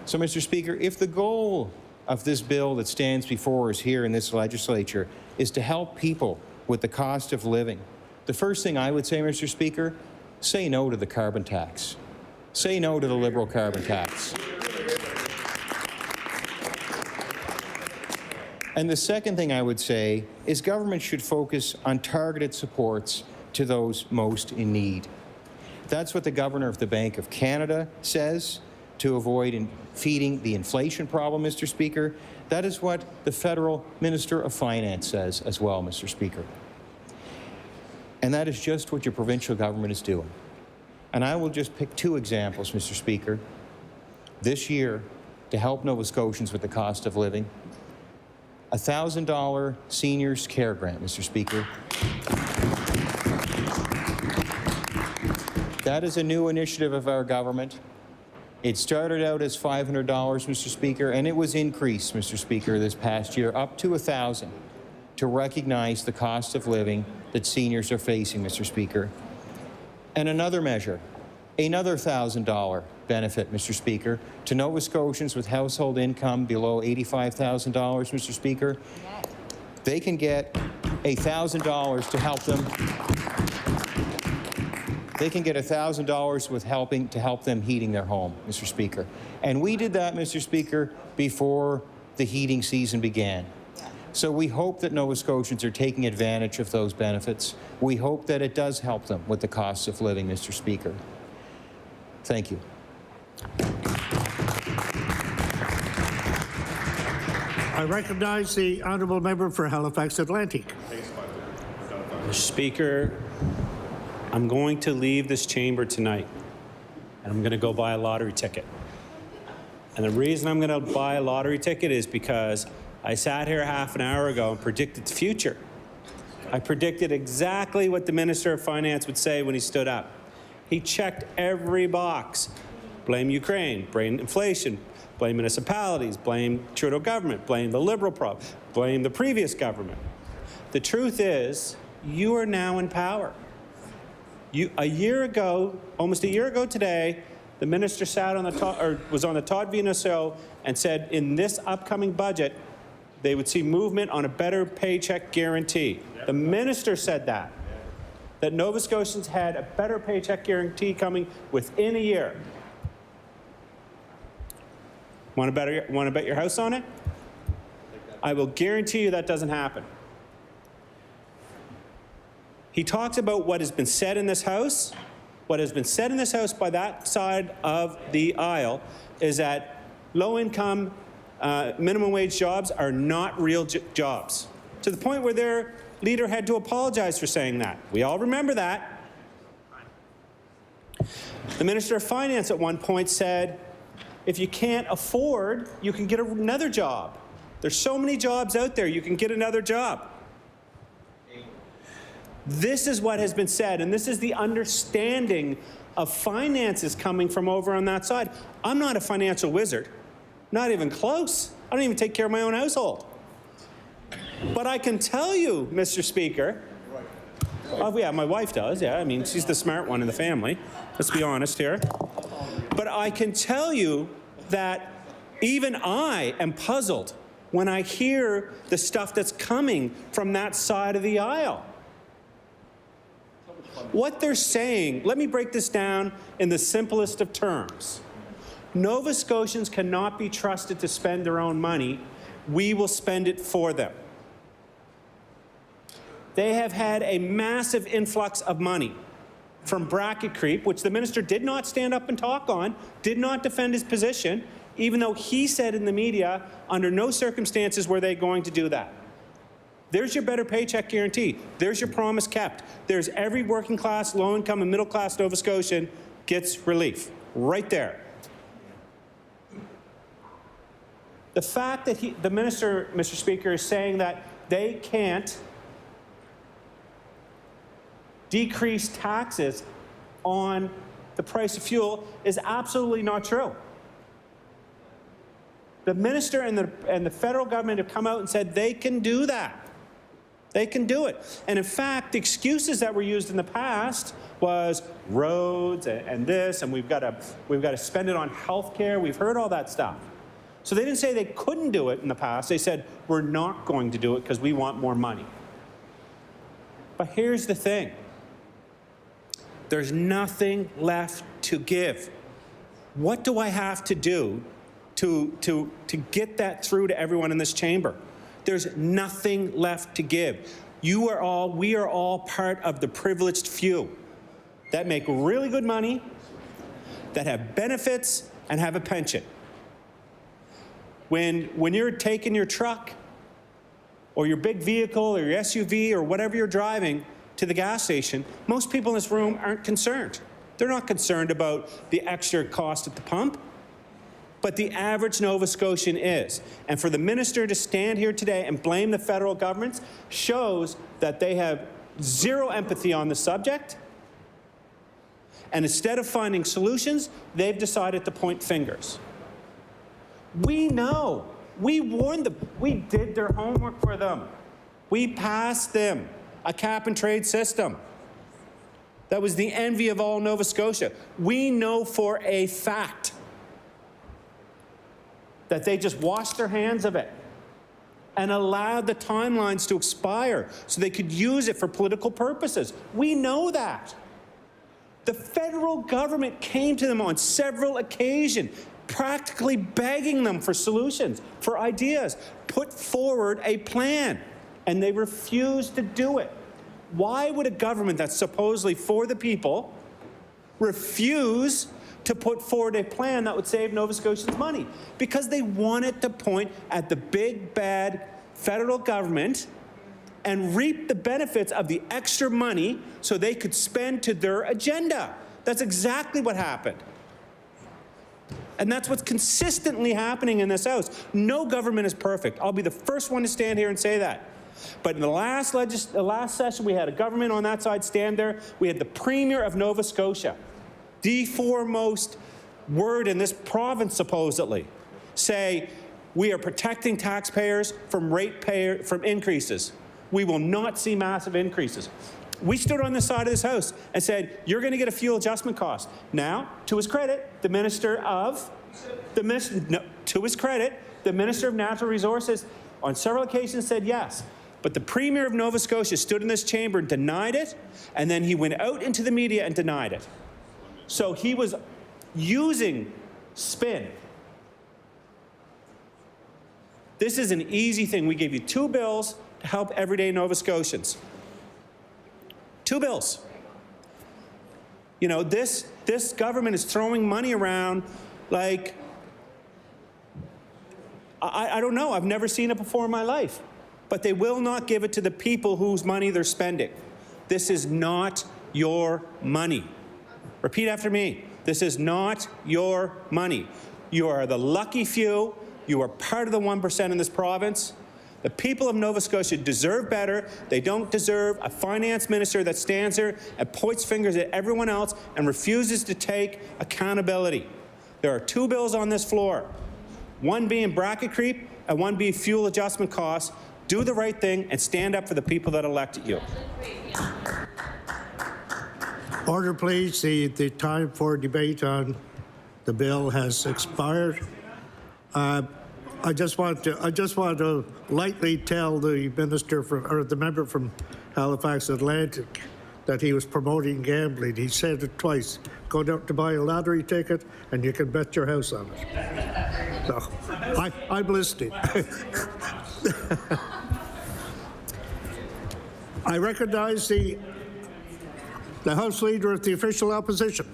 So, Mr. Speaker, if the goal of this bill that stands before us here in this legislature is to help people with the cost of living, the first thing I would say, Mr. Speaker, say no to the carbon tax. Say no to the Liberal carbon tax. And the second thing I would say is government should focus on targeted supports to those most in need. That's what the Governor of the Bank of Canada says to avoid feeding the inflation problem, Mr. Speaker. That is what the Federal Minister of Finance says as well, Mr. Speaker. And that is just what your provincial government is doing. And I will just pick two examples, Mr. Speaker. This year, to help Nova Scotians with the cost of living, a $1,000 seniors care grant, Mr. Speaker. That is a new initiative of our government. It started out as $500, Mr. Speaker, and it was increased, Mr. Speaker, this past year up to $1,000 to recognize the cost of living that seniors are facing, Mr. Speaker. And another measure, another $1,000 benefit, Mr. Speaker, to Nova Scotians with household income below $85,000, Mr. Speaker. They can get $1,000 to help them. They can get $1,000 to help them heating their home, Mr. Speaker. And we did that, Mr. Speaker, before the heating season began. So we hope that Nova Scotians are taking advantage of those benefits. We hope that it does help them with the costs of living, Mr. Speaker. Thank you. I recognize the honourable member for Halifax Atlantic. Mr. Speaker, I'm going to leave this chamber tonight, and I'm going to go buy a lottery ticket. And the reason I'm going to buy a lottery ticket is because I sat here half an hour ago and predicted the future. I predicted exactly what the Minister of Finance would say when he stood up. He checked every box. Blame Ukraine, blame inflation, blame municipalities, blame Trudeau government, blame the Liberal problem, blame the previous government. The truth is, you are now in power. A year ago, almost a year ago today, the minister sat on the was on the Todd Venus show and said in this upcoming budget, they would see movement on a better paycheck guarantee. The minister said that Nova Scotians had a better paycheck guarantee coming within a year. Want to bet your house on it? I will guarantee you that doesn't happen. He talks about what has been said in this House. What has been said in this House by that side of the aisle is that low-income, minimum wage jobs are not real jobs, to the point where their leader had to apologize for saying that. We all remember that. The Minister of Finance at one point said, if you can't afford, you can get another job. There's so many jobs out there, you can get another job. This is what has been said, and this is the understanding of finances coming from over on that side. I'm not a financial wizard, not even close. I don't even take care of my own household. But I can tell you, Mr. Speaker, oh yeah, my wife does, yeah, I mean, she's the smart one in the family, let's be honest here. But I can tell you that even I am puzzled when I hear the stuff that's coming from that side of the aisle. What they're saying, let me break this down in the simplest of terms. Nova Scotians cannot be trusted to spend their own money. We will spend it for them. They have had a massive influx of money from bracket creep, which the minister did not stand up and talk on, did not defend his position, even though he said in the media, under no circumstances were they going to do that. There's your better paycheck guarantee. There's your promise kept. There's every working class, low income, and middle class Nova Scotian gets relief. Right there. The fact that the minister, Mr. Speaker, is saying that they can't decrease taxes on the price of fuel is absolutely not true. The minister and the federal government have come out and said they can do that. They can do it. And in fact, the excuses that were used in the past was roads and this, and we've got to spend it on health care. We've heard all that stuff. So they didn't say they couldn't do it in the past. They said, we're not going to do it because we want more money. But here's the thing. There's nothing left to give. What do I have to do to get that through to everyone in this chamber? There's nothing left to give. We are all part of the privileged few that make really good money, that have benefits, and have a pension. When you're taking your truck or your big vehicle or your SUV or whatever you're driving to the gas station, most people in this room aren't concerned. They're not concerned about the extra cost at the pump. But the average Nova Scotian is. And for the minister to stand here today and blame the federal government shows that they have zero empathy on the subject. And instead of finding solutions, they've decided to point fingers. We know. We warned them. We did their homework for them. We passed them a cap and trade system that was the envy of all Nova Scotia. We know for a fact that they just washed their hands of it and allowed the timelines to expire so they could use it for political purposes. We know that. The federal government came to them on several occasions, practically begging them for solutions, for ideas, put forward a plan, and they refused to do it. Why would a government that's supposedly for the people refuse to put forward a plan that would save Nova Scotians money? Because they wanted to point at the big, bad federal government and reap the benefits of the extra money so they could spend to their agenda. That's exactly what happened. And that's what's consistently happening in this House. No government is perfect. I'll be the first one to stand here and say that. But in the last session, we had a government on that side stand there. We had the Premier of Nova Scotia, the foremost word in this province, supposedly, say, we are protecting taxpayers from increases. We will not see massive increases. We stood on the side of this House and said, you're going to get a fuel adjustment cost. Now, to his credit, the Minister of Natural Resources on several occasions said yes. But the Premier of Nova Scotia stood in this chamber and denied it, and then he went out into the media and denied it. So he was using spin. This is an easy thing. We gave you 2 bills to help everyday Nova Scotians. 2 bills. You know, this government is throwing money around like, I don't know. I've never seen it before in my life. But they will not give it to the people whose money they're spending. This is not your money. Repeat after me. This is not your money. You are the lucky few. You are part of the 1% in this province. The people of Nova Scotia deserve better. They don't deserve a finance minister that stands there and points fingers at everyone else and refuses to take accountability. There are 2 bills on this floor, one being bracket creep and one being fuel adjustment costs. Do the right thing and stand up for the people that elected you. Order, please. The time for debate on the bill has expired. I just want to lightly tell the minister or the member from Halifax Atlantic that he was promoting gambling. He said it twice. Go down to buy a lottery ticket, and you can bet your house on it. So I'm listening. I recognize the House Leader of the Official Opposition.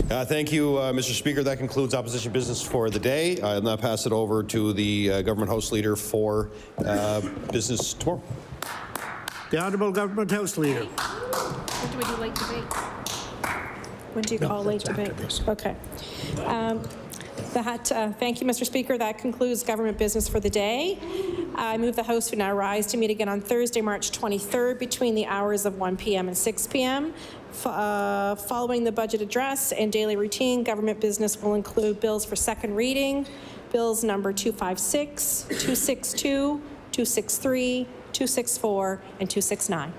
Thank you, Mr. Speaker. That concludes opposition business for the day. I'll now pass it over to the Government House Leader for business tomorrow. The Honourable Government House Leader. When do we do late debate? When do you call late debate? Okay. Thank you, Mr. Speaker. That concludes government business for the day. I move the House to now rise to meet again on Thursday, March 23rd, between the hours of 1 p.m. and 6 p.m. Following the budget address and daily routine, government business will include bills for second reading, bills number 256, 262, 263, 264, and 269.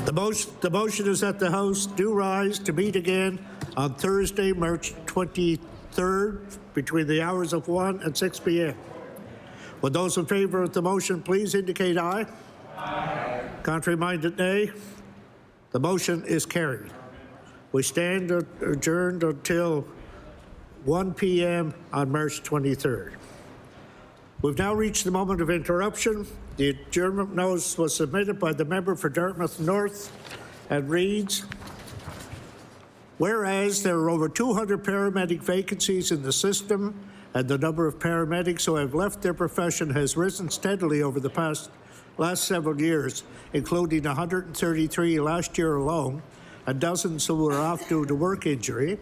The motion is that the House do rise to meet again on Thursday, March 23rd, between the hours of 1 and 6 p.m. Would those in favour of the motion please indicate aye. Aye. Contrary-minded, nay. The motion is carried. We stand adjourned until 1 p.m. on March 23rd. We've now reached the moment of interruption. The adjournment notice was submitted by the member for Dartmouth North and reads, whereas there are over 200 paramedic vacancies in the system and the number of paramedics who have left their profession has risen steadily over the last several years, including 133 last year alone, and dozens who were off due to work injury.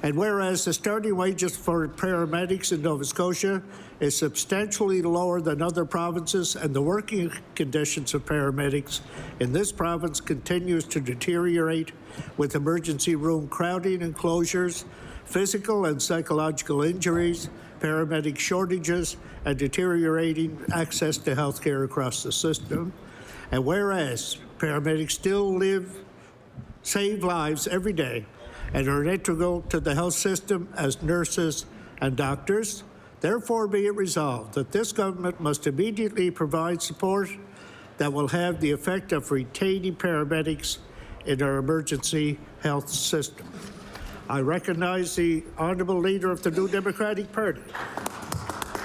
And whereas the starting wages for paramedics in Nova Scotia is substantially lower than other provinces, and the working conditions of paramedics in this province continues to deteriorate with emergency room crowding and closures, physical and psychological injuries, paramedic shortages, and deteriorating access to health care across the system. And whereas paramedics still save lives every day and are integral to the health system as nurses and doctors, therefore be it resolved that this government must immediately provide support that will have the effect of retaining paramedics in our emergency health system. I recognize the Honourable Leader of the New Democratic Party.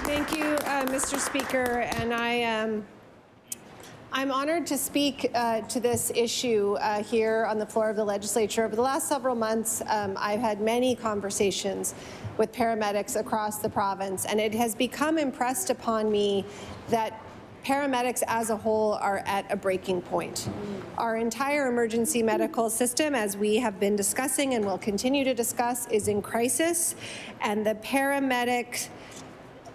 Thank you, Mr. Speaker, and I'm honored to speak to this issue here on the floor of the legislature. Over the last several months, I've had many conversations with paramedics across the province, and it has become impressed upon me that paramedics as a whole are at a breaking point. Our entire emergency medical system, as we have been discussing and will continue to discuss, is in crisis, and the paramedics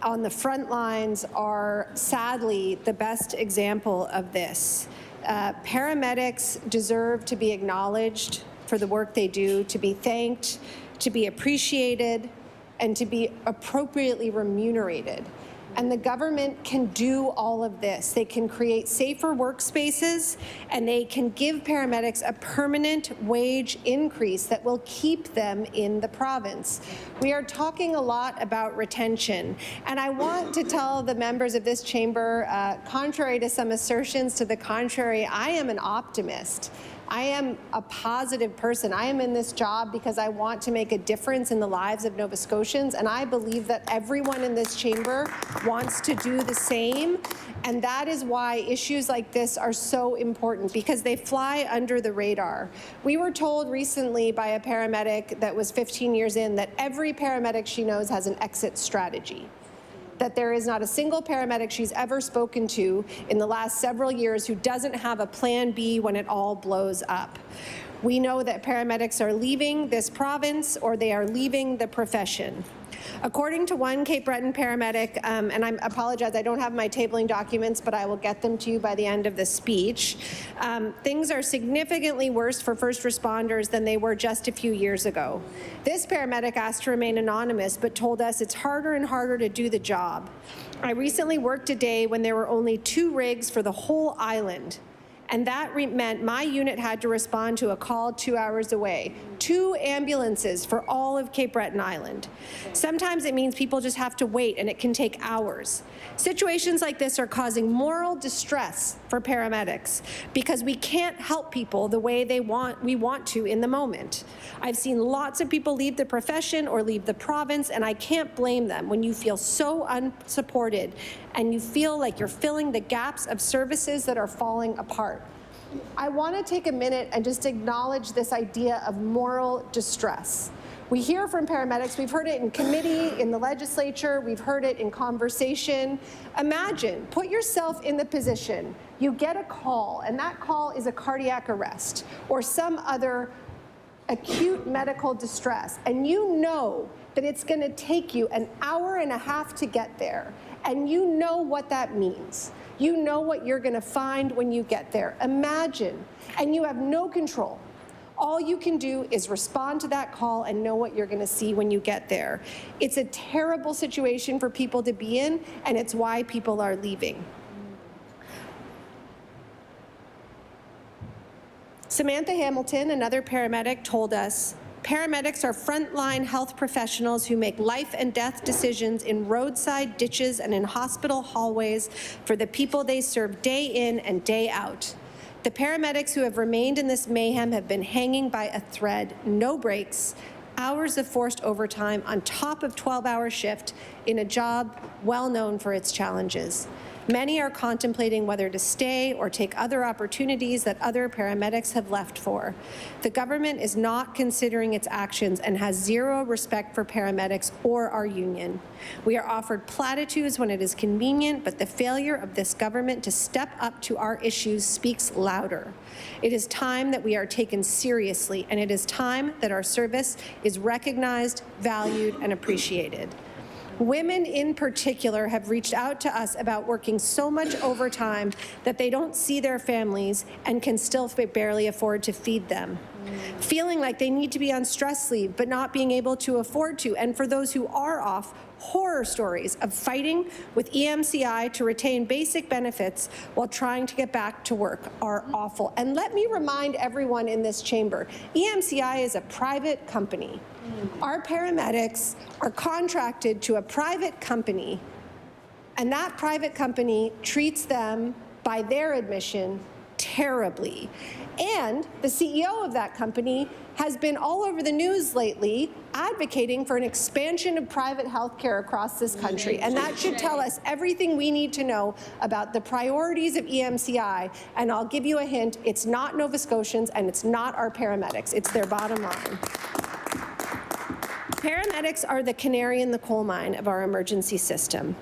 on the front lines are sadly the best example of this. Paramedics deserve to be acknowledged for the work they do, to be thanked, to be appreciated, and to be appropriately remunerated. And the government can do all of this. They can create safer workspaces, and they can give paramedics a permanent wage increase that will keep them in the province. We are talking a lot about retention, and I want to tell the members of this chamber, contrary to some assertions to the contrary, I am an optimist. I am a positive person. I am in this job because I want to make a difference in the lives of Nova Scotians, and I believe that everyone in this chamber wants to do the same. And that is why issues like this are so important, because they fly under the radar. We were told recently by a paramedic that was 15 years in that every paramedic she knows has an exit strategy, that there is not a single paramedic she's ever spoken to in the last several years who doesn't have a plan B when it all blows up. We know that paramedics are leaving this province, or they are leaving the profession. According to one Cape Breton paramedic, and I apologize, I don't have my tabling documents, but I will get them to you by the end of the speech, things are significantly worse for first responders than they were just a few years ago. This paramedic asked to remain anonymous, but told us it's harder and harder to do the job. I recently worked a day when there were only 2 rigs for the whole island. And that meant my unit had to respond to a call 2 hours away. 2 ambulances for all of Cape Breton Island. Sometimes it means people just have to wait, and it can take hours. Situations like this are causing moral distress for paramedics because we can't help people the way we want to in the moment. I've seen lots of people leave the profession or leave the province, and I can't blame them when you feel so unsupported and you feel like you're filling the gaps of services that are falling apart. I want to take a minute and just acknowledge this idea of moral distress. We hear from paramedics, we've heard it in committee, in the legislature, we've heard it in conversation. Imagine, put yourself in the position, you get a call, and that call is a cardiac arrest or some other acute medical distress, and you know that it's going to take you an hour and a half to get there, and you know what that means. You know what you're going to find when you get there. Imagine, and you have no control. All you can do is respond to that call and know what you're going to see when you get there. It's a terrible situation for people to be in, and it's why people are leaving. Samantha Hamilton, another paramedic, told us, paramedics are frontline health professionals who make life and death decisions in roadside ditches and in hospital hallways for the people they serve day in and day out. The paramedics who have remained in this mayhem have been hanging by a thread, no breaks, hours of forced overtime on top of 12-hour shift in a job well known for its challenges. Many are contemplating whether to stay or take other opportunities that other paramedics have left for. The government is not considering its actions and has zero respect for paramedics or our union. We are offered platitudes when it is convenient, but the failure of this government to step up to our issues speaks louder. It is time that we are taken seriously, and it is time that our service is recognized, valued, and appreciated. Women in particular have reached out to us about working so much overtime that they don't see their families and can still barely afford to feed them. Feeling like they need to be on stress leave but not being able to afford to. And for those who are off, horror stories of fighting with EMCI to retain basic benefits while trying to get back to work are awful. And let me remind everyone in this chamber, EMCI is a private company. Our paramedics are contracted to a private company, and that private company treats them, by their admission, terribly. And the CEO of that company has been all over the news lately advocating for an expansion of private health care across this country. And that should tell us everything we need to know about the priorities of EMCI. And I'll give you a hint, it's not Nova Scotians and it's not our paramedics. It's their bottom line. Paramedics are the canary in the coal mine of our emergency system.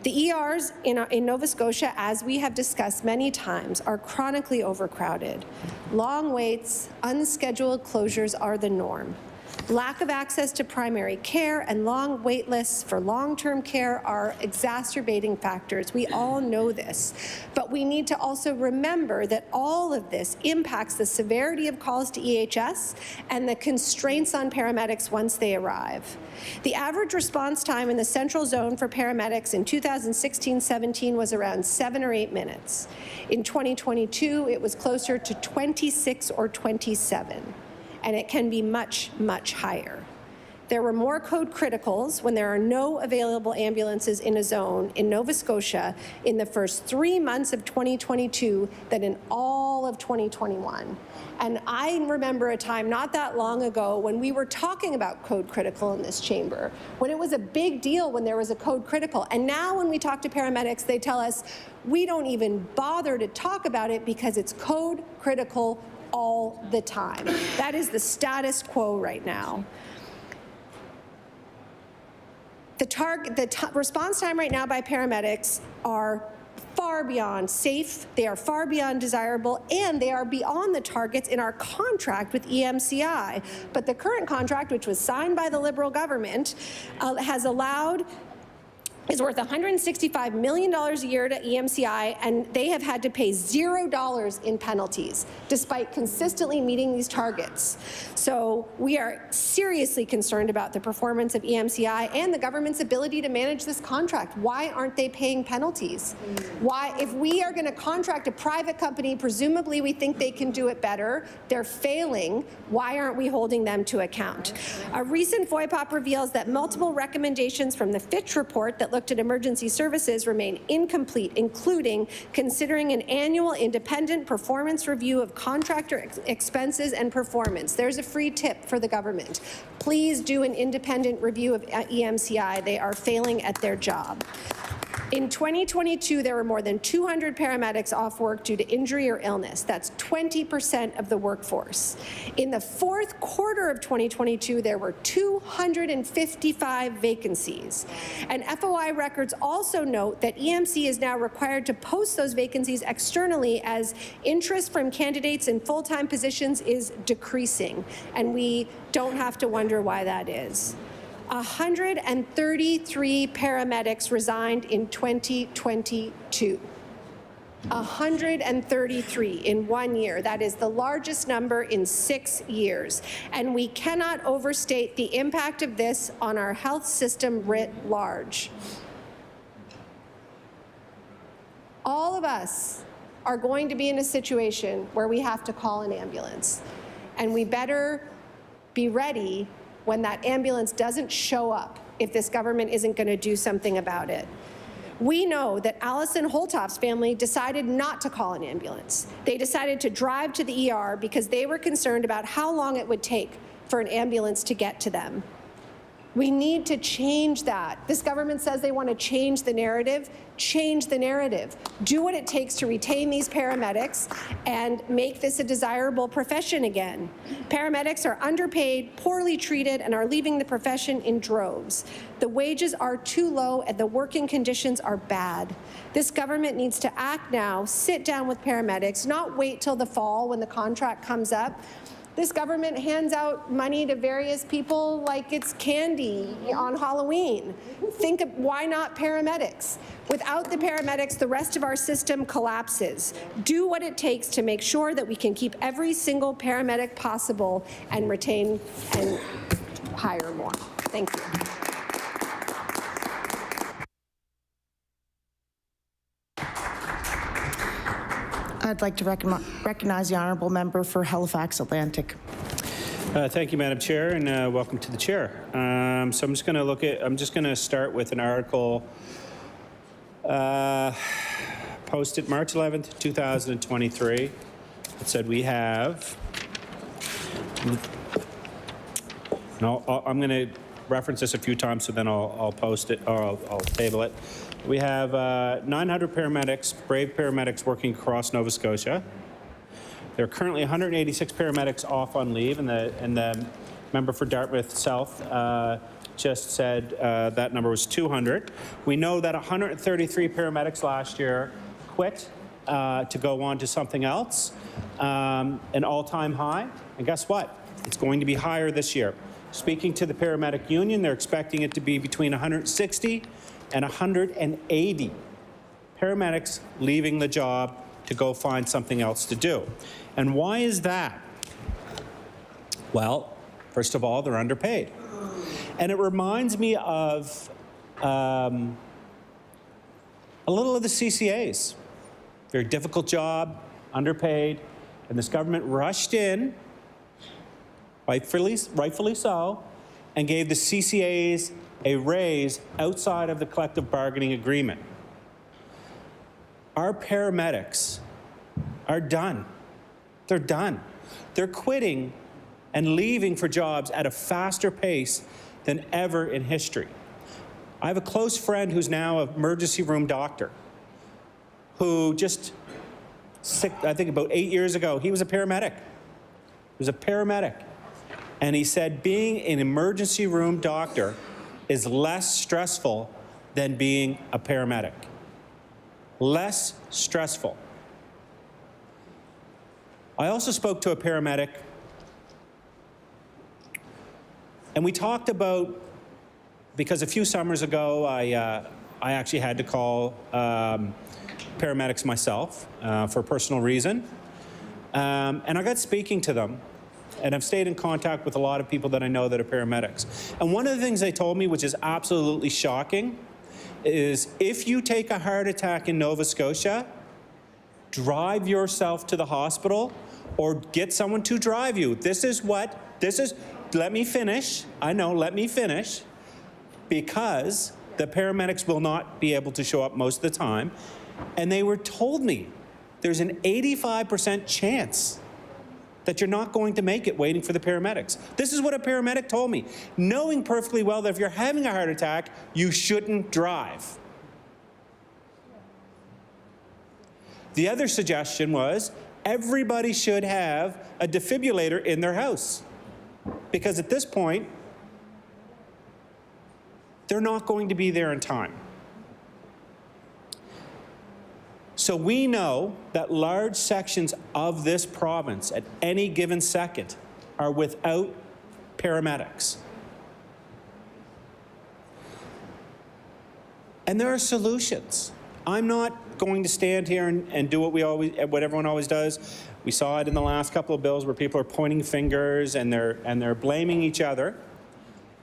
The ERs in Nova Scotia, as we have discussed many times, are chronically overcrowded. Long waits, unscheduled closures are the norm. Lack of access to primary care and long wait lists for long-term care are exacerbating factors. We all know this. But we need to also remember that all of this impacts the severity of calls to EHS and the constraints on paramedics once they arrive. The average response time in the central zone for paramedics in 2016-17 was around 7 or 8 minutes. In 2022, it was closer to 26 or 27. And it can be much, much higher. There were more code criticals when there are no available ambulances in a zone in Nova Scotia in the first 3 months of 2022 than in all of 2021. And I remember a time not that long ago when we were talking about code critical in this chamber, when it was a big deal when there was a code critical. And now when we talk to paramedics, they tell us we don't even bother to talk about it because it's code critical all the time. That is the status quo right now. The response time right now by paramedics are far beyond safe, they are far beyond desirable, and they are beyond the targets in our contract with EMCI. But the current contract, which was signed by the Liberal government, is worth $165 million a year to EMCI, and they have had to pay $0 in penalties, despite consistently meeting these targets. So we are seriously concerned about the performance of EMCI and the government's ability to manage this contract. Why aren't they paying penalties? Why, if we are going to contract a private company, presumably we think they can do it better, they're failing, why aren't we holding them to account? A recent FOIPOP reveals that multiple recommendations from the Fitch report that looked at emergency services remain incomplete, including considering an annual independent performance review of contractor expenses and performance. There's a free tip for the government. Please do an independent review of EMCI. They are failing at their job. In 2022, there were more than 200 paramedics off work due to injury or illness. That's 20% of the workforce. In the fourth quarter of 2022, there were 255 vacancies. And FOI records also note that EMC is now required to post those vacancies externally as interest from candidates in full-time positions is decreasing. And we don't have to wonder why that is. 133 paramedics resigned in 2022. 133 in 1 year. That is the largest number in 6 years. And we cannot overstate the impact of this on our health system writ large. All of us are going to be in a situation where we have to call an ambulance. And we better be ready when that ambulance doesn't show up if this government isn't going to do something about it. We know that Alison Holtoff's family decided not to call an ambulance. They decided to drive to the ER because they were concerned about how long it would take for an ambulance to get to them. We need to change that. This government says they want to change the narrative. Change the narrative. Do what it takes to retain these paramedics and make this a desirable profession again. Paramedics are underpaid, poorly treated, and are leaving the profession in droves. The wages are too low and the working conditions are bad. This government needs to act now, sit down with paramedics, not wait till the fall when the contract comes up. This government hands out money to various people like it's candy on Halloween. Think of why not paramedics? Without the paramedics, the rest of our system collapses. Do what it takes to make sure that we can keep every single paramedic possible and retain and hire more. Thank you. I'd like to recognize the honourable member for Halifax Atlantic. Thank you, Madam Chair, and welcome to the chair. So I'm just going to start with an article posted March 11th, 2023. It said we have. No, I'm going to reference this a few times, so then I'll post it or I'll table it. We have 900 paramedics, brave paramedics working across Nova Scotia. There are currently 186 paramedics off on leave, and the member for Dartmouth South just said that number was 200. We know that 133 paramedics last year quit to go on to something else, an all-time high. And guess what? It's going to be higher this year. speaking to the paramedic union, they're expecting it to be between 160 and 180 paramedics leaving the job to go find something else to do. And why is that? Well, first of all, they're underpaid. And it reminds me of a little of the CCAs. Very difficult job, underpaid, and this government rushed in, rightfully so, and gave the CCAs a raise outside of the collective bargaining agreement. Our paramedics are done. They're done. They're quitting and leaving for jobs at a faster pace than ever in history. I have a close friend who's now an emergency room doctor who just, I think about 8 years ago, he was a paramedic. He was a paramedic. And he said being an emergency room doctor is less stressful than being a paramedic. Less stressful. I also spoke to a paramedic, and we talked about, because a few summers ago, I actually had to call paramedics myself for a personal reason. And I got speaking to them, and I've stayed in contact with a lot of people that I know that are paramedics. And one of the things they told me, which is absolutely shocking, is if you take a heart attack in Nova Scotia, drive yourself to the hospital or get someone to drive you. Let me finish. I know, let me finish. Because the paramedics will not be able to show up most of the time. And they were told me there's an 85% chance that you're not going to make it waiting for the paramedics. This is what a paramedic told me, knowing perfectly well that if you're having a heart attack, you shouldn't drive. The other suggestion was everybody should have a defibrillator in their house. Because at this point, they're not going to be there in time. So we know that large sections of this province at any given second are without paramedics. And there are solutions. I'm not going to stand here and do what everyone always does. We saw it in the last couple of bills where people are pointing fingers and they're blaming each other.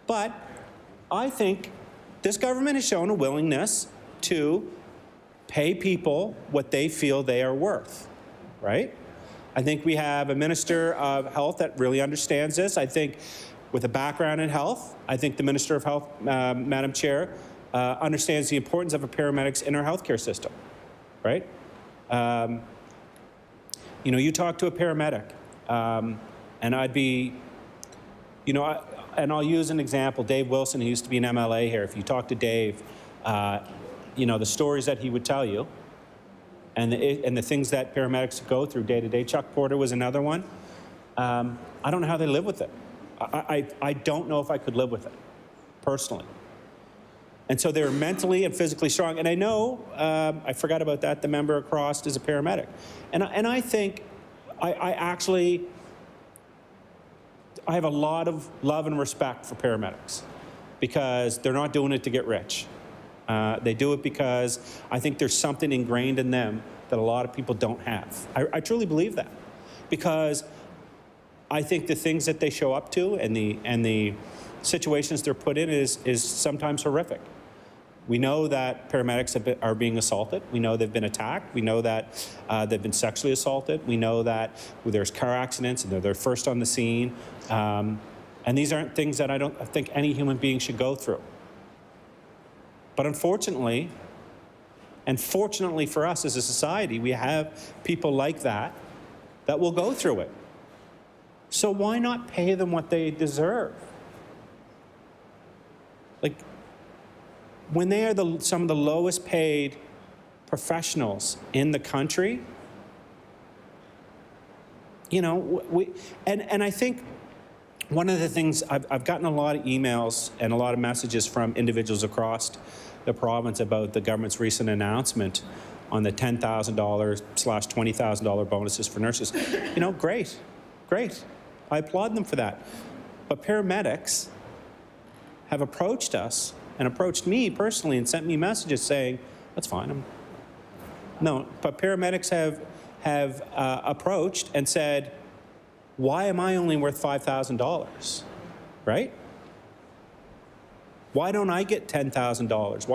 But I think this government has shown a willingness to pay people what they feel they are worth, right? I think we have a Minister of Health that really understands this. I think with a background in health, I think the Minister of Health, Madam Chair, understands the importance of a paramedics in our healthcare system, right? You know, you talk to a paramedic, and I'd be, you know, and I'll use an example. Dave Wilson, who used to be an MLA here. If you talk to Dave, you know, the stories that he would tell you and the things that paramedics go through day to day. Chuck Porter was another one. I don't know how they live with it. I don't know if I could live with it, personally. And so they're mentally and physically strong. And I know, I forgot about that, the member across is a paramedic. And I think, I have a lot of love and respect for paramedics because they're not doing it to get rich. They do it because I think there's something ingrained in them that a lot of people don't have. I truly believe that because I think the things that they show up to and the situations they're put in is sometimes horrific. We know that paramedics are being assaulted. We know they've been attacked. We know that they've been sexually assaulted. We know that there's car accidents and they're first on the scene. And these aren't things that I don't think any human being should go through. But unfortunately, and fortunately for us as a society, we have people like that will go through it. So why not pay them what they deserve? Like, when they are some of the lowest paid professionals in the country, you know, and I think one of the things, I've gotten a lot of emails and a lot of messages from individuals across the province about the government's recent announcement on the $10,000/$20,000 bonuses for nurses. You know, great. I applaud them for that. But paramedics have approached us and approached me personally and sent me messages saying, that's fine. No, but paramedics have approached and said, why am I only worth $5,000, right? Why don't I get $10,000?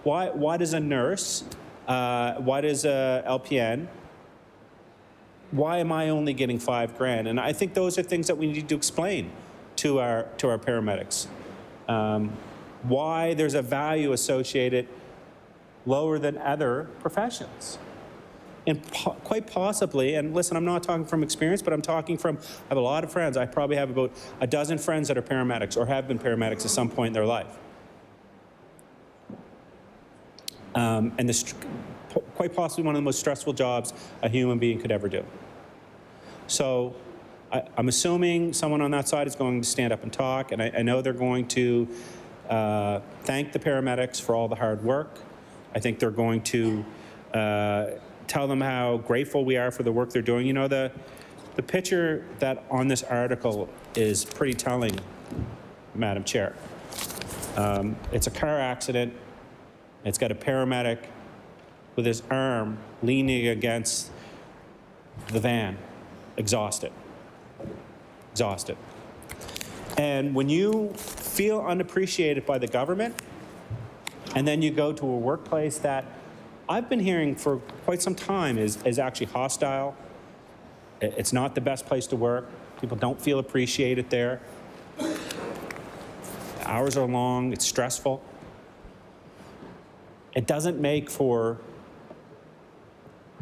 Why does a nurse, why does a LPN, why am I only getting $5,000? And I think those are things that we need to explain to our paramedics. Why there's a value associated lower than other professions. And quite possibly, and listen, I'm not talking from experience, but I'm talking from, I have a lot of friends. I probably have about a dozen friends that are paramedics or have been paramedics at some point in their life. And this, quite possibly one of the most stressful jobs a human being could ever do. So I'm assuming someone on that side is going to stand up and talk, and I know they're going to thank the paramedics for all the hard work. I think they're going to tell them how grateful we are for the work they're doing. You know, the picture that on this article is pretty telling, Madam Chair. It's a car accident. It's got a paramedic with his arm leaning against the van, exhausted. Exhausted. And when you feel unappreciated by the government, and then you go to a workplace that I've been hearing for quite some time is actually hostile. It's not the best place to work. People don't feel appreciated there. The hours are long, it's stressful. It doesn't make for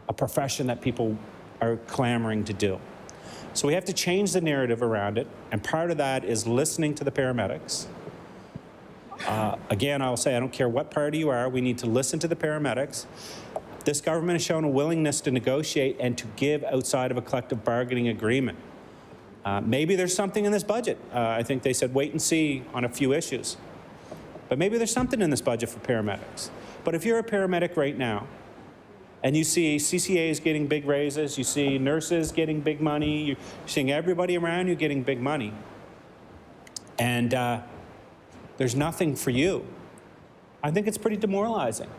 a profession that people are clamoring to do. So we have to change the narrative around it, and part of that is listening to the paramedics. Again, I'll say, I don't care what party you are, we need to listen to the paramedics. This government has shown a willingness to negotiate and to give outside of a collective bargaining agreement. Maybe there's something in this budget. I think they said wait and see on a few issues. But maybe there's something in this budget for paramedics. But if you're a paramedic right now, and you see CCAs getting big raises, you see nurses getting big money, you're seeing everybody around you getting big money, and there's nothing for you, I think it's pretty demoralizing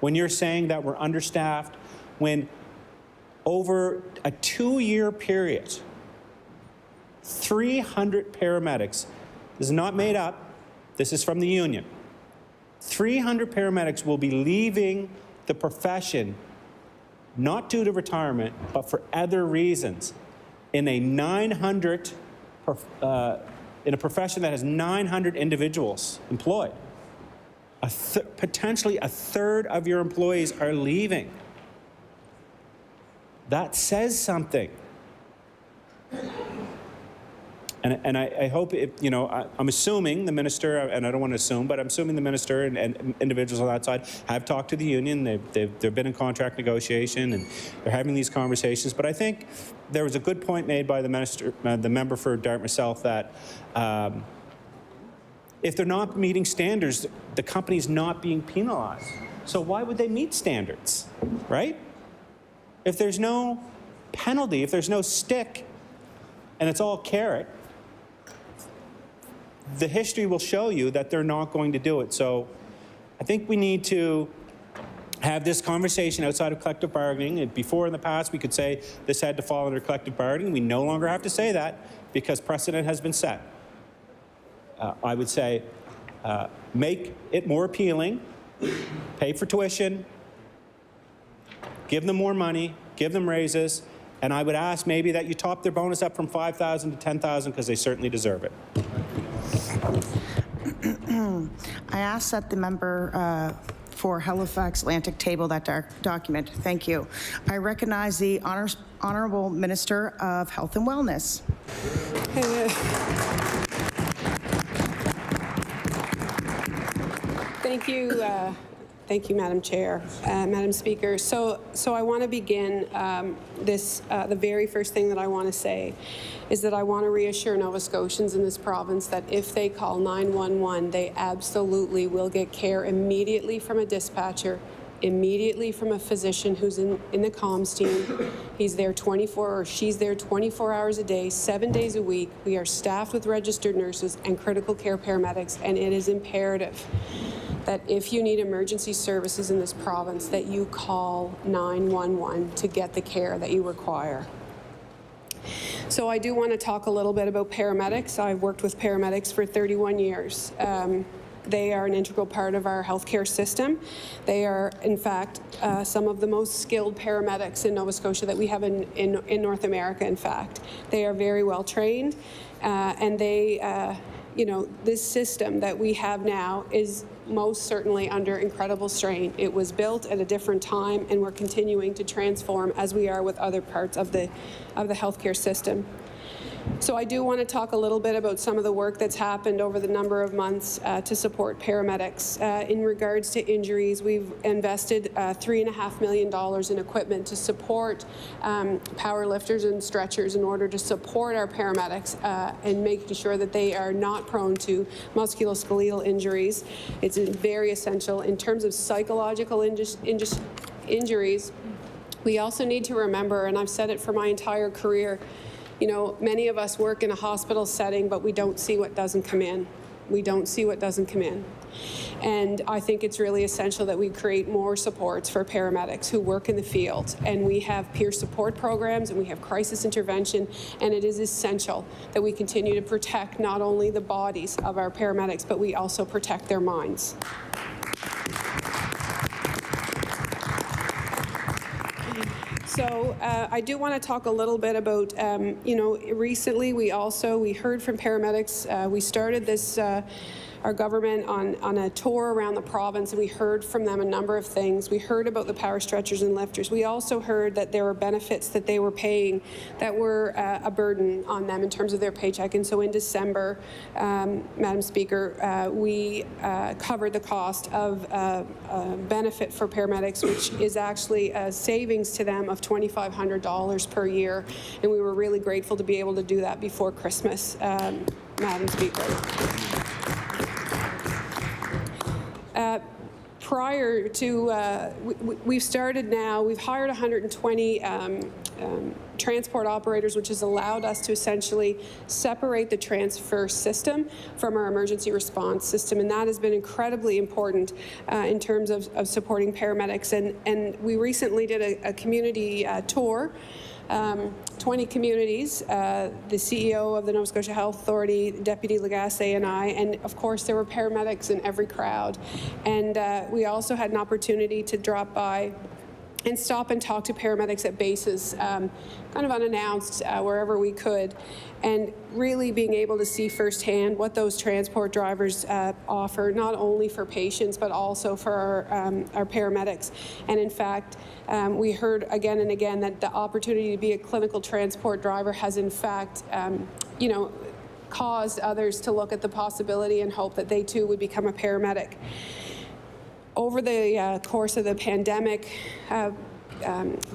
when you're saying that we're understaffed, when over a 2-year period, 300 paramedics, this is not made up, this is from the union, 300 paramedics will be leaving the profession, not due to retirement, but for other reasons, in a profession that has 900 individuals employed. Potentially a third of your employees are leaving. That says something. And I hope, I'm assuming the minister, and I don't want to assume, but I'm assuming the minister and individuals on that side have talked to the union. They've been in contract negotiation, and they're having these conversations. But I think there was a good point made by the minister, the member for Dartmouth South, that if they're not meeting standards, the company's not being penalized. So why would they meet standards, right? If there's no penalty, if there's no stick, and it's all carrot, the history will show you that they're not going to do it. So I think we need to have this conversation outside of collective bargaining. And before in the past, we could say this had to fall under collective bargaining. We no longer have to say that because precedent has been set. I would say make it more appealing, pay for tuition, give them more money, give them raises, and I would ask maybe that you top their bonus up from $5,000 to $10,000 because they certainly deserve it. I ask that the member for Halifax Atlantic table that document. Thank you. I recognize the Honourable Minister of Health and Wellness. Thank you. Thank you, Madam Chair, Madam Speaker. So I want to begin the very first thing that I want to say is that I want to reassure Nova Scotians in this province that if they call 911, they absolutely will get care immediately from a dispatcher immediately from a physician who's in the comms team. He's there 24, or she's there 24 hours a day, 7 days a week. We are staffed with registered nurses and critical care paramedics, and it is imperative that if you need emergency services in this province, that you call 911 to get the care that you require. So I do want to talk a little bit about paramedics. I've worked with paramedics for 31 years. They are an integral part of our healthcare system. They are, in fact, some of the most skilled paramedics in Nova Scotia that we have in North America, in fact. They are very well trained, and they, you know, this system that we have now is most certainly under incredible strain. It was built at a different time, and we're continuing to transform as we are with other parts of the healthcare system. So I do want to talk a little bit about some of the work that's happened over the number of months to support paramedics. In regards to injuries, we've invested $3.5 million in equipment to support power lifters and stretchers in order to support our paramedics and making sure that they are not prone to musculoskeletal injuries. It's very essential. In terms of psychological injuries, we also need to remember, and I've said it for my entire career, you know, many of us work in a hospital setting, but we don't see what doesn't come in. We don't see what doesn't come in. And I think it's really essential that we create more supports for paramedics who work in the field. And we have peer support programs, and we have crisis intervention, and it is essential that we continue to protect not only the bodies of our paramedics, but we also protect their minds. So I do want to talk a little bit about, you know, recently we heard from paramedics. We started this, our government on a tour around the province, and we heard from them a number of things. We heard about the power stretchers and lifters. We also heard that there were benefits that they were paying that were a burden on them in terms of their paycheck. And so in December, Madam Speaker, we covered the cost of benefit for paramedics, which is actually a savings to them of $2,500 per year. And we were really grateful to be able to do that before Christmas, Madam Speaker. Prior to, we've started now, we've hired 120 transport operators, which has allowed us to essentially separate the transfer system from our emergency response system, and that has been incredibly important in terms of supporting paramedics. And we recently did a community tour, 20 communities, the CEO of the Nova Scotia Health Authority, Deputy Lagasse, and I, and of course there were paramedics in every crowd. And we also had an opportunity to drop by and stop and talk to paramedics at bases, kind of unannounced, wherever we could, and really being able to see firsthand what those transport drivers offer, not only for patients, but also for our paramedics. And in fact, we heard again and again that the opportunity to be a clinical transport driver has in fact, you know, caused others to look at the possibility and hope that they too would become a paramedic. Over the course of the pandemic,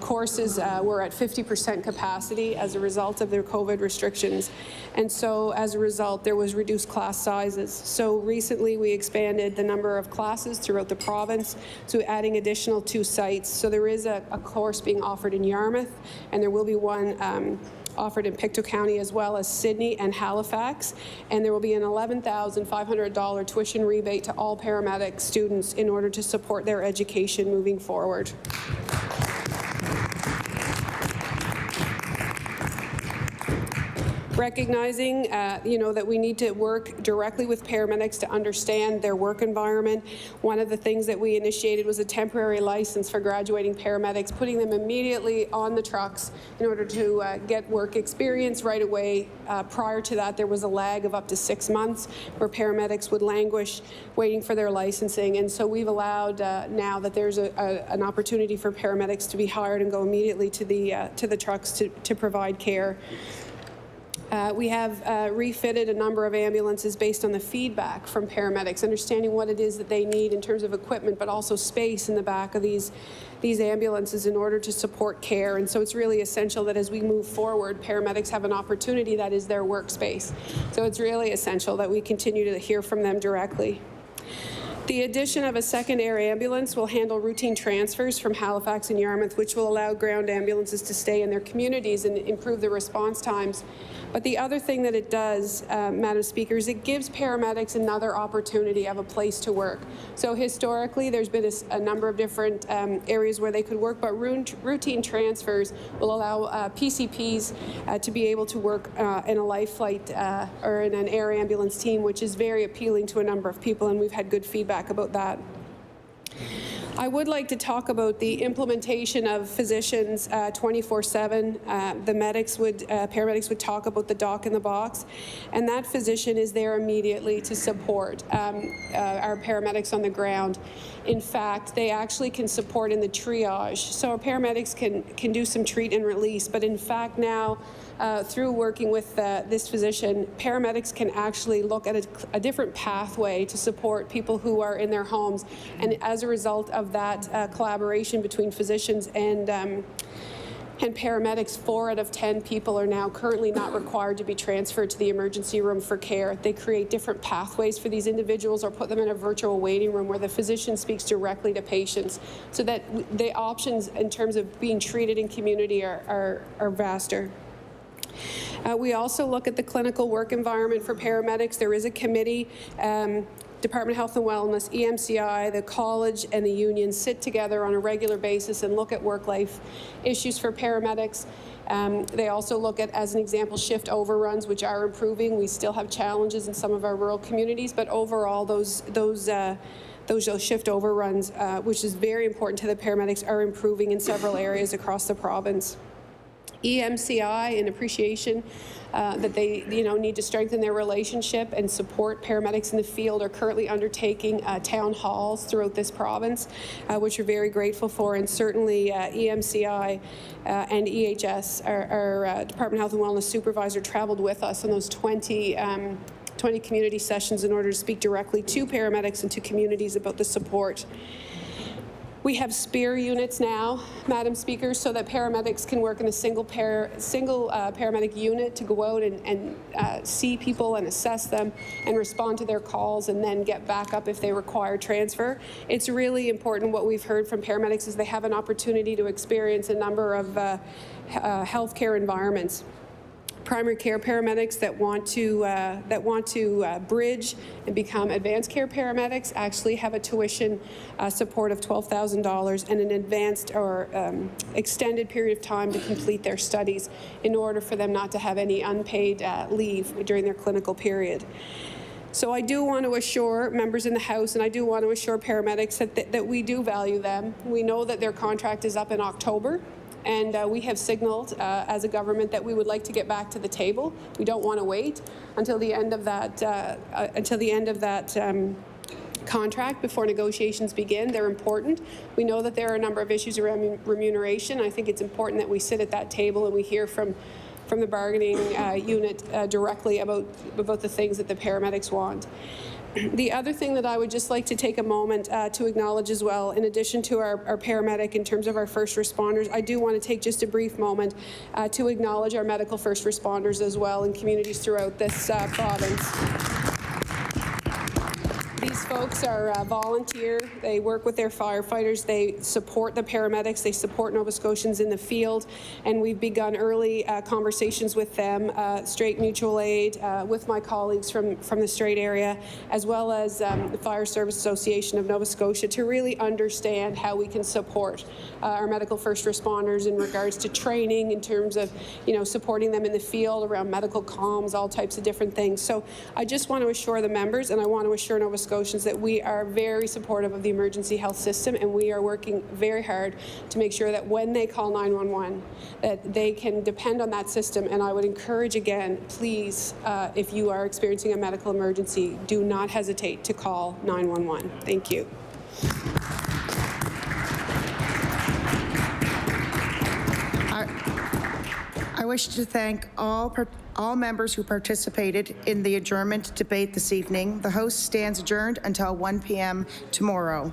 courses were at 50% capacity as a result of their COVID restrictions. And so as a result, there was reduced class sizes. So recently we expanded the number of classes throughout the province, so adding additional 2 sites. So there is a course being offered in Yarmouth, and there will be one offered in Pictou County as well as Sydney and Halifax, and there will be an $11,500 tuition rebate to all paramedic students in order to support their education moving forward. Recognizing, you know, that we need to work directly with paramedics to understand their work environment. One of the things that we initiated was a temporary license for graduating paramedics, putting them immediately on the trucks in order to get work experience right away. Prior to that, there was a lag of up to 6 months where paramedics would languish waiting for their licensing. And so we've allowed now that there's an opportunity for paramedics to be hired and go immediately to the trucks to provide care. We have refitted a number of ambulances based on the feedback from paramedics, understanding what it is that they need in terms of equipment, but also space in the back of these ambulances in order to support care. And so it's really essential that as we move forward, paramedics have an opportunity that is their workspace. So it's really essential that we continue to hear from them directly. The addition of a second air ambulance will handle routine transfers from Halifax and Yarmouth, which will allow ground ambulances to stay in their communities and improve the response times. But the other thing that it does, Madam Speaker, is it gives paramedics another opportunity of a place to work. So historically, there's been a number of different areas where they could work, but routine transfers will allow PCPs to be able to work in a life flight or in an air ambulance team, which is very appealing to a number of people, and we've had good feedback about that. I would like to talk about the implementation of physicians 24/7. The paramedics would talk about the doc in the box, and that physician is there immediately to support our paramedics on the ground. In fact, they actually can support in the triage. So our paramedics can do some treat and release, but in fact now, through working with this physician, paramedics can actually look at a different pathway to support people who are in their homes. And as a result of that collaboration between physicians and paramedics, 4 out of 10 people are now currently not required to be transferred to the emergency room for care. They create different pathways for these individuals or put them in a virtual waiting room where the physician speaks directly to patients, so that the options in terms of being treated in community are vaster. We also look at the clinical work environment for paramedics. There is a committee, Department of Health and Wellness, EMCI, the college and the union sit together on a regular basis and look at work-life issues for paramedics. They also look at, as an example, shift overruns, which are improving. We still have challenges in some of our rural communities, but overall those shift overruns, which is very important to the paramedics, are improving in several areas across the province. EMCI, in appreciation that they need to strengthen their relationship and support paramedics in the field, are currently undertaking town halls throughout this province, which we're very grateful for. And certainly EMCI and EHS, our Department of Health and Wellness supervisor, traveled with us on those 20 community sessions in order to speak directly to paramedics and to communities about the support. We have SPEAR units now, Madam Speaker, so that paramedics can work in a single paramedic unit to go out and see people and assess them and respond to their calls and then get back up if they require transfer. It's really important. What we've heard from paramedics is they have an opportunity to experience a number of healthcare environments. Primary care paramedics that want to bridge and become advanced care paramedics actually have a tuition support of $12,000 and an advanced or extended period of time to complete their studies in order for them not to have any unpaid leave during their clinical period. So I do want to assure members in the House, and I do want to assure paramedics that we do value them. We know that their contract is up in October. And we have signaled as a government that we would like to get back to the table. We don't want to wait until the end of that contract before negotiations begin. They're important. We know that there are a number of issues around remuneration. I think it's important that we sit at that table and we hear from the bargaining unit directly about the things that the paramedics want. The other thing that I would just like to take a moment to acknowledge as well, in addition to our paramedic in terms of our first responders, I do want to take just a brief moment to acknowledge our medical first responders as well in communities throughout this province. These folks are volunteer. They work with their firefighters. They support the paramedics. They support Nova Scotians in the field. And we've begun early conversations with them, Strait Mutual Aid, with my colleagues from the Strait area, as well as the Fire Service Association of Nova Scotia, to really understand how we can support our medical first responders in regards to training, in terms of supporting them in the field around medical comms, all types of different things. So I just want to assure the members, and I want to assure Nova Scotians, that we are very supportive of the emergency health system, and we are working very hard to make sure that when they call 911, that they can depend on that system. And I would encourage again, please, if you are experiencing a medical emergency, do not hesitate to call 911. Thank you. I wish to thank all members who participated in the adjournment debate this evening. The House stands adjourned until 1 p.m. tomorrow.